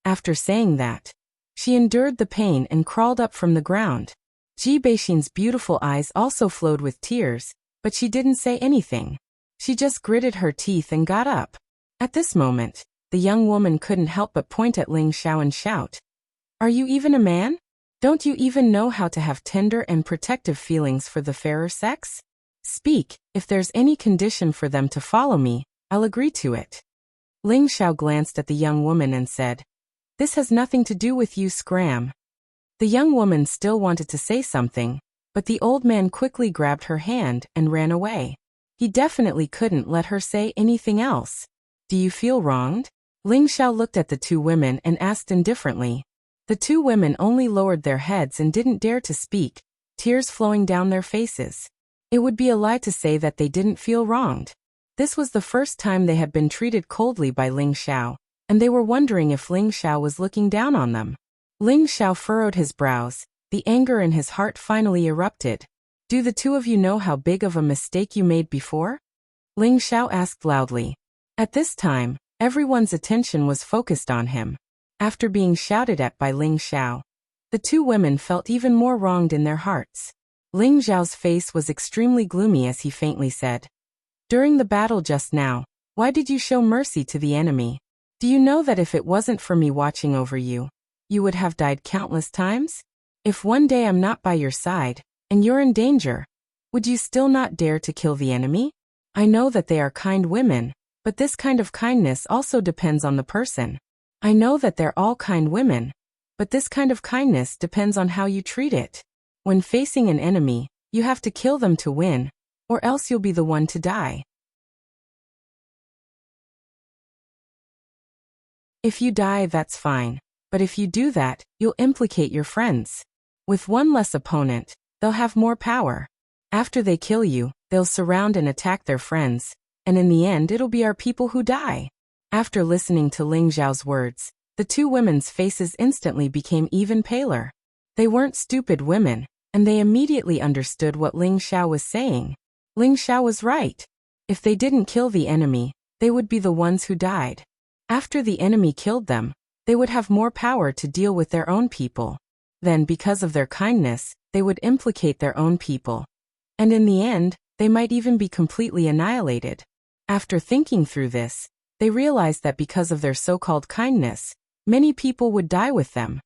After saying that, she endured the pain and crawled up from the ground. Ji Beixin's beautiful eyes also flowed with tears, but she didn't say anything. She just gritted her teeth and got up. At this moment, the young woman couldn't help but point at Ling Xiao and shout, "Are you even a man? Don't you even know how to have tender and protective feelings for the fairer sex? Speak, if there's any condition for them to follow me, I'll agree to it." Ling Xiao glanced at the young woman and said, "This has nothing to do with you, Scram." The young woman still wanted to say something, but the old man quickly grabbed her hand and ran away. He definitely couldn't let her say anything else. "Do you feel wronged?" Ling Xiao looked at the two women and asked indifferently. The two women only lowered their heads and didn't dare to speak, tears flowing down their faces. It would be a lie to say that they didn't feel wronged. This was the first time they had been treated coldly by Ling Xiao, and they were wondering if Ling Xiao was looking down on them. Ling Xiao furrowed his brows, the anger in his heart finally erupted. Do the two of you know how big of a mistake you made before? Ling Xiao asked loudly. At this time, everyone's attention was focused on him. After being shouted at by Ling Xiao, the two women felt even more wronged in their hearts. Ling Xiao's face was extremely gloomy as he faintly said, "During the battle just now, why did you show mercy to the enemy? Do you know that if it wasn't for me watching over you, you would have died countless times? If one day I'm not by your side, and you're in danger, would you still not dare to kill the enemy? I know that they are kind women, but this kind of kindness also depends on the person. I know that they're all kind women, but this kind of kindness depends on how you treat it. When facing an enemy, you have to kill them to win, or else you'll be the one to die. If you die, that's fine, but if you do that, you'll implicate your friends. With one less opponent, they'll have more power. After they kill you, they'll surround and attack their friends, and in the end it'll be our people who die." After listening to Ling Xiao's words, the two women's faces instantly became even paler. They weren't stupid women, and they immediately understood what Ling Xiao was saying. Ling Xiao was right. If they didn't kill the enemy, they would be the ones who died. After the enemy killed them, they would have more power to deal with their own people. Then, because of their kindness, they would implicate their own people. And in the end, they might even be completely annihilated. After thinking through this, they realized that because of their so-called kindness, many people would die with them.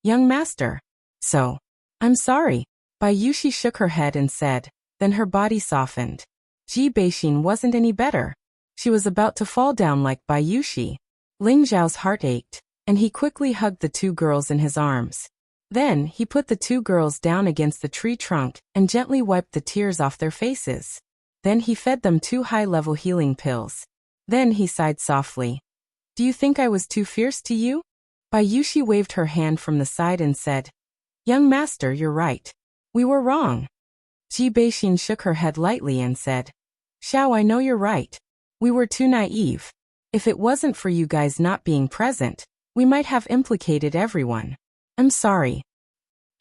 "Young master. So, I'm sorry." Bai Yushi shook her head and said, then her body softened. Ji Beixin wasn't any better. She was about to fall down like Bai Yushi. Ling Xiao's heart ached, and he quickly hugged the two girls in his arms. Then, he put the two girls down against the tree trunk and gently wiped the tears off their faces. Then he fed them 2 high-level healing pills. Then he sighed softly. "Do you think I was too fierce to you?" Bai Yushi waved her hand from the side and said, "Young master, you're right. We were wrong." Ji Beixin shook her head lightly and said, "Xiao, I know you're right. We were too naive. If it wasn't for you guys not being present, we might have implicated everyone. I'm sorry.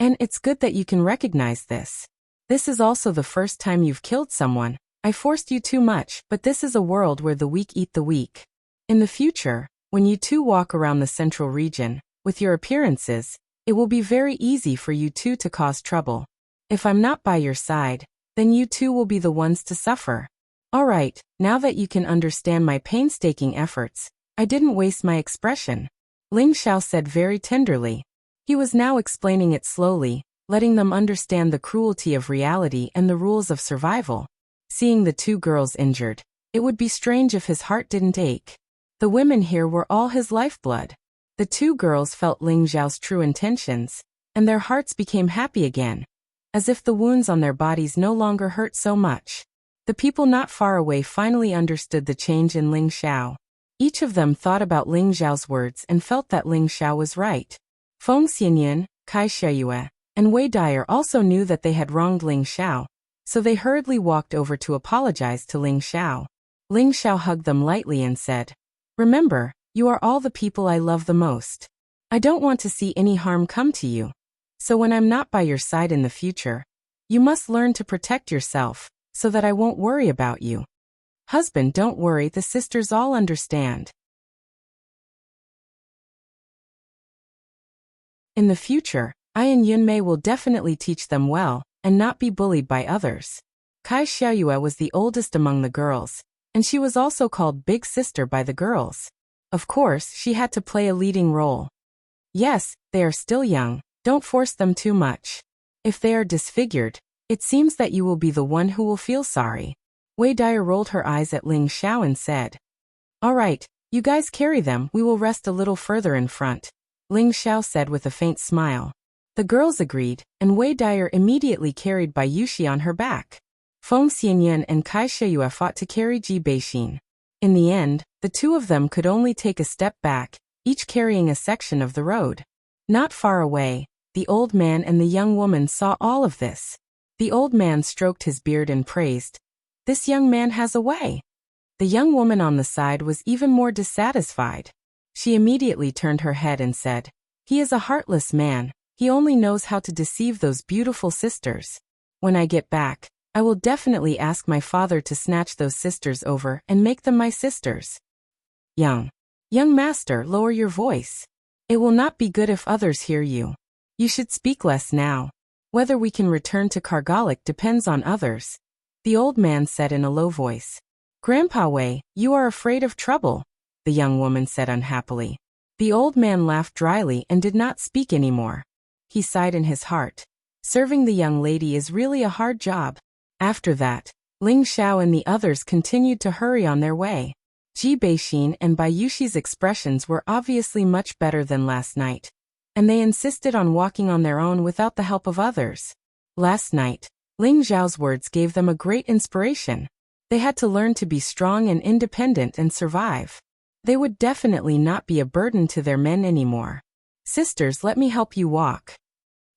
And it's good that you can recognize this. This is also the first time you've killed someone. I forced you too much, but this is a world where the weak eat the weak. In the future, when you two walk around the central region, with your appearances, it will be very easy for you two to cause trouble. If I'm not by your side, then you two will be the ones to suffer. Alright, now that you can understand my painstaking efforts, I didn't waste my expression," Ling Xiao said very tenderly. He was now explaining it slowly, letting them understand the cruelty of reality and the rules of survival. Seeing the two girls injured, it would be strange if his heart didn't ache. The women here were all his lifeblood. The two girls felt Ling Xiao's true intentions, and their hearts became happy again, as if the wounds on their bodies no longer hurt so much. The people not far away finally understood the change in Ling Xiao. Each of them thought about Ling Xiao's words and felt that Ling Xiao was right. Feng Xianyun, Kai Shiyue, and Wei Dyer also knew that they had wronged Ling Xiao, so they hurriedly walked over to apologize to Ling Xiao. Ling Xiao hugged them lightly and said, "Remember, you are all the people I love the most. I don't want to see any harm come to you. So when I'm not by your side in the future, you must learn to protect yourself, so that I won't worry about you. Husband, don't worry, the sisters all understand. In the future, I and Yunmei will definitely teach them well, and not be bullied by others." Kai Xiaoyue was the oldest among the girls, and she was also called Big Sister by the girls. Of course, she had to play a leading role. Yes, they are still young, don't force them too much. If they are disfigured, it seems that you will be the one who will feel sorry. Wei Dyer rolled her eyes at Ling Xiao and said, "Alright, you guys carry them, we will rest a little further in front," Ling Xiao said with a faint smile. The girls agreed, and Wei Dyer immediately carried Bai Yushi on her back. Feng Xianyun and Kai Shiyue fought to carry Ji Beixin. In the end, the two of them could only take a step back, each carrying a section of the road. Not far away, the old man and the young woman saw all of this. The old man stroked his beard and praised, "This young man has a way. The young woman on the side was even more dissatisfied. She immediately turned her head and said, "He is a heartless man. He only knows how to deceive those beautiful sisters. When I get back, I will definitely ask my father to snatch those sisters over and make them my sisters." Young master, lower your voice. It will not be good if others hear you. You should speak less now. Whether we can return to Kargalik depends on others, the old man said in a low voice. "Grandpa Wei, you are afraid of trouble," the young woman said unhappily. The old man laughed dryly and did not speak anymore. He sighed in his heart. Serving the young lady is really a hard job. After that, Ling Xiao and the others continued to hurry on their way. Ji Beixin and Bayushi's expressions were obviously much better than last night, and they insisted on walking on their own without the help of others. Last night, Ling Xiao's words gave them a great inspiration. They had to learn to be strong and independent and survive. They would definitely not be a burden to their men anymore. "Sisters, let me help you walk."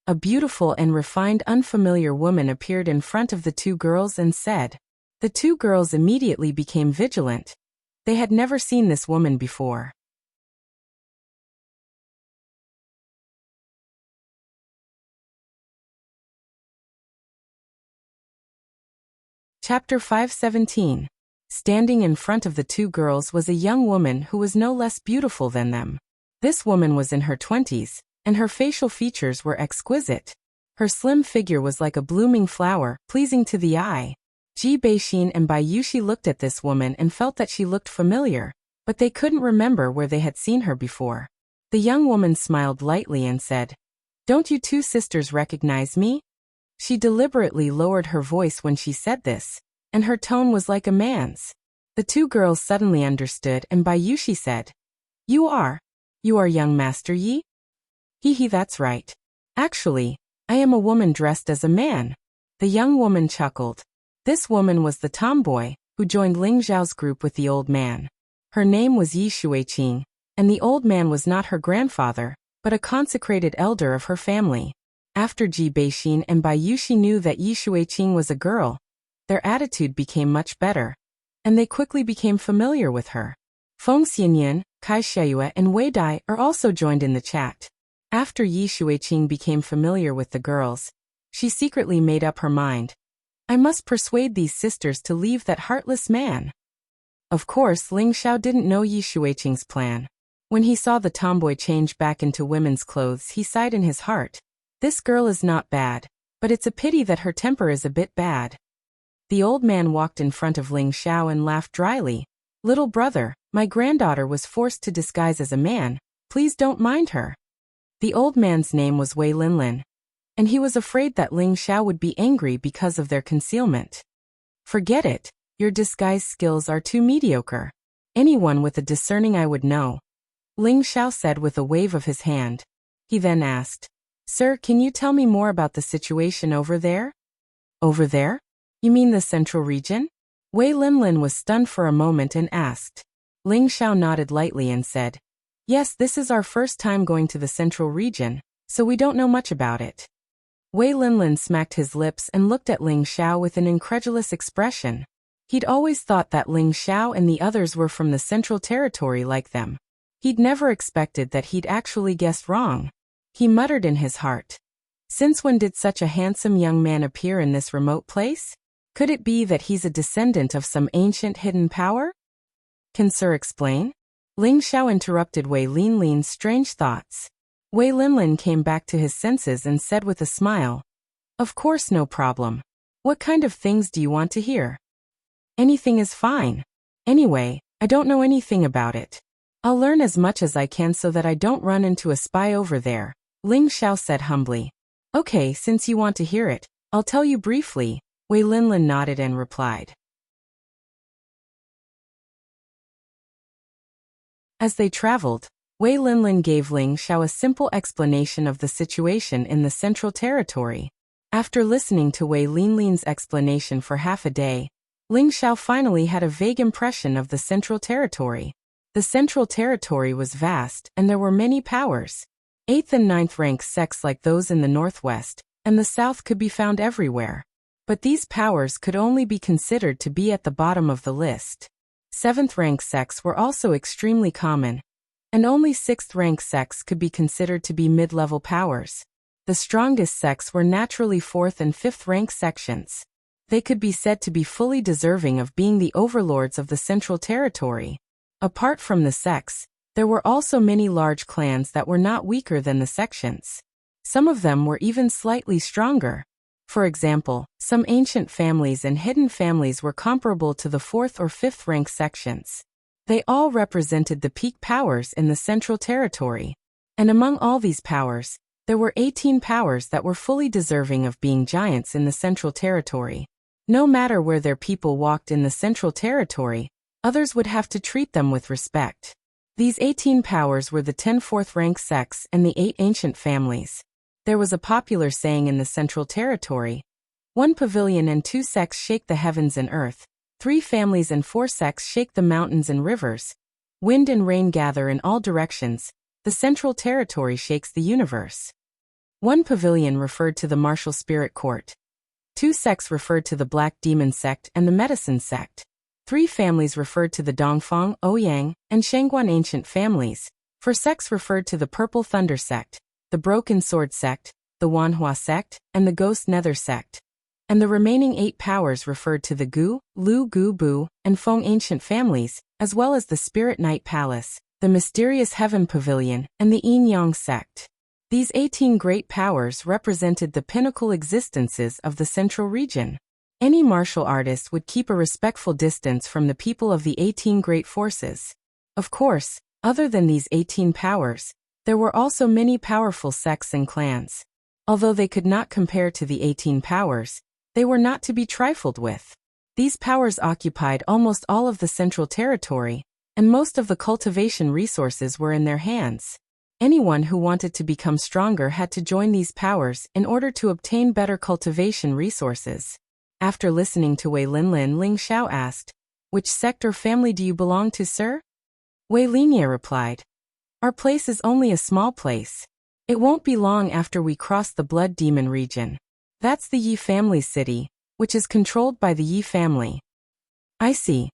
A beautiful and refined unfamiliar woman appeared in front of the two girls and said. The two girls immediately became vigilant. They had never seen this woman before. Chapter 517. Standing in front of the two girls was a young woman who was no less beautiful than them. This woman was in her 20s, and her facial features were exquisite. Her slim figure was like a blooming flower, pleasing to the eye. Ji Beixin and Bayushi looked at this woman and felt that she looked familiar, but they couldn't remember where they had seen her before. The young woman smiled lightly and said, "Don't you two sisters recognize me?" She deliberately lowered her voice when she said this, and her tone was like a man's. The two girls suddenly understood, and Bayushi said, You are young Master Yi?" "Hee, that's right. Actually, I am a woman dressed as a man." The young woman chuckled. This woman was the tomboy who joined Ling Zhao's group with the old man. Her name was Yi Shuiqing, and the old man was not her grandfather, but a consecrated elder of her family. After Ji Beixin and Bayushi knew that Yi Shuiqing was a girl, their attitude became much better, and they quickly became familiar with her. Feng Xianyan, Kai Xieyue and Wei Dai are also joined in the chat. After Yi Shuiqing became familiar with the girls, she secretly made up her mind. I must persuade these sisters to leave that heartless man. Of course, Ling Xiao didn't know Yi Shuiqing's plan. When he saw the tomboy change back into women's clothes, he sighed in his heart. This girl is not bad, but it's a pity that her temper is a bit bad. The old man walked in front of Ling Xiao and laughed dryly. Little brother, my granddaughter was forced to disguise as a man. Please don't mind her. The old man's name was Wei Linlin, and he was afraid that Ling Xiao would be angry because of their concealment. Forget it, your disguise skills are too mediocre. Anyone with a discerning eye would know, Ling Xiao said with a wave of his hand. He then asked, Sir, can you tell me more about the situation over there? Over there? You mean the central region? Wei Linlin was stunned for a moment and asked. Ling Xiao nodded lightly and said, Yes, this is our first time going to the central region, so we don't know much about it. Wei Linlin smacked his lips and looked at Ling Xiao with an incredulous expression. He'd always thought that Ling Xiao and the others were from the central territory like them. He'd never expected that he'd actually guessed wrong. He muttered in his heart. Since when did such a handsome young man appear in this remote place? Could it be that he's a descendant of some ancient hidden power? Can Sir explain? Ling Xiao interrupted Wei Linlin's strange thoughts. Wei Linlin came back to his senses and said with a smile, Of course, no problem. What kind of things do you want to hear? Anything is fine. Anyway, I don't know anything about it. I'll learn as much as I can so that I don't run into a spy over there, Ling Xiao said humbly. Okay, since you want to hear it, I'll tell you briefly, Wei Linlin nodded and replied. As they traveled, Wei Linlin gave Ling Xiao a simple explanation of the situation in the Central Territory. After listening to Wei Linlin's explanation for half a day, Ling Xiao finally had a vague impression of the Central Territory. The Central Territory was vast, and there were many powers. 8th and 9th rank sects like those in the northwest and the south could be found everywhere. But these powers could only be considered to be at the bottom of the list. 7th-rank sects were also extremely common, and only 6th-rank sects could be considered to be mid-level powers. The strongest sects were naturally 4th and 5th-rank sections. They could be said to be fully deserving of being the overlords of the Central Territory. Apart from the sects, there were also many large clans that were not weaker than the sections. Some of them were even slightly stronger. For example, some ancient families and hidden families were comparable to the 4th or 5th-rank sections. They all represented the peak powers in the Central Territory. And among all these powers, there were 18 powers that were fully deserving of being giants in the Central Territory. No matter where their people walked in the Central Territory, others would have to treat them with respect. These 18 powers were the 10 4th-rank sects and the 8 ancient families. There was a popular saying in the Central Territory: 1 pavilion and 2 sects shake the heavens and earth, 3 families and 4 sects shake the mountains and rivers. Wind and rain gather in all directions, the Central Territory shakes the universe. 1 pavilion referred to the martial spirit court. 2 sects referred to the Black Demon sect and the Medicine sect. 3 families referred to the Dongfang, Ouyang, and Shangguan ancient families. 4 sects referred to the Purple Thunder sect, the Broken Sword sect, the Wanhua sect, and the Ghost Nether sect. And the remaining 8 powers referred to the Gu, Lu Gu Bu, and Feng ancient families, as well as the Spirit Night Palace, the Mysterious Heaven Pavilion, and the Yin Yang sect. These 18 great powers represented the pinnacle existences of the Central region. Any martial artist would keep a respectful distance from the people of the 18 great forces. Of course, other than these 18 powers, there were also many powerful sects and clans. Although they could not compare to the 18 powers, they were not to be trifled with. These powers occupied almost all of the Central Territory, and most of the cultivation resources were in their hands. Anyone who wanted to become stronger had to join these powers in order to obtain better cultivation resources. After listening to Wei Linlin, Ling Xiao asked, "Which sect or family do you belong to, sir?" Wei Linya replied, "Our place is only a small place. It won't be long after we cross the Blood Demon region. That's the Yi family city, which is controlled by the Yi family." "I see."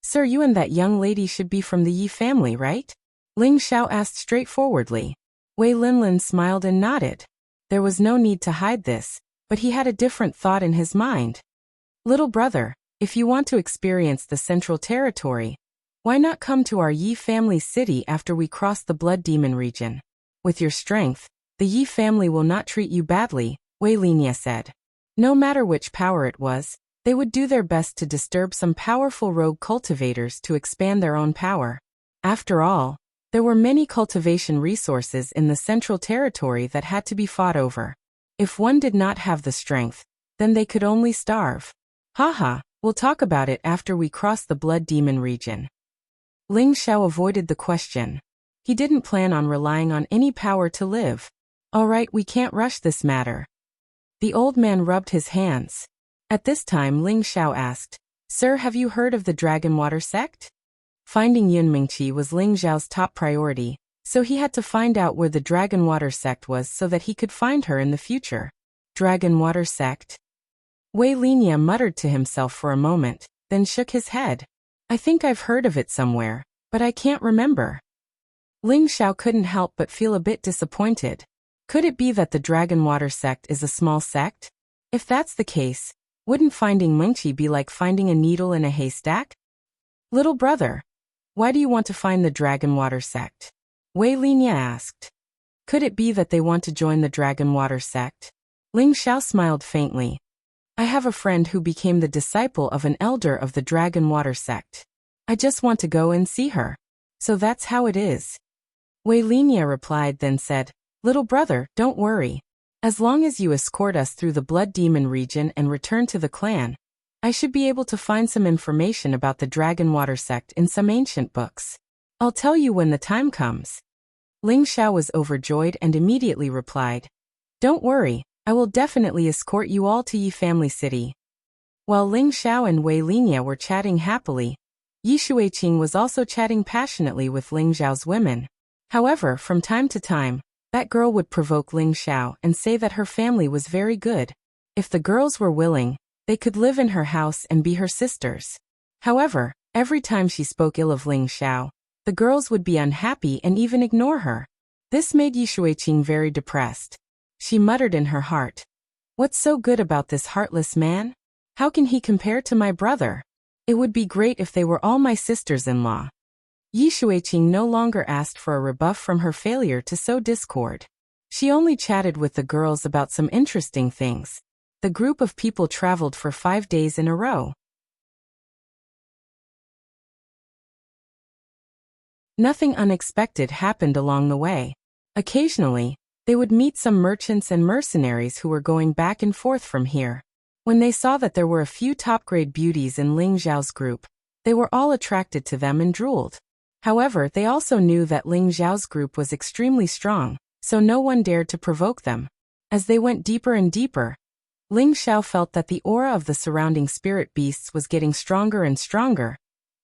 "Sir, you and that young lady should be from the Yi family, right?" Ling Xiao asked straightforwardly. Wei Linlin smiled and nodded. There was no need to hide this, but he had a different thought in his mind. "Little brother, if you want to experience the Central Territory, why not come to our Yi family city after we cross the Blood Demon region? With your strength, the Yi family will not treat you badly," Wei Linya said. No matter which power it was, they would do their best to disturb some powerful rogue cultivators to expand their own power. After all, there were many cultivation resources in the Central Territory that had to be fought over. If one did not have the strength, then they could only starve. "Haha, we'll talk about it after we cross the Blood Demon region." Ling Xiao avoided the question. He didn't plan on relying on any power to live. "All right, we can't rush this matter." The old man rubbed his hands. At this time Ling Xiao asked, "Sir, have you heard of the Dragon Water sect?" Finding Yun Mingqi was Ling Xiao's top priority, so he had to find out where the Dragon Water sect was so that he could find her in the future. Dragon Water sect? Wei Linya muttered to himself for a moment, then shook his head. "I think I've heard of it somewhere, but I can't remember." Ling Xiao couldn't help but feel a bit disappointed. Could it be that the Dragon Water sect is a small sect? If that's the case, wouldn't finding Mingqi be like finding a needle in a haystack? "Little brother, why do you want to find the Dragon Water sect?" Wei Linya asked. Could it be that they want to join the Dragon Water sect? Ling Xiao smiled faintly. "I have a friend who became the disciple of an elder of the Dragon Water sect. I just want to go and see her. So that's how it is." Wei Linya replied, then said, "Little brother, don't worry. As long as you escort us through the Blood Demon region and return to the clan, I should be able to find some information about the Dragon Water sect in some ancient books. I'll tell you when the time comes." Ling Xiao was overjoyed and immediately replied, "Don't worry, I will definitely escort you all to Yi Family City." While Ling Xiao and Wei Linya were chatting happily, Yi Shuiqing was also chatting passionately with Ling Xiao's women. However, from time to time, that girl would provoke Ling Xiao and say that her family was very good. If the girls were willing, they could live in her house and be her sisters. However, every time she spoke ill of Ling Xiao, the girls would be unhappy and even ignore her. This made Yi Shuiqing very depressed. She muttered in her heart, "What's so good about this heartless man? How can he compare to my brother? It would be great if they were all my sisters-in-law." Yi Shuiqing no longer asked for a rebuff from her failure to sow discord. She only chatted with the girls about some interesting things. The group of people traveled for 5 days in a row. Nothing unexpected happened along the way. Occasionally, they would meet some merchants and mercenaries who were going back and forth from here. When they saw that there were a few top-grade beauties in Ling Xiao's group, they were all attracted to them and drooled. However, they also knew that Ling Xiao's group was extremely strong, so no one dared to provoke them. As they went deeper and deeper, Ling Xiao felt that the aura of the surrounding spirit beasts was getting stronger and stronger,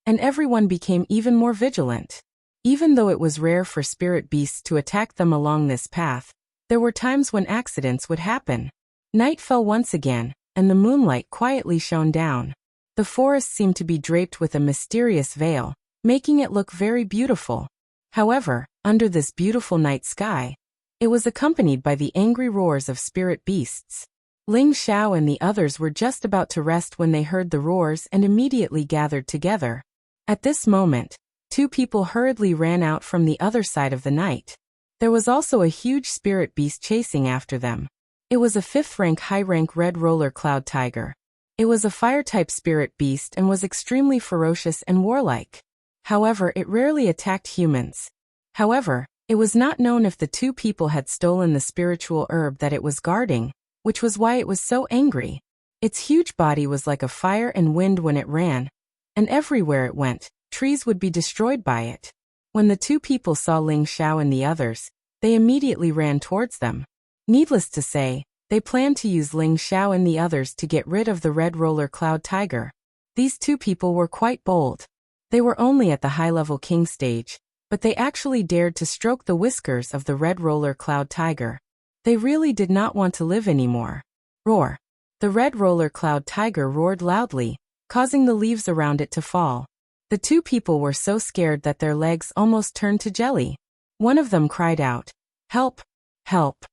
and everyone became even more vigilant. Even though it was rare for spirit beasts to attack them along this path, there were times when accidents would happen. Night fell once again, and the moonlight quietly shone down. The forest seemed to be draped with a mysterious veil, making it look very beautiful. However, under this beautiful night sky, it was accompanied by the angry roars of spirit beasts. Ling Xiao and the others were just about to rest when they heard the roars and immediately gathered together. At this moment, 2 people hurriedly ran out from the other side of the night. There was also a huge spirit beast chasing after them. It was a 5th-rank high-rank red roller cloud tiger. It was a fire-type spirit beast and was extremely ferocious and warlike. However, it rarely attacked humans. However, it was not known if the 2 people had stolen the spiritual herb that it was guarding, which was why it was so angry. Its huge body was like a fire and wind when it ran, and everywhere it went, trees would be destroyed by it. When the 2 people saw Ling Xiao and the others, they immediately ran towards them. Needless to say, they planned to use Ling Xiao and the others to get rid of the red roller cloud tiger. These 2 people were quite bold. They were only at the high-level king stage, but they actually dared to stroke the whiskers of the red roller cloud tiger. They really did not want to live anymore. Roar! The red roller cloud tiger roared loudly, causing the leaves around it to fall. The 2 people were so scared that their legs almost turned to jelly. One of them cried out, "Help! Help!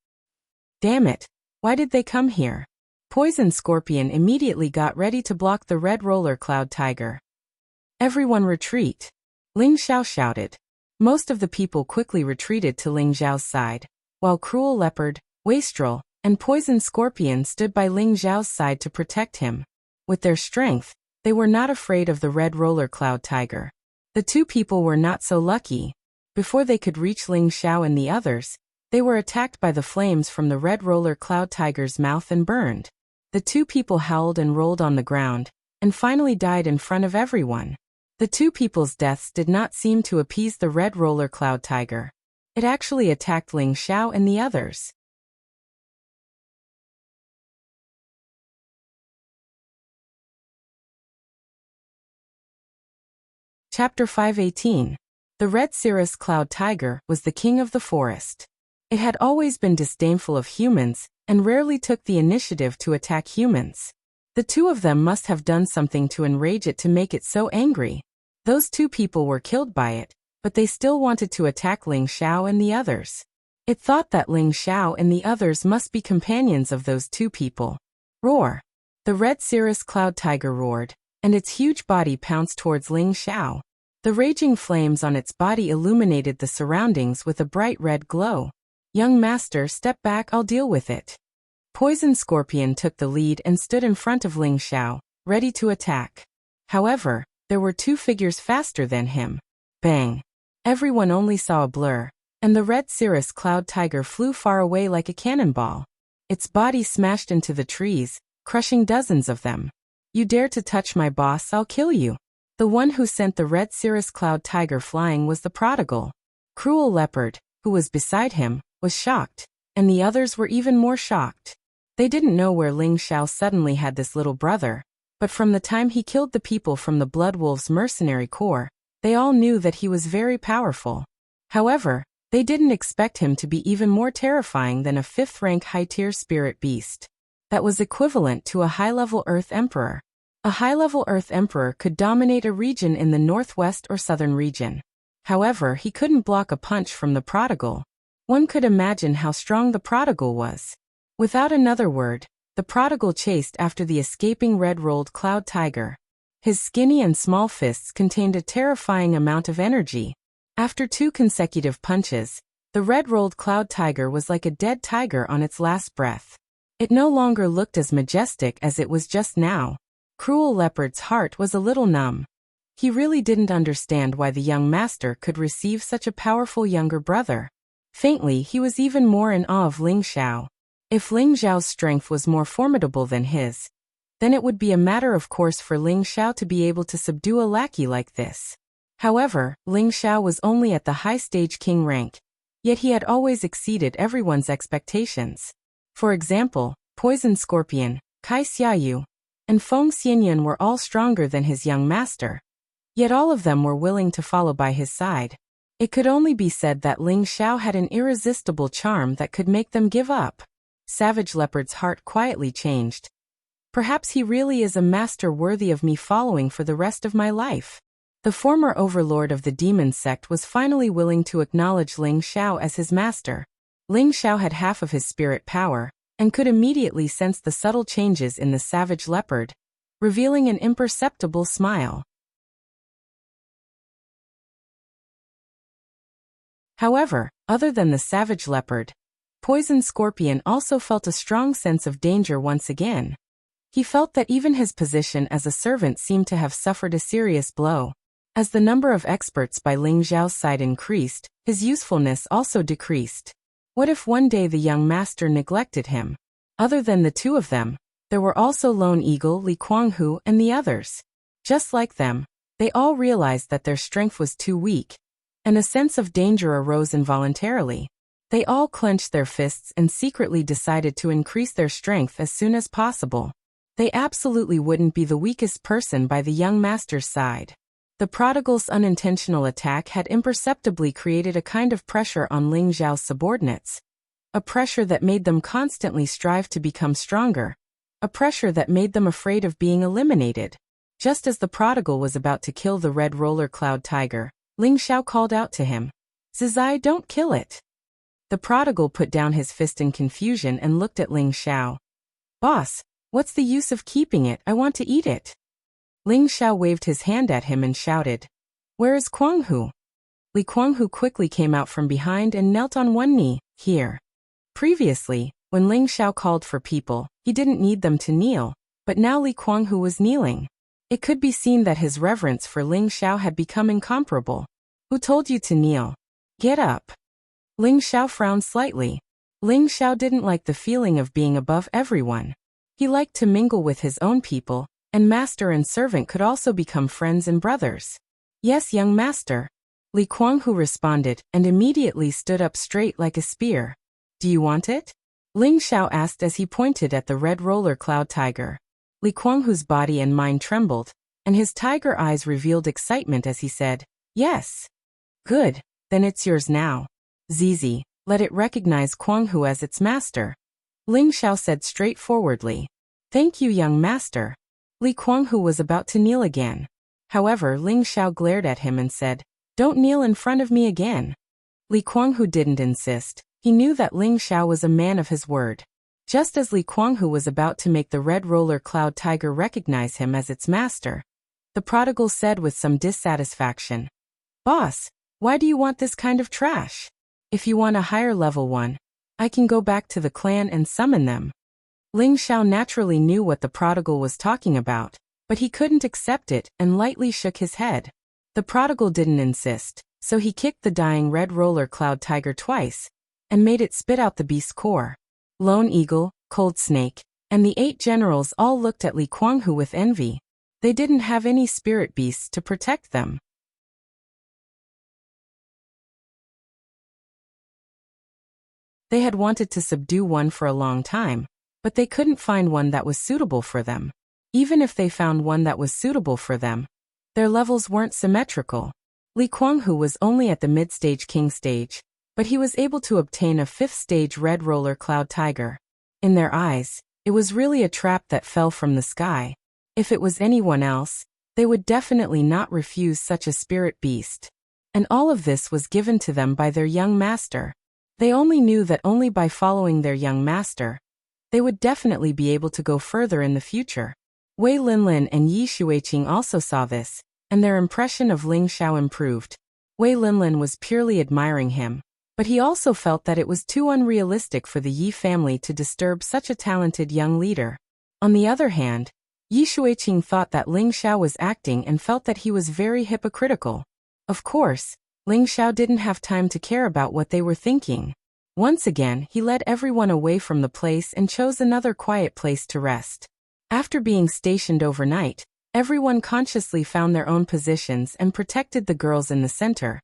Damn it! Why did they come here?" Poison Scorpion immediately got ready to block the red roller cloud tiger. "Everyone retreat!" Ling Xiao shouted. Most of the people quickly retreated to Ling Xiao's side, while Cruel Leopard, Wastrel, and Poison Scorpion stood by Ling Xiao's side to protect him. With their strength, they were not afraid of the red roller cloud tiger. The 2 people were not so lucky. Before they could reach Ling Xiao and the others, they were attacked by the flames from the red roller cloud tiger's mouth and burned. The 2 people howled and rolled on the ground, and finally died in front of everyone. The 2 people's deaths did not seem to appease the red roller cloud tiger. It actually attacked Ling Xiao and the others. Chapter 518. The Red Cirrus Cloud Tiger was the king of the forest. It had always been disdainful of humans, and rarely took the initiative to attack humans. The 2 of them must have done something to enrage it to make it so angry. Those 2 people were killed by it, but they still wanted to attack Ling Xiao and the others. It thought that Ling Xiao and the others must be companions of those 2 people. Roar! The Red Cirrus Cloud Tiger roared, and its huge body pounced towards Ling Xiao. The raging flames on its body illuminated the surroundings with a bright red glow. "Young master, step back, I'll deal with it." Poison Scorpion took the lead and stood in front of Ling Xiao, ready to attack. However, there were 2 figures faster than him. Bang! Everyone only saw a blur, and the Red Cirrus Cloud Tiger flew far away like a cannonball. Its body smashed into the trees, crushing dozens of them. "You dare to touch my boss, I'll kill you." The one who sent the Red Cirrus Cloud Tiger flying was the prodigal. Cruel Leopard, who was beside him, was shocked, and the others were even more shocked. They didn't know where Ling Xiao suddenly had this little brother, but from the time he killed the people from the Blood Wolves mercenary corps, they all knew that he was very powerful. However, they didn't expect him to be even more terrifying than a 5th-rank high-tier spirit beast. that was equivalent to a high-level Earth Emperor. A high-level Earth Emperor could dominate a region in the northwest or southern region. However, he couldn't block a punch from the prodigal. One could imagine how strong the prodigal was. Without another word, the prodigal chased after the escaping red-rolled cloud tiger. His skinny and small fists contained a terrifying amount of energy. After 2 consecutive punches, the red-rolled cloud tiger was like a dead tiger on its last breath. It no longer looked as majestic as it was just now. Cruel Leopard's heart was a little numb. He really didn't understand why the young master could receive such a powerful younger brother. Faintly, he was even more in awe of Ling Xiao. If Ling Xiao's strength was more formidable than his, then it would be a matter of course for Ling Xiao to be able to subdue a lackey like this. However, Ling Xiao was only at the high stage king rank, yet he had always exceeded everyone's expectations. For example, Poison Scorpion, Kai Xiaoyu, and Feng Xianyun were all stronger than his young master. Yet all of them were willing to follow by his side. It could only be said that Ling Xiao had an irresistible charm that could make them give up. Savage Leopard's heart quietly changed. Perhaps he really is a master worthy of me following for the rest of my life. The former overlord of the demon sect was finally willing to acknowledge Ling Xiao as his master. Ling Xiao had half of his spirit power, and could immediately sense the subtle changes in the savage leopard, revealing an imperceptible smile. However, other than the savage leopard, Poison Scorpion also felt a strong sense of danger once again. He felt that even his position as a servant seemed to have suffered a serious blow. As the number of experts by Ling Xiao's side increased, his usefulness also decreased. What if one day the young master neglected him? Other than the 2 of them, there were also Lone Eagle, Li Kuanghu, and the others. Just like them, they all realized that their strength was too weak, and a sense of danger arose involuntarily. They all clenched their fists and secretly decided to increase their strength as soon as possible. They absolutely wouldn't be the weakest person by the young master's side. The prodigal's unintentional attack had imperceptibly created a kind of pressure on Ling Xiao's subordinates. A pressure that made them constantly strive to become stronger. A pressure that made them afraid of being eliminated. Just as the prodigal was about to kill the red roller cloud tiger, Ling Xiao called out to him, "Zizai, don't kill it." The prodigal put down his fist in confusion and looked at Ling Xiao. "Boss, what's the use of keeping it? I want to eat it." Ling Xiao waved his hand at him and shouted, "Where is Kuanghu?" Li Kuanghu quickly came out from behind and knelt on one knee. "Here." Previously, when Ling Xiao called for people, he didn't need them to kneel, but now Li Kuanghu was kneeling. It could be seen that his reverence for Ling Xiao had become incomparable. "Who told you to kneel? Get up." Ling Xiao frowned slightly. Ling Xiao didn't like the feeling of being above everyone. He liked to mingle with his own people, and master and servant could also become friends and brothers. "Yes, young master." Li Kuanghu responded and immediately stood up straight like a spear. "Do you want it?" Ling Xiao asked as he pointed at the red roller cloud tiger. Li Kuanghu's body and mind trembled, and his tiger eyes revealed excitement as he said, "Yes." "Good, then it's yours now. Zizi, let it recognize Kuanghu as its master." Ling Xiao said straightforwardly. "Thank you, young master." Li Kuanghu was about to kneel again. However, Ling Xiao glared at him and said, "Don't kneel in front of me again." Li Kuanghu didn't insist. He knew that Ling Xiao was a man of his word. Just as Li Kuanghu was about to make the red roller cloud tiger recognize him as its master, the prodigal said with some dissatisfaction, "Boss, why do you want this kind of trash? If you want a higher level one, I can go back to the clan and summon them." Ling Xiao naturally knew what the prodigal was talking about, but he couldn't accept it and lightly shook his head. The prodigal didn't insist, so he kicked the dying red roller cloud tiger twice, and made it spit out the beast's core. Lone Eagle, Cold Snake, and the 8 generals all looked at Li Kuanghu with envy. They didn't have any spirit beasts to protect them. They had wanted to subdue one for a long time, but they couldn't find one that was suitable for them. Even if they found one that was suitable for them, their levels weren't symmetrical. Li Kuanghu was only at the mid-stage king stage, but he was able to obtain a 5th stage red roller cloud tiger. In their eyes, It was really a trap that fell from the sky. If it was anyone else, they would definitely not refuse such a spirit beast. And all of this was given to them by their young master. They only knew that only by following their young master, they would definitely be able to go further in the future. Wei Linlin and Yi Xueqing also saw this, and their impression of Ling Xiao improved. Wei Linlin was purely admiring him, but he also felt that it was too unrealistic for the Yi family to disturb such a talented young leader. On the other hand, Yi Xueqing thought that Ling Xiao was acting and felt that he was very hypocritical. Of course, Ling Xiao didn't have time to care about what they were thinking. Once again, he led everyone away from the place and chose another quiet place to rest. After being stationed overnight, everyone consciously found their own positions and protected the girls in the center,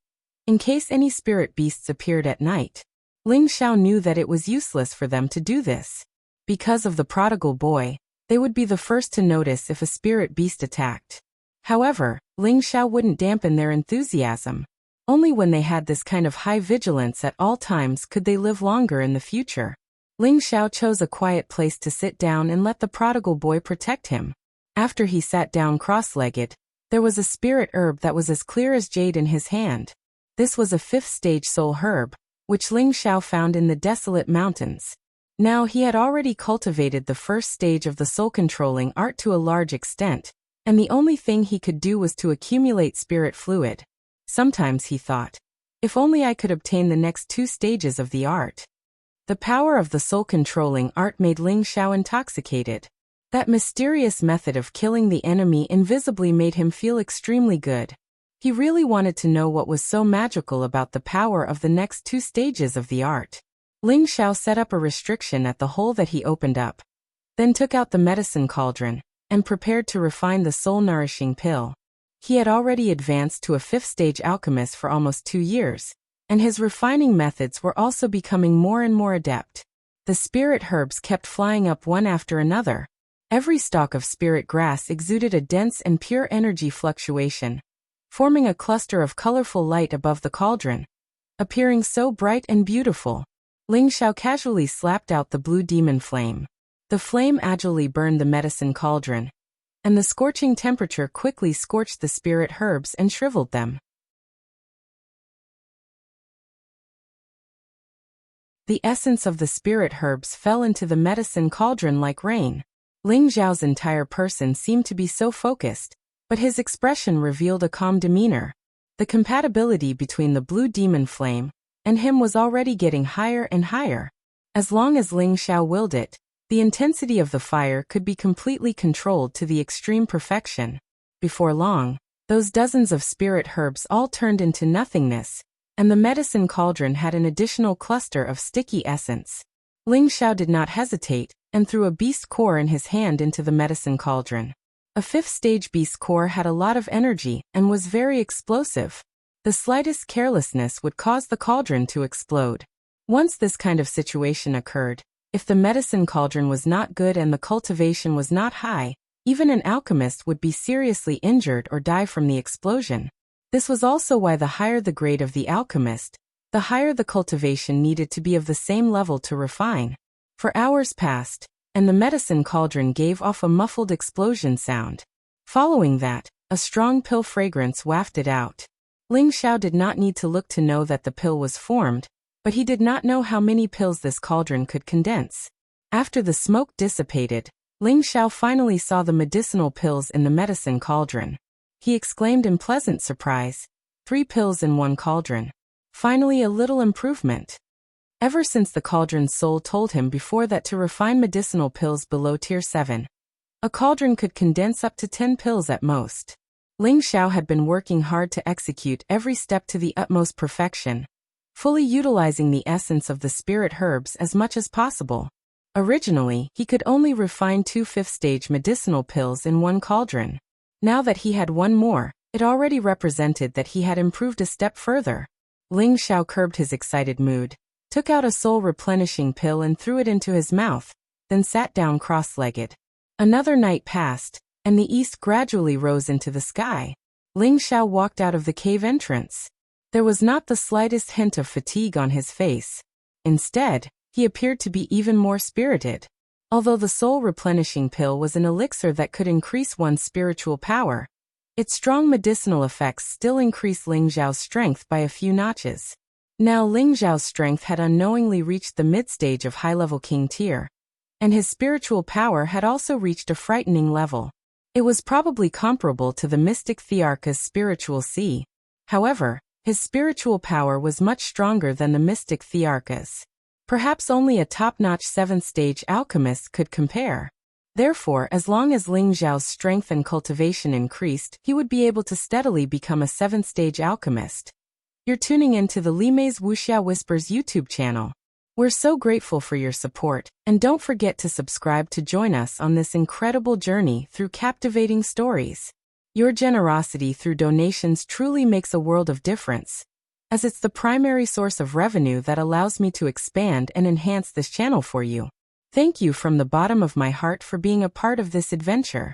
in case any spirit beasts appeared at night. Ling Xiao knew that it was useless for them to do this. Because of the prodigal boy, they would be the first to notice if a spirit beast attacked. However, Ling Xiao wouldn't dampen their enthusiasm. Only when they had this kind of high vigilance at all times could they live longer in the future. Ling Xiao chose a quiet place to sit down and let the prodigal boy protect him. After he sat down cross-legged, there was a spirit herb that was as clear as jade in his hand. This was a 5th stage soul herb, which Ling Xiao found in the desolate mountains. Now he had already cultivated the 1st stage of the soul-controlling art to a large extent, and the only thing he could do was to accumulate spirit fluid. Sometimes he thought, if only I could obtain the next 2 stages of the art. The power of the soul-controlling art made Ling Xiao intoxicated. That mysterious method of killing the enemy invisibly made him feel extremely good. He really wanted to know what was so magical about the power of the next 2 stages of the art. Ling Xiao set up a restriction at the hole that he opened up, then took out the medicine cauldron, and prepared to refine the soul-nourishing pill. He had already advanced to a 5th stage alchemist for almost 2 years, and his refining methods were also becoming more and more adept. The spirit herbs kept flying up one after another. Every stalk of spirit grass exuded a dense and pure energy fluctuation, forming a cluster of colorful light above the cauldron, appearing so bright and beautiful. Ling Xiao casually slapped out the blue demon flame. The flame agilely burned the medicine cauldron, and the scorching temperature quickly scorched the spirit herbs and shriveled them. The essence of the spirit herbs fell into the medicine cauldron like rain. Ling Xiao's entire person seemed to be so focused, but his expression revealed a calm demeanor. The compatibility between the blue demon flame and him was already getting higher and higher. As long as Ling Xiao willed it, the intensity of the fire could be completely controlled to the extreme perfection. Before long, those dozens of spirit herbs all turned into nothingness, and the medicine cauldron had an additional cluster of sticky essence. Ling Xiao did not hesitate, and threw a beast core in his hand into the medicine cauldron. A 5th stage beast core had a lot of energy and was very explosive. The slightest carelessness would cause the cauldron to explode. Once this kind of situation occurred, if the medicine cauldron was not good and the cultivation was not high, even an alchemist would be seriously injured or die from the explosion. This was also why the higher the grade of the alchemist, the higher the cultivation needed to be of the same level to refine. For hours passed, and the medicine cauldron gave off a muffled explosion sound. Following that, a strong pill fragrance wafted out. Ling Xiao did not need to look to know that the pill was formed, but he did not know how many pills this cauldron could condense. After the smoke dissipated, Ling Xiao finally saw the medicinal pills in the medicine cauldron. He exclaimed in pleasant surprise, 3 pills in 1 cauldron. Finally a little improvement. Ever since the cauldron's soul told him before that to refine medicinal pills below tier 7, a cauldron could condense up to 10 pills at most. Ling Xiao had been working hard to execute every step to the utmost perfection, fully utilizing the essence of the spirit herbs as much as possible. Originally, he could only refine 2 5th stage medicinal pills in 1 cauldron. Now that he had 1 more, it already represented that he had improved a step further. Ling Xiao curbed his excited mood, took out a soul-replenishing pill and threw it into his mouth, then sat down cross-legged. Another night passed, and the east gradually rose into the sky. Ling Xiao walked out of the cave entrance. There was not the slightest hint of fatigue on his face. Instead, he appeared to be even more spirited. Although the soul-replenishing pill was an elixir that could increase one's spiritual power, its strong medicinal effects still increased Ling Zhao's strength by a few notches. Now Ling Zhao's strength had unknowingly reached the mid-stage of high-level king tier, and his spiritual power had also reached a frightening level. It was probably comparable to the mystic Thearka's spiritual sea. However, his spiritual power was much stronger than the mystic Thearka's. Perhaps only a top-notch 7th-stage alchemist could compare. Therefore, as long as Ling Zhao's strength and cultivation increased, he would be able to steadily become a 7th-stage alchemist. You're tuning into the Limei's Wuxia Whispers YouTube channel. We're so grateful for your support, and don't forget to subscribe to join us on this incredible journey through captivating stories. Your generosity through donations truly makes a world of difference, as it's the primary source of revenue that allows me to expand and enhance this channel for you. Thank you from the bottom of my heart for being a part of this adventure.